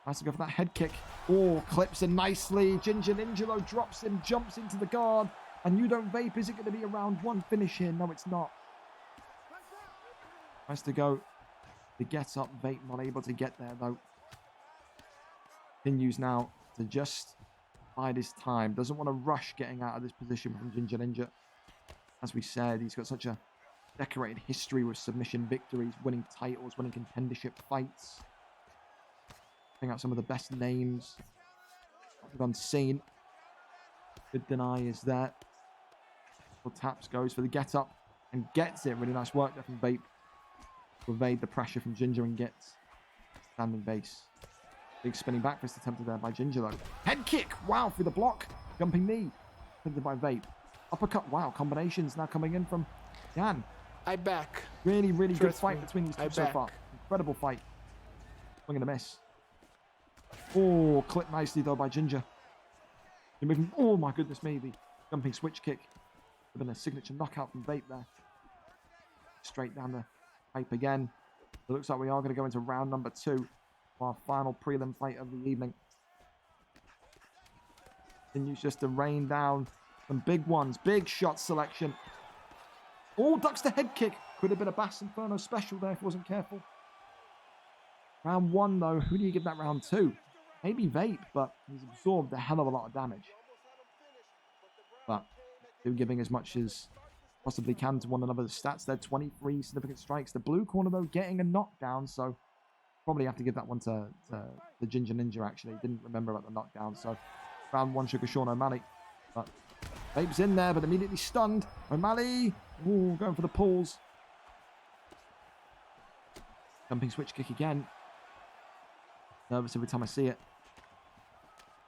Has to go for that head kick. Oh, clips him nicely. Ginger Ninja though drops him, jumps into the guard. And you don't vape. Is it going to be a round one finish here? No, it's not. Tries to go the get up. Vape not able to get there though. Continues now to just bide his time. Doesn't want to rush getting out of this position from Ginger Ninja. As we said, he's got such a decorated history with submission victories, winning titles, winning contendership fights. Bring out some of the best names we've unseen. Good deny is there. Taps, goes for the get up and gets it. Really nice work there from Vape to evade the pressure from Ginger and gets standing base. Big spinning back fist attempted there by Ginger though. Head kick, wow, through the block. Jumping knee attempted by Vape. Uppercut, wow, combinations now coming in from Jan. I back. Really, really good Trust fight me, between these I two so back. far. Incredible fight. Swing and a miss. Oh, clipped nicely though by Ginger. Oh my goodness me, the jumping switch kick. Been a signature knockout from Vape there. Straight down the pipe again. It looks like we are going to go into round number 2. Our final prelim fight of the evening. Continues just to rain down some big ones. Big shot selection. Oh, ducks the head kick. Could have been a Bass Inferno special there if he wasn't careful. Round 1 though. Who do you give that round 2? Maybe Vape, but he's absorbed a hell of a lot of damage. But still giving as much as possibly can to one another's stats there. 23 significant strikes. The blue corner though getting a knockdown, so probably have to give that one to the Ginger Ninja actually. Didn't remember about the knockdown, so round 1 Sugar Sean O'Malley. But Vape's in there, but immediately stunned. O'Malley, ooh, going for the pulls. Jumping switch kick again. Nervous every time I see it.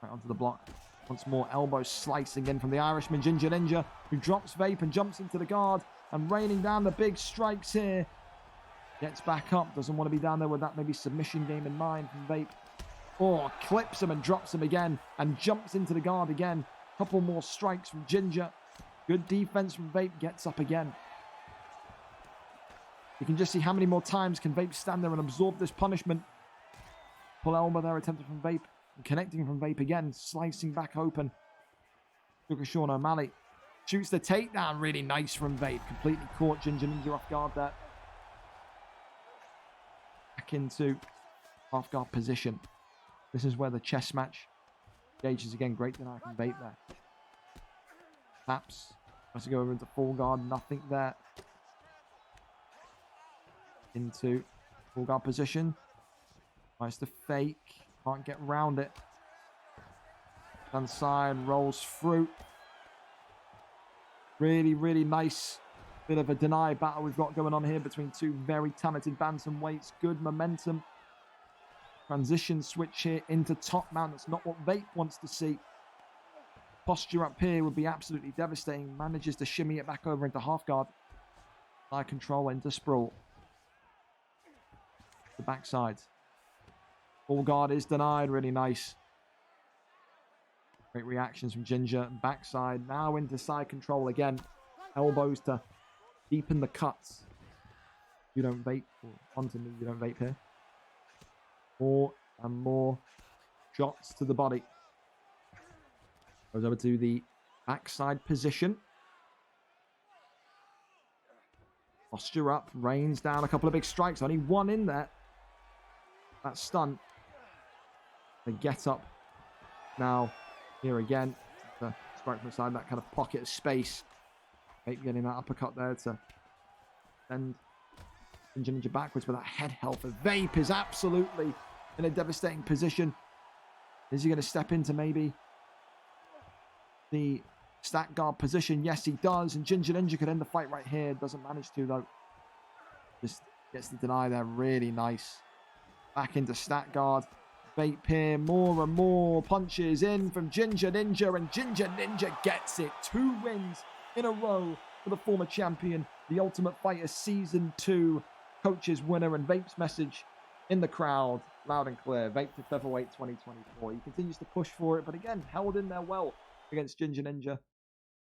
Right onto the block. Once more, elbows slicing in from the Irishman, Ginger Ninja, who drops Vape and jumps into the guard and raining down the big strikes here. Gets back up, doesn't want to be down there with that maybe submission game in mind from Vape. Oh, clips him and drops him again and jumps into the guard again. Couple more strikes from Ginger. Good defense from Vape, gets up again. You can just see how many more times can Vape stand there and absorb this punishment. Pull elbow there attempted from Vape. And connecting from Vape again, slicing back open. Sugar Sean O'Malley shoots the takedown, really nice from Vape. Completely caught Ginger Ninja off guard there. Back into half guard position. This is where the chess match engages again. Great deny from Vape there. Taps. Tries to go over into full guard, nothing there. Into full guard position. Tries to fake. Can't get round it. Down side, rolls through. Really, really nice bit of a deny battle we've got going on here between two very talented bantamweights. Good momentum. Transition switch here into top mount. That's not what Vape wants to see. Posture up here would be absolutely devastating. Manages to shimmy it back over into half guard. Side control into sprawl. The backside. Full guard is denied. Really nice. Great reactions from Ginger. Backside. Now into side control again. Elbows to deepen the cuts. You don't vape. Or onto me. You don't vape here. More and more shots to the body. Goes over to the backside position. Posture up. Rains down a couple of big strikes. Only one in there. That stun. The get up now here again. The strike from the side, that kind of pocket of space. Vape getting that uppercut there to send Ginger Ninja backwards, but that head health of Vape is absolutely in a devastating position. Is he going to step into maybe the stack guard position? Yes, he does. And Ginger Ninja could end the fight right here. Doesn't manage to though. Just gets the deny there. Really nice. Back into stack guard. Vape here, more and more punches in from Ginger Ninja, and Ginger Ninja gets it. 2 wins in a row for the former champion. The Ultimate Fighter Season 2 coaches winner, and Vape's message in the crowd, loud and clear. Vape to featherweight 2024. He continues to push for it, but again, held in there well against Ginger Ninja.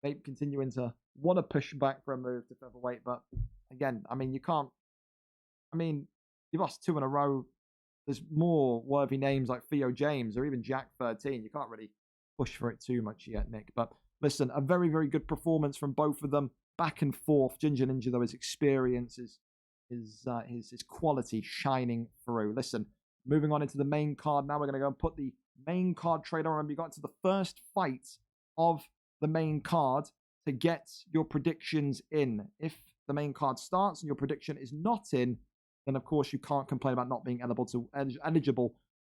Vape continuing to want to push back for a move to featherweight, but again, I mean, you can't. I mean, you've lost 2 in a row. there's more worthy names like Theo James or even Jack 13. You can't really push for it too much yet, Nick. But listen, a very, very good performance from both of them. Back and forth. Ginger Ninja, though, his experience, his quality shining through. Listen, moving on into the main card now. We're going to go and put the main card trade on. Remember, you got into the first fight of the main card to get your predictions in. If the main card starts and your prediction is not in, then of course you can't complain about not being eligible to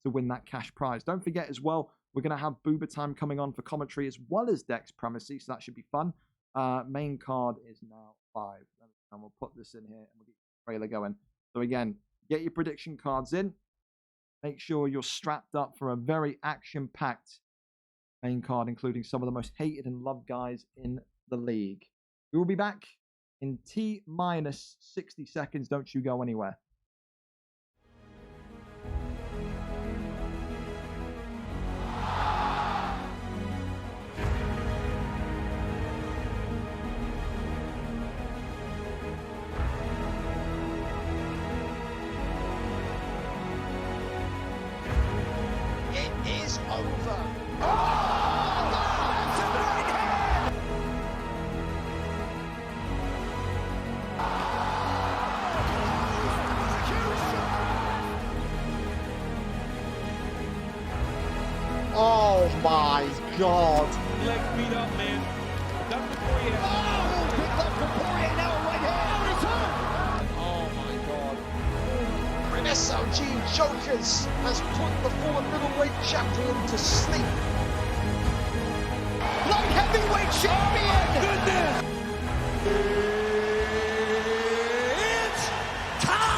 win that cash prize. Don't forget as well, we're going to have Booba Time coming on for commentary as well as Dex Primacy, so that should be fun. Main card is now 5. And we'll put this in here and we'll get the trailer going. So again, get your prediction cards in. Make sure you're strapped up for a very action-packed main card, including some of the most hated and loved guys in the league. We will be back in T-minus 60 seconds. Don't you go anywhere. Oh my God! Leg beat up, man. That's the Poirier. Oh, big left from Poirier, now a right hand. Oh my God! SLG Jokers has put the former middleweight champion to sleep. Light heavyweight champion! Goodness! It's time!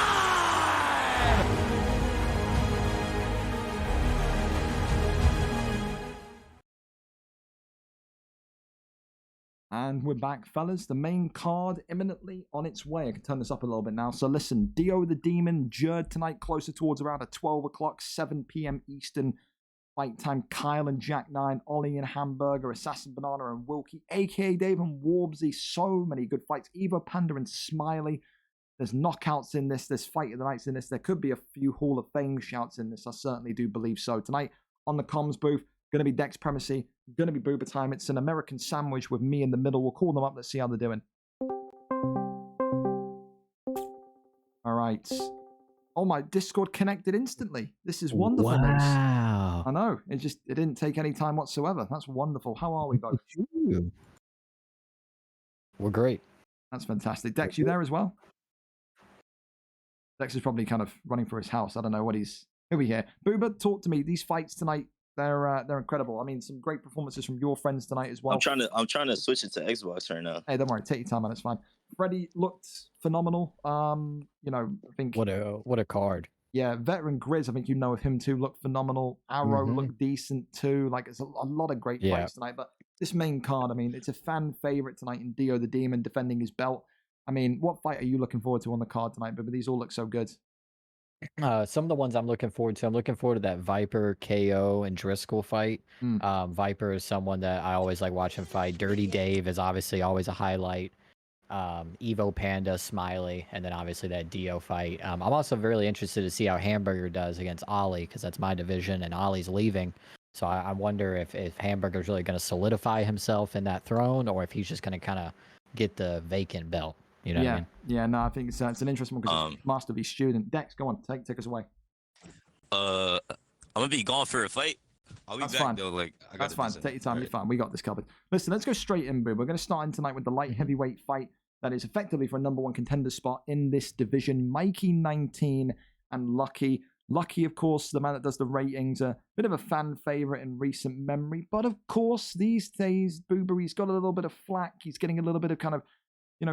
And we're back, fellas. The main card imminently on its way. I can turn this up a little bit now. So listen, DioDaDemon, Gerard tonight, closer towards around at 12 o'clock, 7 p.m. Eastern fight time. Kyle and Jack 9, Ollie and Hamburger, Assassin Banana and Wilkie, a.k.a. Dave and Warbsy. So many good fights. Evo Panda and Smiley. There's knockouts in this. There's fight of the nights in this. There could be a few Hall of Fame shouts in this. I certainly do believe so. Tonight on the comms booth, going to be Dex Primacy, going to be Booba Time. It's an American sandwich with me in the middle. We'll call them up. Let's see how they're doing. All right. Oh, my Discord connected instantly. This is wonderful news. Wow. I know. It didn't take any time whatsoever. That's wonderful. How are we both? We're great. That's fantastic. Dex, you there as well? Dex is probably kind of running for his house. I don't know what he's... Here we hear. Booba, talk to me. These fights tonight, they're incredible. I mean, some great performances from your friends tonight as well. I'm trying to switch it to Xbox right now. Hey, don't worry. Take your time, man. It's fine. Freddie looked phenomenal. You know, I think... What a card. Yeah, Veteran Grizz, I think you know of him too, looked phenomenal. Arrow looked decent too. Like, it's a lot of great fights tonight. But this main card, I mean, it's a fan favorite tonight in DioDaDemon defending his belt. I mean, what fight are you looking forward to on the card tonight? But these all look so good. Some of the ones I'm looking forward to that Viper, KO, and Driscoll fight. Viper is someone that I always like watching fight. Dirty Dave is obviously always a highlight. Evo Panda, Smiley, and then obviously that Dio fight. I'm also really interested to see how Hamburger does against Ollie, because that's my division, and Ollie's leaving. So I wonder if Hamburger's really going to solidify himself in that throne, or if he's just going to kind of get the vacant belt. You know what I mean? Yeah, no, I think it's an interesting one because it's Master V student. Dex, go on, take us away. I'm gonna be gone for a fight. I'll be That's back fine. though. Like, That's fine. Take your time. You're fine. We got this covered. Listen, let's go straight in, boo. We're going to start in tonight with the light heavyweight fight that is effectively for a #1 contender spot in this division. Mikey 19 and Lucky. Lucky, of course, the man that does the ratings, a bit of a fan favorite in recent memory. But of course, these days, Booberry's got a little bit of flack. He's getting a little bit of kind of,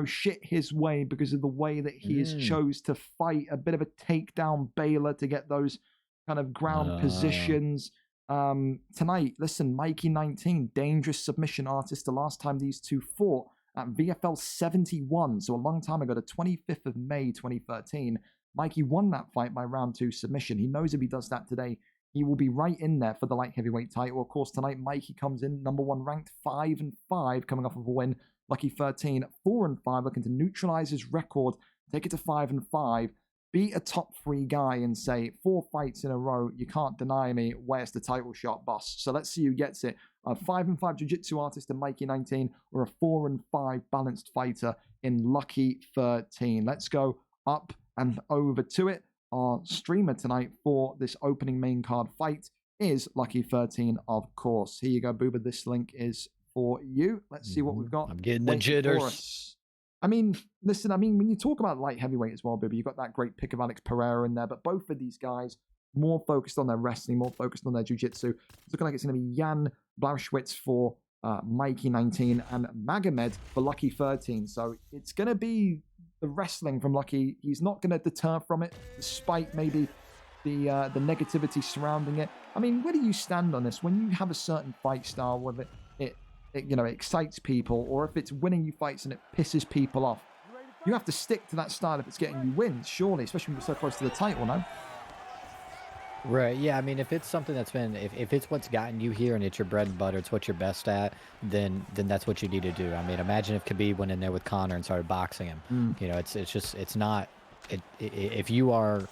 shit his way because of the way that he has chose to fight. A bit of a takedown Baylor to get those kind of ground positions. Tonight, listen, Mikey 19, dangerous submission artist. The last time these two fought at VFL 71, so a long time ago, the 25th of May 2013, Mikey won that fight by round 2 submission. He knows if he does that today, he will be right in there for the light heavyweight title. Of course, tonight, Mikey comes in #1 ranked, 5-5, coming off of a win. Lucky 13, 4-5, looking to neutralize his record, take it to 5-5. beat a top 3 guy and say 4 fights in a row, you can't deny me, where's the title shot, boss? So let's see who gets it. A 5-5 jiu-jitsu artist in Mikey 19 or a 4-5 balanced fighter in Lucky 13. Let's go up and over to it. Our streamer tonight for this opening main card fight is Lucky 13, of course. Here you go, Booba. This link is for you. Let's see what we've got. I'm getting the jitters. I mean, listen, when you talk about light heavyweight as well, Booba, you've got that great pick of Alex Pereira in there, but both of these guys more focused on their wrestling, more focused on their jiu-jitsu. It's looking like it's going to be Jan Blauschwitz for Mikey 19 and Magomed for Lucky 13. So it's going to be the wrestling from Lucky. He's not going to deter from it, despite maybe the negativity surrounding it. I mean, where do you stand on this? When you have a certain fight style, whether it excites people, or if it's winning you fights and it pisses people off, you have to stick to that style if it's getting you wins, surely, especially when you're so close to the title, no? Right, yeah, I mean, if it's something that's been, if it's what's gotten you here and it's your bread and butter, it's what you're best at, then that's what you need to do. I mean, imagine if Khabib went in there with Conor and started boxing him. You know, it's not, if you are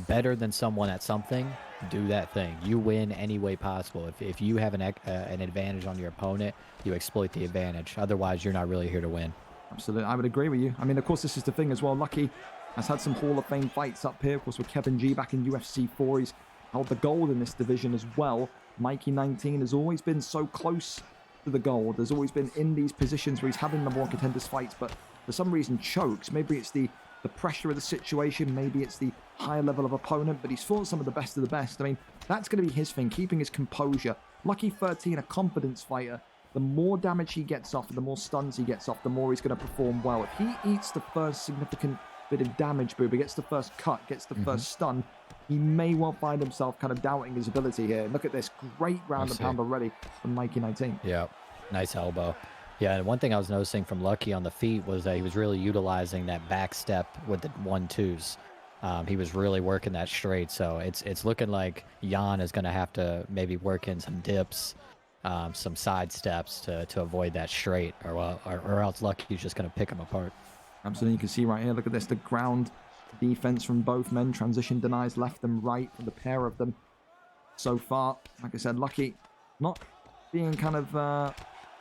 better than someone at something, do that thing. You win any way possible. If you have an advantage on your opponent, you exploit the advantage. Otherwise, you're not really here to win. Absolutely, I would agree with you. I mean, of course, this is the thing as well. Lucky has had some Hall of Fame fights up here, of course, with Kevin G back in UFC 4. He's held the gold in this division as well. Mikey 19 has always been so close to the gold. There's always been in these positions where he's having number 1 contenders fights, but for some reason chokes. Maybe it's the pressure of the situation, maybe it's the higher level of opponent, but he's fought some of the best of the best. I mean, that's going to be his thing, keeping his composure. Lucky 13, a confidence fighter. The more damage he gets off, the more stuns he gets off, the more he's going to perform well. If he eats the first significant bit of damage, Booba, gets the first cut, gets the first stun, he may well find himself kind of doubting his ability here. Look at this, great round and pound already from Mikey 19. Yeah, nice elbow. Yeah, and one thing I was noticing from Lucky on the feet was that he was really utilizing that back step with the 1-2s. He was really working that straight, so it's looking like Jan is going to have to maybe work in some dips, some side steps to avoid that straight, or else Lucky's just going to pick him apart. Absolutely, you can see right here, look at this, the ground defense from both men, transition denies left and right for the pair of them so far. Like I said, Lucky not being kind of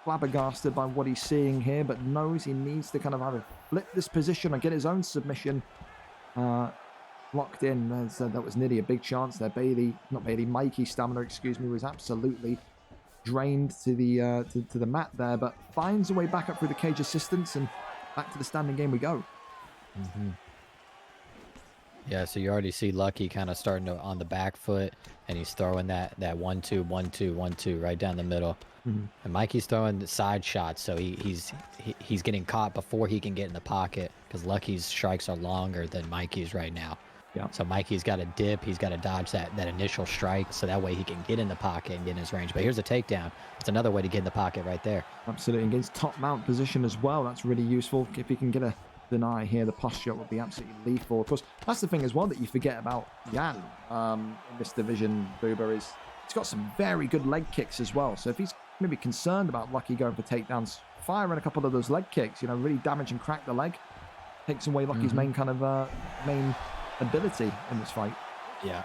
flabbergasted by what he's seeing here, but knows he needs to kind of either flip this position or get his own submission locked in. That was nearly a big chance there. Mikey's stamina, was absolutely drained to the mat there, but finds a way back up through the cage assistance, and back to the standing game we go. Yeah, so you already see Lucky kind of starting to on the back foot, and he's throwing that 1-2, 1-2, 1-2 right down the middle. And Mikey's throwing the side shots, so he's getting caught before he can get in the pocket, because Lucky's strikes are longer than Mikey's right now. Yeah. So Mikey's got to dip, he's got to dodge that initial strike, so that way he can get in the pocket and get in his range. But here's a takedown. It's another way to get in the pocket right there. Absolutely, against top mount position as well. That's really useful. If he can get a deny here, the posture would be absolutely lethal. Of course, that's the thing as well that you forget about Jan in this division, Booba, is he's got some very good leg kicks as well. So if he's maybe concerned about Lucky going for takedowns, firing a couple of those leg kicks, really damage and crack the leg, takes away Lucky's main kind of main ability in this fight. Yeah,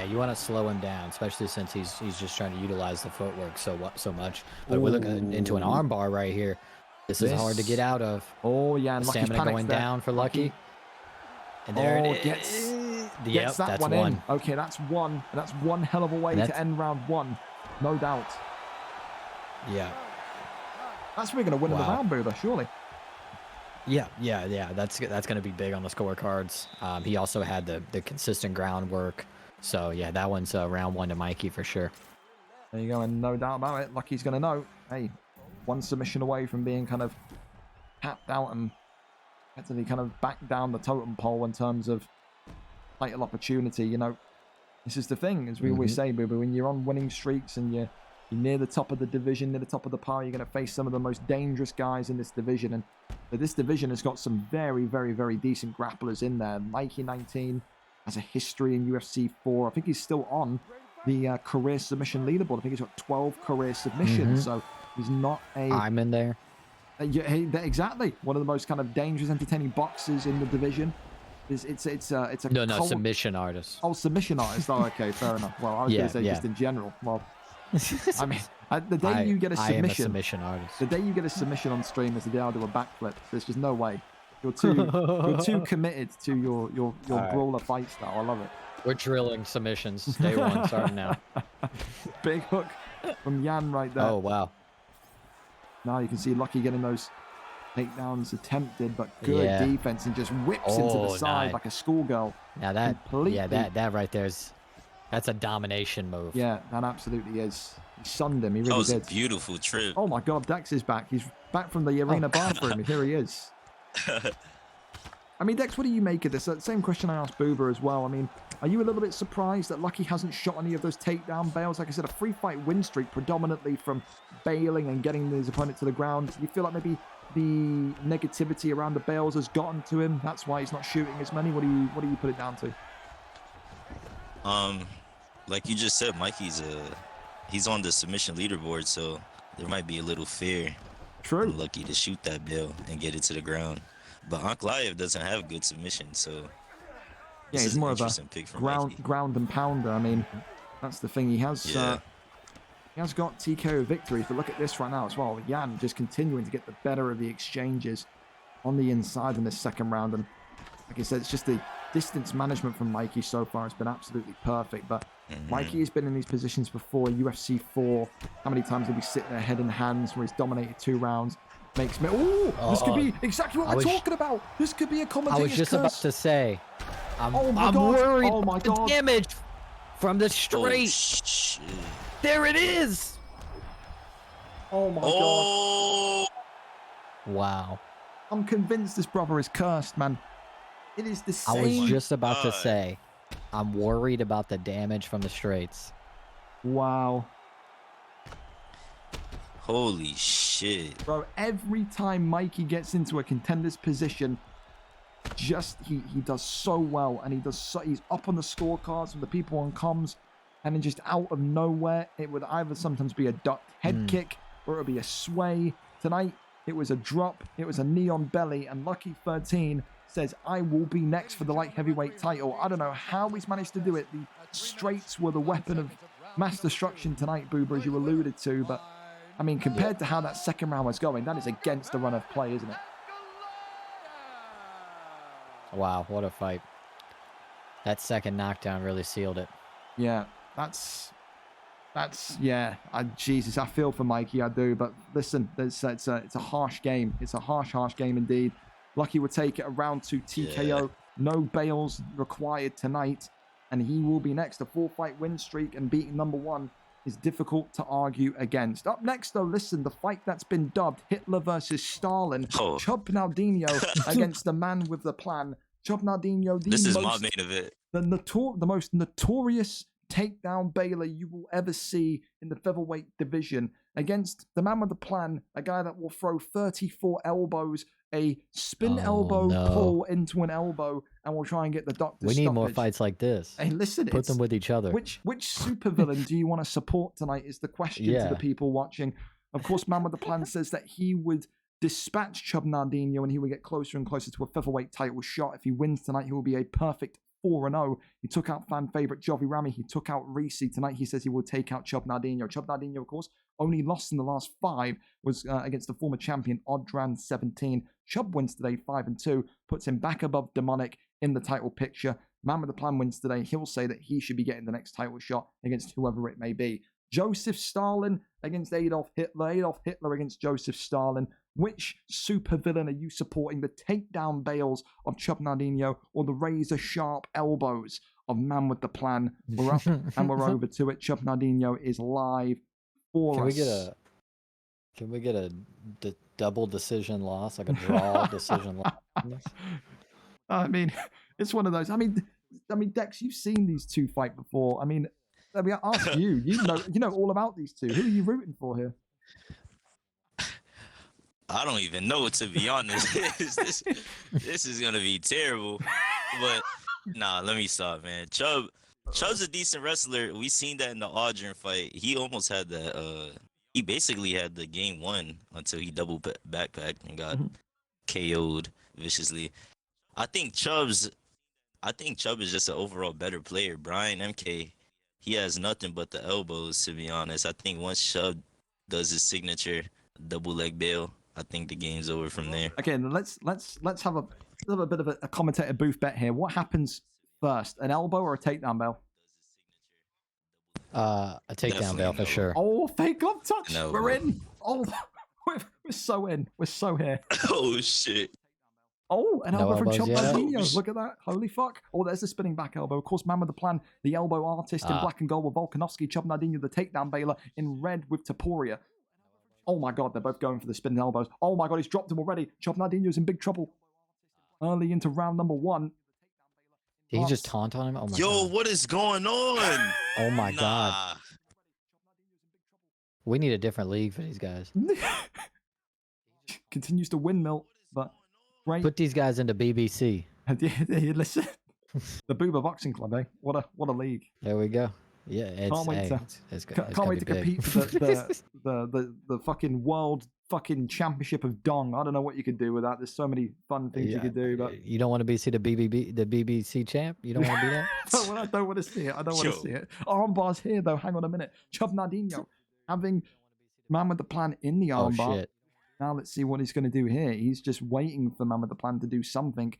you want to slow him down, especially since he's just trying to utilize the footwork so much. But we're looking into an armbar right here. This is hard to get out of. Oh yeah, and Lucky's stamina going there. Down for Lucky. And there it gets yep, that that's one one. In. Okay, that's one. That's one hell of a way to end round 1, no doubt. Yeah. That's we're going to win in the round, Booba, surely. Yeah. That's going to be big on the scorecards. He also had the consistent groundwork. So yeah, that one's round 1 to Mikey for sure. There you go, and no doubt about it, Lucky's going to know. Hey, one submission away from being kind of tapped out and actually kind of back down the totem pole in terms of title opportunity. This is the thing, as we always say, Booba, when you're on winning streaks and you're near the top of the division, near the top of the pile, you're going to face some of the most dangerous guys in this division. And this division has got some very, very, very decent grapplers in there. Mikey 19 has a history in UFC 4. I think he's still on the career submission leaderboard. I think he's got 12 career submissions. So he's not a... I'm in there. Yeah, exactly. One of the most kind of dangerous, entertaining boxers in the division. It's a No, cold... submission artist. Oh, submission artist. Oh, okay, fair enough. Well, I was going to say just in general. Well, I mean, the day you get a I am a submission, submission artist. the day you get a submission on stream is the day I'll do a backflip. There's just no way. You're too committed to your right. brawler fight style. I love it. We're drilling submissions. Day one, starting now. Big hook from Jan right there. Oh wow. Now you can see Lucky getting those takedowns attempted, but good defense and just whips into the side nice. like a schoolgirl. Now that Completely. that right there's that's a domination move. Yeah, that absolutely is. He sunned him. He That really was a did. beautiful trip. Oh my God, Dex is back. He's back from the arena bathroom. Here he is. I mean, Dex, what do you make of this? Same question I asked Boober as well. I mean, are you a little bit surprised that Lucky hasn't shot any of those takedown bails? Like I said, a free fight win streak predominantly from bailing and getting his opponent to the ground. Do you feel like maybe the negativity around the bails has gotten to him? That's why he's not shooting as many. What do you put it down to? Like you just said, Mikey's he's on the submission leaderboard, so there might be a little fear. True. And Lucky to shoot that bail and get it to the ground. But Ankalaev doesn't have good submission, so yeah, he's more of a pick for ground and pounder. I mean, that's the thing. He has Yeah. he has got TKO victories, but look at this right now as well. Jan just continuing to get the better of the exchanges on the inside in this second round, and like I said, it's just the distance management from Mikey so far has been absolutely perfect. But Mikey has been in these positions before. UFC 4. How many times did we sit there head in hands where he's dominated 2 rownds? Makes me. Oh, this could be exactly what we're talking about. This could be a commentator's I was just curse. about to say. I'm God. worried Oh my about the God. damage from the straight. Oh, shit. There it is. Oh my God. Oh, Wow. I'm convinced this brother is cursed, man. It is the I same. was just about to God. say, I'm worried about the damage from the straights. Wow. holy shit. Bro, every time Mikey gets into a contender's position, he does so well, and he's up on the scorecards with the people on comms, and then just out of nowhere, it would either sometimes be a ducked head kick or it would be a sway. Tonight, it was a drop, it was a knee on belly, and Lucky 13 says, I will be next for the light heavyweight title. I don't know how he's managed to do it. The straights were the weapon of mass destruction tonight, Boober, as you alluded to, but I mean, compared to how that second round was going, that is against the run of play, isn't it? Wow, what a fight. That second knockdown really sealed it. Yeah, yeah. Jesus, I feel for Mikey, I do. But listen, it's a harsh game. It's a harsh game indeed. Lucky would take it a round 2 TKO. Yeah. No bails required tonight, and he will be next. A 4-fight win streak and beating #1 is difficult to argue against. Up next, though, listen, the fight that's been dubbed Hitler versus Stalin. Oh. Chub Naldinho against the man with the plan. Chub Naldinho, This is my main event. the most notorious takedown bailer you will ever see in the featherweight division, against the man with the plan, a guy that will throw 34 elbows, a spin elbow pull into an elbow, and will try and get the doctor We need more stoppage. fights like this. Hey, listen, Put them with each other. Which supervillain do you want to support tonight is the question to Yeah. the people watching. Of course, Man with the Plan says that he would dispatch Chub Nardinho and he would get closer and closer to a featherweight title shot. If he wins tonight, he will be a perfect 4-0. He took out fan favorite Jovi Rami. He took out Reese. Tonight, he says he will take out Chub Nardinho. Chub Nardinho, of course, only lost in the last 5 was against the former champion Odran 17. Chub wins today 5-2, puts him back above Demonic in the title picture. Man with the Plan wins today. He'll say that he should be getting the next title shot against whoever it may be. Joseph Stalin against Adolf Hitler. Adolf Hitler against Joseph Stalin. Which supervillain are you supporting? The takedown bails of Chub Nardinho or the razor-sharp elbows of Man with the Plan? We're up and we're over to it. Chub Nardinho is live for Can us. we get a double decision loss, like a draw decision loss? I mean, it's one of those. I mean, Dex, you've seen these two fight before. I mean, I ask you. You know all about these two. Who are you rooting for here? I don't even know, to be honest. this is gonna be terrible. But nah, let me stop, man. Chub's a decent wrestler. We seen that in the Audrin fight. He almost had that. He basically had the game won until he double backpacked and got KO'd viciously. I think Chub's I think Chubb is just an overall better player. Brian MK, he has nothing but the elbows, to be honest. I think once Chubb does his signature double leg bail, I think the game's over from there. Okay, then let's have a bit of a commentator booth bet here. What happens first, an elbow or a takedown bail? A takedown bail for sure. Oh, fake glove touch. No. We're in. Oh, we're so in. We're so here. Oh shit! Oh, an No elbow from elbows Chop yet. Maldinho. Look at that. Holy fuck. Oh, there's the spinning back elbow. Of course, man with the plan. The elbow artist in black and gold with Volkanovski. Chop Maldinho, the takedown bailer in red with Taporia. Oh my god, they're both going for the spinning elbows. Oh my god, he's dropped him already. Chop Maldinho's in big trouble. Early into round number 1. Did he just taunt on him? Oh my Yo, god. what is going on? Oh my Nah. god. We need a different league for these guys. Continues to windmill, but great. Put these guys into BBC. Listen, the Booba Boxing Club, eh? What a league! There we go. Yeah, it's, Can't wait hey, to- it's Can't wait to compete for the fucking world fucking championship of dong. I don't know what you could do with that. There's so many fun things you could do, but You don't want to be see the BBC champ? You don't want to be that? I don't want to see it. I don't want Yo. to see it. Armbar's here though. Hang on a minute. Chub Nardinho having man with the plan in the Oh armbar. shit. Now let's see what he's going to do here. He's just waiting for man with the plan to do something.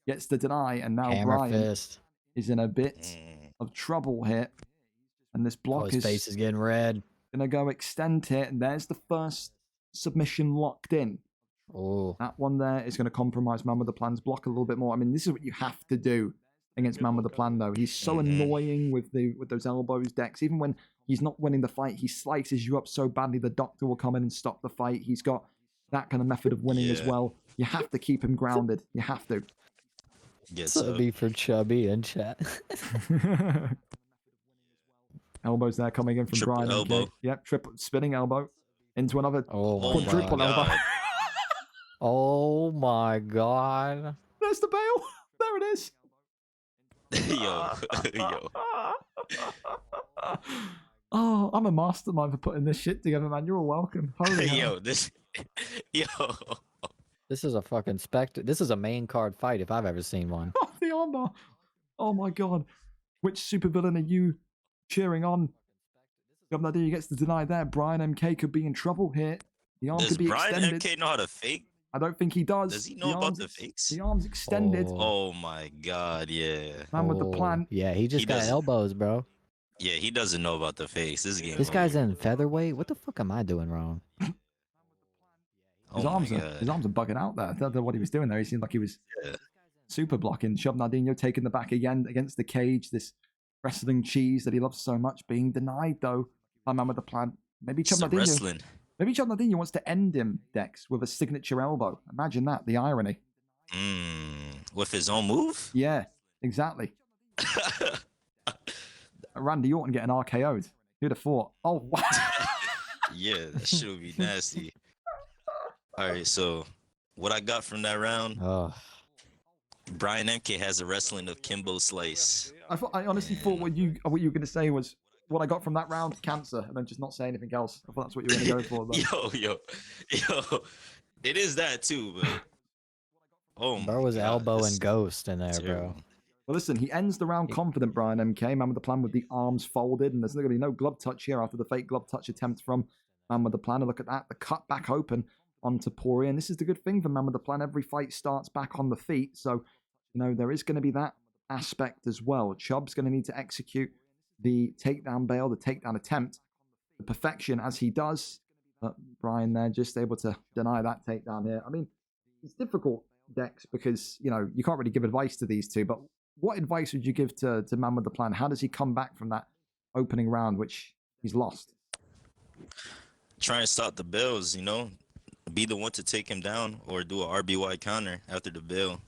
Gets the deny, and now Hammer Brian fist. is in a bit Mm. of trouble here. And this Oh, block his face is getting red. going to go extend here. And there's the first submission locked in. Oh. That one there is going to compromise man with the plan's block a little bit more. I mean, this is what you have to do against man with the plan, though. He's so annoying with those elbows, Dex. Even when he's not winning the fight, he slices you up so badly the doctor will come in and stop the fight. He's got that kind of method of winning as Yeah. well. You have to keep him grounded. You have to. Yes, So be for Chubby in chat. Elbows there coming in from Triple Brian. elbow. Okay. Yep, triple spinning elbow into another Oh my quadruple god. elbow. Oh my god. There's the bail. There it is. yo, yo. Oh, I'm a mastermind for putting this shit together, man. You're all welcome. Holy hell. Yo, this, yo, This is a fucking This is a main card fight if I've ever seen one. Oh, the armbar. Oh my god. Which supervillain are you cheering on? Governor D gets the deny there. Brian MK could be in trouble here. The arm does could be Brian extended. MK know how to fake? I don't think he does. Does he know about arm's the fakes? The arm's extended. Oh my god, yeah. Man with the Oh, plan. Yeah, he just got doesn't- elbows, bro. Yeah, he doesn't know about the fakes. This game. This guy's over. in featherweight. What the fuck am I doing wrong? Oh His my arms god. are bugging out there. I don't know what he was doing there. He seemed like he was Yeah. super blocking. Shub Nardinho taking the back again against the cage. This wrestling cheese that he loves so much being denied though by man with the plan. Maybe Chub Some Nardinho. wrestling. Maybe Chub Nardinho wants to end him, Dex, with a signature elbow. Imagine that, the irony. With his own move? Yeah, exactly. Randy Orton getting RKO'd. Who'd have thought? Oh, wow. Yeah, that shit would be nasty. All right, so what I got from that round, Oh, Oh. Brian MK has a wrestling of Kimbo Slice. I honestly thought what you were going to say was what I got from that round, cancer, and then just not say anything else. I thought that's what you were going to go for. Though. Yo, it is that too, but oh my bro was God, elbow this and is ghost in there, terrible. bro. Well, listen, he ends the round confident, Brian MK. Man with the plan with the arms folded, and there's going to be no glove touch here after the fake glove touch attempt from Man with the Plan. And look at that, the cut back open onto Poirier. And this is the good thing for Man with the Plan. Every fight starts back on the feet. So, there is going to be that aspect as well. Chubb's going to need to execute the takedown bail, the takedown attempt, to perfection as he does. But Brian there just able to deny that takedown here. I mean, it's difficult, Dex, because, you can't really give advice to these two, but what advice would you give to Man with the Plan? How does he come back from that opening round, which he's lost? Try and stop the bills, be the one to take him down or do a RBY counter after the bill.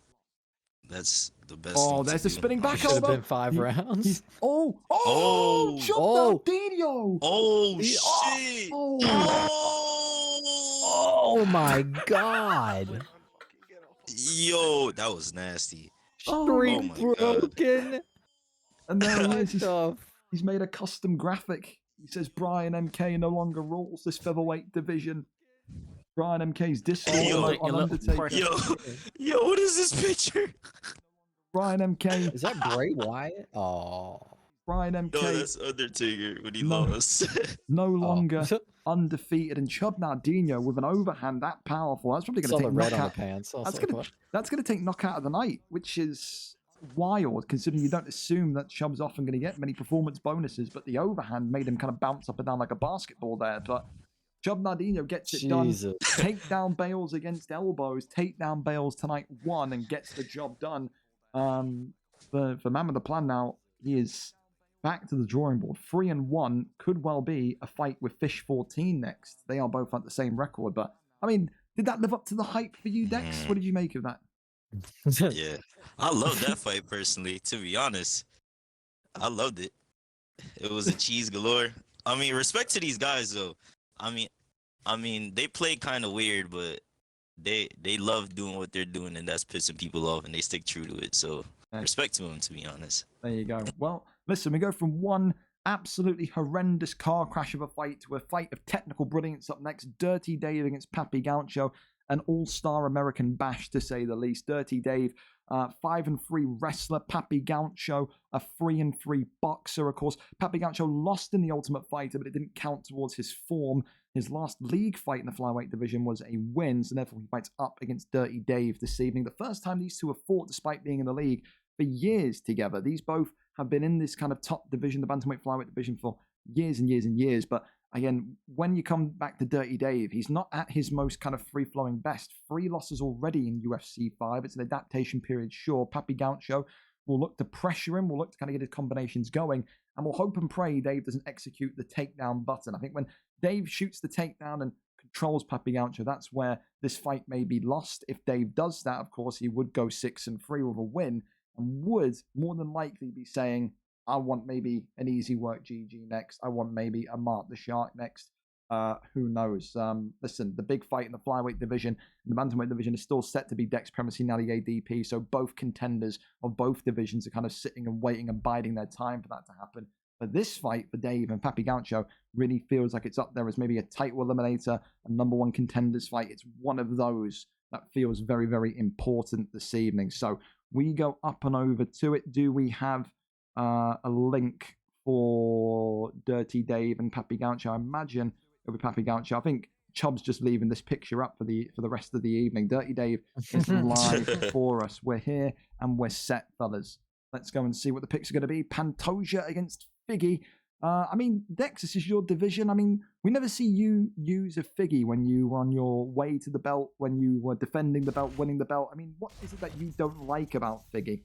That's the best. Oh, thing to there's the do. spinning back Should have elbow. been 5 He- rounds. He's oh Oh. Chop Oh. Nardinho. Oh He- shit! oh. Oh. Oh my god. Yo, that was nasty. Oh my God. broken. And there he What is. the He's made a custom graphic. He says Brian MK no longer rules this featherweight division. Brian MK's discord Yo. on Undertaker. Yo, what is this picture? Brian MK. Is that Bray Wyatt? Oh. Brian MK. No, that's Undertaker when he No. lost. No longer Oh. undefeated, and Chub Nardino with an overhand that powerful. That's probably going Saw to the take red on the knockout. pants. I was That's like, gonna what? that's going to take knockout of the night, which is wild considering you don't assume that Chubb's often going to get many performance bonuses, but the overhand made him kind of bounce up and down like a basketball there. But Chub Nardino gets it Jesus. done. Takedown Bales against elbows. Takedown Bales tonight won and gets the job done. For Man with the Plan now, he is back to the drawing board. 3-1 could well be a fight with Fish 14 next. They are both at the same record, but I mean, did that live up to the hype for you, Dex? What did you make of that? Yeah, I love that fight personally. To be honest, I loved it. It was a cheese galore. I mean, respect to these guys though. I mean, they play kind of weird, but they love doing what they're doing, and that's pissing people off, and they stick true to it. So respect to them, to be honest. There you go. Well, listen, we go from one absolutely horrendous car crash of a fight to a fight of technical brilliance up next. Dirty Dave against Papi Gaucho, an all-star American bash to say the least. Dirty Dave, 5-3 wrestler. Papi Gaucho, a 3-3 boxer. Of course, Papi Gaucho lost in the Ultimate Fighter, but it didn't count towards his form. His last league fight in the flyweight division was a win, so therefore he fights up against Dirty Dave this evening. The first time these two have fought despite being in the league for years together. These both have been in this kind of top division, the bantamweight flyweight division, for years and years and years. But again, when you come back to Dirty Dave, he's not at his most kind of free-flowing best. 3 losses already in UFC 5. It's an adaptation period, sure. Papi Gaucho will look to pressure him, will look to kind of get his combinations going, and we'll hope and pray Dave doesn't execute the takedown button. I think when Dave shoots the takedown and controls Papi Gaucho, that's where this fight may be lost. If Dave does that, of course, he would go 6-3 with a win, and would more than likely be saying, I want maybe an easy work GG next. I want maybe a Mark the Shark next. Who knows? Listen, the big fight in the flyweight division, the bantamweight division, is still set to be Dex Premacy, now the ADP. So both contenders of both divisions are kind of sitting and waiting and biding their time for that to happen. But this fight for Dave and Papi Gaucho really feels like it's up there as maybe a title eliminator, a number one contenders fight. It's one of those that feels very, very important this evening. So we go up and over to it. Do we have a link for Dirty Dave and Papi Gaucho? I imagine it'll be Papi Gaucho. I think Chubb's just leaving this picture up for the rest of the evening. Dirty Dave is live for us. We're here and we're set, fellas. Let's go and see what the picks are going to be. Pantoja against Figgy. I mean, Dex, this is your division. I mean, we never see you use a Figgy when you were on your way to the belt, when you were defending the belt, winning the belt. I mean, what is it that you don't like about Figgy?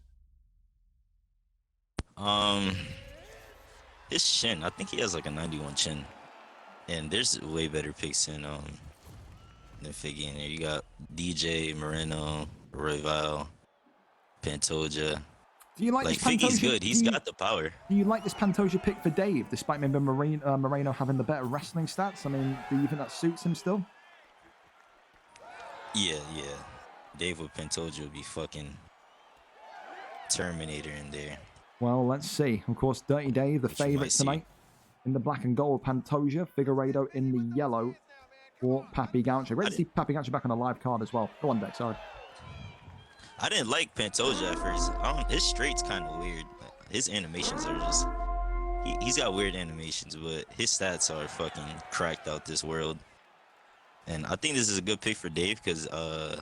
His chin. I think he has like a 91 chin, and there's way better picks than Figgy in there. You got DJ Moreno, Royval, Pantoja. Do you like Like this Pantoja? Figgy's good. He's got the power. Do you like this Pantoja pick for Dave, despite maybe Moreno having the better wrestling stats? I mean, do you think that suits him still? Yeah. Dave with Pantoja would be fucking Terminator in there. Well, let's see. Of course, Dirty Dave, the favourite tonight, in the black and gold. Pantoja, Figueiredo in the yellow for Papi Gaucho. Great to see Papi Gaucho back on a live card as well. Go on, Dex, sorry. I didn't like Pantoja at first. His straight's kind of weird. His animations are just... He's got weird animations, but his stats are fucking cracked out this world. And I think this is a good pick for Dave because I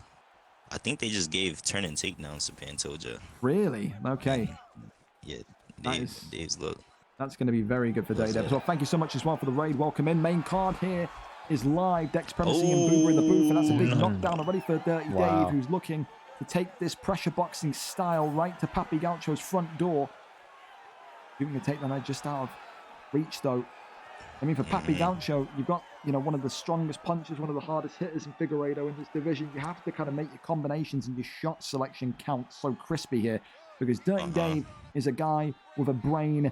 think they just gave turn and takedowns to Pantoja. Really? Okay. Yeah, Dave's look. That's going to be very good for Dave. Well, thank you so much as well for the raid. Welcome in. Main card here is live. Dex Premacy and Boober in the booth, and that's a big knockdown already for Dirty Dave, who's looking to take this pressure boxing style right to Papi Gaucho's front door. You can take that just out of reach, though. I mean, for Papi Gaucho, you've got, one of the strongest punchers, one of the hardest hitters in Figueiredo in this division. You have to kind of make your combinations and your shot selection count so crispy here, because Dirty Dave is a guy with a brain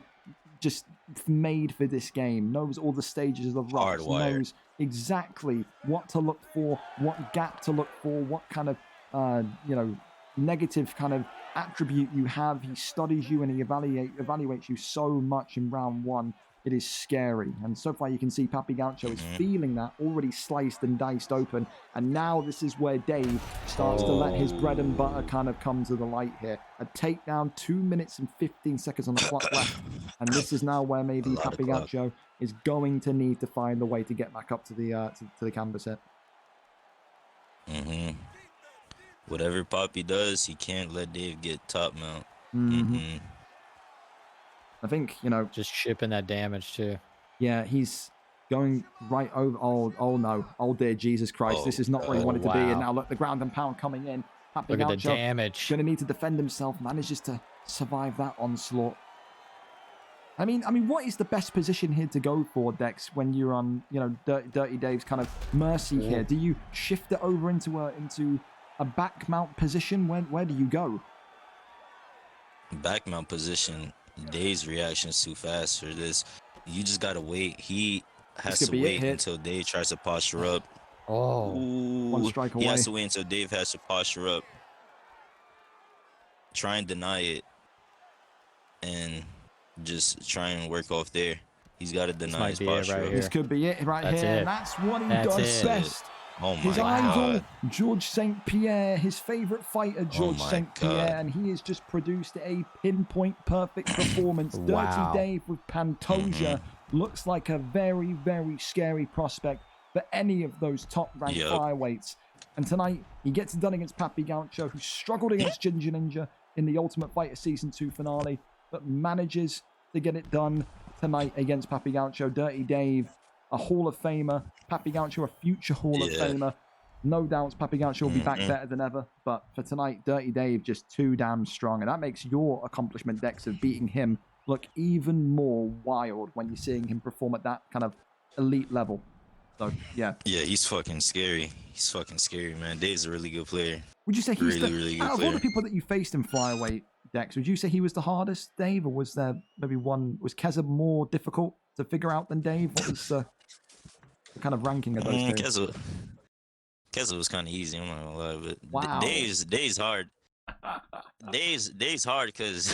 just made for this game, knows all the stages of the rocks, knows exactly what to look for, what gap to look for, what kind of negative kind of attribute you have. He studies you and he evaluates you so much in round one. it is scary. And so far you can see Papi Gaucho is feeling that, already sliced and diced open. And now this is where Dave starts to let his bread and butter kind of come to the light here. A takedown, 2 minutes and 15 seconds on the clock left. And this is now where maybe Papi Gaucho is going to need to find the way to get back up to the canvas here. Whatever Papi does, he can't let Dave get top mount. I think, you know, Just shipping that damage too. yeah, he's going right over. Oh no. Oh dear Jesus Christ. This is not where he wanted to be. And now look, the ground and pound coming in. Papi Look at the Gaucho damage. going to need to defend himself. Manages to survive that onslaught. I mean, what is the best position here to go for, Dex, when you're on, you know, Dirty Dave's kind of mercy here? Do you shift it over into a back mount position? Where do you go? Back mount position. Dave's reaction is too fast for this. You just gotta wait. He has to wait until Dave tries to posture up. Oh, one strike away. He has to wait until Dave has to posture up. Try and deny it, and just try and work off there. He's got to deny his posture up. This could be it right here. And that's what he does best. Oh my his God. idol, George St. Pierre, his favorite fighter, George St. Pierre, and he has just produced a pinpoint perfect performance. Dirty Dave with Pantoja looks like a very, very scary prospect for any of those top-ranked flyweights. And tonight, he gets it done against Papi Gaucho, who struggled against Ginger Ninja in the Ultimate Fighter Season 2 finale, but manages to get it done tonight against Papi Gaucho. Dirty Dave, a Hall of Famer. Papi Gaucho, a future Hall of Famer. No doubts Papi Gaucho will be back better than ever. But for tonight, Dirty Dave just too damn strong. And that makes your accomplishment, Dex, of beating him look even more wild when you're seeing him perform at that kind of elite level. So, yeah. Yeah, he's fucking scary. He's fucking scary, man. Dave's a really good player. Would you say he's really good out of player. all the people that you faced in flyweight, Dex, would you say he was the hardest, Dave? Or was there maybe one... Was Keza more difficult to figure out than Dave? What was the kind of ranking of those two? Keza was kind of easy, I'm not gonna lie, but wow. Dave's hard. Dave's hard because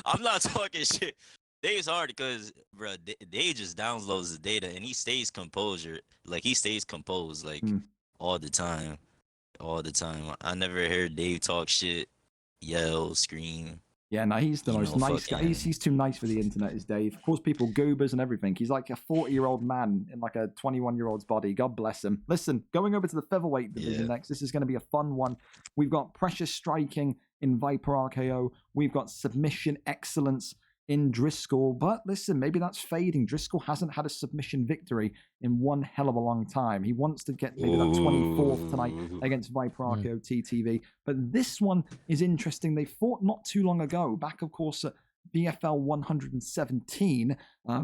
I'm not talking shit. Dave's hard because, bro, Dave just downloads the data and he stays composed, like all the time, I never heard Dave talk shit, yell, scream. Yeah, no, he's the most nice guy. He's too nice for the internet, is Dave. Of course, people goobers and everything. He's like a 40-year-old man in like a 21-year-old's body. God bless him. Listen, going over to the featherweight division next, this is going to be a fun one. We've got pressure striking in Viper RKO. We've got submission excellence in Driscoll. But listen, maybe that's fading. Driscoll hasn't had a submission victory in one hell of a long time. He wants to get maybe that 24th tonight against Viper RKO TTV. But this one is interesting. They fought not too long ago, back, of course, at VFL 117.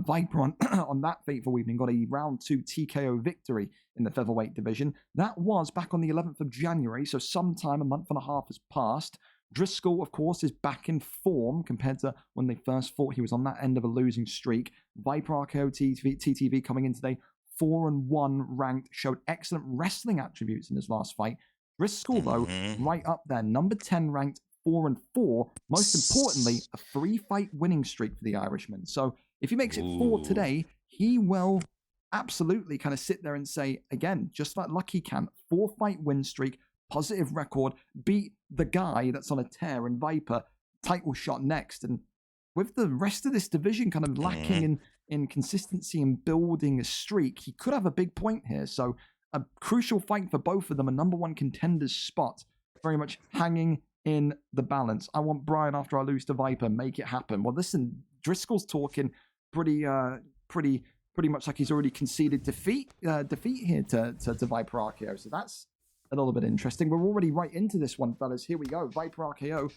Viper on that fateful evening got a round 2 TKO victory in the featherweight division. That was back on the 11th of January, so sometime a month and a half has passed. Driscoll, of course, is back in form compared to when they first fought. He was on that end of a losing streak. Viper RKO TTV coming in today, 4-1 ranked, showed excellent wrestling attributes in his last fight. Driscoll, though, right up there, number 10 ranked, 4-4. Most importantly, a 3-fight winning streak for the Irishman. So if he makes it 4 today, he will absolutely kind of sit there and say, again, just like Lucky can, 4-fight win streak, positive record, beat the guy that's on a tear in Viper, title shot next. And with the rest of this division kind of lacking in consistency and building a streak, he could have a big point here. So a crucial fight for both of them, a number 1 contender's spot, very much hanging in the balance. I want Brian, after I lose to Viper, make it happen. Well, listen, Driscoll's talking pretty much like he's already conceded defeat here to Viper RKO. So that's a little bit interesting. We're already right into this one, fellas. Here we go. Viper RKO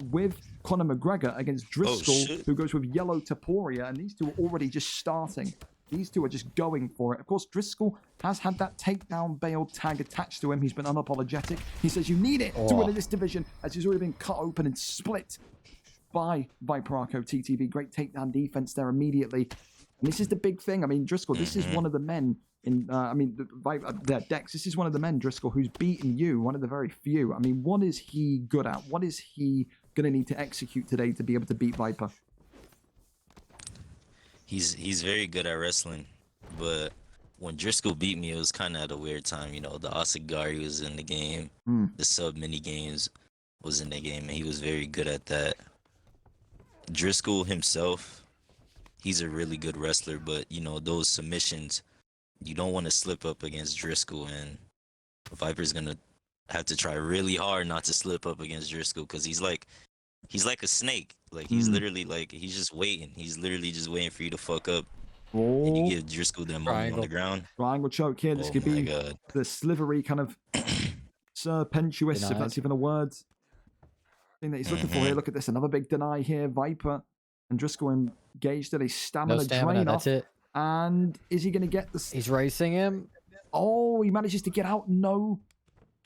with Conor McGregor against Driscoll, who goes with Yellow Taporia, and these two are already just starting. These two are just going for it. Of course, Driscoll has had that takedown bail tag attached to him. He's been unapologetic. He says you need it to win in this division, as he's already been cut open and split by Viper RKO TTV. Great takedown defense there immediately. And this is the big thing. I mean, Driscoll, this is one of the men in, Dex, this is one of the men, Driscoll, who's beaten you, one of the very few. I mean, what is he good at? What is he going to need to execute today to be able to beat Viper? He's very good at wrestling, but when Driscoll beat me, it was kind of at a weird time. You know, the Asagari was in the game, the sub mini games was in the game, and he was very good at that. Driscoll himself, he's a really good wrestler, but you know, those submissions, you don't want to slip up against Driscoll, and Viper's gonna have to try really hard not to slip up against Driscoll, because he's like a snake. Like he's literally like he's just waiting. He's literally just waiting for you to fuck up. And you give Driscoll that moment on the ground. Triangle choke here. This could be the slivery kind of serpentuous, if that's even a word. Thing that he's looking for here. Look at this. Another big deny here. Viper and Driscoll engaged at a stamina drain off. That's it. And is he going to get the... He's racing him. Oh, he manages to get out. No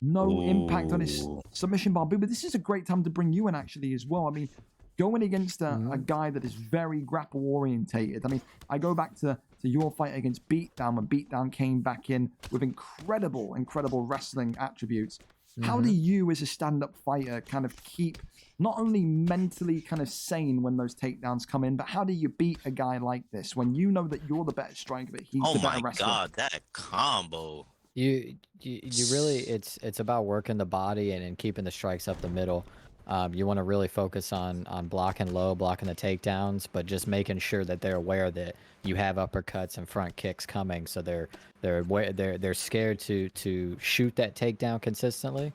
impact on his submission bar. But this is a great time to bring you in, actually, as well. I mean, going against a guy that is very grapple orientated. I mean, I go back to your fight against Beatdown when Beatdown came back in with incredible wrestling attributes. How do you, as a stand-up fighter, kind of keep not only mentally kind of sane when those takedowns come in, but how do you beat a guy like this when you know that you're the better striker, but he's the better wrestler? Oh my god, that combo! You really, it's about working the body and keeping the strikes up the middle. You want to really focus on blocking low, blocking the takedowns, but just making sure that they're aware that you have uppercuts and front kicks coming, so they're scared to shoot that takedown consistently.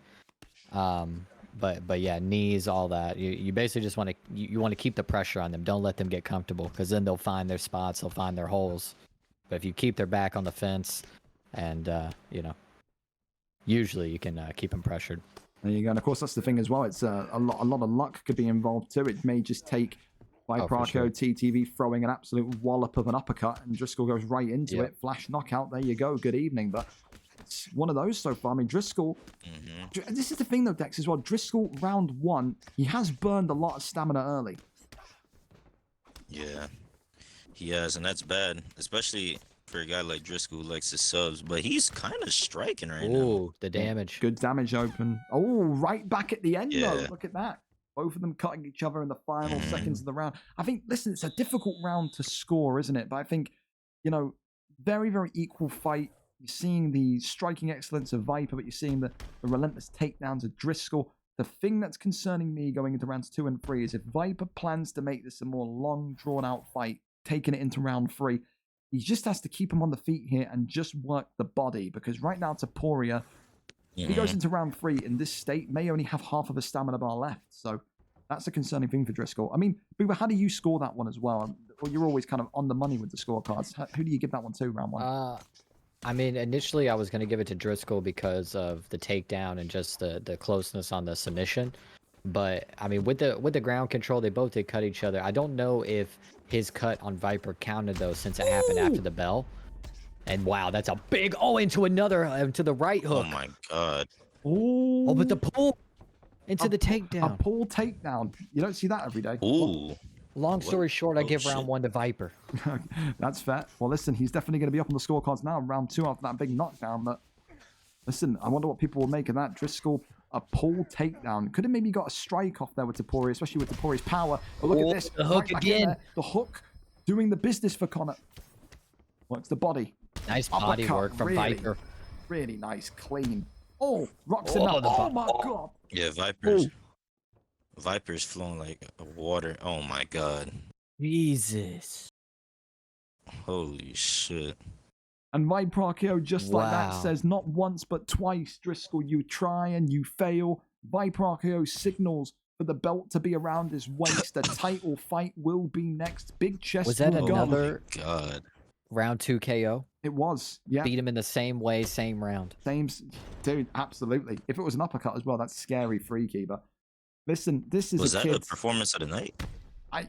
But yeah, knees, all that. You basically just want to keep the pressure on them. Don't let them get comfortable, because then they'll find their spots, they'll find their holes. But if you keep their back on the fence, and you know, usually you can keep them pressured. There you go. And of course, that's the thing as well. It's a lot of luck could be involved too. It may just take Viper TTV throwing an absolute wallop of an uppercut, and Driscoll goes right into it. Flash knockout. There you go. Good evening. But it's one of those so far. I mean, Driscoll. This is the thing though, Dex, as well. Driscoll, round one, he has burned a lot of stamina early. Yeah, he has, and that's bad, especially for a guy like Driscoll who likes his subs, but he's kind of striking right now. Ooh, the damage. Good damage open. Oh, right back at the end, though. Look at that. Both of them cutting each other in the final seconds of the round. I think, listen, it's a difficult round to score, isn't it? But I think, you know, very equal fight. You're seeing the striking excellence of Viper, but you're seeing the relentless takedowns of Driscoll. The thing that's concerning me going into rounds 2 and 3 is if Viper plans to make this a more long, drawn-out fight, taking it into round 3, he just has to keep him on the feet here and just work the body, because right now Taporia, if he goes into round 3 in this state, may only have half of a stamina bar left. So that's a concerning thing for Driscoll. I mean, Booba, how do you score that one as well? Well, you're always kind of on the money with the scorecards. Who do you give that one to, round 1? I mean, initially I was going to give it to Driscoll because of the takedown and just the closeness on the submission. But I mean, with the ground control, they both did cut each other. I don't know if his cut on Viper counted though, since it happened after the bell. And wow, that's a big into another to the right hook. Oh my god. Oh, but the pull into the takedown. A pull takedown. You don't see that every day. Ooh. Long story short, I give round 1 to Viper. That's fair. Well, listen, he's definitely going to be up on the scorecards now. Round 2 after that big knockdown. But listen, I wonder what people will make of that. Driscoll, a pull takedown. Could have maybe got a strike off there with Taporia, especially with Taporia's power. But look at this. The hook again. The hook doing the business for Connor. Works the body. Nice body work from Viper. Really nice, clean. Oh, rocks him up. Oh my god. Yeah, Viper's flowing like water. Oh my god. Jesus. Holy shit. And Viper RKO, just like that, says not once but twice, Driscoll, you try and you fail. Viper RKO signals for the belt to be around his waist. The title fight will be next. Big chest. Was that another round 2 KO? It was, yeah. Beat him in the same way, same round. Dude, absolutely. If it was an uppercut as well, that's scary, freaky. But listen, this is was that the performance of the night? I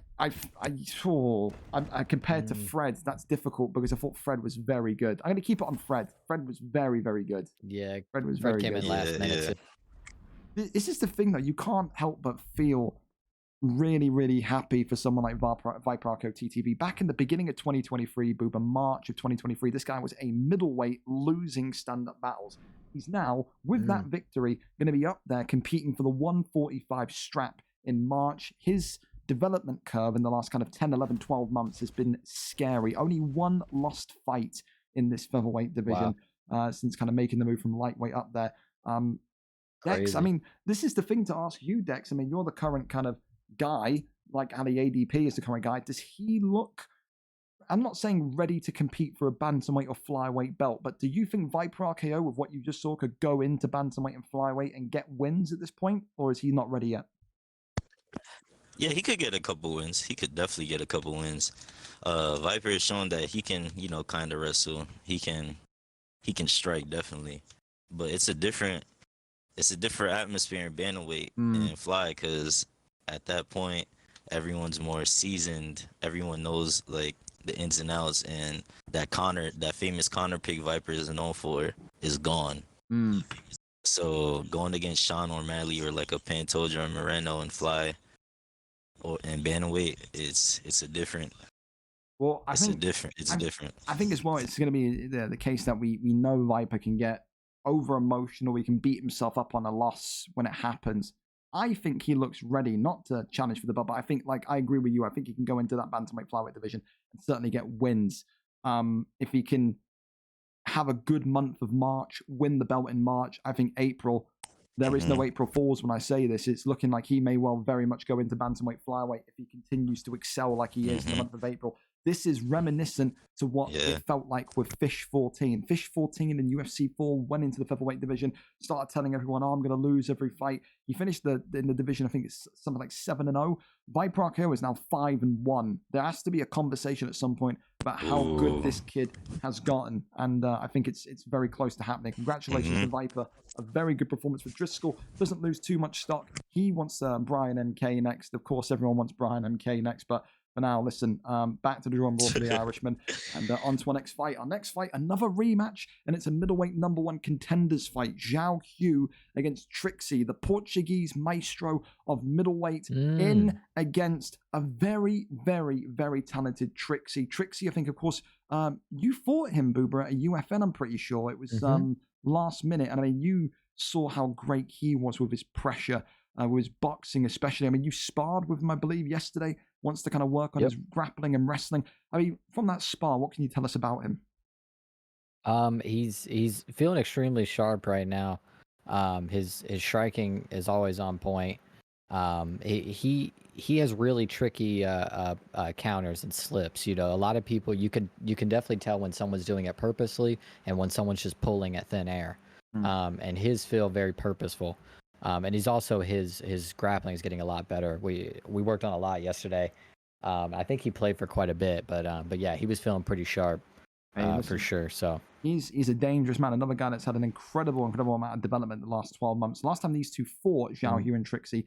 compared to Fred, that's difficult because I thought Fred was very good. I'm going to keep it on Fred. Fred was very good. Yeah, Fred was very came good. in last minute. This is the thing, though. You can't help but feel really happy for someone like Viper RKO TTV. Back in the beginning of 2023, Booba, March of 2023, this guy was a middleweight losing stand-up battles. He's now, with that victory, going to be up there competing for the 145 strap in March. His development curve in the last kind of 10, 11, 12 months has been scary. Only one lost fight in this featherweight division since kind of making the move from lightweight up there. Dex, I mean, this is the thing to ask you, Dex. I mean, you're the current kind of guy, like Ali ADP is the current guy. Does he look, I'm not saying ready to compete for a bantamweight or flyweight belt, but do you think Viper RKO, with what you just saw, could go into bantamweight and flyweight and get wins at this point, or is he not ready yet? Yeah, he could get a couple wins. He could definitely get a couple wins. Viper has shown that he can, you know, kind of wrestle. He can strike definitely, but it's a different atmosphere in bantamweight and fly, because at that point everyone's more seasoned. Everyone knows like the ins and outs, and that famous Connor pick Viper is known for is gone. So going against Sean O'Malley or like a Pantoja or Moreno and fly or and bantamweight, it's a different. Well, I think it's different. I think as well, it's going to be the case that we know Viper can get over emotional. He can beat himself up on a loss when it happens. I think he looks ready, not to challenge for the belt, but I think, like, I agree with you. I think he can go into that bantamweight flyweight division and certainly get wins. If he can have a good month of March, win the belt in March, I think April, there is no April Fools when I say this. It's looking like he may well very much go into bantamweight flyweight if he continues to excel like he is in the month of April. This is reminiscent to what it felt like with Fish 14. Fish 14 in UFC 4 went into the featherweight division, started telling everyone, I'm going to lose every fight. He finished in the division, I think it's something like 7-0. Viper RKO is now 5-1. There has to be a conversation at some point about how good this kid has gotten, and I think it's very close to happening. Congratulations to Viper. A very good performance for Driscoll. Doesn't lose too much stock. He wants Brian MK next. Of course, everyone wants Brian MK next, but for now, listen, back to the drawing board for the Irishman, and on to our next fight. Our next fight, another rematch, and it's a middleweight #1 contenders fight. Zhao Hu against Trixie, the Portuguese maestro of middleweight, in against a very, very, very talented Trixie. Trixie, I think, of course, you fought him, Boober, at a UFN, I'm pretty sure. It was last minute, and I mean, you saw how great he was with his pressure, with his boxing especially. I mean, you sparred with him, I believe, yesterday. Wants to kind of work on his grappling and wrestling. I mean, from that spar, what can you tell us about him? He's feeling extremely sharp right now. His striking is always on point. He has really tricky counters and slips. You know, a lot of people you can definitely tell when someone's doing it purposely and when someone's just pulling at thin air. And his feel very purposeful. And he's also his grappling is getting a lot better. We worked on a lot yesterday. I think he played for quite a bit, but yeah, he was feeling pretty sharp for sure. So he's a dangerous man. Another guy that's had an incredible amount of development in the last 12 months. Last time these two fought, Zhao Hu and Trixie,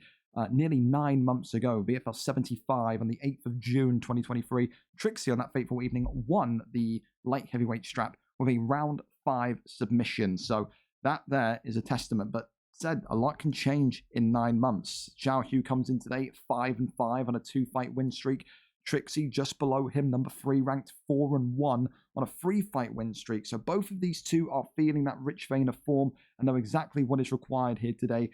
nearly 9 months ago, VFL 75 on the 8th of June 2023. Trixie on that fateful evening won the light heavyweight strap with a round 5 submission. So that there is a testament, but said a lot can change in 9 months. Zhao Hu comes in today at 5-5 on a 2-fight win streak. Trixie just below him, number 3, ranked 4-1 on a 3-fight win streak. So both of these two are feeling that rich vein of form and know exactly what is required here today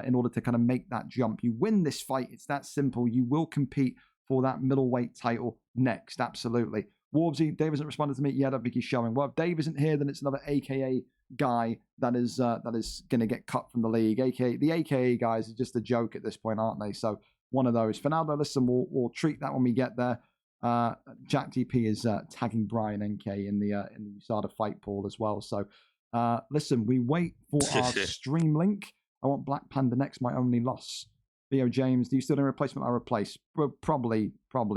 in order to kind of make that jump. You win this fight, it's that simple. You will compete for that middleweight title next, absolutely. Warbsy, Dave hasn't responded to me yet. I don't think he's showing. Well, if Dave isn't here, then it's another AKA guy that is going to get cut from the league. The AKA guys are just a joke at this point, aren't they? So one of those. For now, though, listen, we'll treat that when we get there. Jack DP is tagging Brian NK in the USADA fight pool as well. So listen, we wait for our stream link. I want Black Panda next. My only loss. Theo James, do you still need a replacement? I'll replace. We'll probably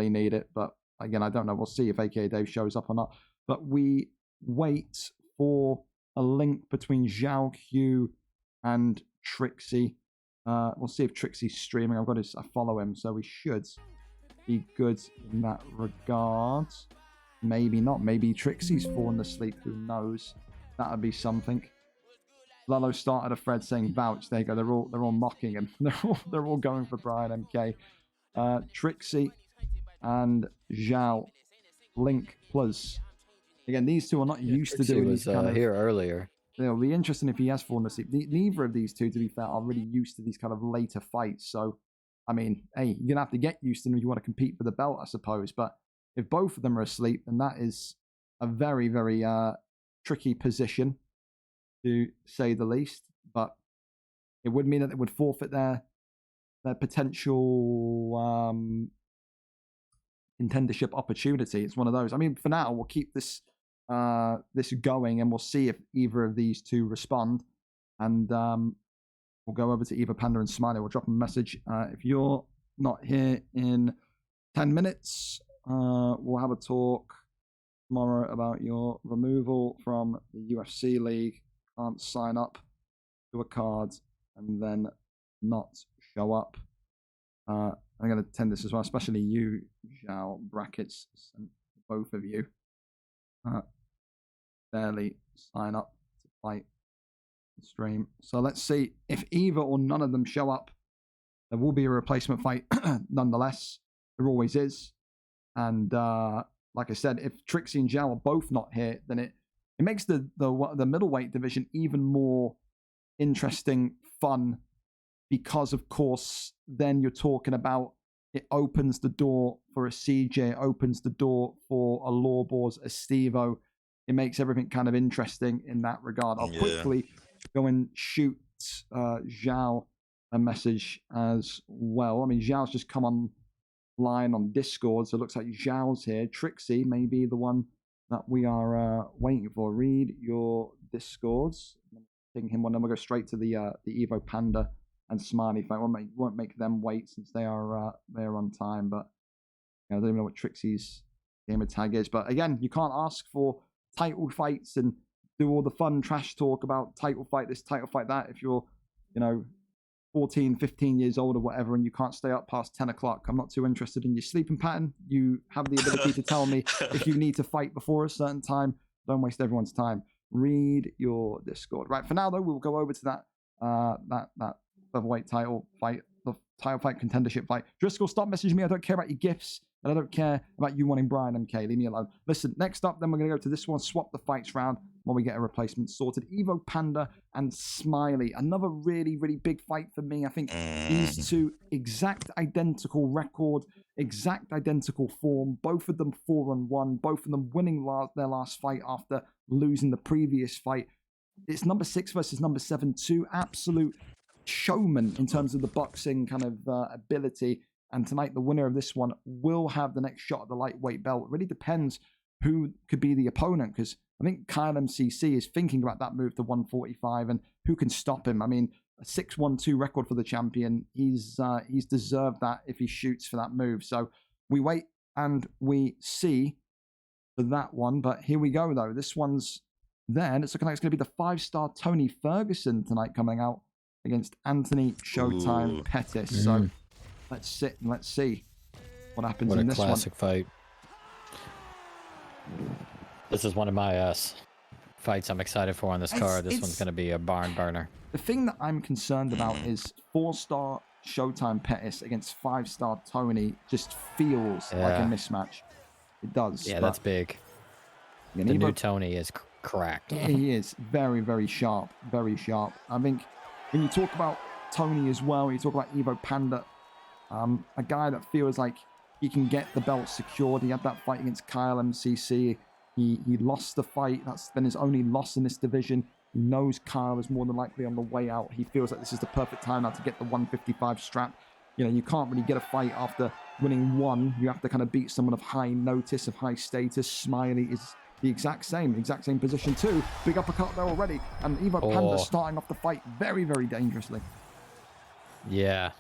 need it, but again, I don't know. We'll see if AKA Dave shows up or not. But we wait for a link between Zhao Hu and Trixie. We'll see if Trixie's streaming. I follow him, so we should be good in that regard. Maybe not. Maybe Trixie's fallen asleep. Who knows? That would be something. Lalo started a thread saying vouch. There you go. They're all mocking him. They're all going for Brian MK. Trixie and Zhao link plus. Again, these two are not used to doing these kind of here earlier. It'll be interesting if he has fallen asleep. Neither of these two, to be fair, are really used to these kind of later fights. So I mean, hey, you're gonna have to get Houston if you want to compete for the belt, I suppose. But if both of them are asleep, then that is a very, very tricky position, to say the least. But it would mean that they would forfeit their potential contendership opportunity. It's one of those. I mean, for now, we'll keep this this going, and we'll see if either of these two respond. And we'll go over to either Panda and Smiley. We'll drop them a message. If you're not here in 10 minutes, we'll have a talk tomorrow about your removal from the UFC league. Can't sign up to a card and then not show up. I'm going to attend this as well, especially you, Zhao. Brackets, both of you. Barely sign up to fight the stream. So let's see if either or none of them show up. There will be a replacement fight nonetheless. There always is. And like I said, if Trixie and Zhao are both not here, then it makes the middleweight division even more interesting, fun, because of course then you're talking about, it opens the door for a CJ, it opens the door for a Lawbors, a Stevo. It makes everything kind of interesting in that regard. I'll quickly go and shoot Zhao a message as well. I mean, Zhao's just come online on Discord, so it looks like Zhao's here. Trixie may be the one that we are waiting for. Read your Discords. Ping him one, then we'll go straight to the Evo Panda and Smiley fight. Won't make them wait since they are they're on time. But I don't even know what Trixie's gamer tag is. But again, you can't ask for title fights and do all the fun trash talk about title fight this, title fight that, if you're 14, 15 years old or whatever, and you can't stay up past 10 o'clock. I'm not too interested in your sleeping pattern. You have the ability to tell me if you need to fight before a certain time. Don't waste everyone's time. Read your Discord. Right, for now though, we'll go over to that featherweight title fight, the title fight contendership fight. Driscoll, stop messaging me. I don't care about your gifts, and I don't care about you wanting Brian MK. Leave me alone. Listen, next up, then we're going to go to this one, swap the fights round when we get a replacement sorted. Evo Panda and Smiley. Another really, really big fight for me. I think these two, exact identical record, exact identical form. Both of them 4-1. Both of them winning their last fight after losing the previous fight. It's number 6 versus number 7, two absolute showmen in terms of the boxing kind of ability. And tonight, the winner of this one will have the next shot at the lightweight belt. It really depends who could be the opponent, because I think Kyle MCC is thinking about that move to 145, and who can stop him. I mean, a 6-1-2 record for the champion. He's deserved that if he shoots for that move. So we wait and we see for that one. But here we go, though. This one's there, and it's looking like it's going to be the 5-star Tony Ferguson tonight coming out against Anthony Showtime Pettis. So let's sit and let's see what happens in this one. What a classic fight. This is one of my fights I'm excited for on this card. This one's going to be a barn burner. The thing that I'm concerned about is 4-star Showtime Pettis against 5-star Tony just feels like a mismatch. It does. Yeah, that's big. The new Tony is cracked. He is very, very sharp. Very sharp. I think when you talk about Tony as well, you talk about Evo Panda, a guy that feels like he can get the belt secured. He had that fight against Kyle MCC. He lost the fight. That's been his only loss in this division. He knows Kyle is more than likely on the way out. He feels like this is the perfect time now to get the 155 strap. You can't really get a fight after winning one. You have to kind of beat someone of high notice, of high status. Smiley is the exact same position too. Big uppercut there already. And Evo Panda starting off the fight very, very dangerously. Yeah,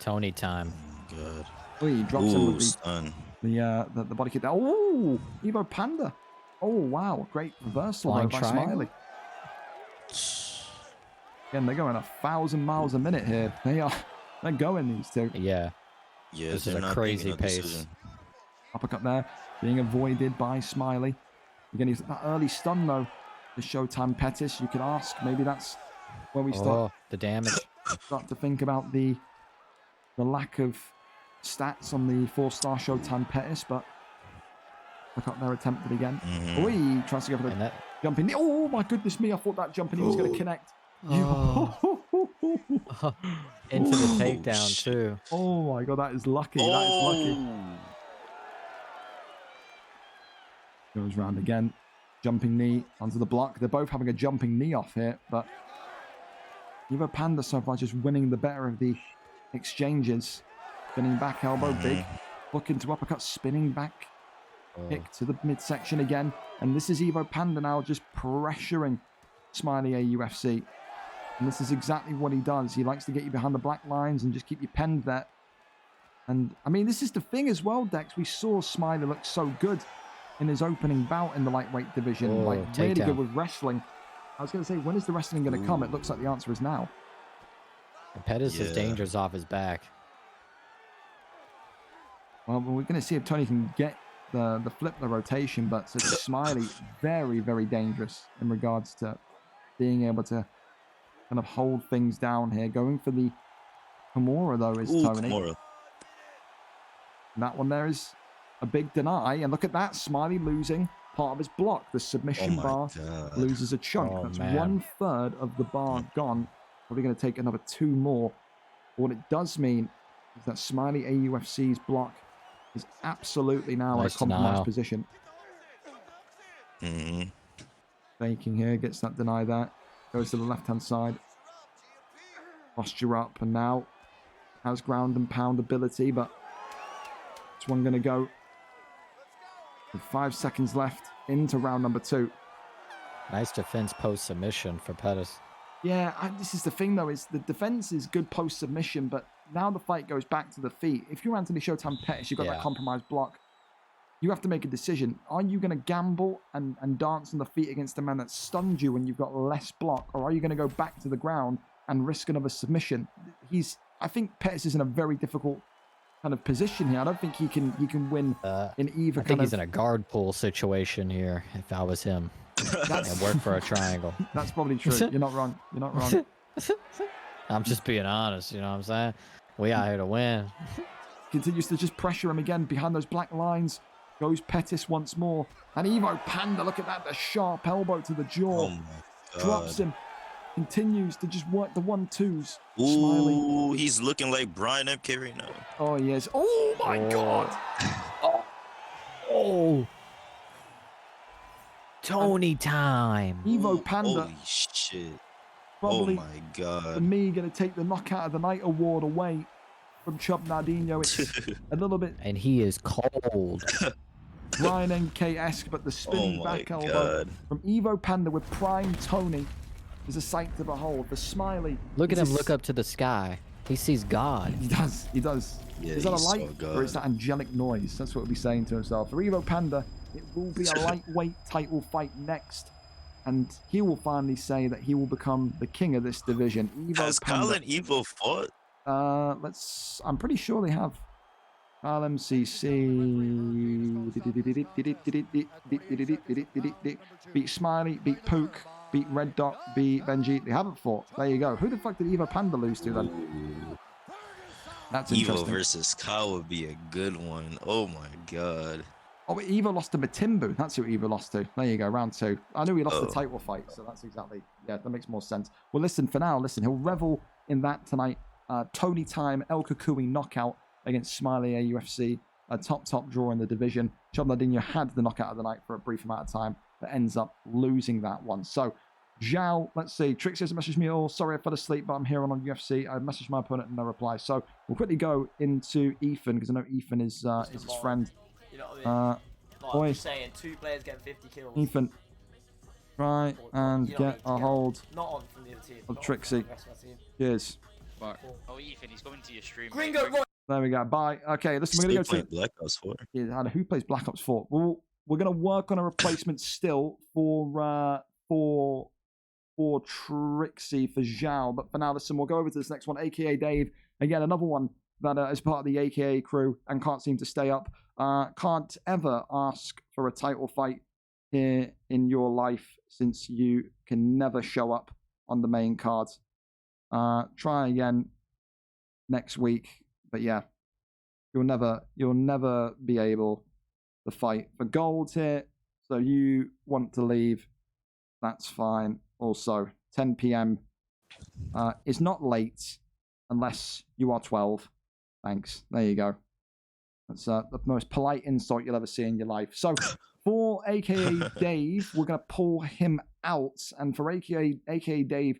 Tony time. Good. Oh, he drops him with the body kick there. Oh, Evo Panda. Oh, wow. Great reversal by Smiley. Again, they're going 1,000 miles a minute here. They're going, these two. Yeah. Yeah, this is a crazy pace. Uppercut there, being avoided by Smiley. Again, he's that early stun, though. The Showtime Pettis, you could ask. Maybe that's where we start. The damage. Start to think about the lack of stats on the 4-star Showtime Pettis, but look up there, attempted again. Oh, he tries to go for the jumping knee. Oh my goodness me! I thought that jumping knee was going to connect. Into the Ooh, takedown shit. too. Oh my god, that is lucky. That is lucky. Oh. Goes round again. Jumping knee onto the block. They're both having a jumping knee off here, but Evo Panda so far just winning the better of the exchanges. Spinning back elbow, big. Looking to uppercut, spinning back. Kick to the midsection again. And this is Evo Panda now just pressuring Smiley AUFC. And this is exactly what he does. He likes to get you behind the black lines and just keep you penned there. And, I mean, this is the thing as well, Dex. We saw Smiley look so good in his opening bout in the lightweight division. Like, really good with wrestling. I was going to say, when is the wrestling going to come? It looks like the answer is now. And Pettis is dangerous off his back. Well, we're going to see if Tony can get the flip, the rotation, but so Smiley, very, very dangerous in regards to being able to kind of hold things down here. Going for the Kimura, though, is Tony. Kimura. And that one there is a big deny. And look at that, Smiley losing part of his block. The submission bar loses a chunk. That's 1/3 of the bar gone. Probably going to take another 2 more. But what it does mean is that Smiley AUFC's block is absolutely now in a compromised position. Faking here, gets that deny there. Goes to the left-hand side. Posture up, and now has ground and pound ability, but this one going to go with 5 seconds left into round number 2. Nice defense post-submission for Pettis. Yeah, this is the thing, though, is the defense is good post-submission, but now the fight goes back to the feet. If you're Anthony Showtime Pettis, you've got that compromised block. You have to make a decision. Are you going to gamble and dance on the feet against a man that stunned you when you've got less block? Or are you going to go back to the ground and risk another submission? I think Pettis is in a very difficult kind of position here. I don't think he can win in either. I think he's in a guard pull situation here. If I was him, and work for a triangle. That's probably true. You're not wrong. You're not wrong. I'm just being honest. You know what I'm saying? We out here to win. Continues to just pressure him again behind those black lines. Goes Pettis once more. And Evo Panda, look at that. The sharp elbow to the jaw. Oh my God. Drops him. Continues to just work the 1-2s. Ooh, Smiley. he's looking like Brian MK right now. Oh, yes. Oh, my God. Oh. Tony time. Evo Panda. Holy shit. Probably, oh, my God. for me, going to take the Knockout of the Night award away from Chub Nardino. It's a little bit And he is cold. Ryan NK-esque, but the spinning back elbow from Evo Panda with prime Tony is a sight to behold. The Smiley. Look at him look up to the sky. He sees God. He does. He does. Yeah, is that a he light saw or is that angelic noise? That's what he'll be saying to himself. For Evo Panda, it will be a lightweight title fight next. And he will finally say that he will become the king of this division. Evo Has Panda. Colin Evo fought? I'm pretty sure they have. LMCC beat Smiley, beat Pook, beat Red Dot, beat Benji. They haven't fought. There you go. Who the fuck did Evo Panda lose to then? That's interesting. Evo versus Kyle would be a good one. Oh my God. Oh, but Evo lost to Matimbu. That's who Evo lost to. There you go, round 2. I knew he lost the title fight, so that's exactly, yeah, that makes more sense. Well, listen, for now, he'll revel in that tonight. Tony Time, El Kukui knockout against Smiley AUFC. A top draw in the division. Chub Nardino had the knockout of the night for a brief amount of time, but ends up losing that one. So, Zhao, let's see. Trixie has messaged me all. Sorry, I fell asleep, but I'm here on UFC. I messaged my opponent and no reply. So, we'll quickly go into Ethan, because I know Ethan is his friend. You know what I mean? Like, Boy. I'm just saying, 2 players getting 50 kills. Ethan, try and You know what I get mean? a hold Not on from the other team. of not Trixie. on from the rest of my team. Cheers. Oh, Ethan, he's coming to your stream. Gringo, right. There we go. Bye. Okay, listen, we're going to go to... Black Ops 4. Yeah, who plays Black Ops 4? Well, we're going to work on a replacement still for Trixie, for Zhao. But for now, listen, we'll go over to this next one, a.k.a. Dave. Again, another one that is part of the a.k.a. crew and can't seem to stay up. Can't ever ask for a title fight here in your life since you can never show up on the main card. Try again next week. But yeah, you'll never be able to fight for gold here. So you want to leave, that's fine. Also, 10 p.m. It's not late. unless you are 12. Thanks. There you go. That's the most polite insult you'll ever see in your life. So for AKA Dave, we're going to pull him out. And for AKA Dave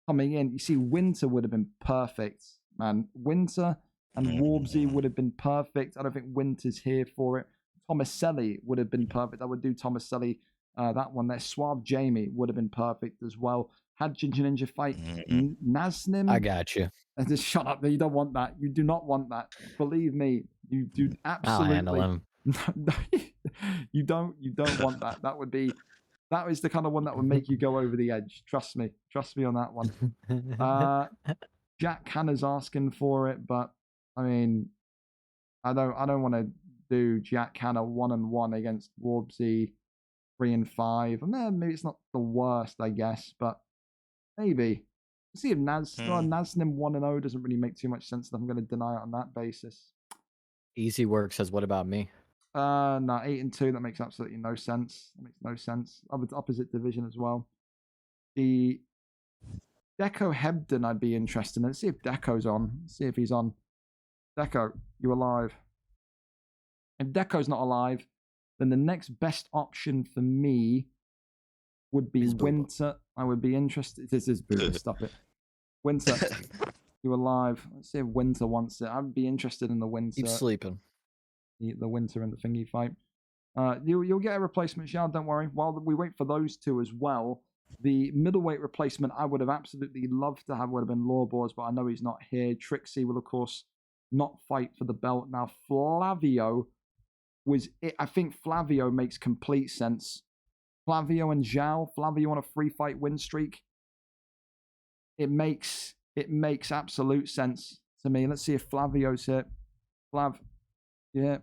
coming in, you see Winter would have been perfect, man. Winter and Warbsy would have been perfect. I don't think Winter's here for it. Tomaselli would have been perfect. I would do Tomaselli, that one there. Suave Jamie would have been perfect as well. Had Ginger Ninja fight Naznim. I got you. Just shut up. You don't want that. You do not want that. Believe me, you do absolutely. I'll handle him. No, you don't want that. That is the kind of one that would make you go over the edge. Trust me on that one. Jack Hanna's asking for it, but I mean, I don't want to do Jack Hanna 1-1 against Warbsy 3-5. And then maybe it's not the worst, I guess, but maybe. See if Naznim 1-0 doesn't really make too much sense. I'm going to deny it on that basis. Easy Work says, what about me? No, 8-2. That makes absolutely no sense. That makes no sense. Opposite division as well. The Deco Hebden, I'd be interested in. Let's see if Deco's on. Let's see if he's on. Deco, you alive? If Deco's not alive, then the next best option for me would be Winter. I would be interested. This is Booba. Stop it. Winter, you alive? Let's see if Winter wants it. I'd be interested in the Winter. Keep sleeping. The Winter and the thingy fight. You'll get a replacement, Gerard, don't worry. While we wait for those two as well, the middleweight replacement I would have absolutely loved to have would have been Lawbors, but I know he's not here. Trixie will, of course, not fight for the belt. Now, Flavio was it. I think Flavio makes complete sense. Flavio and Zhao. Flavio on a 3-fight win streak. It makes absolute sense to me. Let's see if Flavio's here. Flav, yeah.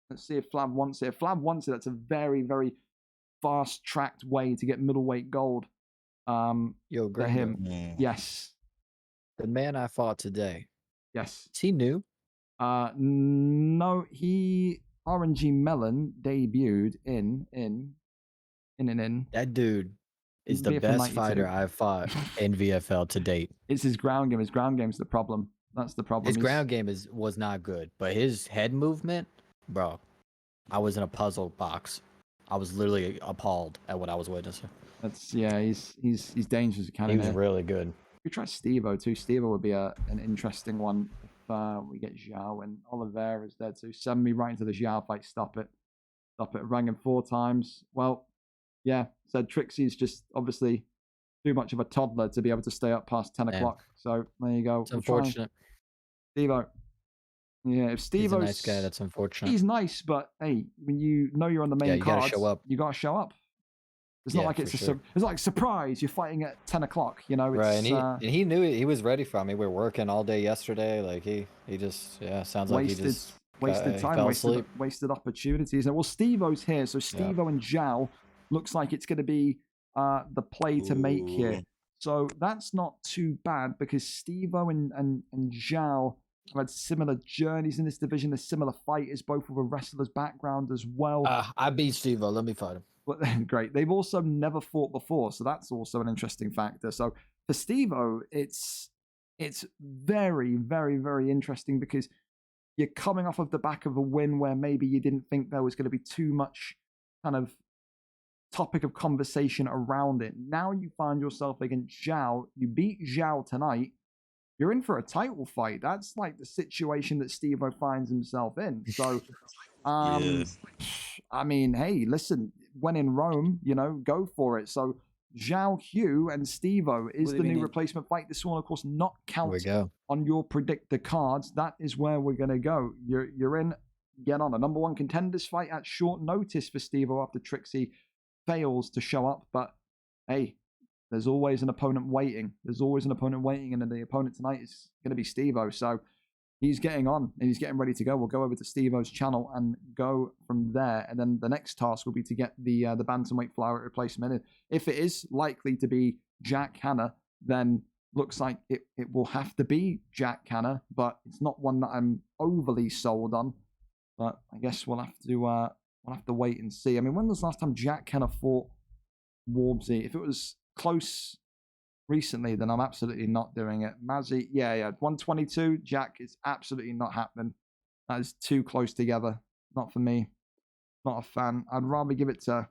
Let's see if Flav wants it. If Flav wants it, that's a very, very fast-tracked way to get middleweight gold. Yo, for him. Yes. The man I fought today. Yes. Is he new? No, he RNG Melon debuted in. That dude is the VFL best 92. fighter I've fought in VFL to date. It's his ground game. His ground game's the problem. That's the problem. His ground game was not good, but his head movement, bro, I was in a puzzle box. I was literally appalled at what I was witnessing. He's dangerous. He was really good. We try Steve-O too. Steve-O would be an interesting one if we get Zhao and Oliveira's there too. Send me right into the Zhao fight. Stop it. Rang him 4 times. Well, yeah. Said Trixie's just obviously too much of a toddler to be able to stay up past 10 o'clock. So there you go. It's unfortunate. Steve-O. Yeah, if Steve-O's He's a nice guy, that's unfortunate. He's nice, but hey, when you know you're on the main card, you gotta show up. It's not like it's it's like surprise. You're fighting at 10 o'clock. You know, it's, right? And he knew it. He was ready for me. We were working all day yesterday. Like he just sounds like he just wasted time, wasted opportunities. And well, Steve-O's here, so Steve-O and Zhao looks like it's going to be the play to make here. So that's not too bad because Steve-O and Zhao have had similar journeys in this division. They're similar fighters, both with a wrestler's background as well. I beat Steve-O. Let me fight him. But great. They've also never fought before, so that's also an interesting factor. So for Steve-O, it's very, very, very interesting because you're coming off of the back of a win where maybe you didn't think there was going to be too much kind of topic of conversation around it. Now you find yourself against Zhao. You beat Zhao tonight. You're in for a title fight. That's like the situation that Steve-O finds himself in. So, I mean, hey, listen, when in Rome, go for it. So Zhao Hugh and Steve-O is the new replacement fight. This will, of course, not count on your predictor cards. That is where we're going to go. You're in, get on. A number 1 contenders fight at short notice for Steve-O after Trixie fails to show up. But, hey, there's always an opponent waiting. And the opponent tonight is going to be Steve-O. So he's getting on and he's getting ready to go. We'll go over to Steve-O's channel and go from there. And then the next task will be to get the bantamweight flyweight replacement. And if it is likely to be Jack Hanna, then looks like it will have to be Jack Hanna, but it's not one that I'm overly sold on. But I guess we'll have to wait and see. I mean, when was the last time Jack Hanna fought Warbsy? If it was close recently, then I'm absolutely not doing it. Mazzy, yeah. 122, Jack, is absolutely not happening. That is too close together. Not for me. Not a fan. I'd rather give it to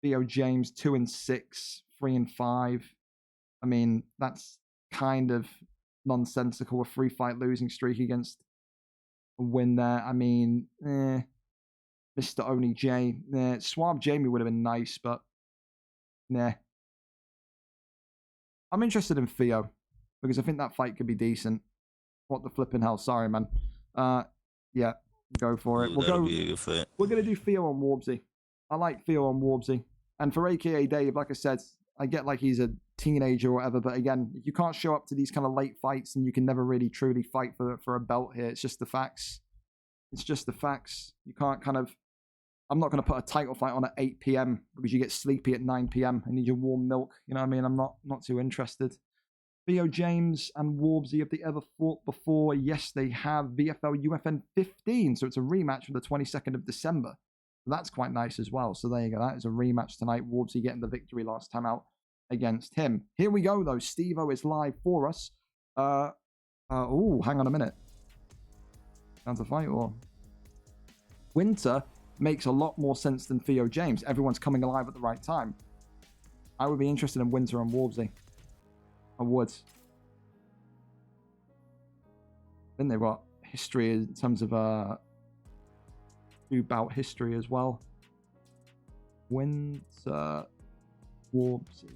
Theo James, 2-6, 3-5. I mean, that's kind of nonsensical. A 3-fight losing streak against a win there. I mean, Mr. Oni J. Suave Jamie would have been nice, but nah. I'm interested in Theo because I think that fight could be decent. What the flipping hell? Sorry, man. Yeah, go for it. Ooh, that'll be a good fight. We're gonna do Theo on Warbsy. I like Theo on Warbsy. And for AKA Dave, like I said, I get like he's a teenager or whatever, but again, if you can't show up to these kind of late fights and you can never really truly fight for a belt here, it's just the facts. It's just the facts. You can't kind of... I'm not going to put a title fight on at 8 p.m. because you get sleepy at 9 p.m. and need your warm milk. You know what I mean? I'm not too interested. Theo James and Warbsy, have they ever fought before? Yes, they have. VFL UFN 15, so it's a rematch from the 22nd of December. So that's quite nice as well. So there you go. That is a rematch tonight. Warbsy getting the victory last time out against him. Here we go, though. Steve-O is live for us. Oh, hang on a minute. Down to fight or... Winter makes a lot more sense than Theo James. Everyone's coming alive at the right time. I would be interested in Winter and Warbsy. I would. Then they've got history in terms of bout history as well. Winter, Warbsy.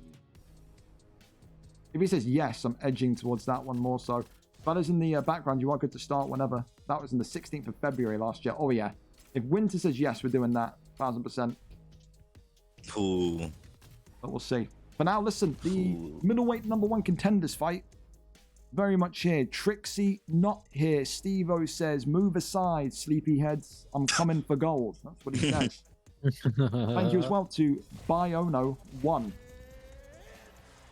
If he says yes, I'm edging towards that one more so. That is in the background. You are good to start whenever. That was in the 16th of February last year. Oh yeah. If Winter says yes, we're doing that. 1000%. Cool. But we'll see. For now, listen, the middleweight #1 contenders fight. Very much here. Trixie not here. Steve-O says, move aside, sleepyheads. I'm coming for gold. That's what he says. Thank you as well to Biono1.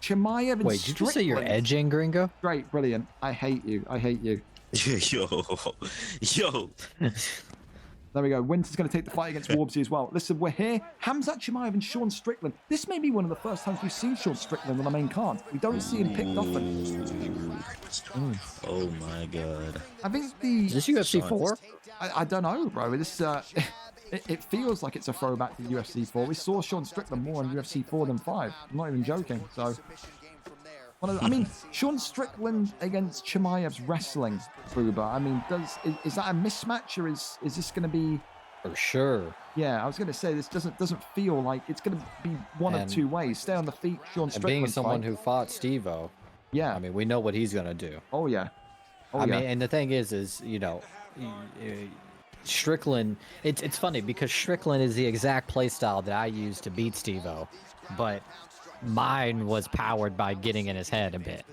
Chimaev and Wait, did you say you're edging, Gringo? Great, brilliant. I hate you. I hate you. Yo. There we go. Winter's going to take the fight against Warbsy as well. Listen, we're here. Hamzat Chimaev and Sean Strickland. This may be one of the first times we've seen Sean Strickland on the main card. We don't see him picked often. Oh my god. I think the... Is this UFC 4? I don't know, bro. This it feels like it's a throwback to UFC 4. We saw Sean Strickland more in UFC 4 than 5. I'm not even joking. So, I mean, Sean Strickland against Chimaev's wrestling, Booba. I mean, is that a mismatch, or is this going to be... For sure. Yeah, I was going to say, this doesn't feel like it's going to be one of two ways. Stay on the feet, Sean Strickland. And being someone who fought Steve-O, yeah, I mean, we know what he's going to do. Oh, yeah. I mean, and the thing is, you know, Strickland, it's funny because Strickland is the exact play style that I use to beat Steve-O, but mine was powered by getting in his head a bit,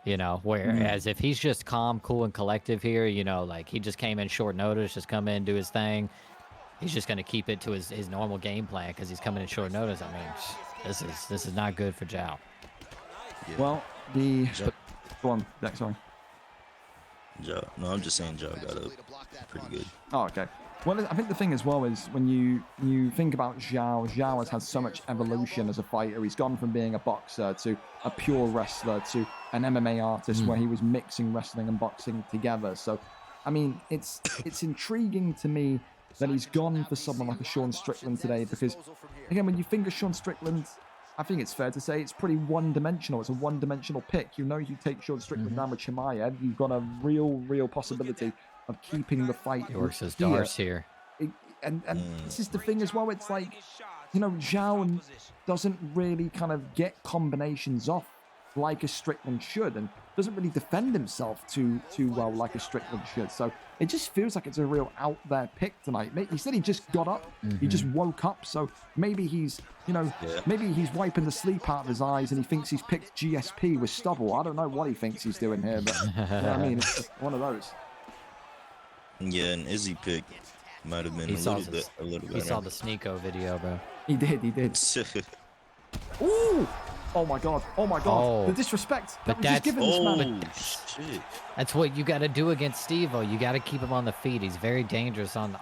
you know, whereas if he's just calm, cool, and collective here, you know, like he just came in short notice, just come in, do his thing, he's just going to keep it to his normal game plan because he's coming in short notice. I mean, this is not good for Zhao. Yeah. Well, go on, Dex, sorry. Zhao. No, I'm just saying Zhao got up pretty good. Oh, okay. Well, I think the thing as well is when you think about Zhao has had so much evolution as a fighter. He's gone from being a boxer to a pure wrestler to an MMA artist where he was mixing wrestling and boxing together. So, I mean, it's intriguing to me that he's gone for someone like a Sean Strickland today because, again, when you think of Sean Strickland, I think it's fair to say it's pretty one-dimensional. It's a one-dimensional pick. You know, you take Sean Strickland down with Chimaev, you've got a real possibility of keeping the fight. He works as Darce here. And this is the thing as well. It's like, you know, Zhao doesn't really kind of get combinations off like a Strickland should, and doesn't really defend himself too well like a Strickland should. So it just feels like it's a real out there pick tonight. He said he just got up, he just woke up, so maybe he's, you know, maybe he's wiping the sleep out of his eyes and he thinks he's picked GSP with stubble. I don't know what he thinks he's doing here, but you know what I mean, it's just one of those. Yeah, and Izzy pick might have been a little better. He saw the Sneeko video, bro. He did. Ooh! Oh my god! Oh. The disrespect But that was just given this man. Shit. That's what you got to do against Steve-O. You got to keep him on the feet. He's very dangerous on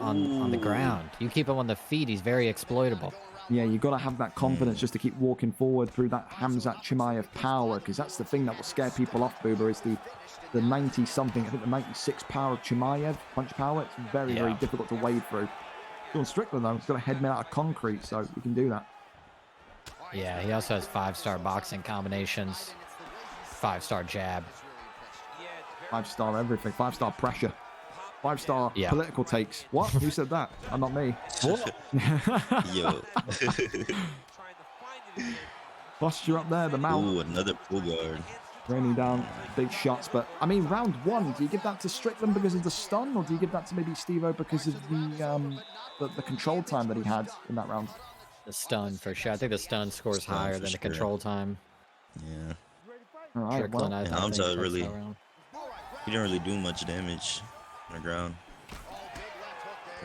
the ground. You keep him on the feet, he's very exploitable. Yeah, you got to have that confidence just to keep walking forward through that Khamzat Chimaev power, because that's the thing that will scare people off, Booba, is the 90-something, I think the 96 power of Chimaev, punch power. It's very, very difficult to wade through. Sean Strickland, though, he's got a head made out of concrete, so you can do that. Yeah, he also has 5-star boxing combinations, 5-star jab. 5-star everything, 5-star pressure, 5-star political takes. What? Who said that? Not me. What? Yo. Posture up there, the mount. Ooh, another pull guard. Raining down big shots, but I mean, round one, do you give that to Strickland because of the stun, or do you give that to maybe Steve-O because of the control time that he had in that round? The stun, for sure. I think the stun scores higher than the control time. Yeah. All right, Strickland, well, Hamza really, he didn't really do much damage on the ground.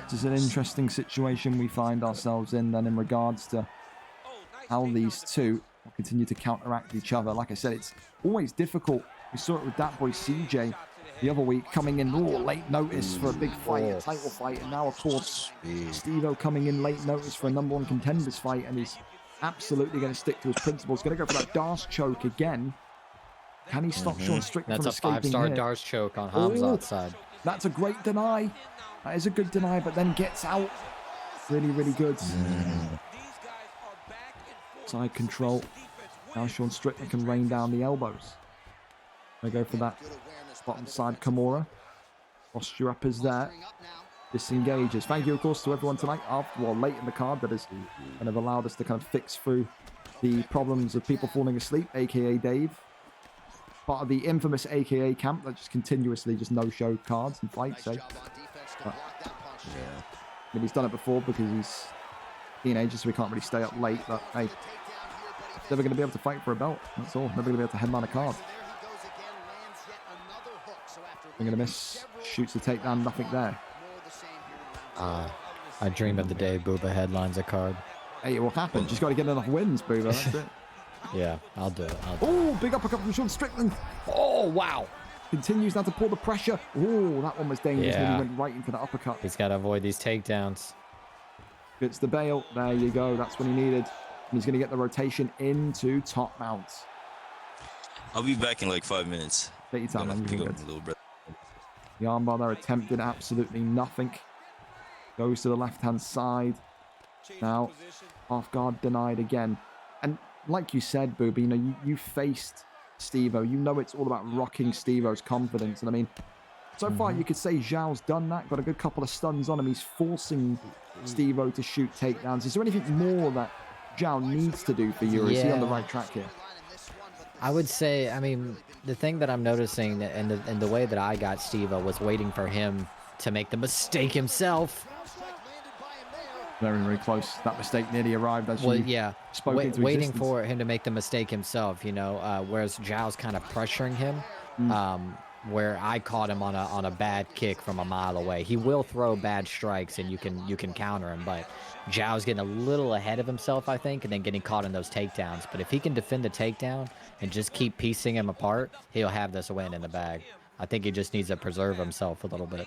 This is an interesting situation we find ourselves in then in regards to how these two will continue to counteract each other. Like I said, it's always difficult. We saw it with that boy CJ the other week coming in late notice for a big fight, a title fight, and now of course Steve-O coming in late notice for a #1 contenders fight, and he's absolutely going to stick to his principles. Going to go for that Darce choke again. Can he stop Sean Strickland from escaping? That's a 5-star Darce choke on Khamzat's side. That's a great deny. That is a good deny, but then gets out. Really, really good. Side control. Now Sean Strickland can rain down the elbows. They go for that bottom side Kimura. Posture up is there. Disengages. Thank you, of course, to everyone tonight, late in the card, that has kind of allowed us to kind of fix through the problems of people falling asleep, aka Dave. Part of the infamous AKA camp that just continuously just no-show cards and fights. So. I mean, he's done it before because he's a teenager, so we can't really stay up late. But hey, never going to be able to fight for a belt. That's all. Never going to be able to headline a card. I'm going to miss. Shoots the takedown. Nothing there. I dream of the day Booba headlines a card. Hey, it will happen. Just got to get enough wins, Booba. That's it. Yeah, I'll do it. Oh, big uppercut from Sean Strickland. Oh, wow. Continues now to pull the pressure. Oh, that one was dangerous. When he went right into the uppercut. He's got to avoid these takedowns. Gets the bail. There you go. That's what he needed. And he's going to get the rotation into top mount. I'll be back in like 5 minutes. Take your time, man. Pick up a little bit. The armbar there attempted absolutely nothing. Goes to the left-hand side. Now, half guard denied again. And like you said, Booby, you know, you faced Steve-O. You know it's all about rocking Steve-O's confidence. And I mean, so far you could say Zhao's done that. Got a good couple of stuns on him. He's forcing Steve-O to shoot takedowns. Is there anything more that Zhao needs to do for you? Or is he on the right track here? I would say, I mean, the thing that I'm noticing and the way that I got Steve-O was waiting for him to make the mistake himself. Very, very close. That mistake nearly arrived as waiting for him to make the mistake himself, you know, whereas Zhao's kind of pressuring him, where I caught him on a bad kick from a mile away. He will throw bad strikes and you can counter him, but Zhao's getting a little ahead of himself, I think, and then getting caught in those takedowns. But if he can defend the takedown and just keep piecing him apart, he'll have this win in the bag. I think he just needs to preserve himself a little bit.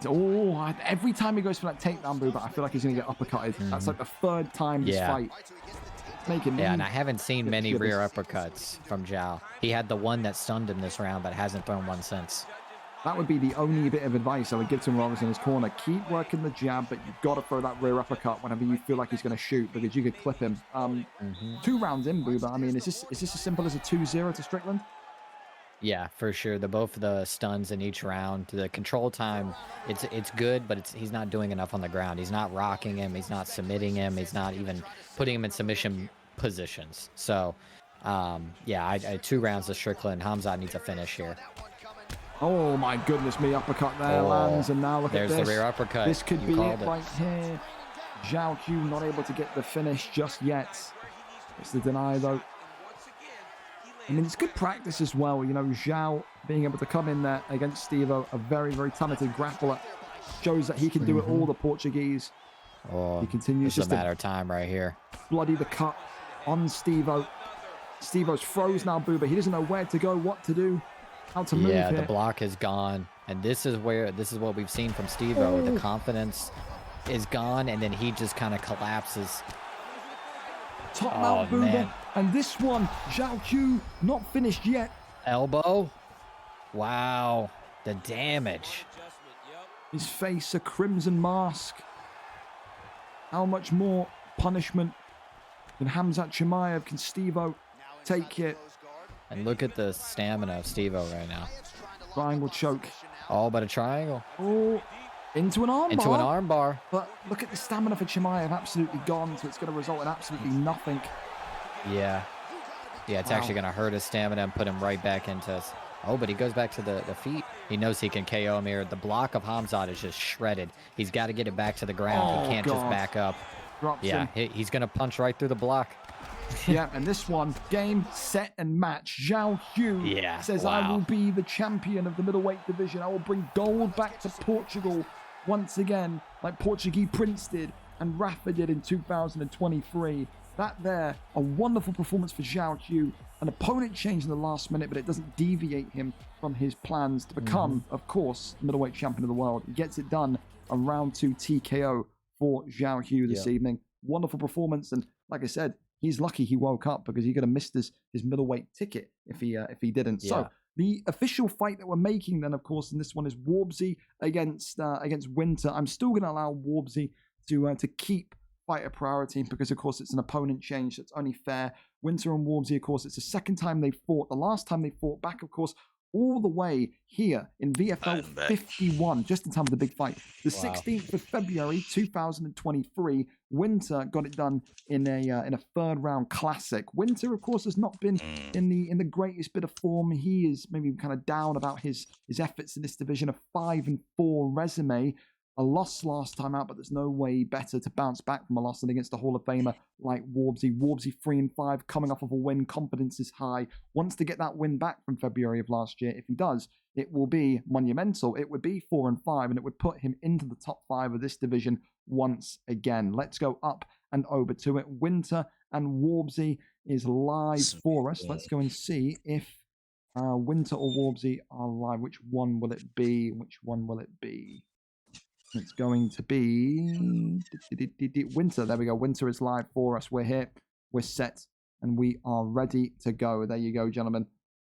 Oh, every time he goes for that takedown, Boo, but I feel like he's going to get uppercutted. That's like the third time this fight. And I haven't seen many rear uppercuts from Zhao. He had the one that stunned him this round, but hasn't thrown one since. That would be the only bit of advice I would give to him while he's in his corner. Keep working the jab, but you've got to throw that rear uppercut whenever you feel like he's going to shoot, because you could clip him. 2 rounds in, Boo, but I mean, is this as simple as a 2-0 to Strickland? Yeah, for sure. Both of the stuns in each round. The control time, it's good, but he's not doing enough on the ground. He's not rocking him. He's not submitting him. He's not even putting him in submission positions. So, yeah, 2 rounds to Strickland. Khamzat needs a finish here. Oh my goodness me, uppercut there lands, and now look at this. There's the rear uppercut. This could be it right here. Zhao Q not able to get the finish just yet. It's the deny though. I mean, it's good practice as well. You know, Zhao being able to come in there against Steve-O, a very, very talented grappler, shows that he can do it all, the Portuguese. Oh, he continues just a matter of time right here. Bloody the cut on Steve-O. Steve-O's froze now, Booba. He doesn't know where to go, what to do, how to move. Yeah, the block is gone. And this is what we've seen from Steve-O, the confidence. is gone, and then he just kind of collapses. Top Mount Boomer. Man. And this one, Zhao Q, not finished yet. Elbow. Wow. The damage. His face, a crimson mask. How much more punishment can Khamzat Chimaev, can Steve-O take it? And look at the stamina of Steve-O right now. Triangle choke. Oh, but a triangle. Oh, into an armbar. Into an armbar. But look at the stamina for Chimaev, absolutely gone, so it's going to result in absolutely nothing. Yeah. Yeah, it's actually going to hurt his stamina and put him right back into... Oh, but he goes back to the feet. He knows he can KO him here. The block of Khamzat is just shredded. He's got to get it back to the ground. He can't just back up. Drops yeah, him. He's going to punch right through the block. Yeah, and this one, game, set, and match. Zhao Hu says, I will be the champion of the middleweight division. I will bring gold back to Portugal once again, like Portuguese Prince did and Rafa did in 2023. That there, a wonderful performance for Zhao Hu. An opponent change in the last minute, but it doesn't deviate him from his plans to become, of course, middleweight champion of the world. He gets it done, a round 2 TKO for Zhao Hu this evening. Wonderful performance, and like I said, he's lucky he woke up because he could have missed his middleweight ticket if he didn't. Yeah. So the official fight that we're making then, of course, in this one is Warbsy against Winter. I'm still going to allow Warbsy to keep fighter priority because, of course, it's an opponent change. So it's only fair. Winter and Warbsy, of course, it's the second time they fought. The last time they fought back, of course, all the way here in VFL 51, just in time of the big fight. The 16th of February, 2023, Winter got it done in a third round classic. Winter, of course, has not been in the greatest bit of form. He is maybe kind of down about his efforts in this division. A 5-4 resume. A loss last time out, but there's no way better to bounce back from a loss than against a Hall of Famer like Warbsy. Warbsy 3-5, coming off of a win. Confidence is high. Wants to get that win back from February of last year. If he does, it will be monumental. It would be 4-5, and it would put him into the top 5 of this division once again. Let's go up and over to it. Winter and Warbsy is live for us. Let's go and see if Winter or Warbsy are live. Which one will it be? Which one will it be? It's going to be Winter. There we go. Winter is live for us. We're here. We're set. And we are ready to go. There you go, gentlemen.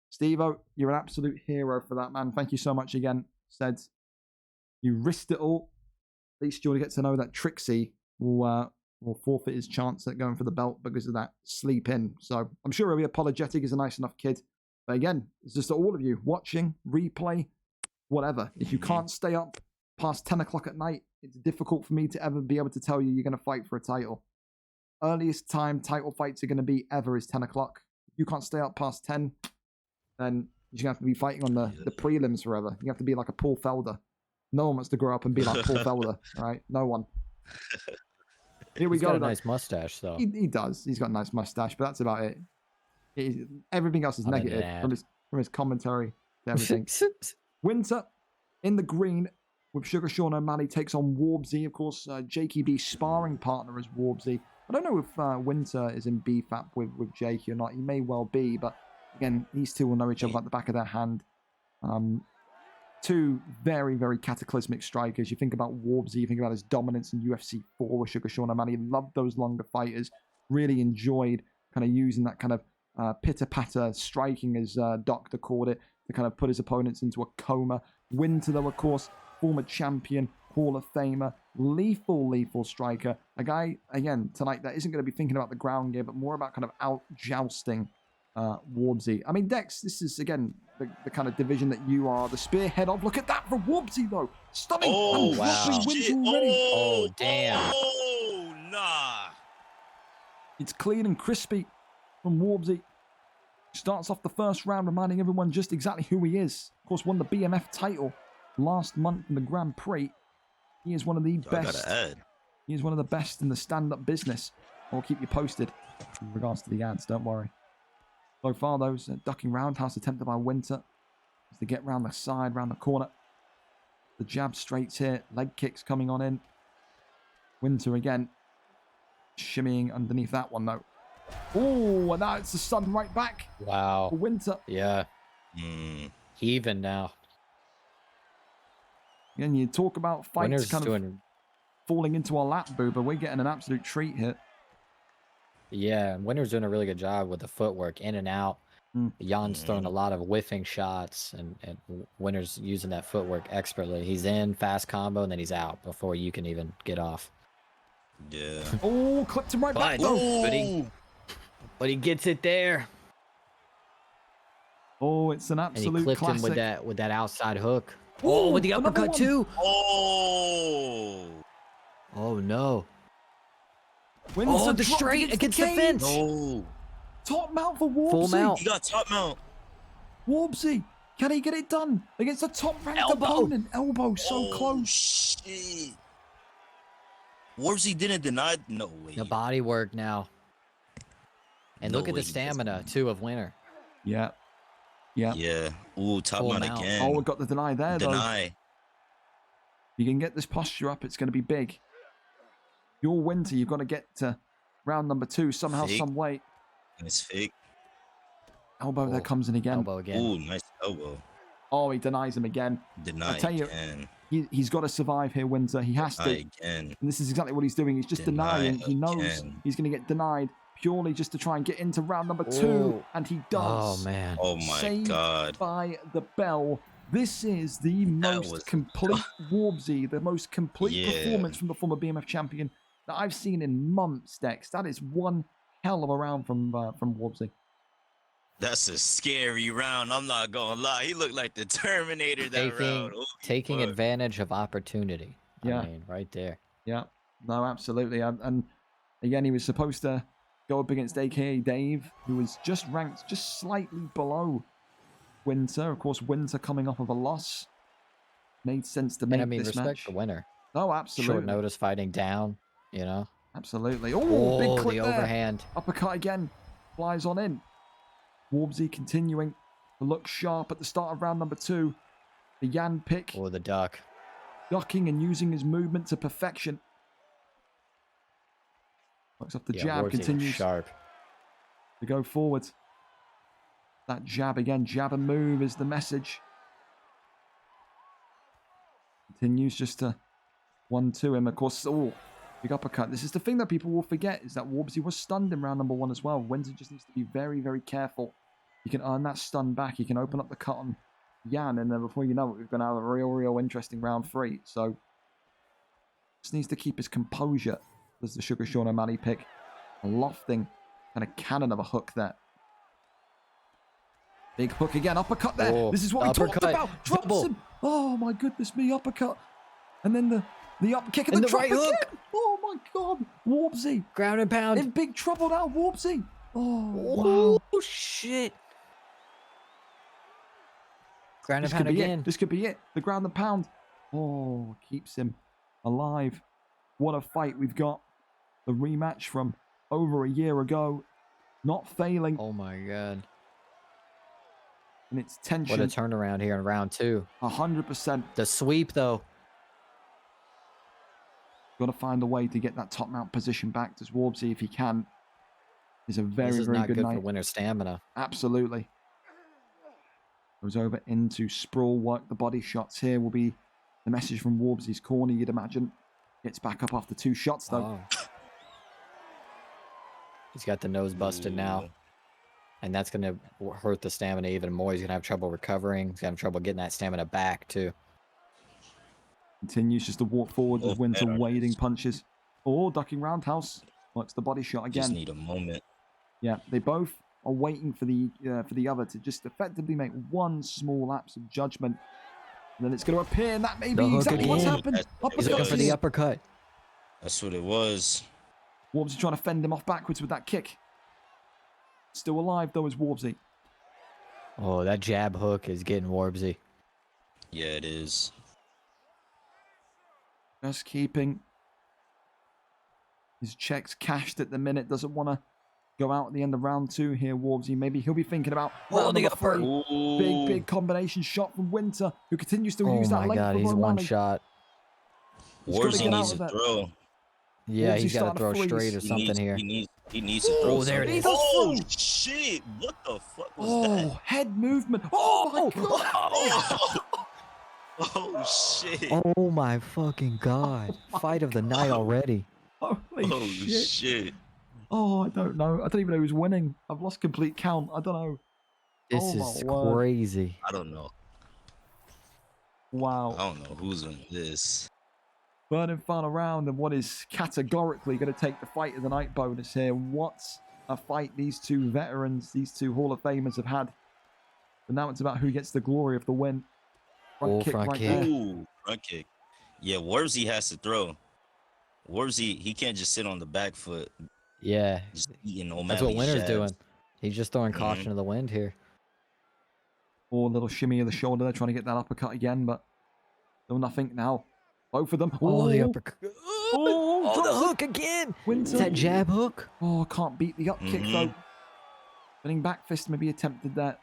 Steve-O, you're an absolute hero for that, man. Thank you so much again. Said you risked it all. At least you'll get to know that Trixie will forfeit his chance at going for the belt because of that sleep in. So I'm sure he'll be apologetic. He's a nice enough kid. But again, it's just all of you watching, replay, whatever. If you can't stay up past 10 o'clock at night, it's difficult for me to ever be able to tell you you're going to fight for a title. Earliest time title fights are going to be ever is 10 o'clock. If you can't stay up past 10, then you're going to have to be fighting on the prelims forever. You have to be like a Paul Felder. No one wants to grow up and be like Paul Felder, right? No one. Here we go. He's got a nice mustache, though. He does. He's got a nice mustache, but that's about it. Everything else is negative from his commentary to everything. Winter in the green with Sugar Sean O'Malley takes on Warbsy. Of course, Jakey B's sparring partner is Warbsy. I don't know if Winter is in BFAP with Jakey or not. He may well be, but again, these two will know each other like the back of their hand. Two very, very cataclysmic strikers. You think about Warbsy, you think about his dominance in UFC 4 with Sugar Sean O'Malley. Loved those longer fighters. Really enjoyed kind of using that kind of pitter-patter striking, as Doctor called it, to kind of put his opponents into a coma. Winter, though, of course, former champion, Hall of Famer, lethal striker. A guy, again, tonight that isn't going to be thinking about the ground game, but more about kind of out-jousting Warbsy. I mean, Dex, this is, again, the kind of division that you are the spearhead of. Look at that for Warbsy, though. Stunning. Oh, wow. Winter already. Oh, damn. Oh, nah. It's clean and crispy from Warbsy. Starts off the first round reminding everyone just exactly who he is. Of course, won the BMF title last month in the Grand Prix. He is one of the best. He is one of the best in the stand-up business. I'll keep you posted in regards to the ads, don't worry. So far, those ducking roundhouse attempted by Winter as they get round the side, round the corner. The jab straights here, leg kicks coming on in. Winter again, shimmying underneath that one though. Oh, and now it's the sun right back. Wow. For Winter. Yeah. Even now. Again, you talk about fights Winter's kind of... doing falling into our lap, Booba. We're getting an absolute treat here. Yeah, and Winter's doing a really good job with the footwork in and out. Jan's throwing a lot of whiffing shots, and Winter's using that footwork expertly. He's in, fast combo, and then he's out before you can even get off. Yeah. Oh, clipped him right back, though. But he gets it there. Oh, it's an And he absolute clipped classic. him with that outside hook. Ooh, Oh, with the another uppercut one. too. Oh. Oh no. Windsor Oh, the dropped straight against the cage. fence. No. Top mount for Warbsy. Full mount. He got top mount. Warbsy, can he get it done against a top-ranked Elbow. opponent? Elbow so Oh, close. Shit. Warzy didn't deny. No way. The body work now. And No look at way the he stamina doesn't. too of Winter. Yeah. Yeah. Yeah. Ooh, top Full mount mount. again. Oh, we got the deny there, though. Deny. You can get this posture up. It's going to be big. You're Winter. You've got to get to round number 2 somehow, Fake. some way. It's fake. Elbow there Oh, comes in again. Elbow again. Ooh, nice elbow. Oh, he denies him again. Deny tell you, again. He's got to survive here, Winter. He has to. Deny again. And this is exactly what he's doing. He's just Deny denying. He knows again. he's going to get denied purely just to try and get into round number 2. Ooh. And he Oh does. man. Oh my Saved god. by the bell. This is the most was- complete Warbsy, the most complete Yeah. performance from the former BMF champion that I've seen in months, Dex. That is one hell of a round from Warbsy. That's a scary round. I'm not gonna lie. He looked like the Terminator that round. Holy Taking fuck. advantage of opportunity. Yeah. I mean, right there. Yeah, no, absolutely. And again, he was supposed to go up against AKA Dave, who was just ranked just slightly below Winter. Of course, Winter coming off of a loss. Made sense to make And I mean, this respect match. the winner. Oh, absolutely. Short notice fighting down, you know. Absolutely. Oh, Oh, big clip the there. overhand. Uppercut again. Flies on in. Warbsy continuing to look sharp at the start of round number 2. The Yan pick, Or the duck. ducking and using his movement to perfection. Works off the Yeah, jab, Warbsy continues sharp. to go forward. That jab again, jab and move is the message. Continues just to 1-2 him. Of course, oh, big uppercut. This is the thing that people will forget, is that Warbsy was stunned in round number 1 as well. Windsor just needs to be very, very careful. He can earn that stun back. He can open up the cut on Yan, and then before you know it, we're going to have a real interesting round 3. So, just needs to keep his composure. There's the Sugar Sean O'Malley pick. A lofting kind of cannon of a hook there. Big hook again, uppercut there. Oh, This is what we talked uppercut. about. Drops Double. him. Oh my goodness me, uppercut. And then the up kick and, And the the drop right again. hook. Oh my god. Warbsy. Ground and pound. In big trouble now, Warbsy. Oh, wow. Oh, shit. Ground and This could pound be again. it. This could be it. The ground and pound. Oh, keeps him alive. What a fight we've got. The rematch from over a year ago. Not failing Oh my god. in its What tension. a turnaround here in round 2. 100%. The sweep, though. Got to find a way to get that top mount position back. Does Warbsy, if he can, is a very, This is very not good good night. for winner stamina. Absolutely. Goes over into sprawl work. The body shots here will be the message from Warbsy's corner, you'd imagine. Gets back up after 2 shots, though. Oh. He's got the nose busted now. Ooh. And that's going to hurt the stamina even more. He's going to have trouble recovering. He's going to have trouble getting that stamina back, too. Continues just to walk forward with Oh, Winter better. wading punches. Oh, ducking roundhouse. Works the body shot Just again. need a moment. Yeah, they both are waiting for the other to just effectively make one small lapse of judgment. And then it's going to appear, and that may The be hook exactly what's again. happened. He's looking for the Uppercut. uppercut. That's what it was. Warbsy trying to fend him off backwards with that kick. Still alive, though, is Warbsy. Oh, that jab hook is getting Warbsy. Yeah, it is. Just keeping his checks cashed at the minute. Doesn't want to go out at the end of round 2 here, Warbsy. Maybe he'll be thinking about round the number upper. 3. Ooh. Big combination shot from Winter, who continues to Oh use that my length god, of he's one O'Malley. shot. He's gotta Warzy get out needs of to that. throw. Yeah, Warbsy he's got starting to to throw freeze. straight or something here. He needs to throw. Oh, there it something. is. Oh He does shit! What the fuck was Oh, that? head movement. Oh, my God. Oh shit. Oh my fucking god. Fight of the night already. Holy Oh shit. shit. Oh, I don't know. I don't even know who's winning. I've lost complete count. I don't know. This Oh, my is word. crazy. I don't know. Wow. I don't know who's in this. Burning final round, and what is categorically going to take the fight of the night bonus here. What a fight these two veterans, these two Hall of Famers have had. But now it's about who gets the glory of the win. Oh, front kick. there. Ooh, front kick. Yeah, Warbsy has to throw. Warbsy, he can't just sit on the back foot. Yeah. Just eating That's what O'Malley Winter's jabs. doing. He's just throwing caution to the wind here. Or a little shimmy of the shoulder there, trying to get that uppercut again, but still nothing now. Both of them. Oh, the uppercut. Oh, Oh, the drops it. hook again. Winter. Is that jab hook? Oh, can't beat the up kick though. Spinning back fist maybe attempted that.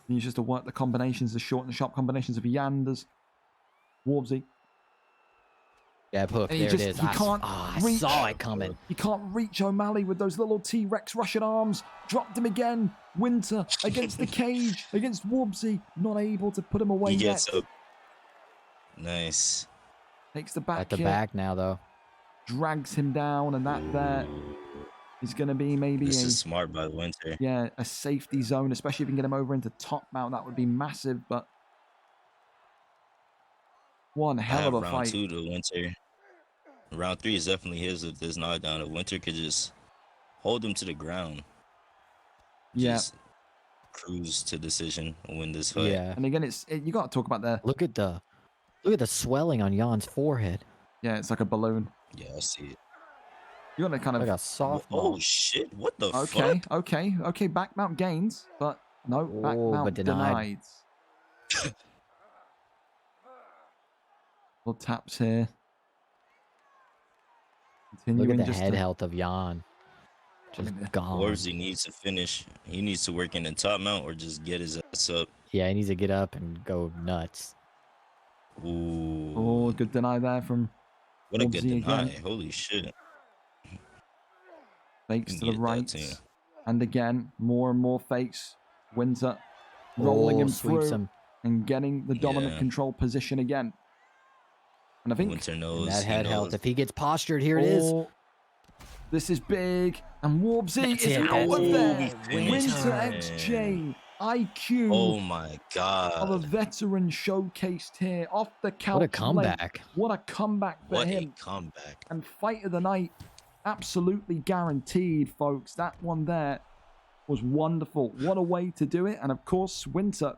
He's just to work the combinations, the short and sharp combinations of Yanders. Warbsy. Jab hook. And There he it is. he can't I reach. saw it coming. He can't reach O'Malley with those little T-Rex Russian arms. Dropped him again. Winter against the cage, against Warbsy. Not able to put him away He yet. gets up. Nice. Takes the back At the kick, back now, though. drags him down, and that there is going to be maybe This a, is smart by Winter. yeah, a safety zone, especially if you can get him over into top mount. That would be massive, but one I hell have of a round fight. 2 to Winter. Round 3 is definitely his if there's knockdown. If Winter could just hold him to the ground. Yeah. Just cruise to decision and win this fight. Yeah. And again, you got to talk about the Look at the swelling on Jan's forehead. yeah, it's like a balloon. Yeah, I see it. You got to kind of Like a softball. Oh shit! What the okay, fuck? okay. Back mount gains, but no, back Oh, mount but denied. denied. Little taps here. Look Continuing at the just head to, health of Jan. Just gone. Warbsy needs to finish. He needs to work in the top mount or just get his ass up. Yeah, he needs to get up and go nuts. Ooh. Oh, good deny there from What a good Warbsy deny. again. Holy shit. Fakes to the Needed that right. too. And again, more and more fakes. Winter rolling him sweeps through him. and getting the dominant Yeah. control position again. And I think Winter And knows. that he head health. knows. If he gets postured, here it is. oh, this is big. And Warbsy That's is it, out that's of it. there. He finished Winter him. XJ. IQ Oh my of a god. veteran showcased here off the couch. What a length. comeback. What a comeback for What a him. comeback. And fight of the night, absolutely guaranteed, folks. That one there was wonderful. What a way to do it. And of course, Winter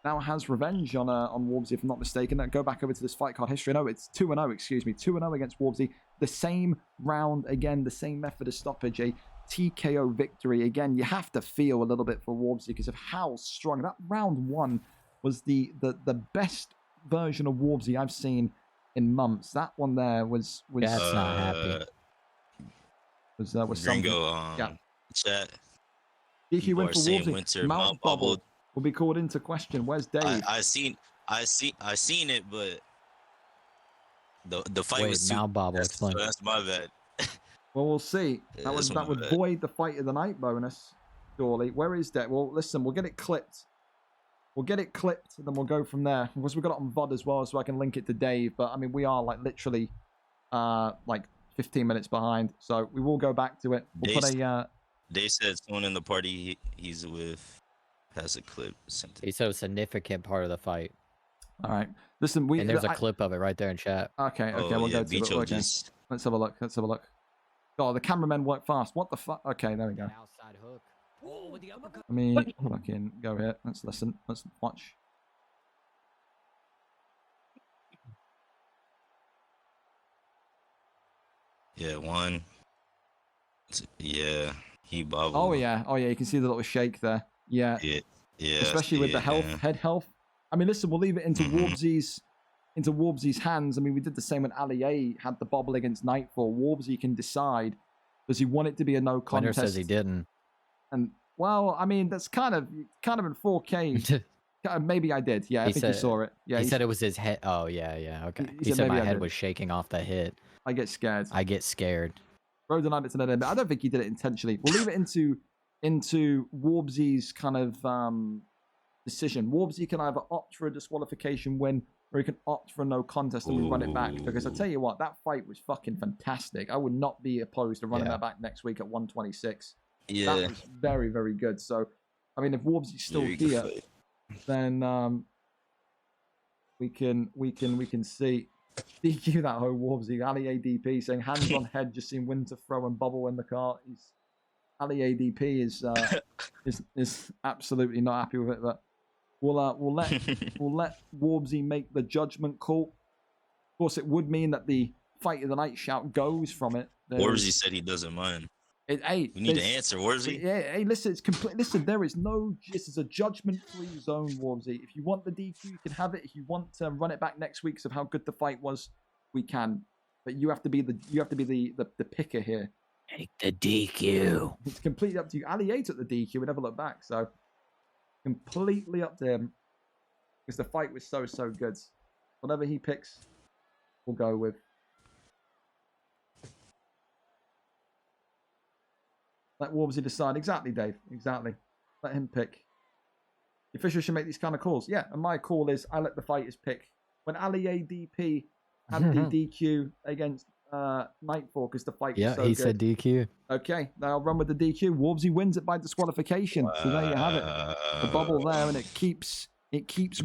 now has revenge on Warbsy, if I'm not mistaken. Go back over to this fight card history. No, it's 2-0, excuse me. 2-0 against Warbsy. The same round again, the same method of stoppage. A TKO victory. Again, you have to feel a little bit for Warbsy because of how strong. That round 1 was the best version of Warbsy I've seen in months. That one there was That's not happy. was something. Gringo, Yeah. chat. DQ People win are for saying Warbsy. Winter Mount mount bubble bubbled. will be called into question. Where's Dave? I seen it, but the fight Wait, was too. Mount Bobble, explain. That's my bad. Well, we'll see. Yeah, That this would one bad. void the fight of the night bonus, surely. Where is that? Well, listen, we'll get it clipped. We'll get it clipped, and then we'll go from there. Because we've got it on VOD as well, so I can link it to Dave. But I mean, we are like literally, like 15 minutes behind, so we will go back to it. We'll put a. They said someone in the party he's with has a clip sent. He said a significant part of the fight. All right, listen. And there's a clip of it right there in chat. Okay, Oh, we'll yeah, go to it. Bicho Okay. just Let's have a look. Let's have a look. Oh, the cameramen work fast. What the fuck? Okay, there we go. Outside hook. Oh, with the uppercut. Let me fucking go here. Let's listen. Let's watch. one. Yeah, he bobbled. Oh yeah. Oh yeah. You can see the little shake there. Yeah. Yeah. Especially with the health, head health. I mean, listen. We'll leave it into Warbsy's hands. I mean, we did the same when Ali A had the bobble against Nightfall. Warbsy can decide. Does he want it to be a no Winter contest? says he didn't. And well, I mean, that's kind of in 4K. Maybe I did. Yeah, I think you saw it. Yeah, he said it was his head. Oh yeah. Okay. He He said said maybe my I head did. was shaking off the hit. I get scared. I get scared. Bro denied it to the end, but I don't think he did it intentionally. We'll leave it into into Warbsy's kind of decision. Warbsy can either opt for a disqualification win, or he can opt for a no contest and we run it back. Because I tell you what, that fight was fucking fantastic. I would not be opposed to running that back next week at 126. Yeah. That was very, very good. So, I mean, if Warbsy's still here, then we can see DQ that whole Warbsy. Ali ADP saying hands on head, just seen Winter throw and bubble in the car. Ali ADP is absolutely not happy with it, but we'll let Warbsy make the judgment call. Of course, it would mean that the fight of the night shout goes from it. Warbsy said he doesn't mind. Hey, we need to answer, Warbsy. Yeah, hey, listen, it's complete. Listen, there is no. This is a judgment-free zone, Warbsy. If you want the DQ, you can have it. If you want to run it back next week because of how good the fight was, we can. But you have to be the picker here. Take the DQ. It's completely up to you. Ali A took the DQ. We never look back. So completely up to him because the fight was so good. Whatever he picks, we'll go with. Let Warbsy decide. Exactly, Dave. Exactly. Let him pick. The officials should make these kind of calls. Yeah, and my call is I let the fighters pick. When Ali ADP had the DQ against Nightfall because the fight was so good. Yeah, he said DQ. Okay, now I'll run with the DQ. Warbsy wins it by disqualification. So there you have it. The bubble there, and it keeps Warbsy's...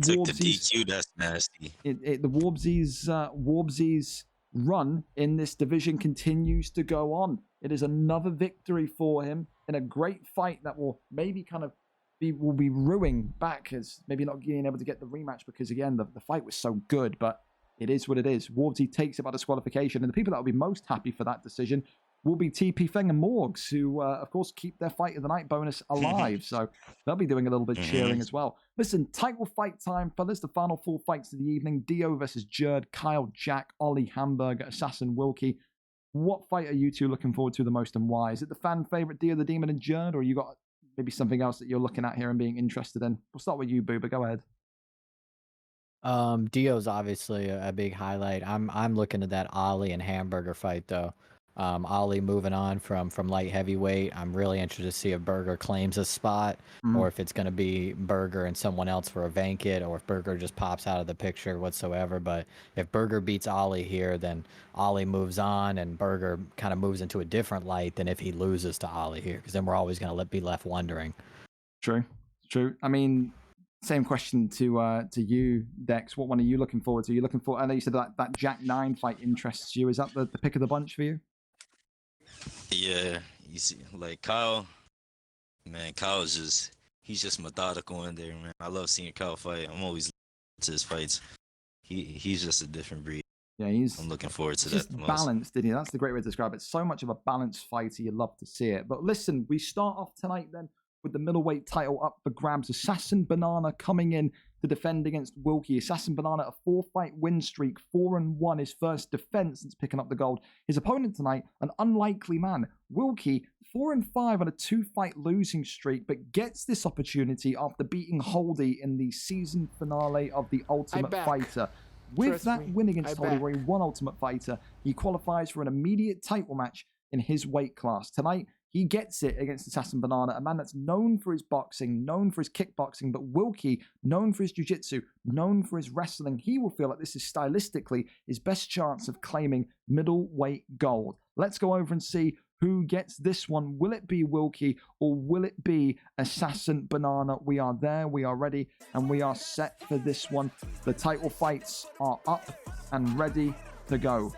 the DQ, that's nasty. The Warbsy's run in this division continues to go on. It is another victory for him in a great fight that will maybe kind of be ruining back as maybe not being able to get the rematch because again the fight was so good, but it is what it is. Warbsy takes it by disqualification, and the people that will be most happy for that decision will be TP Feng and Morgs, who of course keep their fight of the night bonus alive. So they'll be doing a little bit cheering as well. Listen, title fight time, fellas. The final 4 fights of the evening: Dio versus Gerard, Kyle Jack, Ollie Hamburger, Assassin Wilkie. What fight are you two looking forward to the most, and why? Is it the fan favorite DioDaDemon and Gerard, or you got maybe something else that you're looking at here and being interested in? We'll start with you, Booba. Go ahead. Dio's obviously a big highlight. I'm looking at that Ollie and Hamburger fight though. Ollie moving on from light heavyweight. I'm really interested to see if Burger claims a spot or if it's going to be Burger and someone else for a vacant, or if Burger just pops out of the picture whatsoever. But if Burger beats Ollie here, then Ollie moves on and Burger kind of moves into a different light than if he loses to Ollie here, because then we're always going to be left wondering. True. I mean, same question to you, Dex. What one are you looking forward to? You're looking for? I know you said that Jack 9 fight interests you. Is that the pick of the bunch for you? Yeah, you see, like Kyle, man, he's just methodical in there, man. I love seeing Kyle fight. I'm always looking to his fights. He's just a different breed. Yeah, I'm looking forward to that. Just balanced, didn't he? That's the great way to describe it. So much of a balanced fighter, you love to see it. But listen, we start off tonight then with the middleweight title up for grabs. Assassin Banana coming in to defend against Wilkie. Assassin Banana, a 4-fight win streak, 4-1, his first defense since picking up the gold. His opponent tonight, an unlikely man, Wilkie, 4-5 on a 2-fight losing streak, but gets this opportunity after beating Holdy in the season finale of The Ultimate Fighter. With that win against Holdy, where he won Ultimate Fighter, he qualifies for an immediate title match in his weight class. Tonight, he gets it against Assassin Banana, a man that's known for his boxing, known for his kickboxing, but Wilkie, known for his jiu-jitsu, known for his wrestling. He will feel like this is stylistically his best chance of claiming middleweight gold. Let's go over and see who gets this one. Will it be Wilkie or will it be Assassin Banana? We are there, we are ready, and we are set for this one. The title fights are up and ready to go.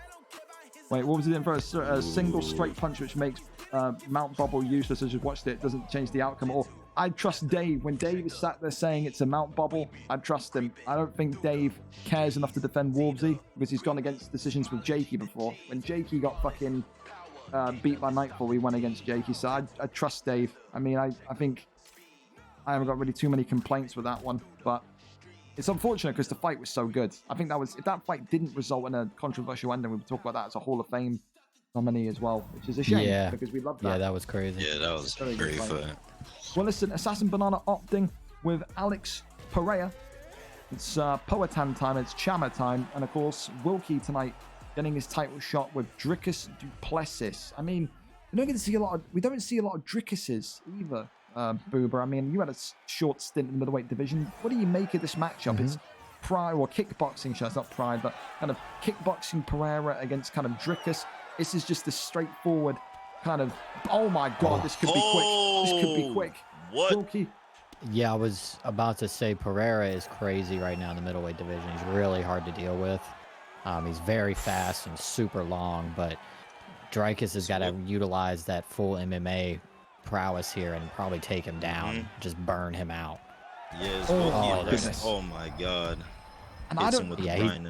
Wait, what was it in for? A single straight punch which makes Mount Bubble useless. I just watched it. It doesn't change the outcome at all. I trust Dave. When Dave is sat there saying it's a Mount Bubble, I trust him. I don't think Dave cares enough to defend Warbsy because he's gone against decisions with Jakey before. When Jakey got fucking beat by Nightfall, we went against Jakey. So I trust Dave. I mean, I think I haven't got really too many complaints with that one, but it's unfortunate because the fight was so good. I think if that fight didn't result in a controversial ending, we would talk about that as a Hall of Fame nominee as well, which is a shame because we love that. Yeah, that was crazy. Yeah, that was very fun. Well, listen, Assassin Banana opting with Alex Pereira. It's Poetan time, it's Chama time, and of course, Wilkie tonight getting his title shot with Dricus Duplessis. I mean, we don't see a lot of Drickuses either, Boober. I mean, you had a short stint in the middleweight division. What do you make of this matchup? It's Pride or kickboxing, it's not Pride, but kind of kickboxing Pereira against kind of Drickus. This is just a straightforward kind of, oh my God, this could be quick. This could be quick. What? Wilkie. Yeah, I was about to say Pereira is crazy right now in the middleweight division. He's really hard to deal with. He's very fast and super long, but Dricus has got to utilize that full MMA prowess here and probably take him down, just burn him out. Yes, goodness. My God. And I don't,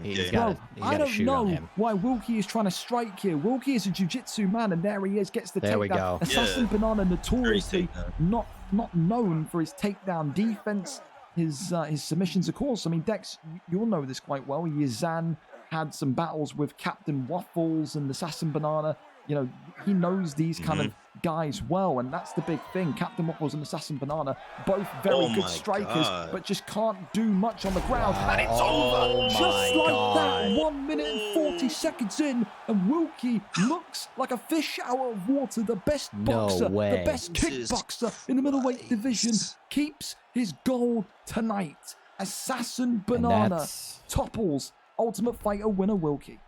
he's got to shoot on him. Why Wilkie is trying to strike here. Wilkie is a jiu-jitsu man, and there he is, gets the takedown. There we go. Assassin Banana notoriously not known for his takedown defense, his submissions, of course. I mean, Dex, you'll know this quite well. Yazan had some battles with Captain Waffles and Assassin Banana. You know, he knows these kind of guys well, and that's the big thing. Captain Waffles and Assassin Banana, both very good strikers, but just can't do much on the ground. And it's over just like that. 1 minute and 40 seconds in, and Wilkie looks like a fish out of water. The best boxer, the best kickboxer in the middleweight division, keeps his gold tonight. Assassin Banana topples Ultimate Fighter winner Wilkie.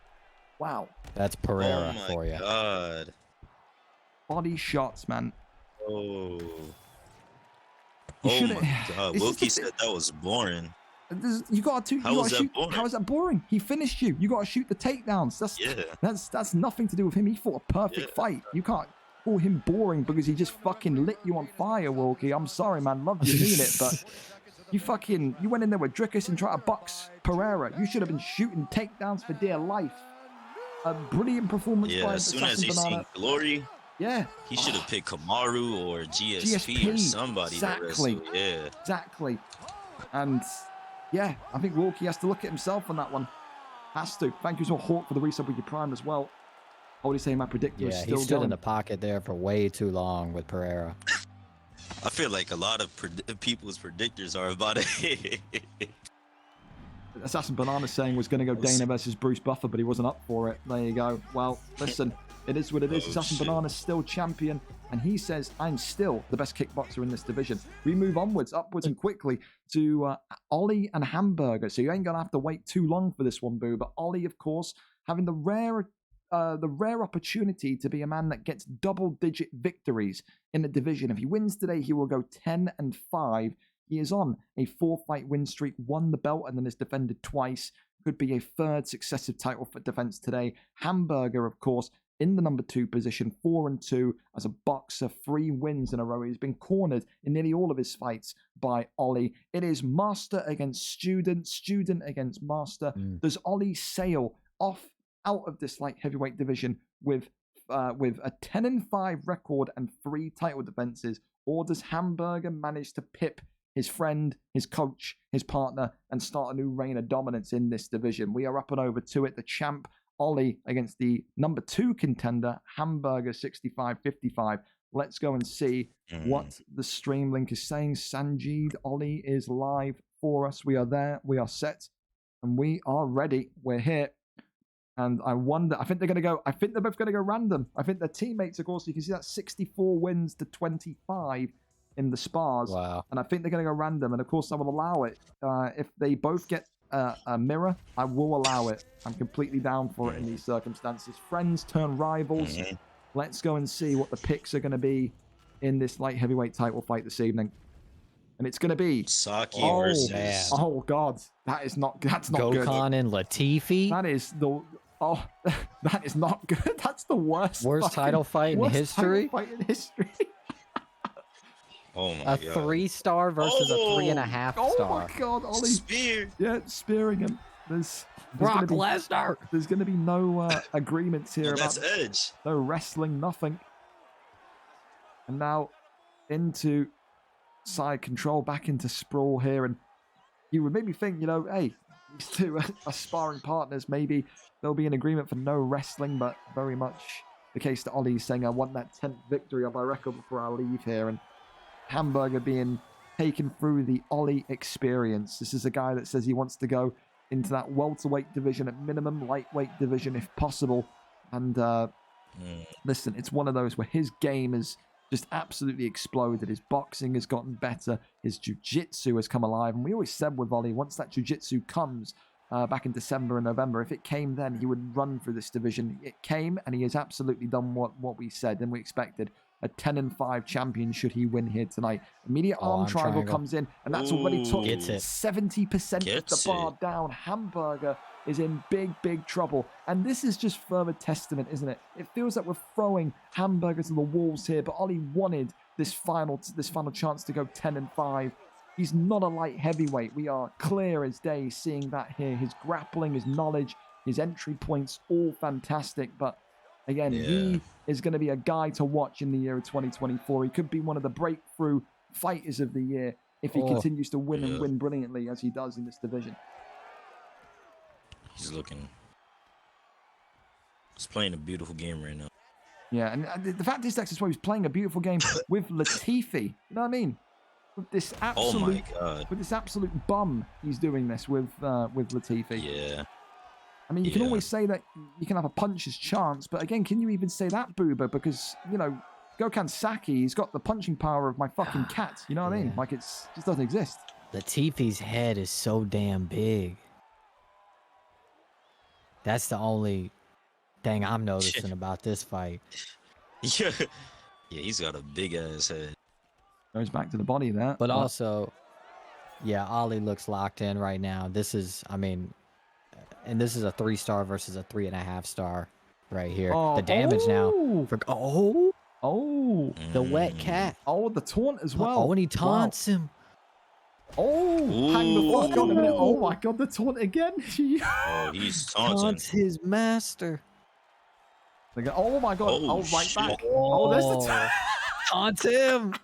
Wow. That's Pereira for you. Oh, my God. Body shots, man. Oh. Oh, my God. Wilkie said that was boring. You got to How is that boring? How is that boring? He finished you. You got to shoot the takedowns. That's nothing to do with him. He fought a perfect fight. You can't call him boring because he just fucking lit you on fire, Wilkie. I'm sorry, man. Love you, mean it, but you went in there with Drickus and tried to box Pereira. You should have been shooting takedowns for dear life. A brilliant performance by as soon as he seen Glory, he should have picked Kamaru or GSP or somebody. Exactly. Exactly. And I think Wilkie has to look at himself on that one. Has to. Thank you so Hawk for the resub with your prime as well. I would say my predictor is still he stood going. in the pocket there for way too long with Pereira. I feel like a lot of people's predictors are about it. Assassin Banana saying was going to go Dana versus Bruce Buffer, but he wasn't up for it. There you go. Well, listen, it is what it is. Assassin Banana's still champion, and he says, I'm still the best kickboxer in this division. We move upwards and quickly to Ollie and Hamburger. So you ain't going to have to wait too long for this one, Boo. But Ollie, of course, having the rare opportunity to be a man that gets double-digit victories in the division. If he wins today, he will go 10-5. He is on a 4-fight win streak, won the belt, and then has defended twice. Could be a third successive title for defense today. Hamburger, of course, in the number 2 position, 4-2 as a boxer, 3 wins in a row. He's been cornered in nearly all of his fights by Ollie. It is master against student, student against master. Does Ollie sail out of this light heavyweight division with a 10-5 record and 3 title defenses, or does Hamburger manage to pip his friend, his coach, his partner, and start a new reign of dominance in this division? We are up and over to it. The champ, Ollie, against the number 2 contender, Hamburger, 65-55. Let's go and see what the stream link is saying. Sanjeed, Ollie is live for us. We are there. We are set. And we are ready. We're here. And I wonder, I think they're both going to go random. I think their teammates, of course, you can see that 64 wins to 25 in the spars. Wow. And I think they're going to go random. And of course, I will allow it. If they both get a mirror, I will allow it. I'm completely down for it in these circumstances. Friends turn rivals. Let's go and see what the picks are going to be in this light heavyweight title fight this evening. And it's going to be Saki versus... Oh, God. That's not good. Gokhan and Latifi? That is the... Oh, that is not good. That's the worst title fight in history? Oh my God. A 3-star versus a 3.5 star. Oh my God, Ollie. Spear. Yeah, spearing him. Brock Lesnar. There's going to be no agreements here about that's Edge. No wrestling, nothing. And now into side control, back into sprawl here. And you would maybe think, hey, these two are sparring partners. Maybe there'll be an agreement for no wrestling, but very much the case that Ollie's saying, I want that 10th victory on my record before I leave here. And Hamburger being taken through the Ollie experience. This is a guy that says he wants to go into that welterweight division at minimum, lightweight division if possible. And listen, it's one of those where his game has just absolutely exploded. His boxing has gotten better. His jiu-jitsu has come alive. And we always said with Ollie, once that jiu-jitsu comes back in December and November, if it came then, he would run through this division. It came, and he has absolutely done what we said and we expected. A 10-5 champion should he win here tonight. Immediate arm triangle comes in, and that's already took 70% of the bar down. Hamburger is in big trouble, and this is just further testament, isn't it? It feels like we're throwing Hamburger to the walls here, but Ollie wanted this final chance to go 10-5. He's not a light heavyweight. We are clear as day seeing that here. His grappling, his knowledge, his entry points, all fantastic, but again, he is going to be a guy to watch in the year of 2024. He could be one of the breakthrough fighters of the year if he continues to win and win brilliantly as he does in this division. He's playing a beautiful game right now. Yeah, and the fact is, Dex, he's playing a beautiful game with Latifi. You know what I mean? With this absolute bum, he's doing this with Latifi. Yeah. I mean, you can always say that you can have a puncher's chance, but again, can you even say that, Booba? Because, you know, Gokhan Saki, he's got the punching power of my fucking cat. You know what I mean? Like, just doesn't exist. Latifi's head is so damn big. That's the only thing I'm noticing about this fight. Yeah, he's got a big-ass head. Goes back to the body there. But also, yeah, Ollie looks locked in right now. This is, I mean... And this is a 3-star versus a 3.5-star right here. The damage now. The wet cat. Oh, the taunt as well. Oh, and he taunts him. Oh, hang the fuck on a minute. Oh my god, the taunt again. Oh, he's taunting. Taunts his master. Oh my god. Oh, right shit. back. Oh, there's the taunt. Taunts him.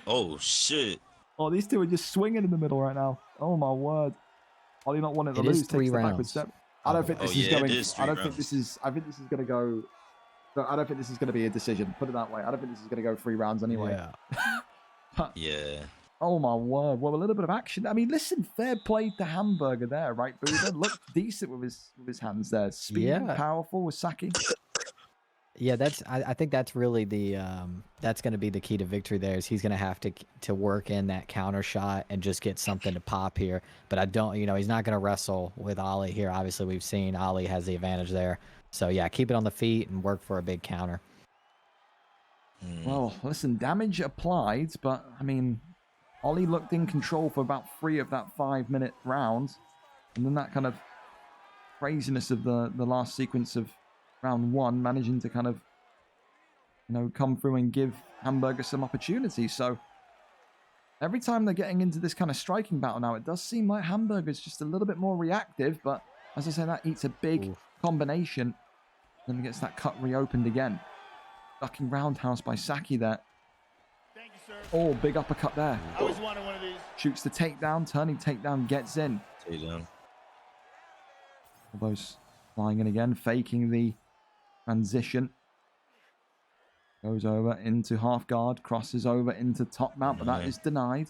Oh, shit. Oh, these two are just swinging in the middle right now. Oh my word. Ollie not wanting to lose. Is 3 takes the backward rounds. step. I don't think this is going. I don't think rounds. this is. I think this is going to go. No, I don't think this is going to be a decision. Put it that way. I don't think this is going to go 3 rounds anyway. Yeah. Yeah. Oh my word. Well, a little bit of action. I mean, listen, fair play to Hamburger there, right? Buddha looked decent with his hands there. Speed and powerful with Saki. Yeah, I think that's really the that's going to be the key to victory there, is he's going to have to work in that counter shot and just get something to pop here. But I don't, you know, he's not going to wrestle with Ollie here. Obviously, we've seen Ollie has the advantage there. So yeah, keep it on the feet and work for a big counter. Well, listen, damage applied, but I mean, Ollie looked in control for about 3 of that 5-minute round, and then that kind of craziness of the last sequence of round 1, managing to kind of, you know, come through and give Hamburger some opportunity. So every time they're getting into this kind of striking battle now, it does seem like Hamburger's just a little bit more reactive, but as I say, that eats a big combination, then gets that cut reopened again. Ducking roundhouse by Saki there. Thank you, sir. Oh, big uppercut there. I always wanted one of these. Shoots the takedown, turning takedown, gets in. Takedown. Elbows flying in again, faking the transition. Goes over into half guard, crosses over into top mount, but that is denied.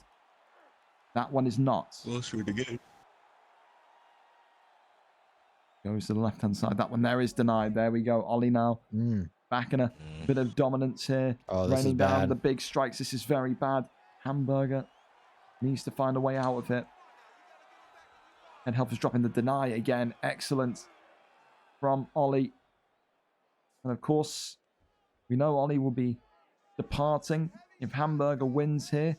That one is not. Again. Goes to the left-hand side. That one there is denied. There we go. Ollie now back in a bit of dominance here. Oh, this is raining down bad. the big strikes. This is very bad. Hamburger needs to find a way out of it. And helps us drop in the deny again. Excellent from Ollie. And of course, we know Ollie will be departing. If Hamburger wins here,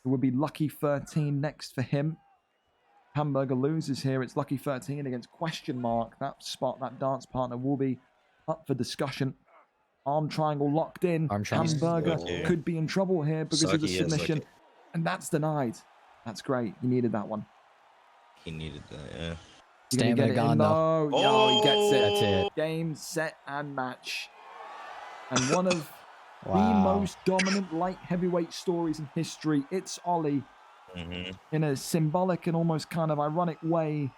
it would be lucky 13 next for him. Hamburger loses here, it's lucky 13 against question mark. That spot, that dance partner will be up for discussion. Arm triangle locked in. Hamburger could be in trouble here because of the submission. And that's denied. That's great. He needed that one. He needed that, yeah. Stamina gone, though. No, he gets it. That's it. Game, set, and match. And one of the most dominant light heavyweight stories in history. It's Ollie, in a symbolic and almost kind of ironic way,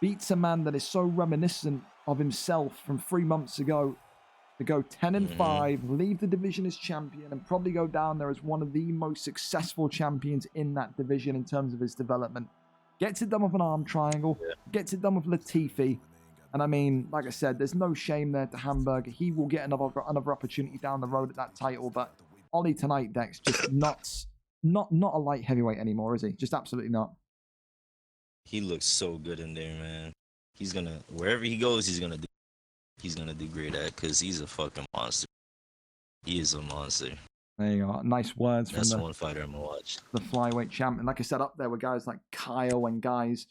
beats a man that is so reminiscent of himself from 3 months ago to go 10-5, leave the division as champion, and probably go down there as one of the most successful champions in that division in terms of his development. Gets it done with an arm triangle, gets it done with Latifi, And I mean, like I said, there's no shame there to Hamburger. He will get another opportunity down the road at that title. But Ollie tonight, Dex, just not a light heavyweight anymore, is he? Just absolutely not. He looks so good in there, man. He's gonna, wherever he goes, he's gonna do great at, because he's a fucking monster. He is a monster. There you go. Nice words That's from one fighter I'm gonna watch. the flyweight champ. And like I said, up there were guys like Kyle and guys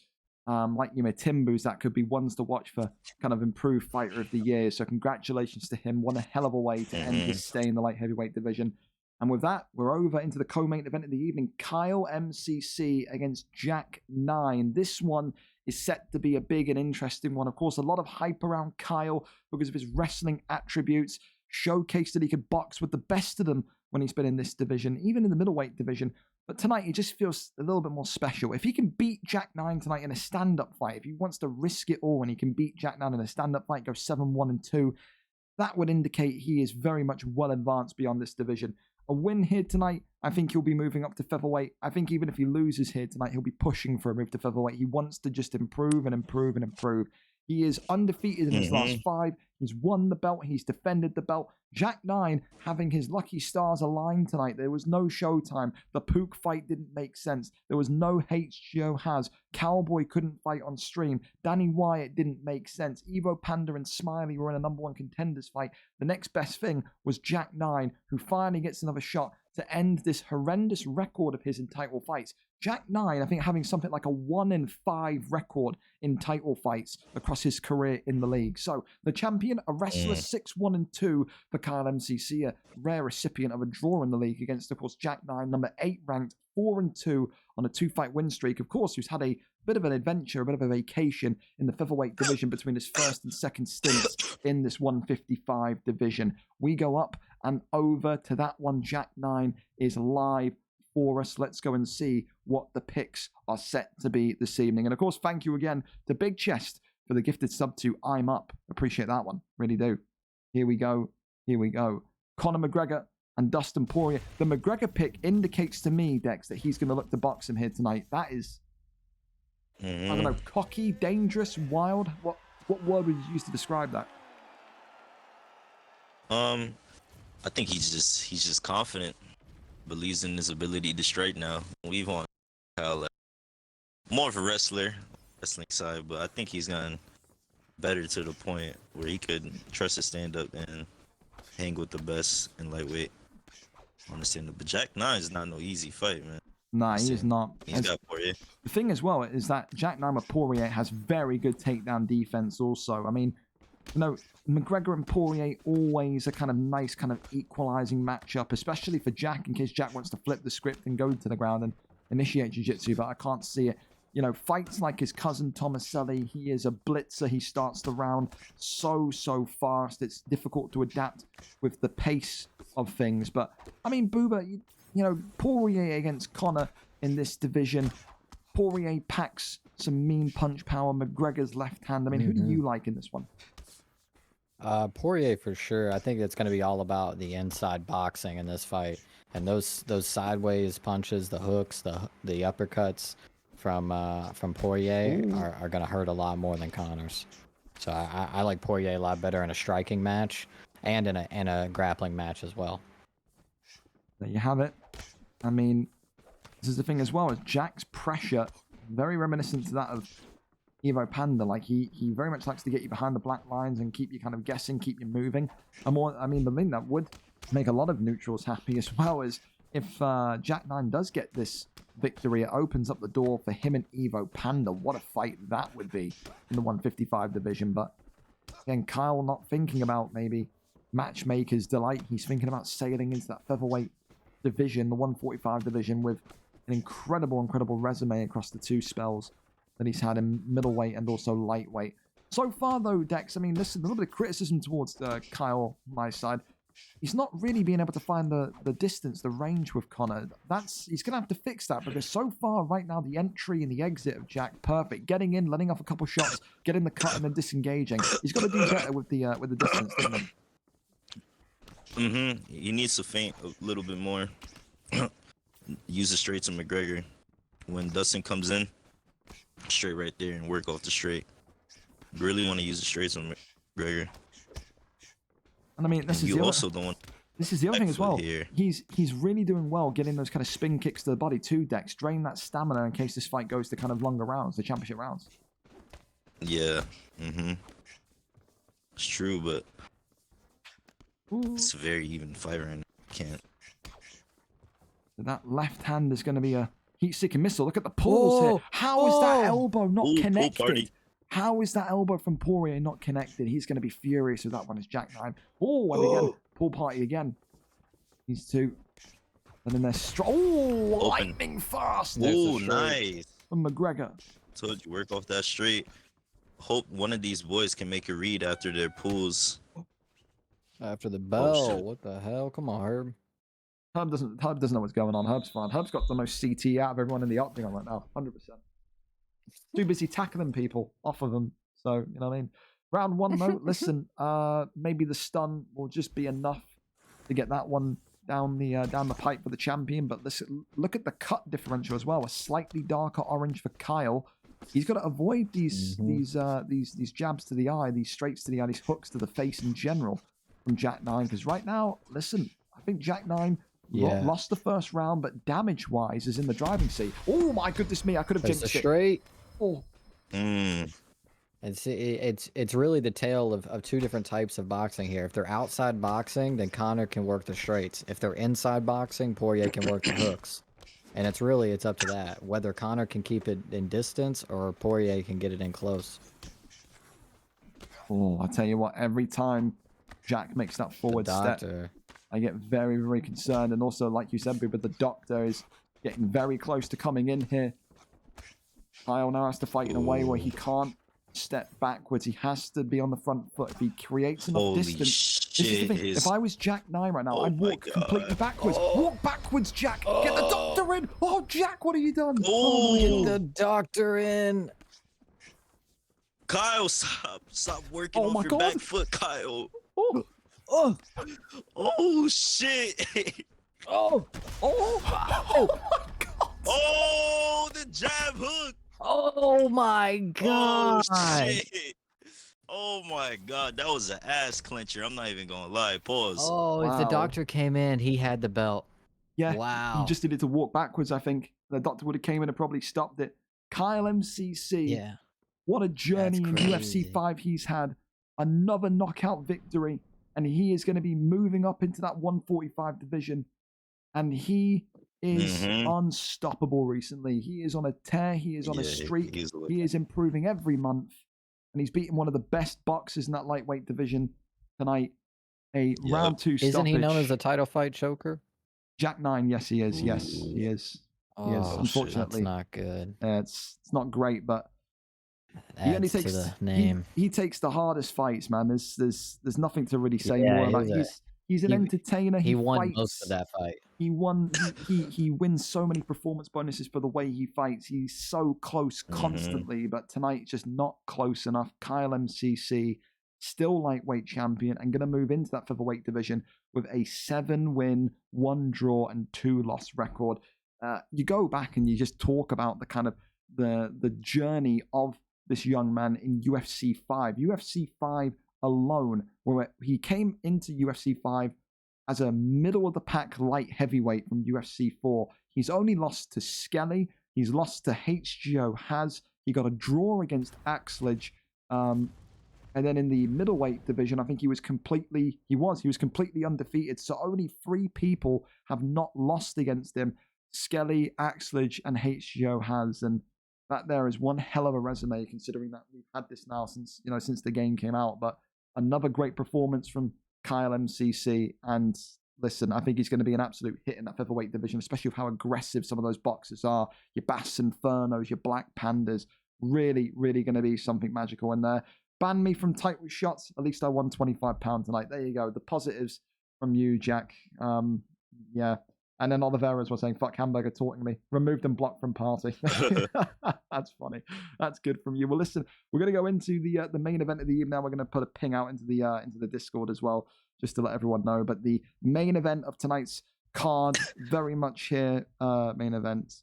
like Timbus that could be ones to watch for kind of improved fighter of the year. So congratulations to him. What a hell of a way to end his stay in the light heavyweight division. And with that, we're over into the co-main event of the evening. Kyle MCC against Jack 9. This one is set to be a big and interesting one. Of course, a lot of hype around Kyle because of his wrestling attributes. Showcased that he could box with the best of them when he's been in this division, even in the middleweight division. But tonight, he just feels a little bit more special. If he can beat Jack 9 tonight in a stand-up fight, if he wants to risk it all and he can beat Jack 9 in a stand-up fight, go 7-1-2, that would indicate he is very much well advanced beyond this division. A win here tonight, I think he'll be moving up to featherweight. I think even if he loses here tonight, he'll be pushing for a move to featherweight. He wants to just improve and improve and improve. He is undefeated in his last 5. He's won the belt. He's defended the belt. Jack 9 having his lucky stars aligned tonight. There was no showtime. The Pook fight didn't make sense. There was no HGO has. Cowboy couldn't fight on stream. Danny Wyatt didn't make sense. Evo Panda and Smiley were in a #1 contenders fight. The next best thing was Jack 9, who finally gets another shot to end this horrendous record of his in title fights. Jack 9, I think, having something like a 1-5 record in title fights across his career in the league. So the champion, a wrestler, 6-1-2 for Kyle MCC, a rare recipient of a draw in the league against, of course, Jack 9, number 8 ranked, 4-2 on a 2-fight win streak. Of course, who's had a bit of an adventure, a bit of a vacation in the featherweight division between his first and second stints in this 155 division. We go up and over to that one. Jack 9 is live for us. Let's go and see what the picks are set to be this evening. And of course, thank you again to Big Chest for the gifted sub to I'm Up. Appreciate that one. Really do. Here we go. Here we go. Conor McGregor and Dustin Poirier. The McGregor pick indicates to me, Dex, that he's going to look to box him here tonight. That is, I don't know, cocky, dangerous, wild. What word would you use to describe that? I think he's just confident. Believes in his ability to strike now. We've on Kyle more of a wrestling side, but I think he's gotten better to the point where he could trust to stand up and hang with the best in lightweight. Understand, but Jack 9 is not no easy fight, man. Nah, he is not. He's got Poirier. The thing as well is that Jack 9 with Poirier has very good takedown defense also. I mean, McGregor and Poirier always a kind of nice kind of equalizing matchup, especially for Jack, in case Jack wants to flip the script and go to the ground and initiate jiu-jitsu, but I can't see it. Fights like his cousin Tomaselli, he is a blitzer. He starts the round so fast. It's difficult to adapt with the pace of things. But, I mean, Booba, Poirier against Conor in this division. Poirier packs some mean punch power. McGregor's left hand. I mean, who do you like in this one? Poirier for sure. I think it's going to be all about the inside boxing in this fight, and those sideways punches, the hooks, the uppercuts from Poirier are going to hurt a lot more than Conor's. So I like Poirier a lot better in a striking match and in a grappling match as well. There you have it. I mean, this is the thing as well, is Jack's pressure very reminiscent to that of Evo Panda. Like he very much likes to get you behind the black lines and keep you kind of guessing, keep you moving. I mean, the thing that would make a lot of neutrals happy as well is if Jack 9 does get this victory, it opens up the door for him and Evo Panda. What a fight that would be in the 155 division. But again, Kyle not thinking about maybe matchmaker's delight. He's thinking about sailing into that featherweight division, the 145 division, with an incredible resume across the 2 spells that he's had in middleweight and also lightweight. So far, though, Dex, I mean, listen, a little bit of criticism towards Kyle, my side. He's not really being able to find the distance, the range with Conor. He's going to have to fix that, because so far, right now, the entry and the exit of Jack, perfect. Getting in, letting off a couple shots, getting the cut, and then disengaging. He's got to do better with the distance, doesn't he? He needs to feint a little bit more. Use the straight to McGregor. When Dustin comes in, straight right there and work off the straight. really want to use the straights on McGregor. And I mean, this And is you the also other, don't want this is the other thing as back foot well. here. He's really doing well getting those kind of spin kicks to the body, two decks, drain that stamina in case this fight goes to kind of longer rounds, the championship rounds. Yeah. It's true, but it's a very even fight right now. Can't. That left hand is going to be a heat-seeking missile. Look at the pulls here. How is that elbow not Ooh, pull connected? party. How is that elbow from Poirier not connected? He's going to be furious with that one as Jack 9. Oh, and again, pull party again. These two. And then they're strong. Oh, lightning fast. Oh, nice. From McGregor. Told you, work off that straight. Hope one of these boys can make a read after their pulls. After the bell. shit. What the hell? Come on, Herb. Herb doesn't know what's going on. Herb's fine. Herb's got the most CT out of everyone in the octagon right now. 100%. Too busy tackling people off of them. So, you know what I mean? Round one, though, listen, maybe the stun will just be enough to get that one down the pipe for the champion. But listen, look at the cut differential as well. A slightly darker orange for Kyle. He's got to avoid these jabs to the eye, these straights to the eye, these hooks to the face in general from Jack 9. Because right now, listen, I think Jack 9 lost the first round, but damage-wise is in the driving seat. Oh my goodness me! I could have It's jinxed a it. straight. Oh. It's really the tale of two different types of boxing here. If they're outside boxing, then Connor can work the straights. If they're inside boxing, Poirier can work the hooks. And it's up to that, whether Connor can keep it in distance or Poirier can get it in close. Oh, I tell you what, every time Jack makes that forward step, I get very, very concerned. And also, like you said, but the doctor is getting very close to coming in here. Kyle now has to fight in a way where he can't step backwards. He has to be on the front foot. If he creates enough distance, this is the thing. If I was Jack 9 right now, I'd walk completely backwards. Walk backwards, Jack. Get the doctor in. Oh, Jack, what have you done? Get the doctor in. Kyle, stop working off your back foot, Kyle. Oh shit. Oh my God. Oh, the jab hook. Oh my God. Oh shit. Oh my God, that was an ass clincher. I'm not even gonna lie. Pause. Oh, if the doctor came in, he had the belt. Yeah. Wow. He just needed to walk backwards, I think. The doctor would have came in and probably stopped it. Kyle MCC. Yeah. What a journey in UFC 5 he's had. Another knockout victory. And he is going to be moving up into that 145 division. And he is unstoppable recently. He is on a tear. He is on a streak. He is improving every month. And he's beating one of the best boxers in that lightweight division tonight. A round 2 stoppage. Isn't he known as a title fight choker? Jack 9, yes, he is. Yes, he is. He is. Unfortunately, that's not good. It's not great, but he only takes the name. He takes the hardest fights, man. There's nothing to really say more about. He's an entertainer. He won fights. most of that fight. He won. He wins so many performance bonuses for the way he fights. He's so close constantly, but tonight just not close enough. Kyle MCC, still lightweight champion, and going to move into that featherweight division with a 7-win, 1 draw, and 2 loss record. You go back and you just talk about the kind of the journey of this young man in UFC 5. UFC 5 alone, where he came into UFC 5 as a middle-of-the-pack light heavyweight from UFC 4. He's only lost to Skelly. He's lost to HGO Haz. He got a draw against Axledge. And then in the middleweight division, I think he was completely undefeated. So only 3 people have not lost against him. Skelly, Axledge, and HGO Haz. And that there is one hell of a resume, considering that we've had this now since the game came out. But another great performance from Kyle MCC. And listen, I think he's going to be an absolute hit in that featherweight division, especially with how aggressive some of those boxers are. Your Bass Infernos, your Black Pandas. Really, really going to be something magical in there. Ban me from title shots. At least I won £25 tonight. There you go. The positives from you, Jack. Yeah. And then Oliveira's was saying, fuck Hamburger taunting me. Removed and blocked from party. That's funny. That's good from you. Well, listen, we're going to go into the main event of the evening. We're going to put a ping out into the Discord as well, just to let everyone know. But the main event of tonight's card, very much here, main event,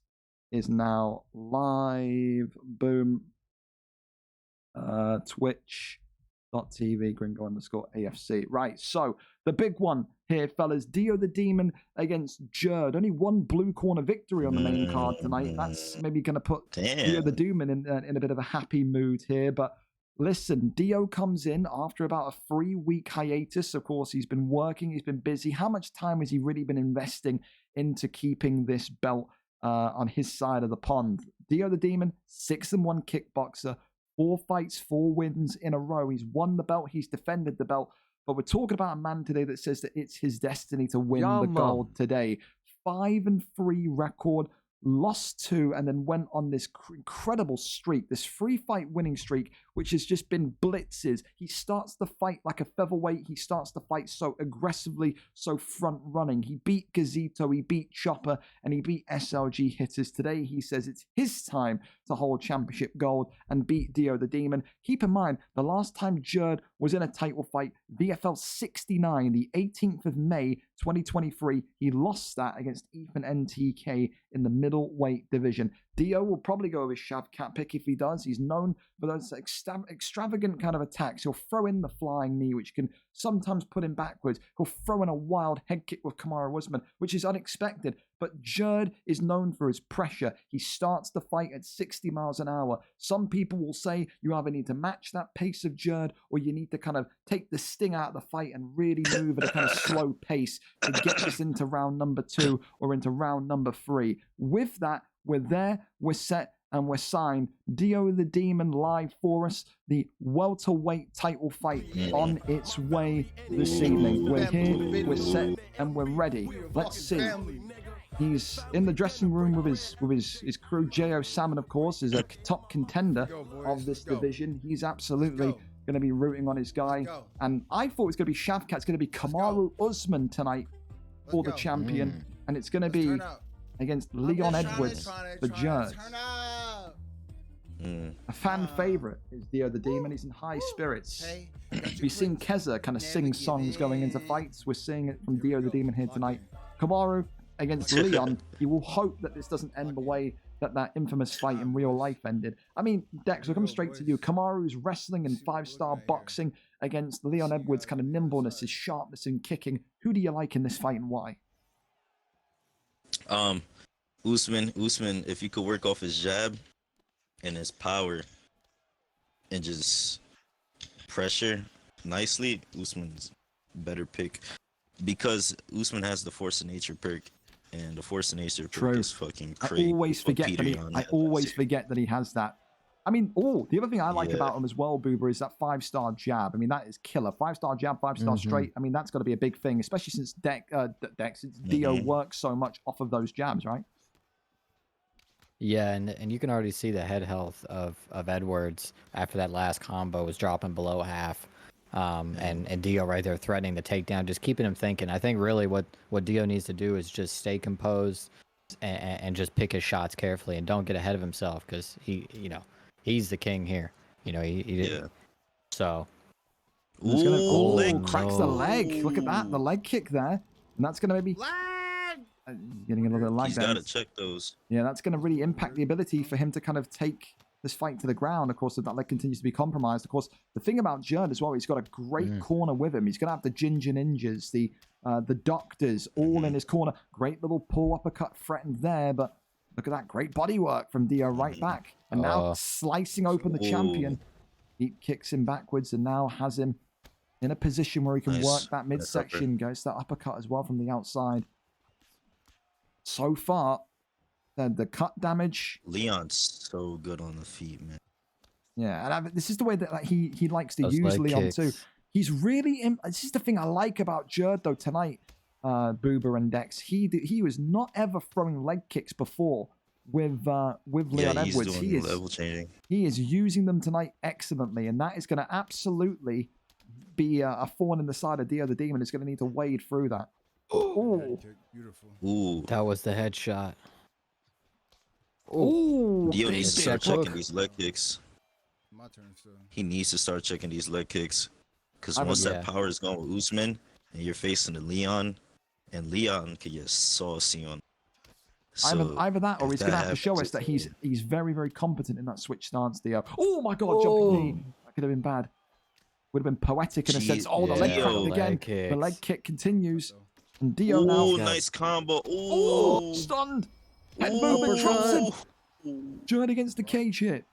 is now live. Boom. Twitch.tv gringo_AFC. Right, so the big one here, fellas. DioDaDemon against Gerard. Only one blue corner victory on the main card tonight. That's maybe going to put DioDaDemon in a bit of a happy mood here. But listen, Dio comes in after about a 3-week hiatus. Of course, he's been working. He's been busy. How much time has he really been investing into keeping this belt on his side of the pond? DioDaDemon, 6-1 kickboxer. 4 fights, 4 wins in a row. He's won the belt. He's defended the belt. But we're talking about a man today that says that it's his destiny to win the gold today. 5-3 record, lost 2, and then went on this incredible streak, this 3-fight winning streak, which has just been blitzes. He starts the fight like a featherweight. He starts the fight so aggressively, so front-running. He beat Gazito, he beat Chopper, and he beat SLG hitters. Today, he says it's his time to hold championship gold and beat DioDaDemon. Keep in mind, the last time Gerard was in a title fight, VFL 69, the 18th of May, 2023, he lost that against Ethan NTK in the middleweight division. Dio will probably go with his Shavkat pick if he does. He's known for those extravagant kind of attacks. He'll throw in the flying knee, which can sometimes put him backwards. He'll throw in a wild head kick with Kamaru Usman, which is unexpected. But Gerard is known for his pressure. He starts the fight at 60 miles an hour. Some people will say you either need to match that pace of Gerard or you need to kind of take the sting out of the fight and really move at a kind of slow pace to get this into round number 2 or into round number 3. With that, we're there, we're set, and we're signed. DioDaDemon live for us. The welterweight title fight on its way this evening. We're here, we're set, and we're ready. Let's see. He's in the dressing room with his crew. J.O. Salmon, of course, is a top contender of this division. He's absolutely going to be rooting on his guy. And I thought it was going to be Shavkat. It's going to be Kamaru Usman tonight for the champion. And it's going to be against Leon Edwards for Gerard. A fan favorite is DioDaDemon. He's in high spirits. We've seen Keza kind of sing songs going into fights. We're seeing it from DioDaDemon here tonight. Kamaru against Leon. He will hope that this doesn't end the way that infamous fight in real life ended. I mean, Dex, we'll come straight to you. Kamaru's wrestling and 5-star boxing against Leon Edwards' kind of nimbleness, his sharpness in kicking. Who do you like in this fight and why? Usman, if you could work off his jab and his power and just pressure nicely, Usman's better pick because Usman has the force of nature perk, and the force of nature perk is fucking crazy. I always forget that he has that. I mean, the other thing I like about him as well, Boober, is that 5-star jab. I mean, that is killer. 5-star jab, 5-star straight. I mean, that's got to be a big thing, especially since Dio works so much off of those jabs, right? Yeah, and you can already see the head health of Edwards after that last combo was dropping below half. And Dio right there threatening the takedown, just keeping him thinking. I think really what Dio needs to do is just stay composed and just pick his shots carefully and don't get ahead of himself because he's the king here. So. Cracks the leg. Look at that, the leg kick there, and that's gonna maybe. Getting a little bit of lag. He's got to check those. Yeah, that's going to really impact the ability for him to kind of take this fight to the ground. Of course, if that leg continues to be compromised. Of course, the thing about Gerard as well, he's got a great corner with him. He's going to have the Ginger Ninjas, the doctors, all in his corner. Great little pull uppercut threatened there, but look at that great body work from Dio right back. And now slicing open the champion. He kicks him backwards and now has him in a position where he can work that midsection. Goes that uppercut as well from the outside. So far, the cut damage. Leon's so good on the feet, man. Yeah, and this is the way that he likes to use Leon too. He's really. This is the thing I like about Gerard though tonight, Boober and Dex. He was not ever throwing leg kicks before with Leon Edwards. He is level changing. He is using them tonight excellently, and that is going to absolutely be a thorn in the side of DioDaDemon. Is going to need to wade through that. Beautiful. Ooh. That was the headshot. Dio needs to start checking these leg kicks. My turn, so. He needs to start checking these leg kicks. Because once that power is gone with Usman, and you're facing the Leon, and Leon can get saucy on. So either that, or if he's going to that have to show happens, us that it's he's very, very competent in that switch stance. Oh my God, jumping knee. That could have been bad. Would have been poetic in a sense. Oh, the leg yeah, cracked again. The leg kick continues. And Dio now. Ooh, nice combo. Oh, stunned. Head movement traps him. Gerard against the cage hit.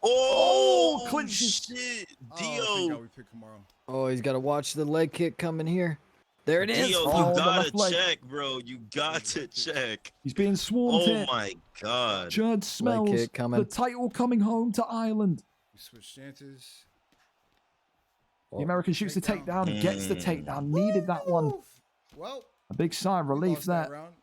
Oh, clinches. shit. Oh, thank Dio. God we pick tomorrow. Oh, he's got to watch the leg kick coming here. There it is. Dio, Oh, you the gotta left leg. check, bro. You got to check. He's being swarmed Oh here. my God. Gerard smells kick coming. the title coming home to Ireland. We switch stances. The American shoots the takedown, gets the takedown, needed that one. Well, A big sigh of relief lost that there. round.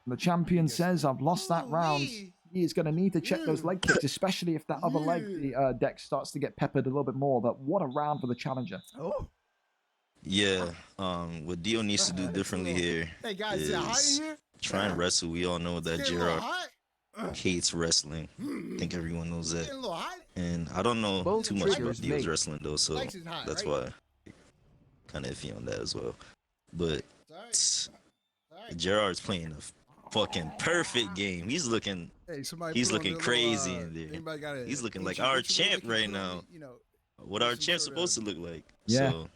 The champion says, I've lost that round. He is going to need to check those leg kicks, especially if that other leg, the deck, starts to get peppered a little bit more. But what a round for the challenger. Oh. Yeah. What Dio needs to do differently here Hey guys, is it hot in is here? try and wrestle. We all know that It's getting a little Gerard hot. hates wrestling. I think everyone knows that. Getting a little hot. And I don't know Both too much about triggers Dio's mate. wrestling though, so Lex is hot, that's right? why kind of iffy on that as well. But It's all right. Gerard's playing a fucking perfect game. He's looking Hey, somebody he's put on looking their crazy little, in there. anybody got a He's looking like ancient our ritual champ they can right put on now. it, you know, what our some champ's sort of- supposed to look like. Yeah. So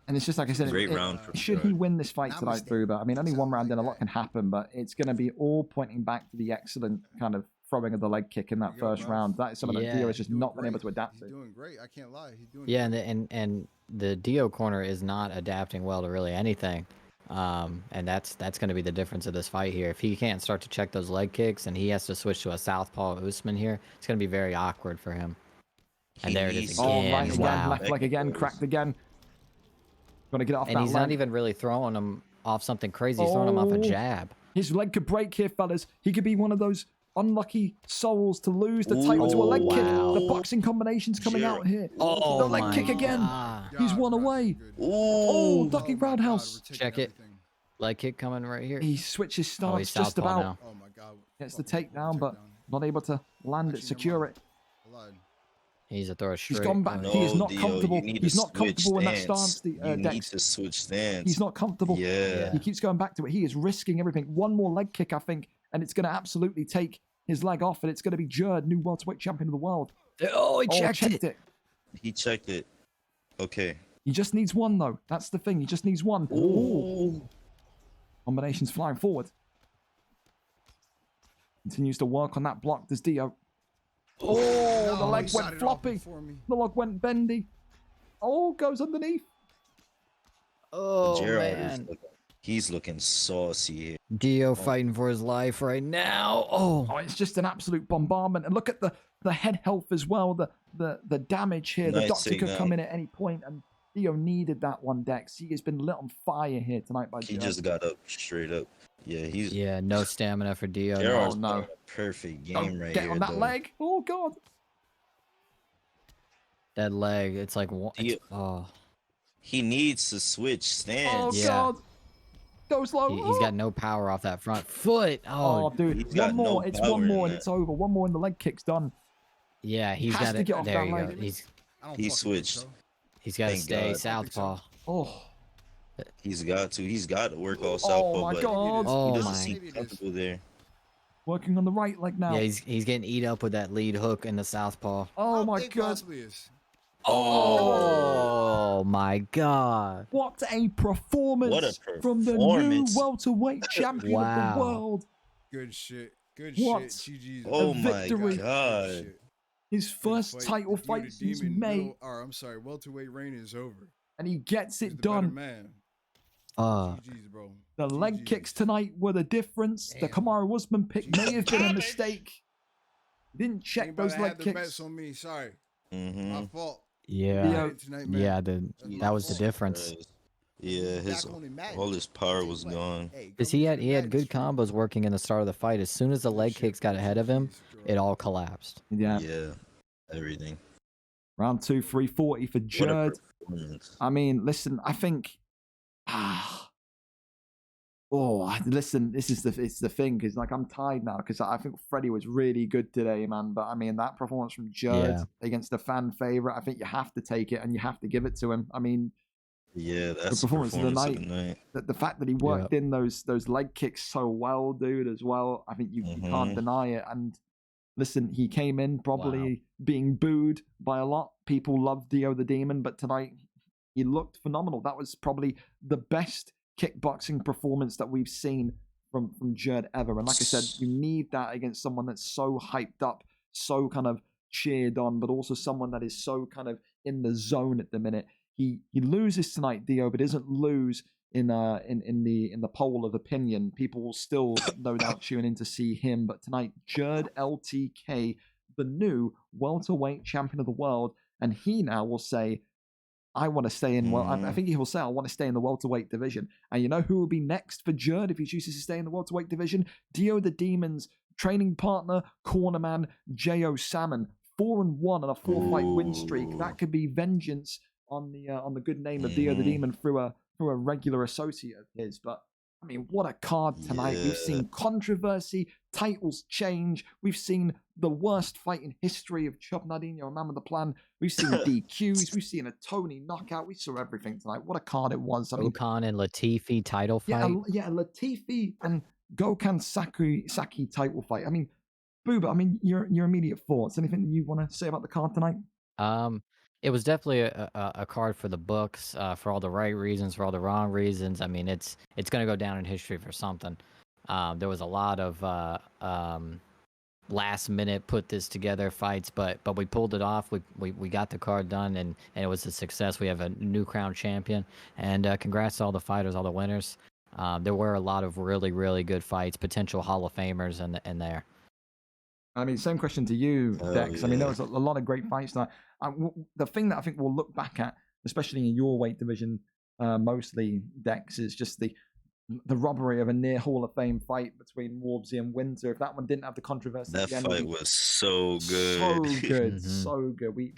And it's just like I said, Great round for should he Gerard. win this fight tonight through, but I mean, only one round in, a lot can happen, but it's going to be all pointing back to the excellent kind of throwing of the leg kick in that There you go, first bro. round. That is something that Yeah. Dio has just Doing not been able great. to adapt He's to. doing great. I can't lie. He's doing Yeah, great. and the Dio corner is not adapting well to really anything. And that's going to be the difference of this fight here. If he can't start to check those leg kicks and he has to switch to a southpaw Usman here, it's going to be very awkward for him. And he there it is needs- Oh, again. right again, Wow. left leg again, cracked again. Going to get it off And that he's leg. not even really throwing him off something crazy. He's throwing him off a Oh. jab. His leg could break here, fellas. He could be one of those unlucky souls to lose the title to a leg kick. wow. The boxing combination's coming out here. Oh, the leg my kick again. God. He's God, one God, away. good. Oh, Ooh. ducking my God, roundhouse. we're taking Check it. everything. Leg kick coming right here. He switches Oh, he's stance just southpaw about. now. Oh my God. Gets the Fucking takedown, but not able to land it, Actually, secure never it. I lied. He needs to throw a straight. He's gone back. No, He is not Dio, comfortable. you need He's to not switch comfortable in that stance. You need Dex. to switch stance. He's not comfortable. Yeah. He keeps going back to it. He is risking everything. One more leg kick, I think, and it's going to absolutely take his leg off, and it's going to be Gerard, new welterweight champion of the world. Oh, he checked it. He checked it. Okay. He just needs one, though. That's the thing. He just needs one. Ooh. Combinations flying forward. Continues to work on that block. Does Dio? Oh, the No, leg he shot went it off floppy. before me. The leg went bendy. Oh, goes underneath. Oh, Gerard man. he's looking saucy here. Dio fighting for his life right now. Oh. Oh, it's just an absolute bombardment. And look at the head health as well. The damage here. The Nice doctor could come takedown. in at any point, and Dio needed that one, Dex. He has been lit on fire here tonight by He Gerard. just got up straight up. Yeah, he's Yeah, no stamina for Dio. Gerard's Oh, no. playing a perfect game Don't right get here. on that though. leg. Oh, God. That leg, it's like Dio- oh, He needs to switch Oh, stance. Yeah. God. Go slow. he's got no power off that front foot. Oh, Oh, dude. He's got One more. no It's power one in more, and that. it's over. One more, and the leg kick's done. yeah, he's has got to it. get off There that you go. leg. I don't He fucking switched. think so. He's got to Thank stay God. southpaw. Oh. He's got to. He's got to work all Oh, southpaw, my but God. Oh, he doesn't my. seem comfortable there. Working on the right leg now. Yeah, he's getting eat up with that lead hook in the southpaw. Oh, my It God. possibly is. Oh my God. What a performance, What a from the new performance. welterweight champion of Wow. Oh, the world. Good shit. Good What? shit. GG's. Oh A my victory. God. His first title DioDaDemon fight since May, middle- or, I'm sorry, welterweight reign is over. and he gets He's it the better done. man. Uh, GG's, bro. The leg GG's. kicks tonight were the difference. The Damn. Kamaru Usman pick may have been a Damn it. mistake. Didn't check Anybody those had leg the kicks. bets on me? Sorry. Mm-hmm. My fault. yeah. Yeah. Tonight, man. Yeah, That's that my was the fault. difference. Yeah, his all his power was gone. Because he had good combos working in the start of the fight. As soon as the leg kicks got ahead of him, it all collapsed. Yeah. Yeah, everything. Round 2, 340 for What a Gerard. performance. I mean, listen, I think. Listen, it's the thing, because like I'm tired now, because I think Freddie was really good today, man. But I mean, that performance from Gerard Yeah. against a fan favorite, I think you have to take it and you have to give it to him. I mean, Yeah, that's the the performance of the night. The fact that he worked Yep. in those leg kicks so well, dude, as well. I think you can't deny it. And listen, he came in probably being booed by a lot. People loved DioDaDemon, but tonight he looked phenomenal. That was probably the best kickboxing performance that we've seen from Gerard ever. And like I said, you need that against someone that's so hyped up, so kind of cheered on, but also someone that is so kind of in the zone at the minute. He loses tonight, Dio, but doesn't lose in the poll of opinion. People will still no doubt tune in to see him. But tonight, GerardLTK, the new welterweight champion of the world, and he now will say, I want to stay in. Well, I think he will say, I want to stay in the welterweight division. And you know who will be next for Gerard if he chooses to stay in the welterweight division? DioDaDemon's training partner, cornerman, J.O. Salmon. 4-1 on a 4-fight win streak. That could be vengeance on the good name of DioDaDemon through a regular associate of his. But I mean, what a card tonight. We've seen controversy, titles change. We've seen the worst fight in history of Chub Nardino and Man with the Plan. We've seen DQs. We've seen a Tony knockout. We saw everything tonight. What a card it was. I mean, Okan and Latifi title fight. Yeah, Latifi and Gokhan Saki title fight. I mean, Booba, I mean, your immediate thoughts. Anything that you want to say about the card tonight? It was definitely a card for the books, for all the right reasons, for all the wrong reasons. I mean, it's going to go down in history for something. There was a lot of last minute put this together fights, but we pulled it off. We got the card done, and it was a success. We have a new crown champion, and congrats to all the fighters, all the winners. There were a lot of really, really good fights, potential Hall of Famers in there. I mean, same question to you, Dex. Yeah. I mean, there was a lot of great fights tonight. The thing that I think we'll look back at, especially in your weight division, mostly, Dex, is just the robbery of a near Hall of Fame fight between Warbsy and Winter. If that one didn't have the controversy, that fight was so good. So good, so good. We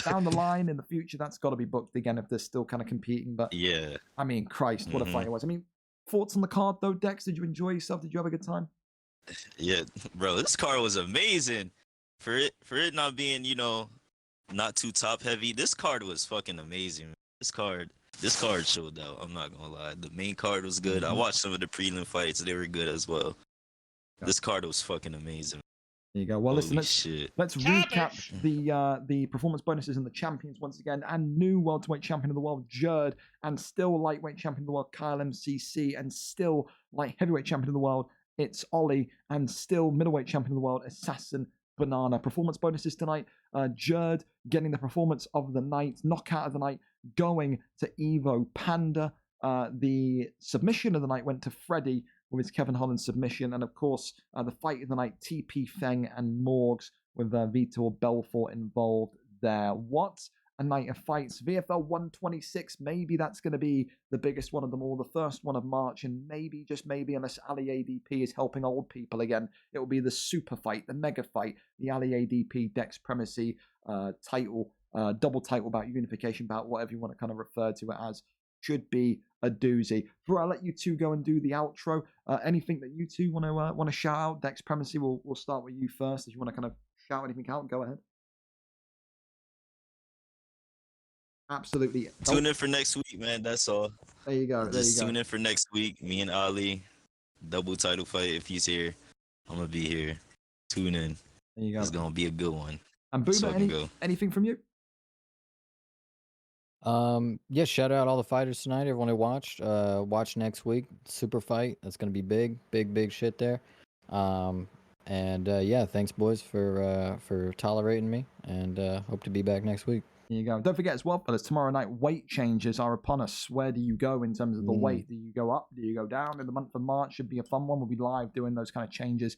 down the line in the future, that's got to be booked again if they're still kind of competing. But yeah, I mean, Christ, what a fight it was. I mean, thoughts on the card though, Dex? Did you enjoy yourself? Did you have a good time? Yeah, bro, this card was amazing. For it not being, not too top heavy, this card was fucking amazing. This card showed out. I'm not gonna lie. The main card was good. I watched some of the prelim fights; they were good as well. This card was fucking amazing. There you go. Well, listen, Holy let's recap the performance bonuses and the champions once again. And new welterweight champion of the world, Gerard, and still lightweight champion of the world, Kyle MCC, and still light heavyweight champion of the world, it's Ollie, and still middleweight champion of the world, Assassin Banana. Performance bonuses tonight. Gerard getting the performance of the night, knockout of the night, going to Evo Panda. The submission of the night went to Freddie with his Kevin Holland submission. And of course, the fight of the night, TP Feng and Morgs with Vitor Belfort involved there. What a night of fights. VFL 126, maybe that's going to be the biggest one of them all, the first one of March, and maybe, just maybe, unless Ali ADP is helping old people again, it will be the super fight, the mega fight, the Ali ADP Dex Primacy title, double title bout, unification bout, whatever you want to kind of refer to it as. Should be a doozy. Before I let you two go and do the outro, anything that you two want to shout out? Dex Primacy, we'll start with you first. If you want to kind of shout anything out, go ahead. Absolutely. Tune in for next week, man. That's all. There you go. Just tune in for next week. Me and Ali, double title fight. If he's here, I'm gonna be here. Tune in. There you go. It's gonna be a good one. And Booba, anything from you? Yeah, shout out all the fighters tonight. Everyone who watched. Watch next week. Super fight. That's gonna be big shit there. Yeah, thanks boys for tolerating me, and hope to be back next week. There you go. Don't forget as well, fellas, tomorrow night weight changes are upon us. Where do you go in terms of the weight? Do you go up? Do you go down? In the month of March should be a fun one. We'll be live doing those kind of changes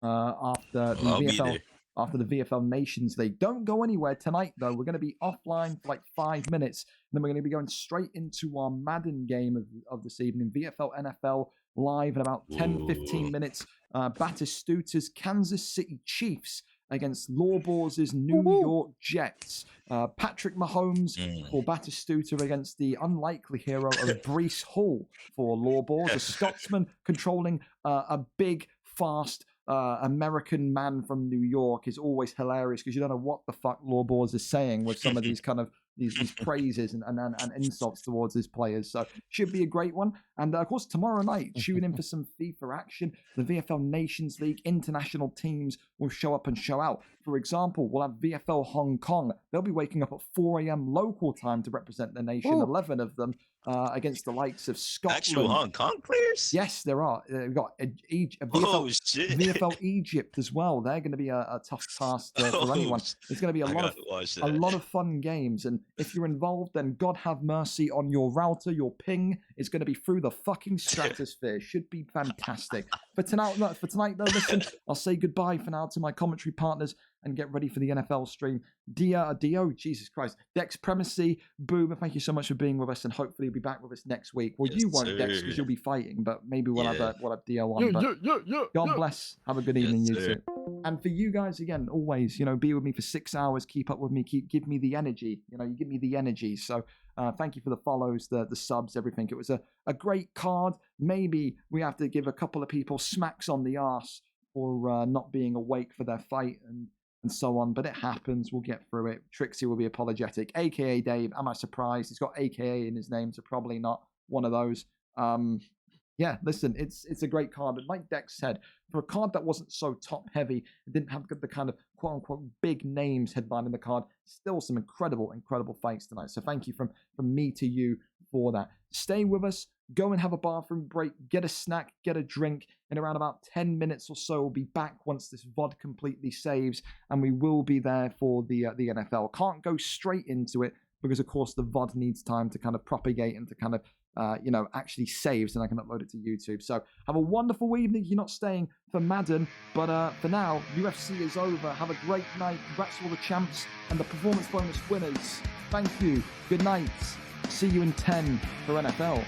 after the VFL Nations League. Don't go anywhere tonight, though. We're going to be offline for like 5 minutes. And then we're going to be going straight into our Madden game of this evening. VFL NFL live in about 10-15 minutes. Batistuta's Kansas City Chiefs against Lawbors's New York Jets. Patrick Mahomes for Batistuta against the unlikely hero of Breece Hall for Lawbors. A Scotsman controlling a big, fast American man from New York is always hilarious because you don't know what the fuck Lawbors is saying with some of these kind of these praises and insults towards his players. So should be a great one. And of course, tomorrow night, tune in for some FIFA action. The VFL Nations League international teams will show up and show out. For example, we'll have VFL Hong Kong. They'll be waking up at 4 a.m. local time to represent the nation, 11 of them, against the likes of Scotland. Actual Hong Kong players? Yes, there are. We've got VFL Egypt as well. They're going to be a tough task for anyone. It's going to be a lot of fun games. And if you're involved, then God have mercy on your router. Your ping is going to be through the fucking stratosphere. Should be fantastic. For tonight, though, listen, I'll say goodbye for now to my commentary partners and get ready for the NFL stream. Dio, Jesus Christ. Dex Primacy, Boom, thank you so much for being with us, and hopefully you'll be back with us next week. Well, you won't, Dex, because you'll be fighting, but maybe we'll have Dio on. God bless. Have a good evening, you two. And for you guys, again, always, be with me for 6 hours, keep up with me, give me the energy. You give me the energy. So thank you for the follows, the subs, everything. It was a great card. Maybe we have to give a couple of people smacks on the arse for not being awake for their fight and so on, but it happens. We'll get through it. Trixie will be apologetic, aka Dave. Am I surprised? He's got AKA in his name, so probably not one of those. Yeah, listen, it's a great card, and like Dex said, for a card that wasn't so top heavy, it didn't have the kind of quote unquote big names headlining the card. Still some incredible fights tonight. So thank you from me to you for that. Stay with us. Go and have a bathroom break, get a snack, get a drink. In around about 10 minutes or so, we'll be back once this VOD completely saves, and we will be there for the NFL. Can't go straight into it because, of course, the VOD needs time to kind of propagate and to kind of, actually saves, and I can upload it to YouTube. So have a wonderful evening. You're not staying for Madden, but for now, UFC is over. Have a great night. Congrats to all the champs and the performance bonus winners. Thank you. Good night. See you in 10 for NFL.